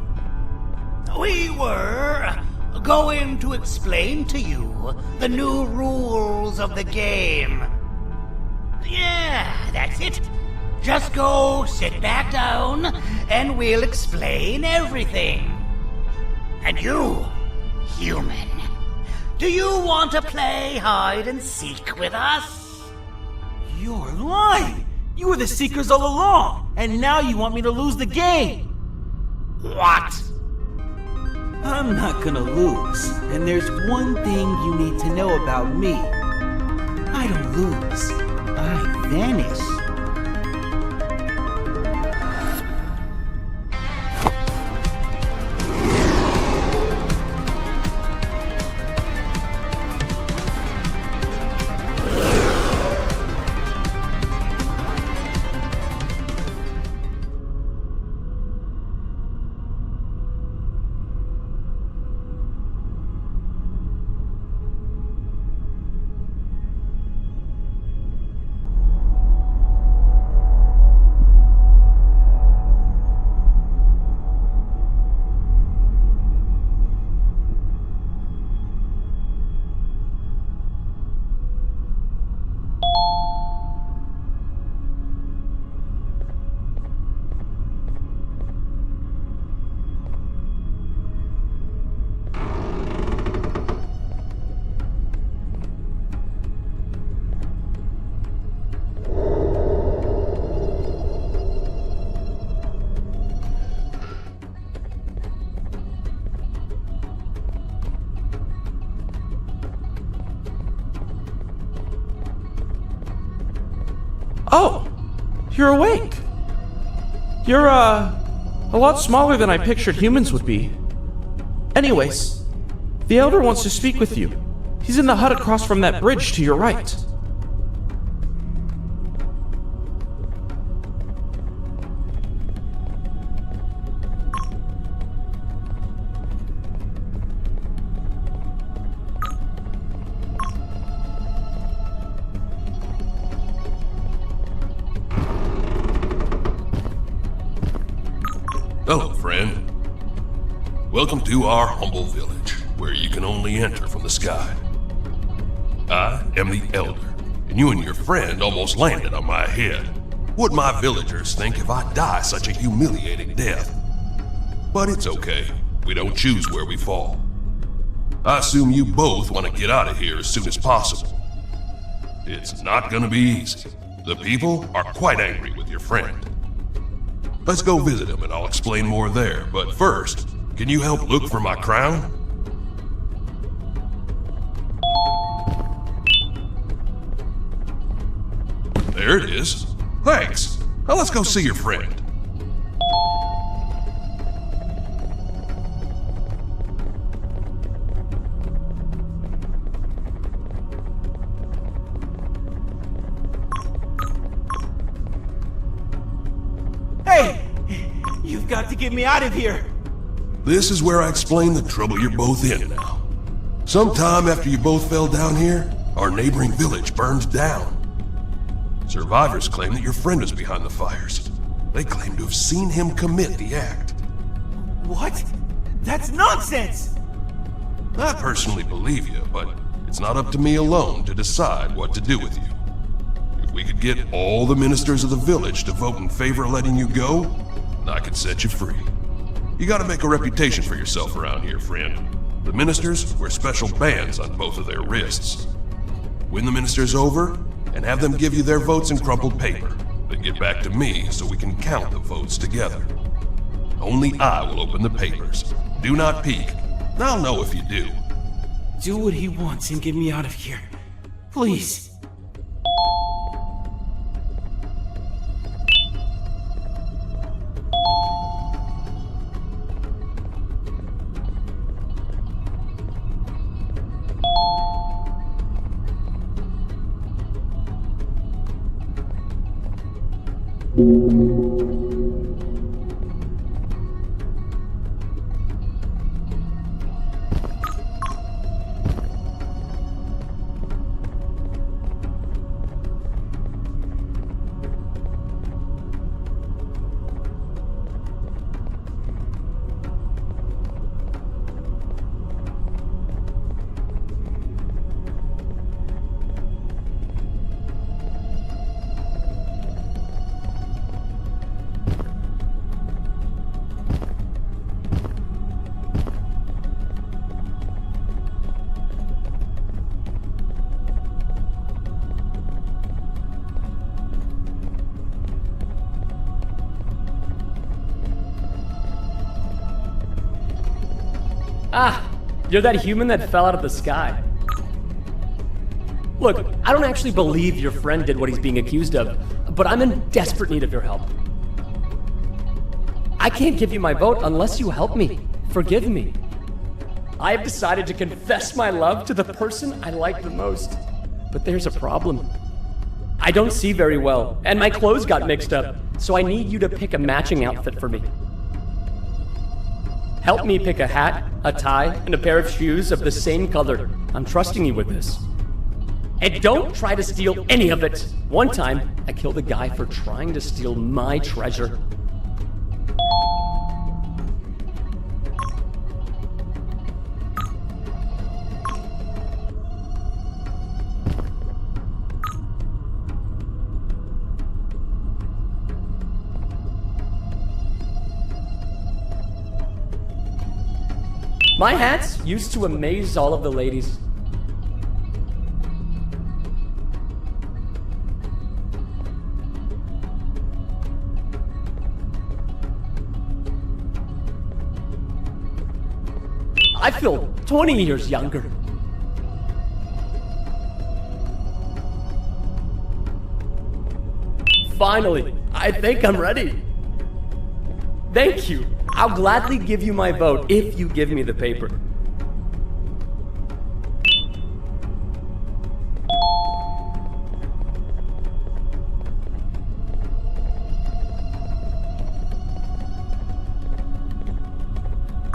We were going to explain to you the new rules of the game. Yeah, that's it. Just go sit back down and we'll explain everything. And you, human, do you want to play hide and seek with us? You're lying! You were the Seekers all along, and now you want me to lose the game! What? I'm not gonna lose, and there's one thing you need to know about me. I don't lose, I vanish. Oh, you're awake. You're, a lot smaller than I pictured humans would be. Anyways, the Elder wants to speak with you. He's in the hut across from that bridge to your right. Hello, friend. Welcome to our humble village, where you can only enter from the sky. I am the Elder, and you and your friend almost landed on my head. What my villagers think if I die such a humiliating death? But it's okay. We don't choose where we fall. I assume you both want to get out of here as soon as possible. It's not gonna be easy. The people are quite angry with your friend. Let's go visit him and I'll explain more there, but first, can you help look for my crown? There it is. Thanks. Now let's go see your friend. Hey! You've got to get me out of here! This is where I explain the trouble you're both in now. Sometime after you both fell down here, our neighboring village burned down. Survivors claim that your friend is behind the fires. They claim to have seen him commit the act. What? That's nonsense! I personally believe you, but it's not up to me alone to decide what to do with you. If we could get all the ministers of the village to vote in favor of letting you go, I could set you free. You gotta make a reputation for yourself around here, friend. The ministers wear special bands on both of their wrists. Win the ministers over, and have them give you their votes in crumpled paper. Then get back to me so we can count the votes together. Only I will open the papers. Do not peek. I'll know if you do. Do what he wants and get me out of here. Please. Ah, you're that human that fell out of the sky. Look, I don't actually believe your friend did what he's being accused of, but I'm in desperate need of your help. I can't give you my vote unless you help me. Forgive me. I have decided to confess my love to the person I like the most. But there's a problem. I don't see very well, and my clothes got mixed up, so I need you to pick a matching outfit for me. Help me pick a hat, a tie, and a pair of shoes of the same color. I'm trusting you with this. And don't try to steal any of it. One time, I killed a guy for trying to steal my treasure. My hats used to amaze all of the ladies. I feel 20 years younger. Finally, I think I'm ready. Thank you. I'll gladly give you my vote if you give me the paper.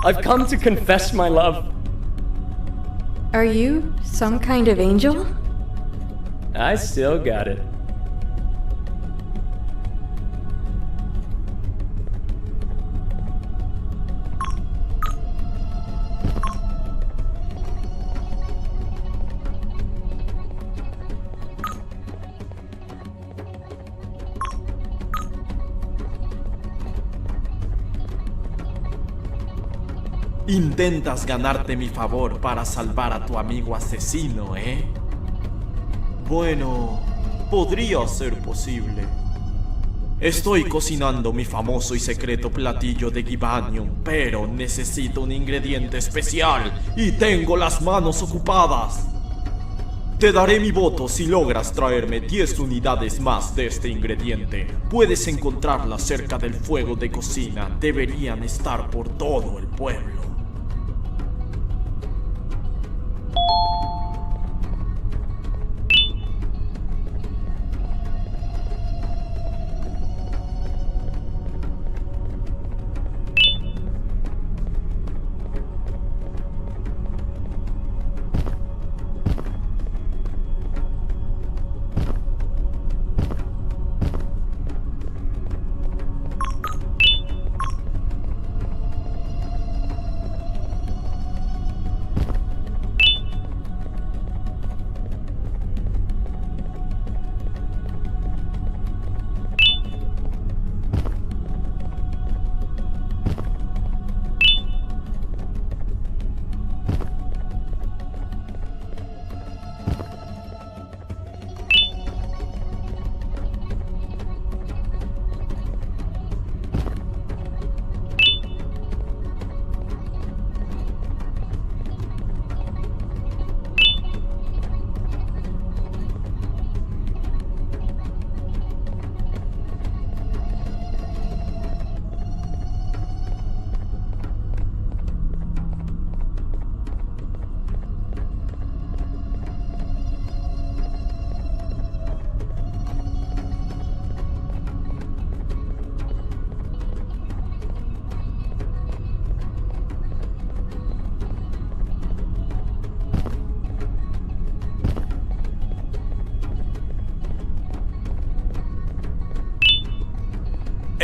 I've come to confess my love. Are you some kind of angel? I still got it. Intentas ganarte mi favor para salvar a tu amigo asesino, ¿eh? Bueno, podría ser posible. Estoy cocinando mi famoso y secreto platillo de Gibanium, pero necesito un ingrediente especial y tengo las manos ocupadas. Te daré mi voto si logras traerme 10 unidades más de este ingrediente. Puedes encontrarlas cerca del fuego de cocina. Deberían estar por todo el pueblo.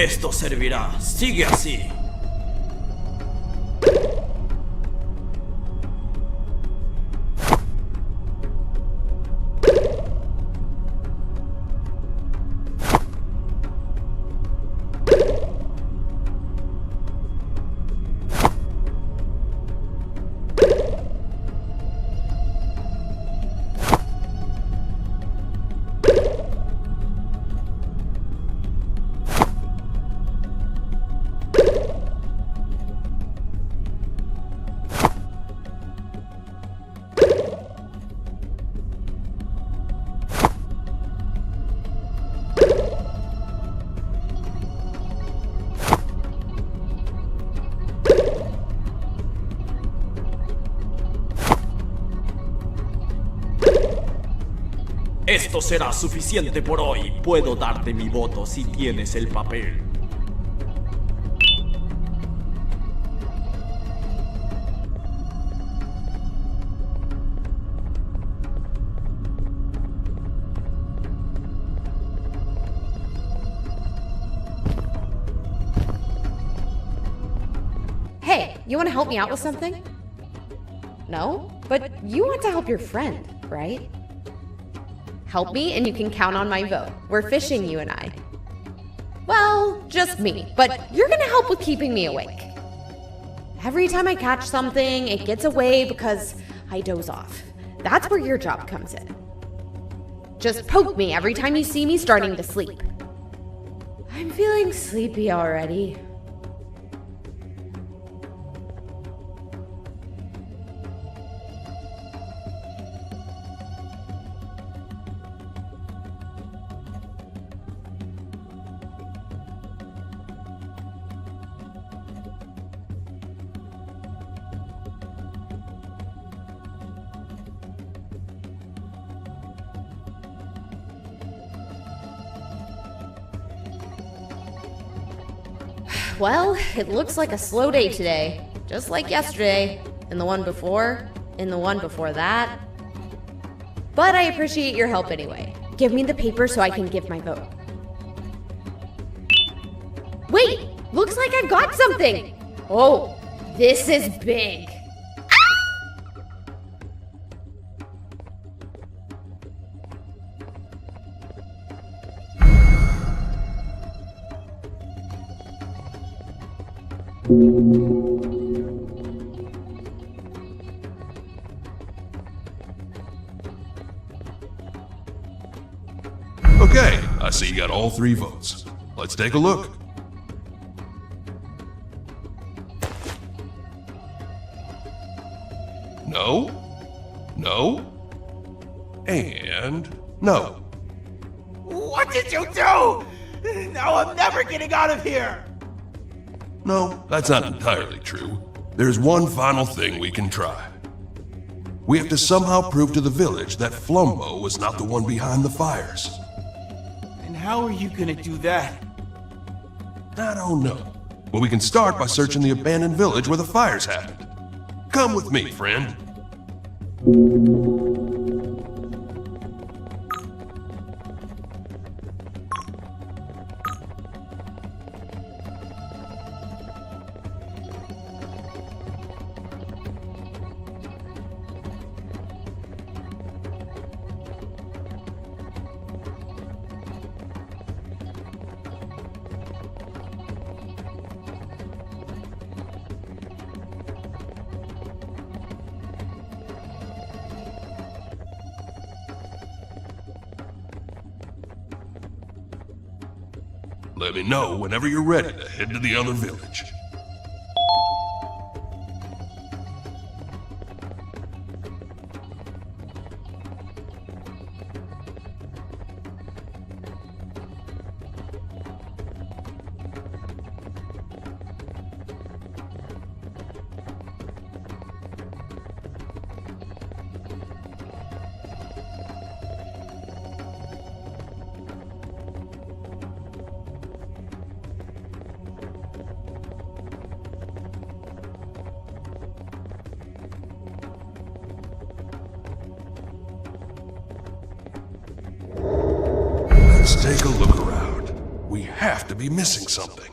Esto servirá. Sigue así. Esto será suficiente por hoy. Puedo darte mi voto si tienes el papel. Hey, you want to help me out with something? No? But you want to help your friend, right? Help me and you can count on my vote. We're fishing, you and I. Well, just me, but you're gonna help with keeping me awake. Every time I catch something, it gets away because I doze off. That's where your job comes in. Just poke me every time you see me starting to sleep. I'm feeling sleepy already. Well, it looks like a slow day today. Just like yesterday, and the one before, and the one before that. But I appreciate your help anyway. Give me the paper so I can give my vote. Wait! Looks like I've got something! Oh, this is big. Okay, I see you got all 3 votes. Let's take a look. No, no, and no. What did you do? Now I'm never getting out of here! No, that's not entirely true. There's one final thing we can try. We have to somehow prove to the village that Flumbo was not the one behind the fires. And how are you gonna do that? I don't know. But we can start by searching the abandoned village where the fires happened. Come with me, friend. Let me know whenever you're ready to head to the other village. Let's take a look around. We have to be missing something.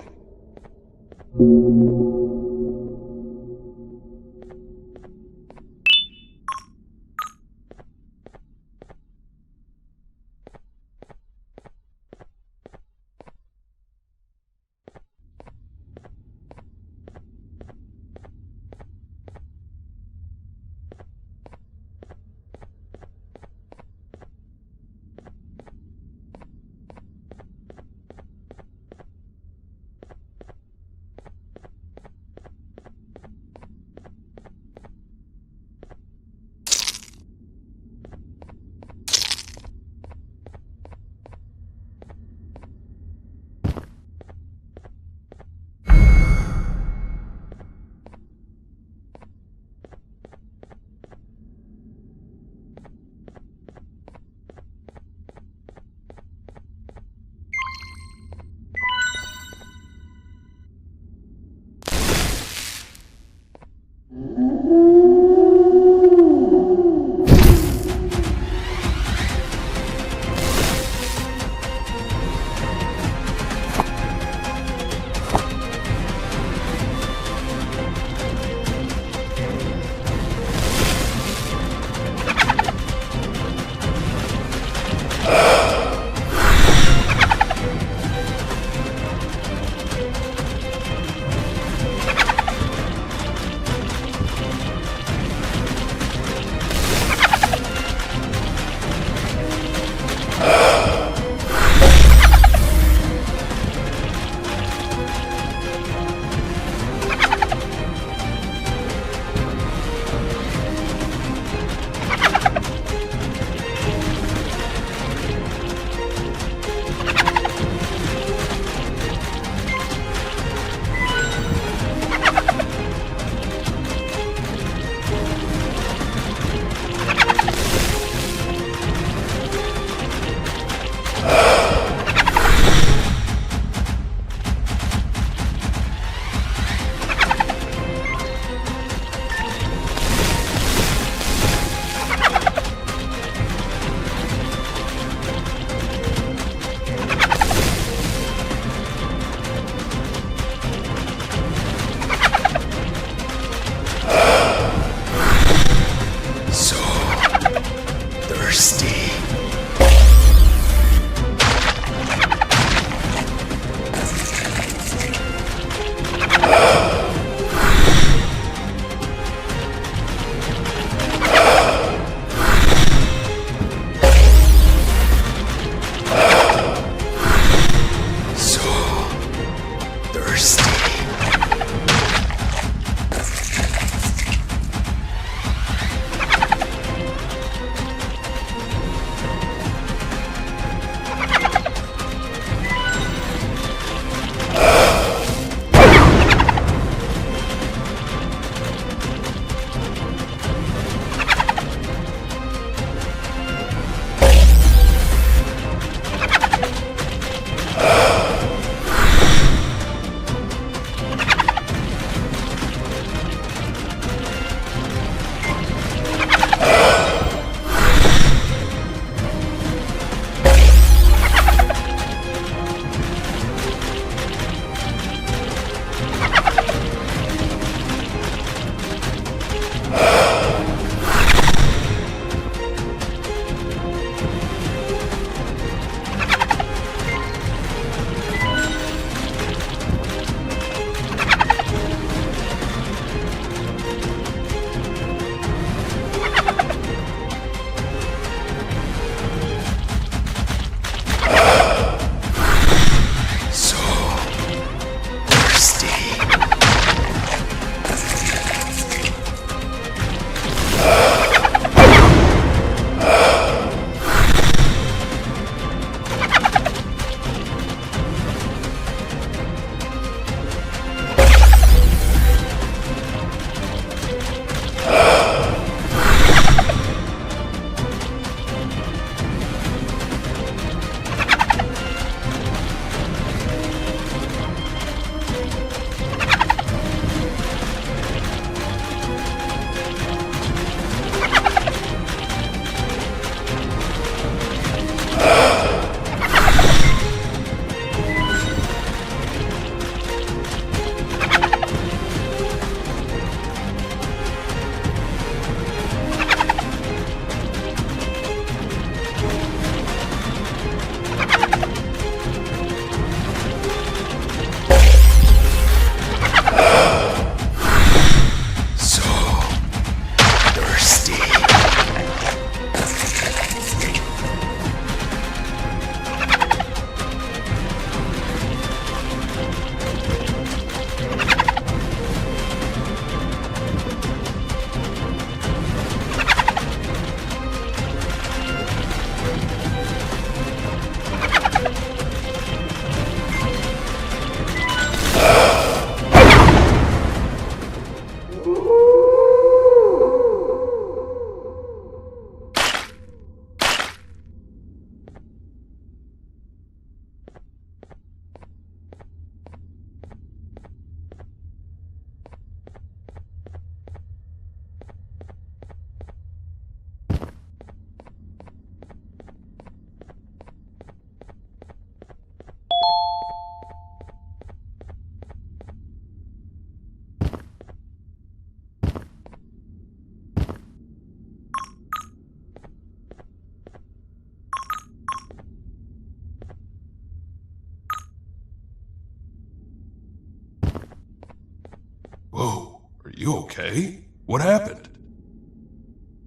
you okay? What happened?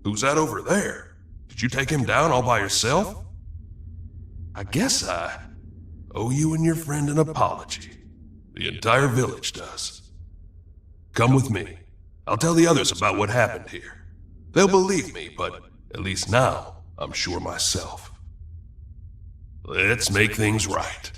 Who's that over there? Did you take him down all by yourself? I guess I owe you and your friend an apology. The entire village does. Come with me. I'll tell the others about what happened here. They'll believe me, but at least now I'm sure myself. Let's make things right.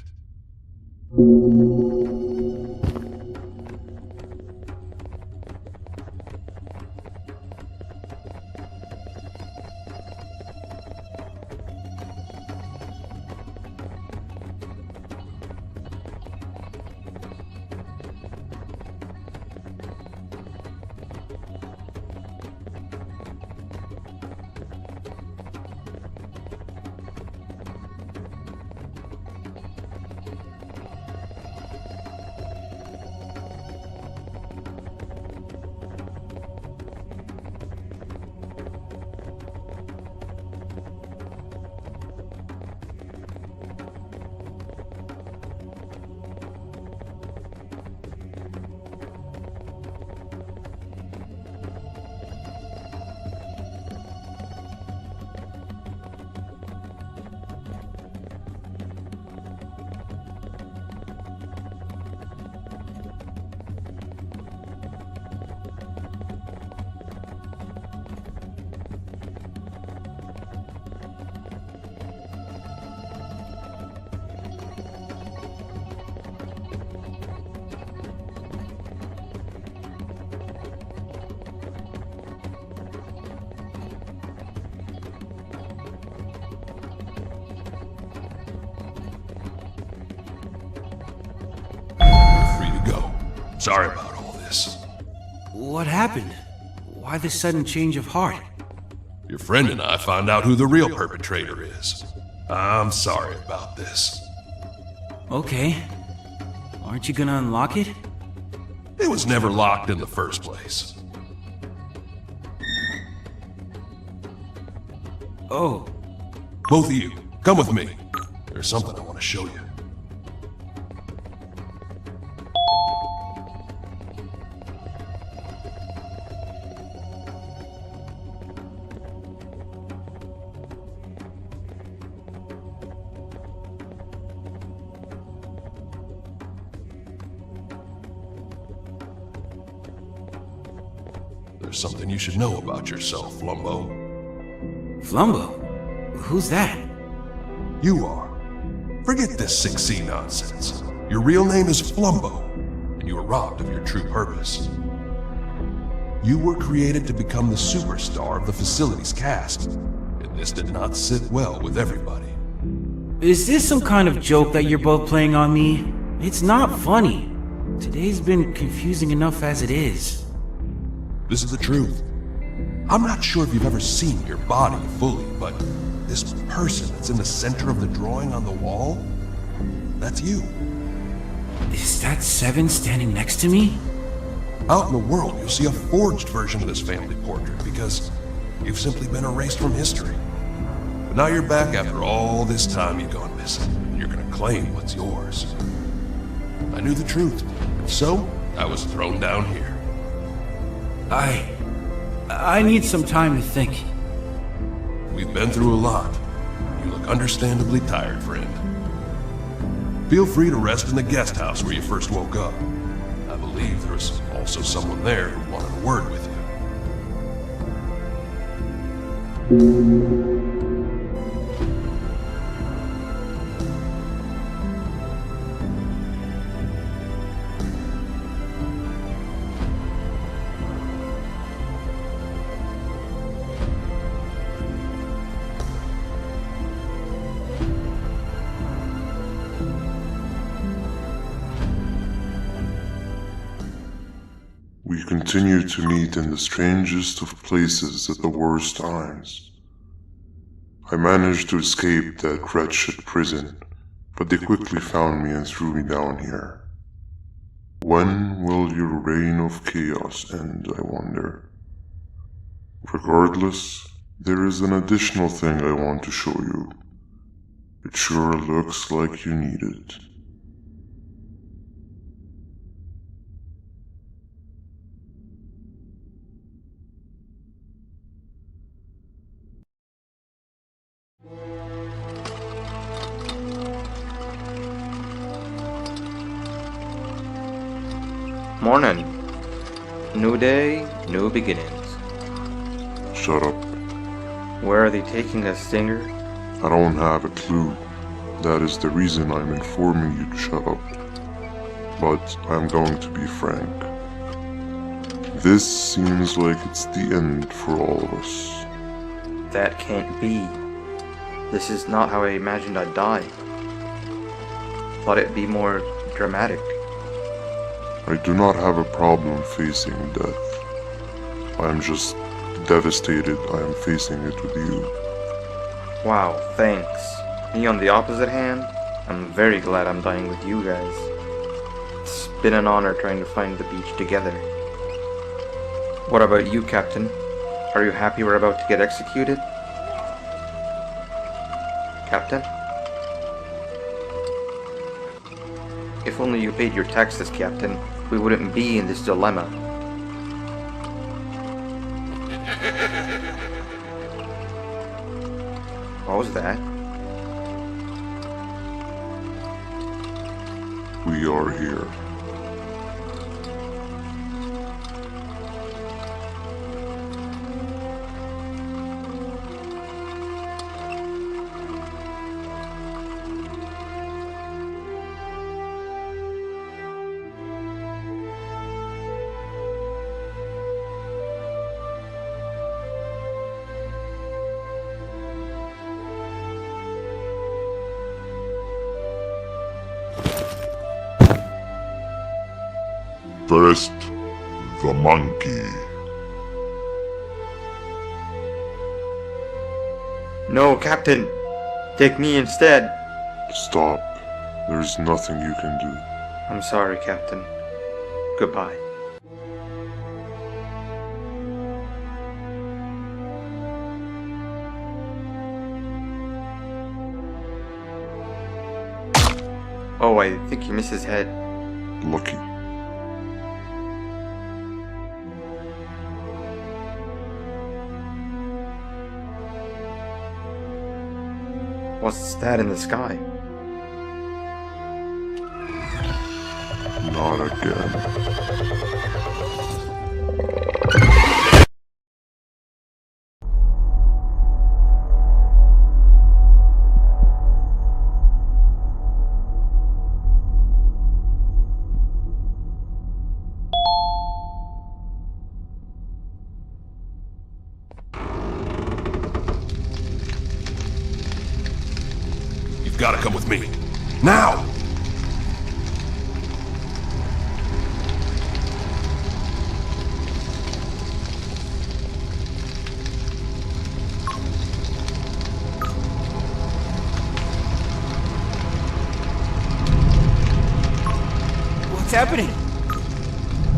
Sorry about all this. What happened? Why the sudden change of heart? Your friend and I found out who the real perpetrator is. I'm sorry about this. Okay. Aren't you gonna unlock it? It was never locked in the first place. Oh. Both of you, come with me. There's something I want to show you. There's something you should know about yourself, Flumbo. Flumbo? Who's that? You are. Forget this 6C nonsense. Your real name is Flumbo, and you were robbed of your true purpose. You were created to become the superstar of the facility's cast, and this did not sit well with everybody. Is this some kind of joke that you're both playing on me? It's not funny. Today's been confusing enough as it is. This is the truth. I'm not sure if you've ever seen your body fully, but this person that's in the center of the drawing on the wall, that's you. Is that Seven standing next to me? Out in the world, you'll see a forged version of this family portrait because you've simply been erased from history. But now you're back after all this time you've gone missing, and you're gonna claim what's yours. I knew the truth, so I was thrown down here. I need some time to think. We've been through a lot. You look understandably tired, friend. Feel free to rest in the guest house where you first woke up. I believe there was also someone there who wanted a word with you. We continue to meet in the strangest of places at the worst times. I managed to escape that wretched prison, but they quickly found me and threw me down here. When will your reign of chaos end, I wonder? Regardless, there is an additional thing I want to show you. It sure looks like you need it. Morning. New day, new beginnings. Shut up. Where are they taking us, Stinger? I don't have a clue. That is the reason I'm informing you to shut up. But I'm going to be frank. This seems like it's the end for all of us. That can't be. This is not how I imagined I'd die. Thought it'd be more dramatic. I do not have a problem facing death. I am just devastated I am facing it with you. Wow, thanks. Me on the opposite hand, I'm very glad I'm dying with you guys. It's been an honor trying to find the beach together. What about you, Captain? Are you happy we're about to get executed? Captain? If only you paid your taxes, Captain, we wouldn't be in this dilemma. What was that? We are here. First, the monkey. No, Captain! Take me instead! Stop. There's nothing you can do. I'm sorry, Captain. Goodbye. Oh, I think you missed his head. Lucky. What's that in the sky? Not again. You've got to come with me. Now! What's happening?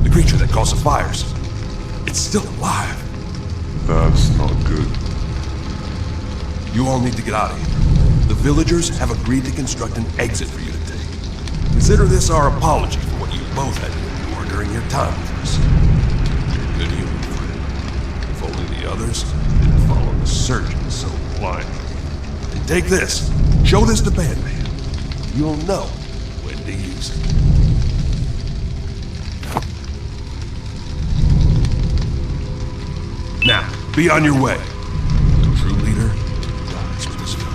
The creature that caused the fires. It's still alive. That's not good. You all need to get out of here. The villagers have agreed to construct an exit for you to take. Consider this our apology for what you both had to endure during your time with us. You're a good human friend. If only the others didn't follow the surgeon so blindly. And take this. Show this to Banban. You'll know when to use it. Now, be on your way. The true leader dies with his village.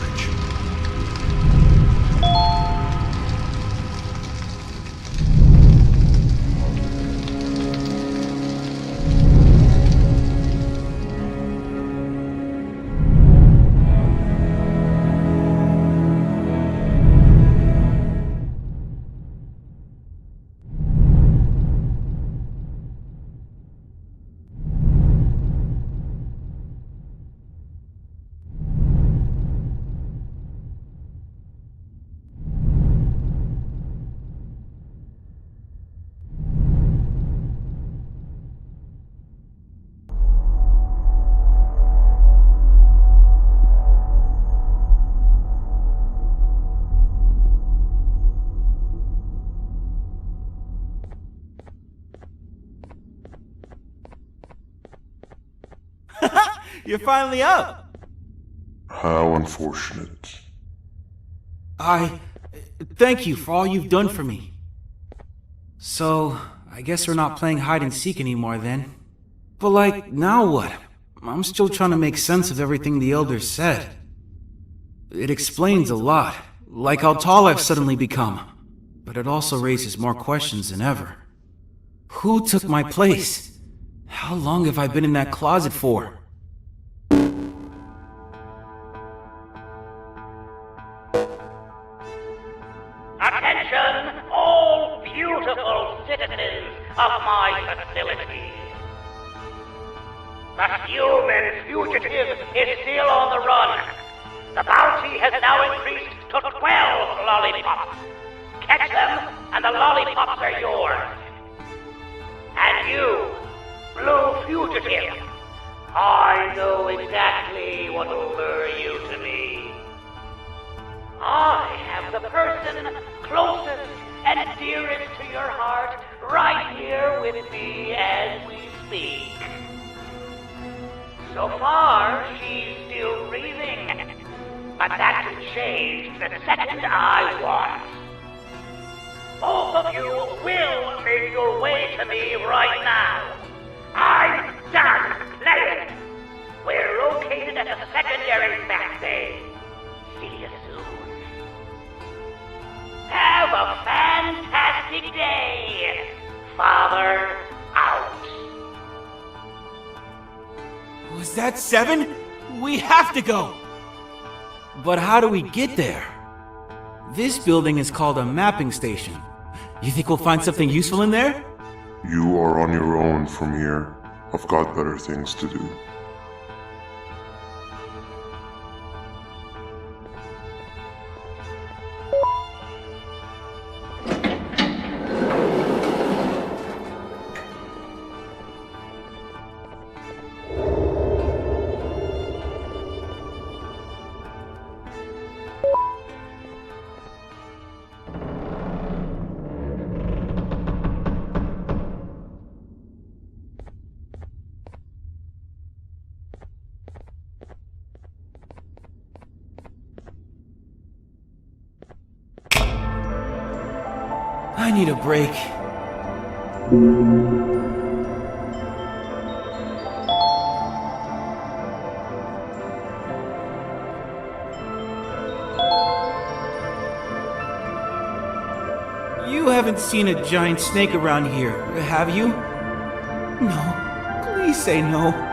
You're finally up! How unfortunate. Thank you for all you've done for me. So, I I guess we're not playing hide and seek anymore then. But like, now what? I'm still trying to make sense of everything the elders said. It explains a lot, like how tall I've suddenly become. But it also raises more questions than ever. Who took my place? How long have I been in that closet for? Attention, all beautiful citizens of my facility. The human fugitive is still on the run. The bounty has now increased to 12 lollipops. Catch them, and the lollipops are yours. And you, blue fugitive, I know exactly what will lure you to me. I have the person closest and dearest to your heart right here with me as we speak. So far, she's still breathing, but that can change the second I want. Both of you will make your way to me right now. I'm done playing. We're located at the secondary back bay. See you soon. Have a fantastic day. Father out. Was that 7? We have to go! But how do we get there? This building is called a mapping station. You think we'll find something useful in there? You are on your own from here. I've got better things to do. I need a break. You haven't seen a giant snake around here, have you? No. Please say no.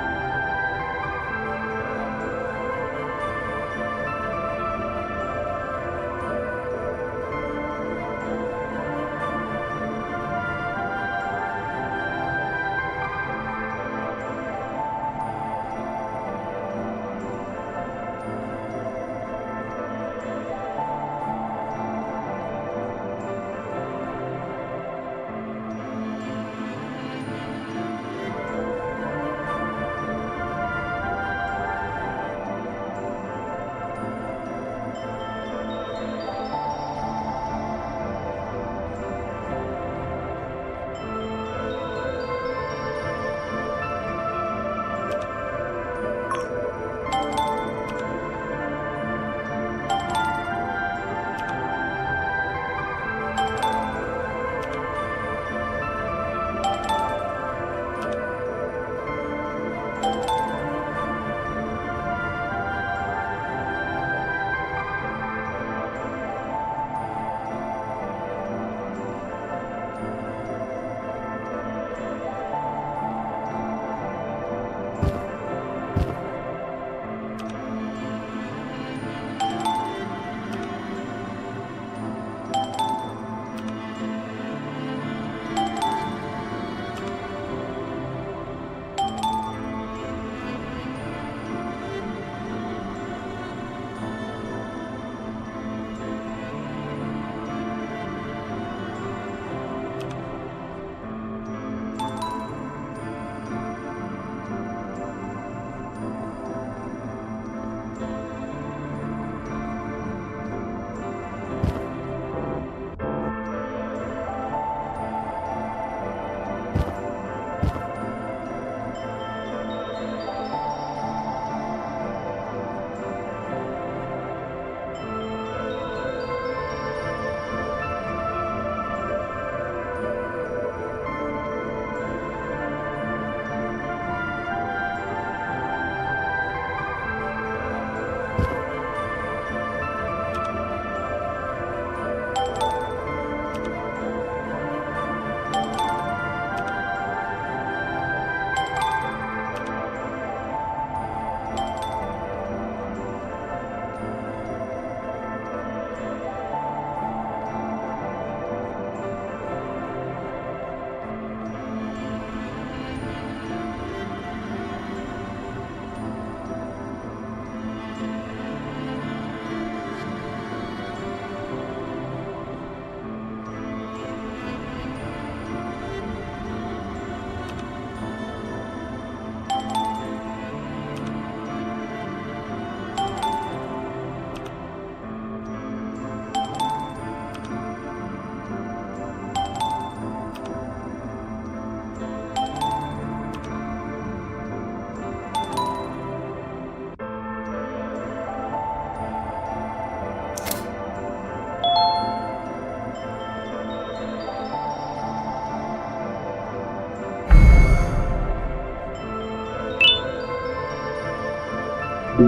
Looks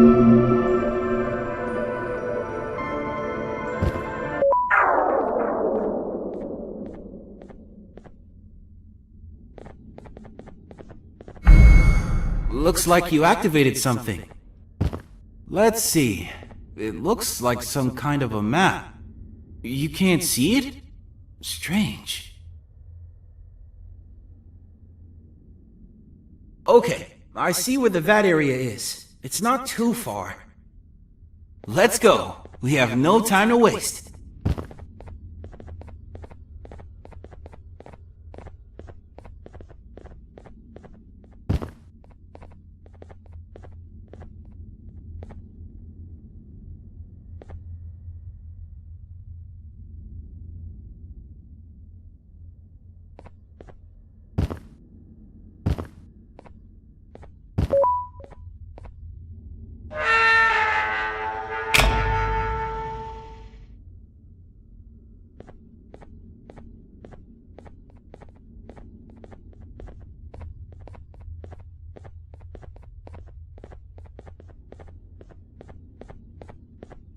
like you activated something. Let's see. It looks like some kind of a map. You can't see it? Strange. Okay, I see where the vat area is. It's not too far. Let's go. We have no time to waste.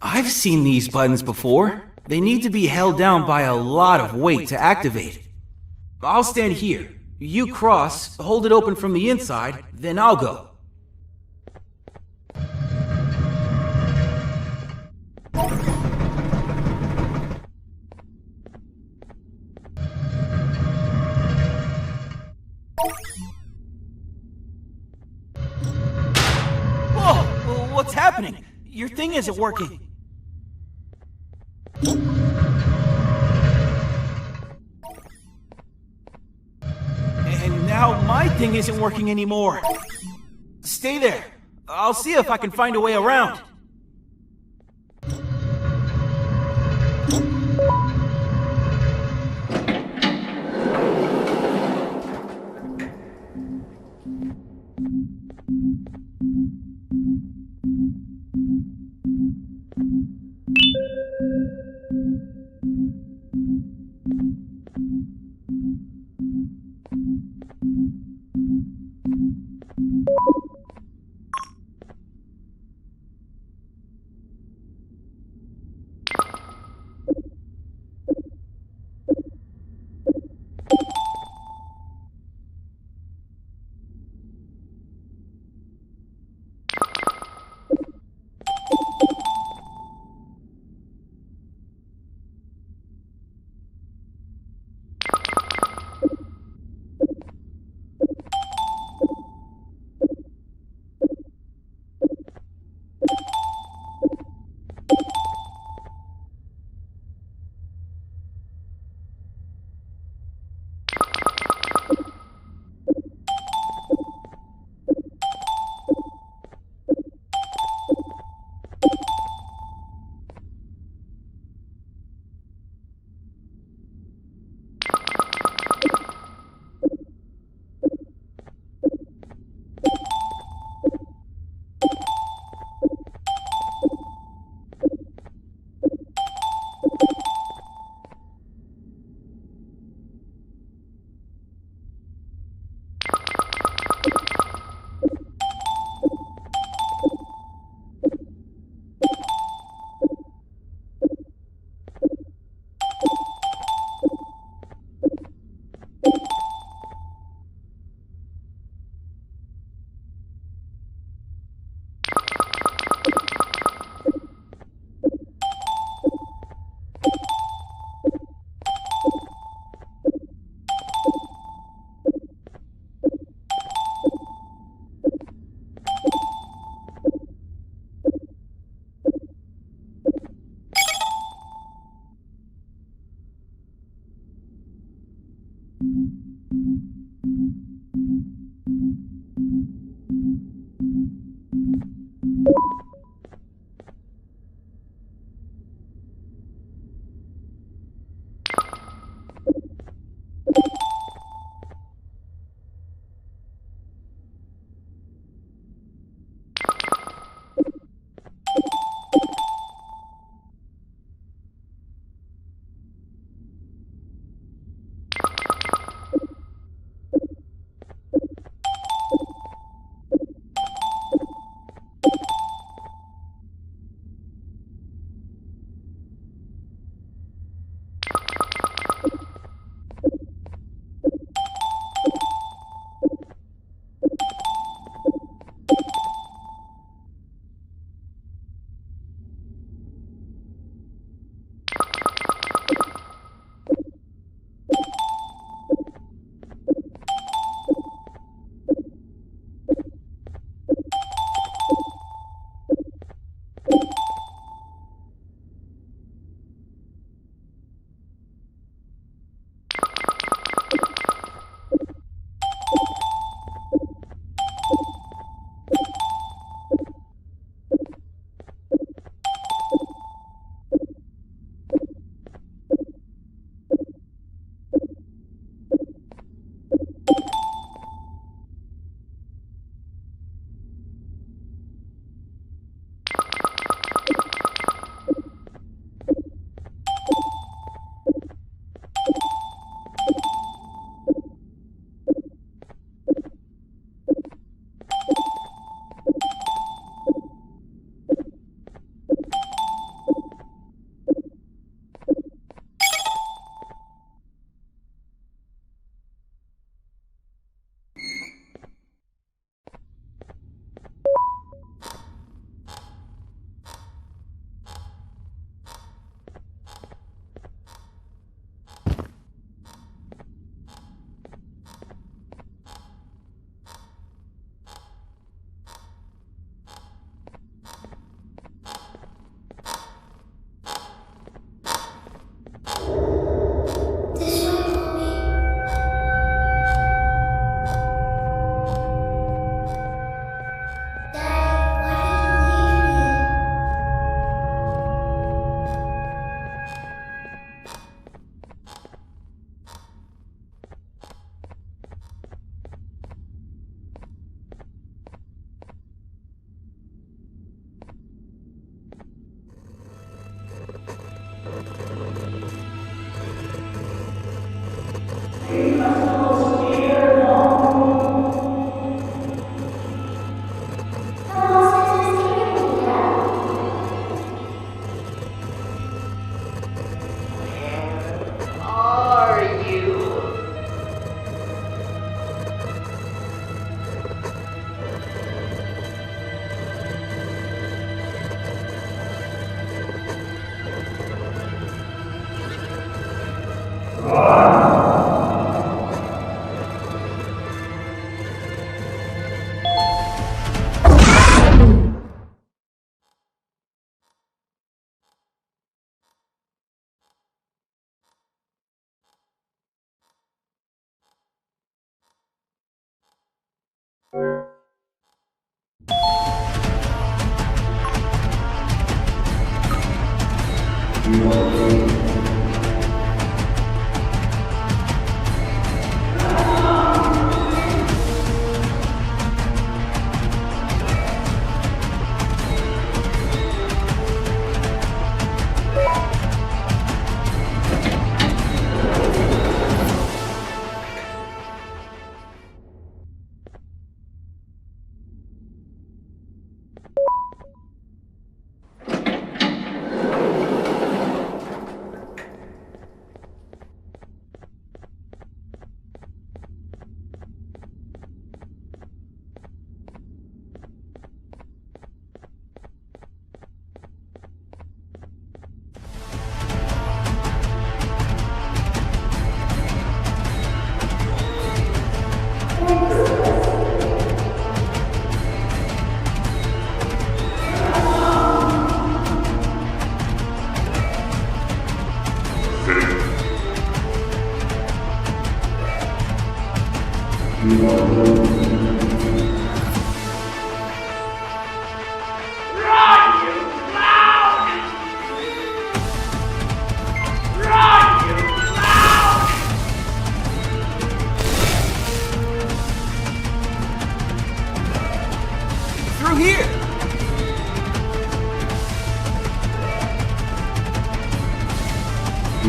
I've seen these buttons before. They need to be held down by a lot of weight to activate. I'll stand here. You cross, hold it open from the inside, then I'll go. Whoa! What's happening? Your thing isn't working. And now my thing isn't working anymore. Stay there. I'll see if I can find a way around.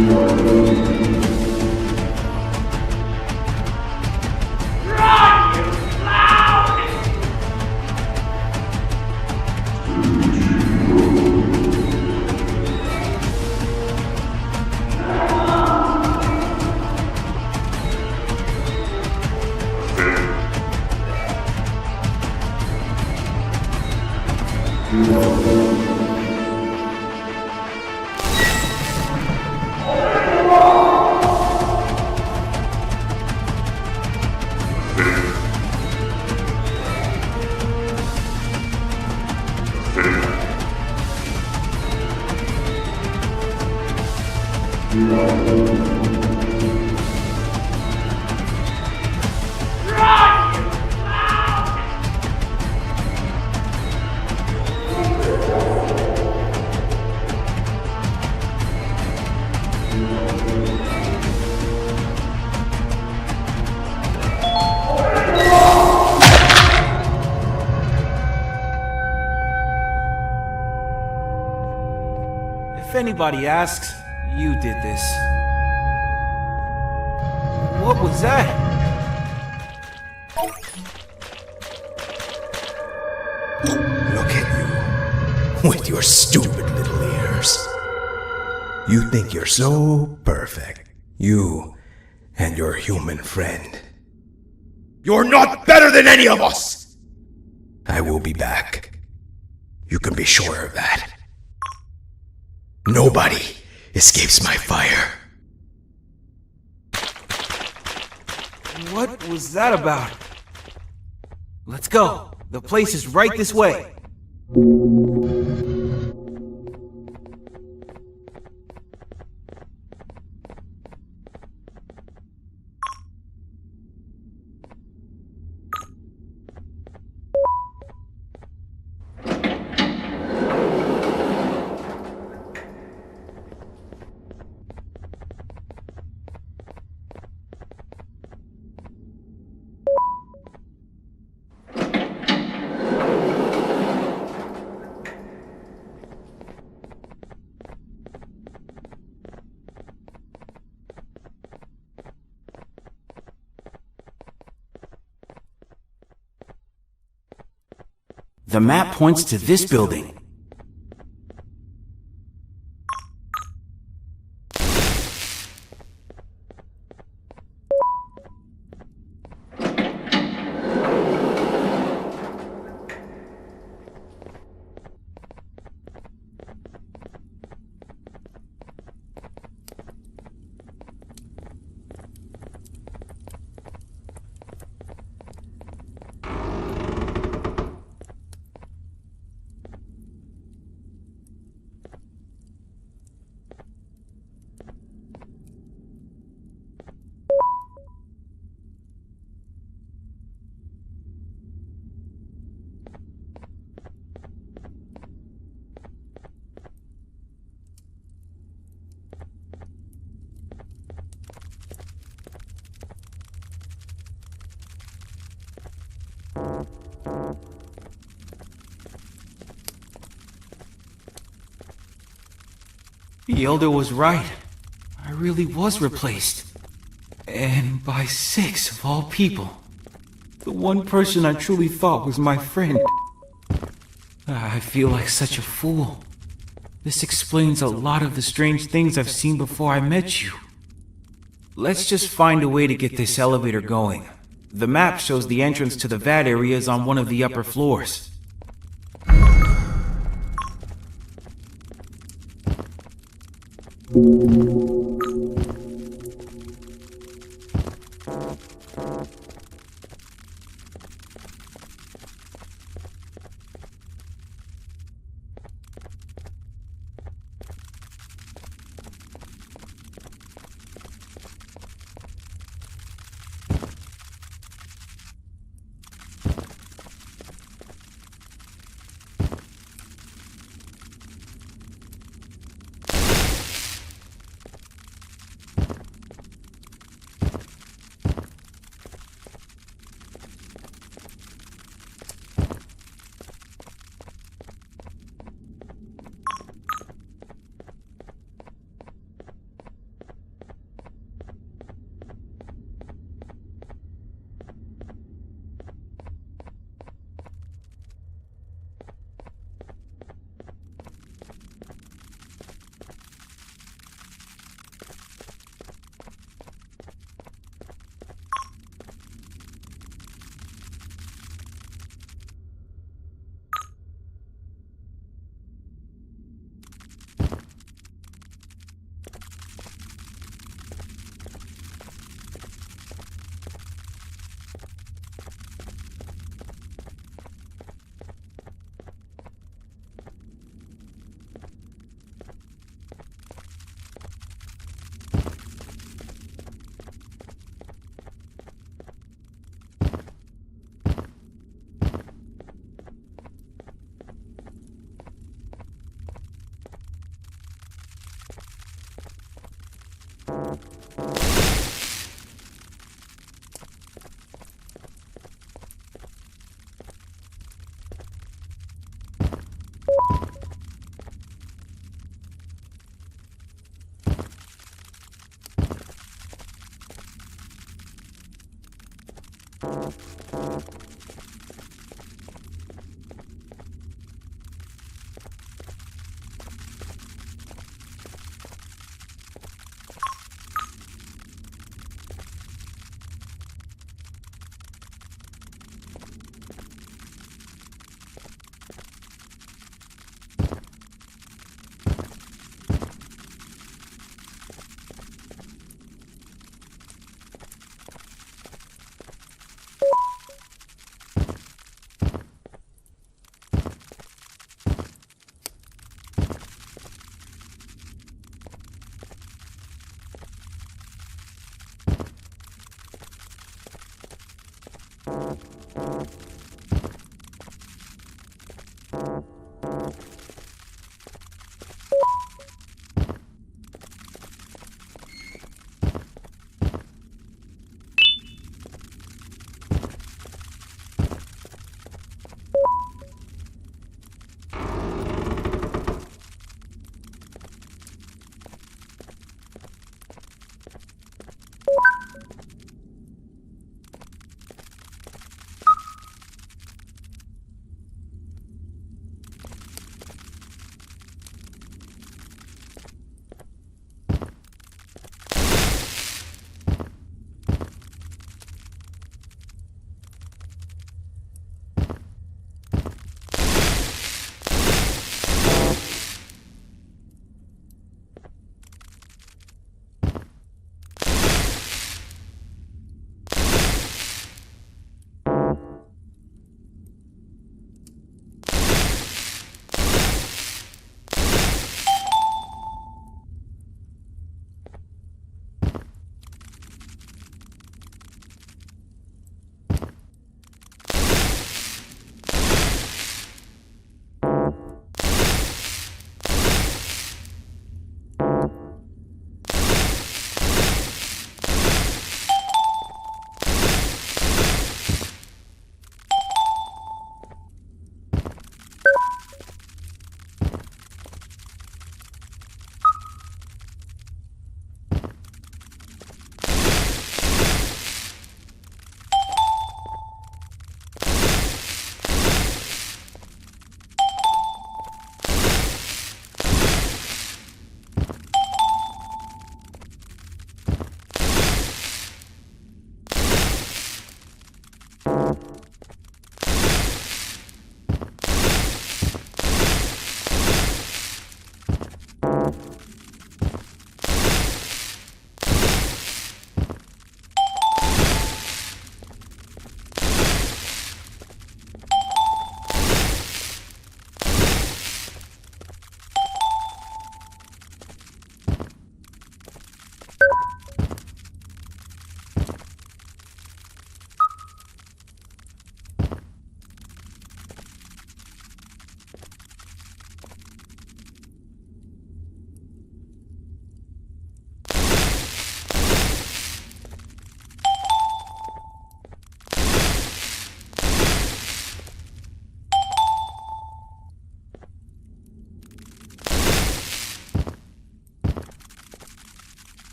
Run, you clown! Run, you clown! If anybody asks, you did this. What was that? Look at you, with your stupid little ears. You think you're so perfect. You and your human friend. You're not better than any of us! I will be back. You can be sure of that. Nobody escapes my fire. What was that about? Let's go. The place is right this way. The map points to this building. The Elder was right. I really was replaced. And by 6 of all people. The one person I truly thought was my friend. I feel like such a fool. This explains a lot of the strange things I've seen before I met you. Let's just find a way to get this elevator going. The map shows the entrance to the vat area is on one of the upper floors.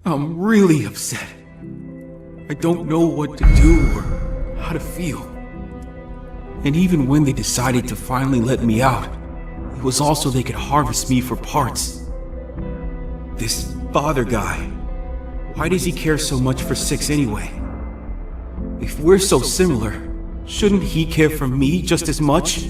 I'm really upset. I don't know what to do or how to feel. And even when they decided to finally let me out, it was also they could harvest me for parts. This father guy, why does he care so much for Six anyway? If we're so similar, shouldn't he care for me just as much?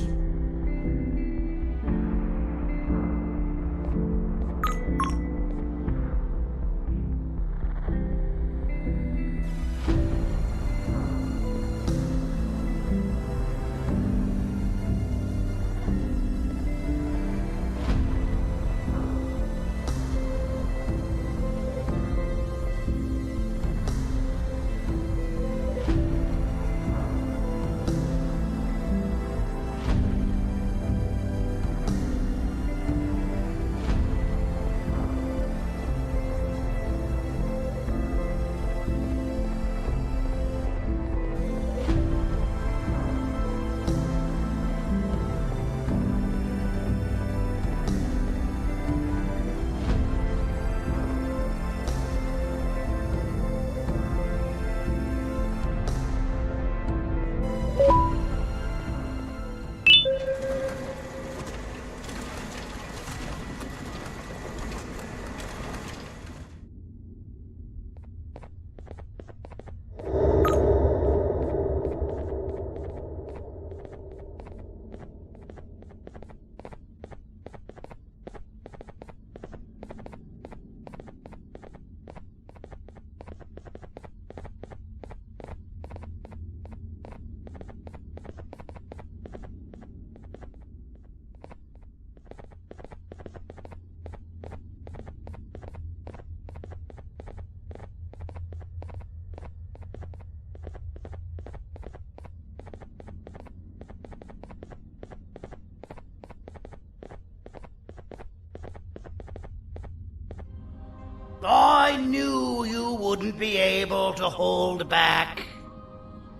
I knew you wouldn't be able to hold back.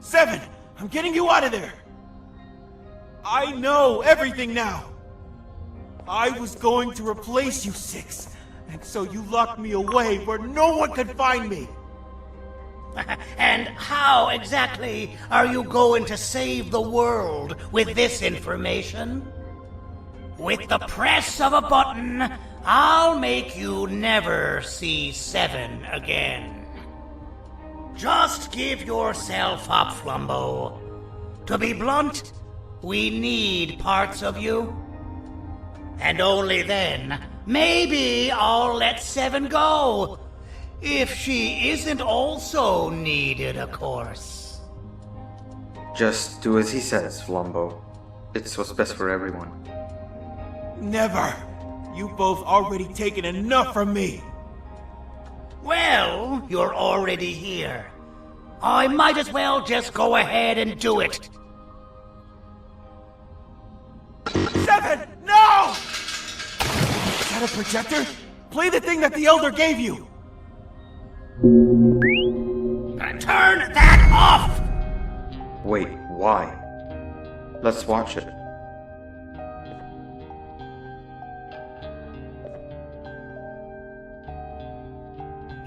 7! I'm getting you out of there! I know everything now! I was going to replace you, 6, and so you locked me away where no one could find me! And how exactly are you going to save the world with this information? With the press of a button, I'll make you never see 7 again. Just give yourself up, Flumbo. To be blunt, we need parts of you. And only then, maybe I'll let 7 go. If she isn't also needed, of course. Just do as he says, Flumbo. It's what's best for everyone. Never! You both already taken enough from me! Well, you're already here. I might as well just go ahead and do it. 7! No! Is that a projector? Play the thing that the Elder gave you! Turn that off! Wait, why? Let's watch it.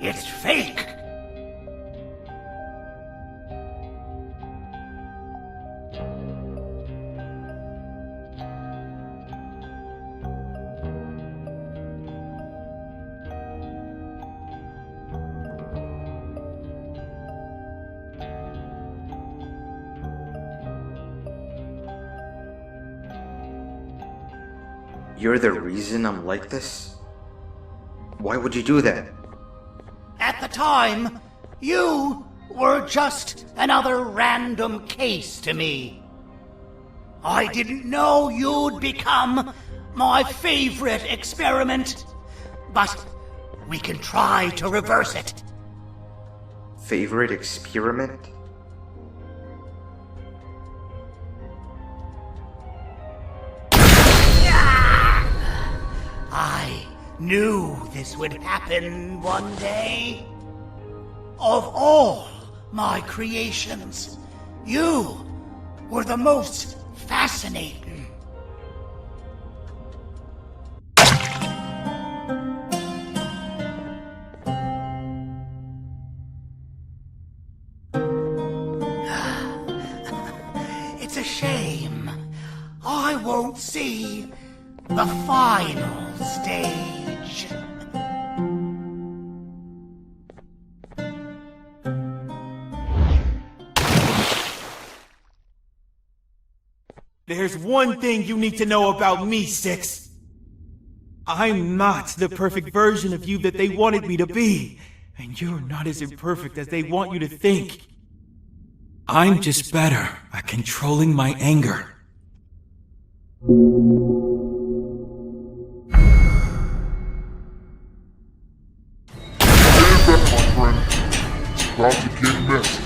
It's fake! You're the reason I'm like this? Why would you do that? At the time, you were just another random case to me. I didn't know you'd become my favorite experiment, but we can try to reverse it. Favorite experiment? I knew this would happen one day. Of all my creations, you were the most fascinating. I won't see the final stage. There's one thing you need to know about me, Six. I'm not the perfect version of you that they wanted me to be, and you're not as imperfect as they want you to think. I'm just better at controlling my anger. Stand back, my friend. It's about to get messy.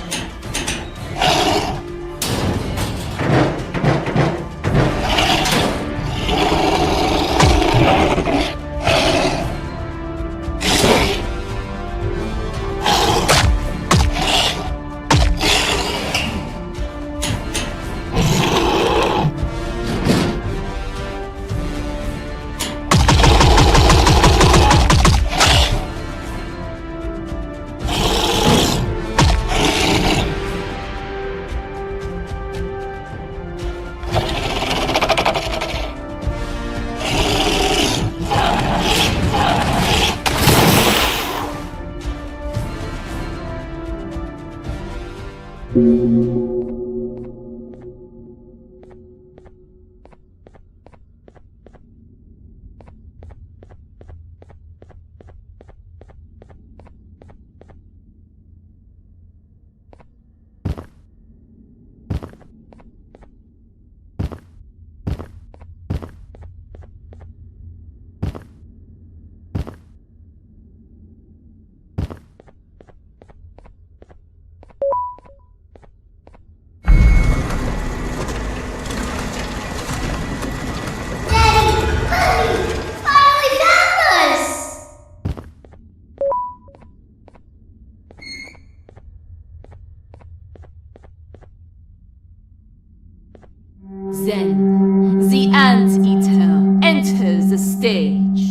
Then, the Anteater enters the stage.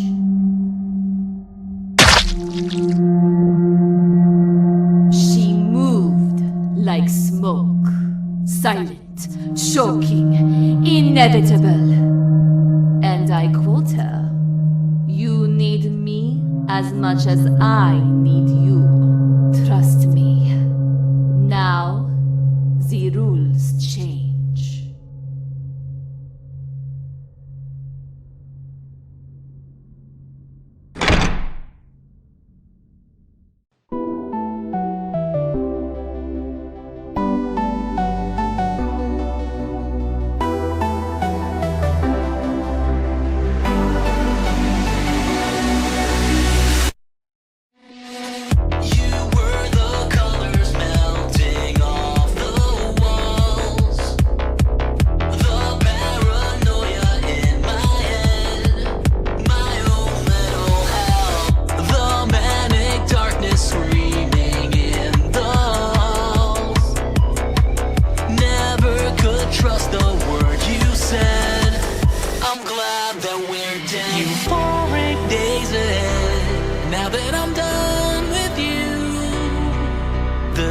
She moved like smoke, silent, choking, inevitable. And I quote her, "You need me as much as I need you. Trust me." Now, the rules change.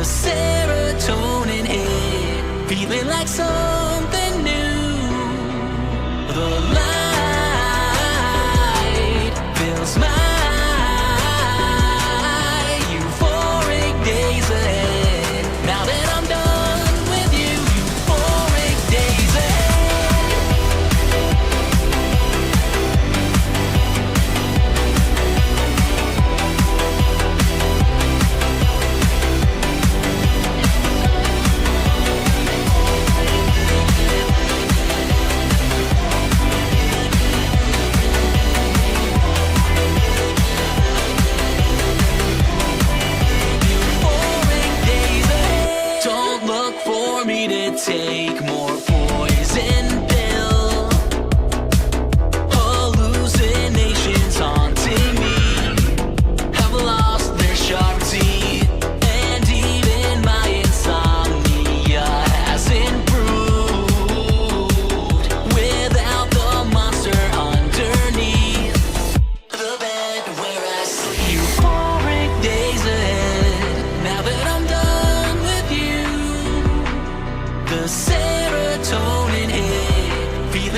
Serotonin hit, feeling like something new. The light fills my euphoric days ahead. Now that I'm done with you, euphoric days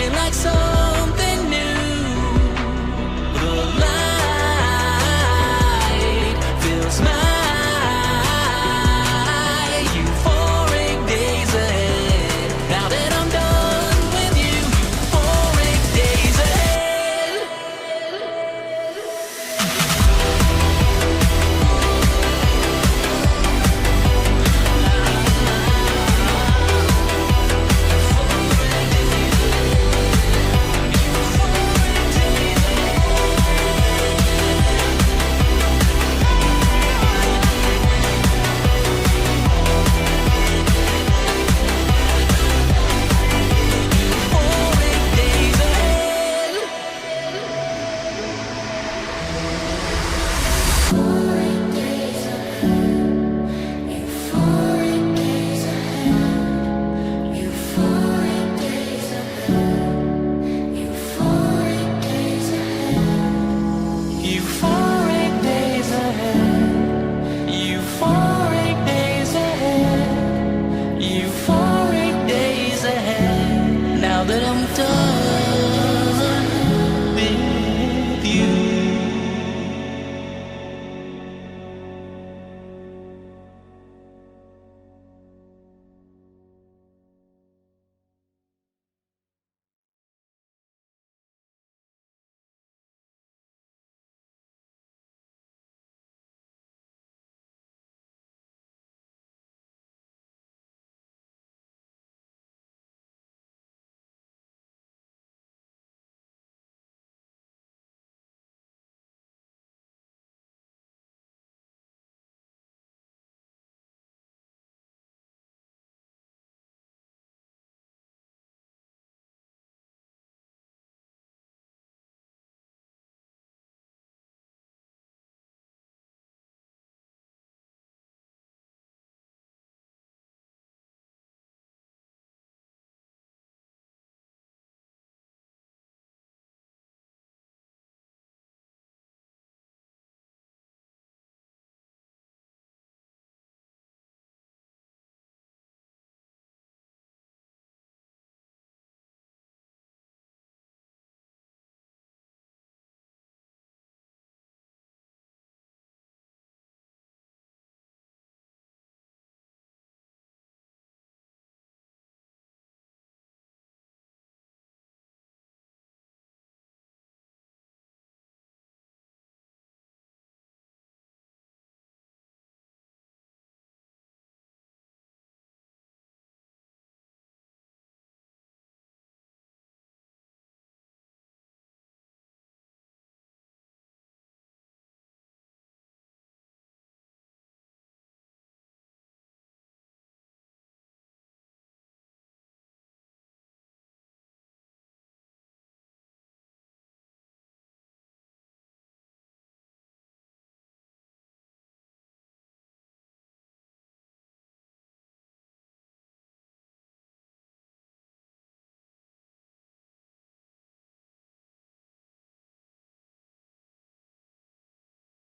falling like so.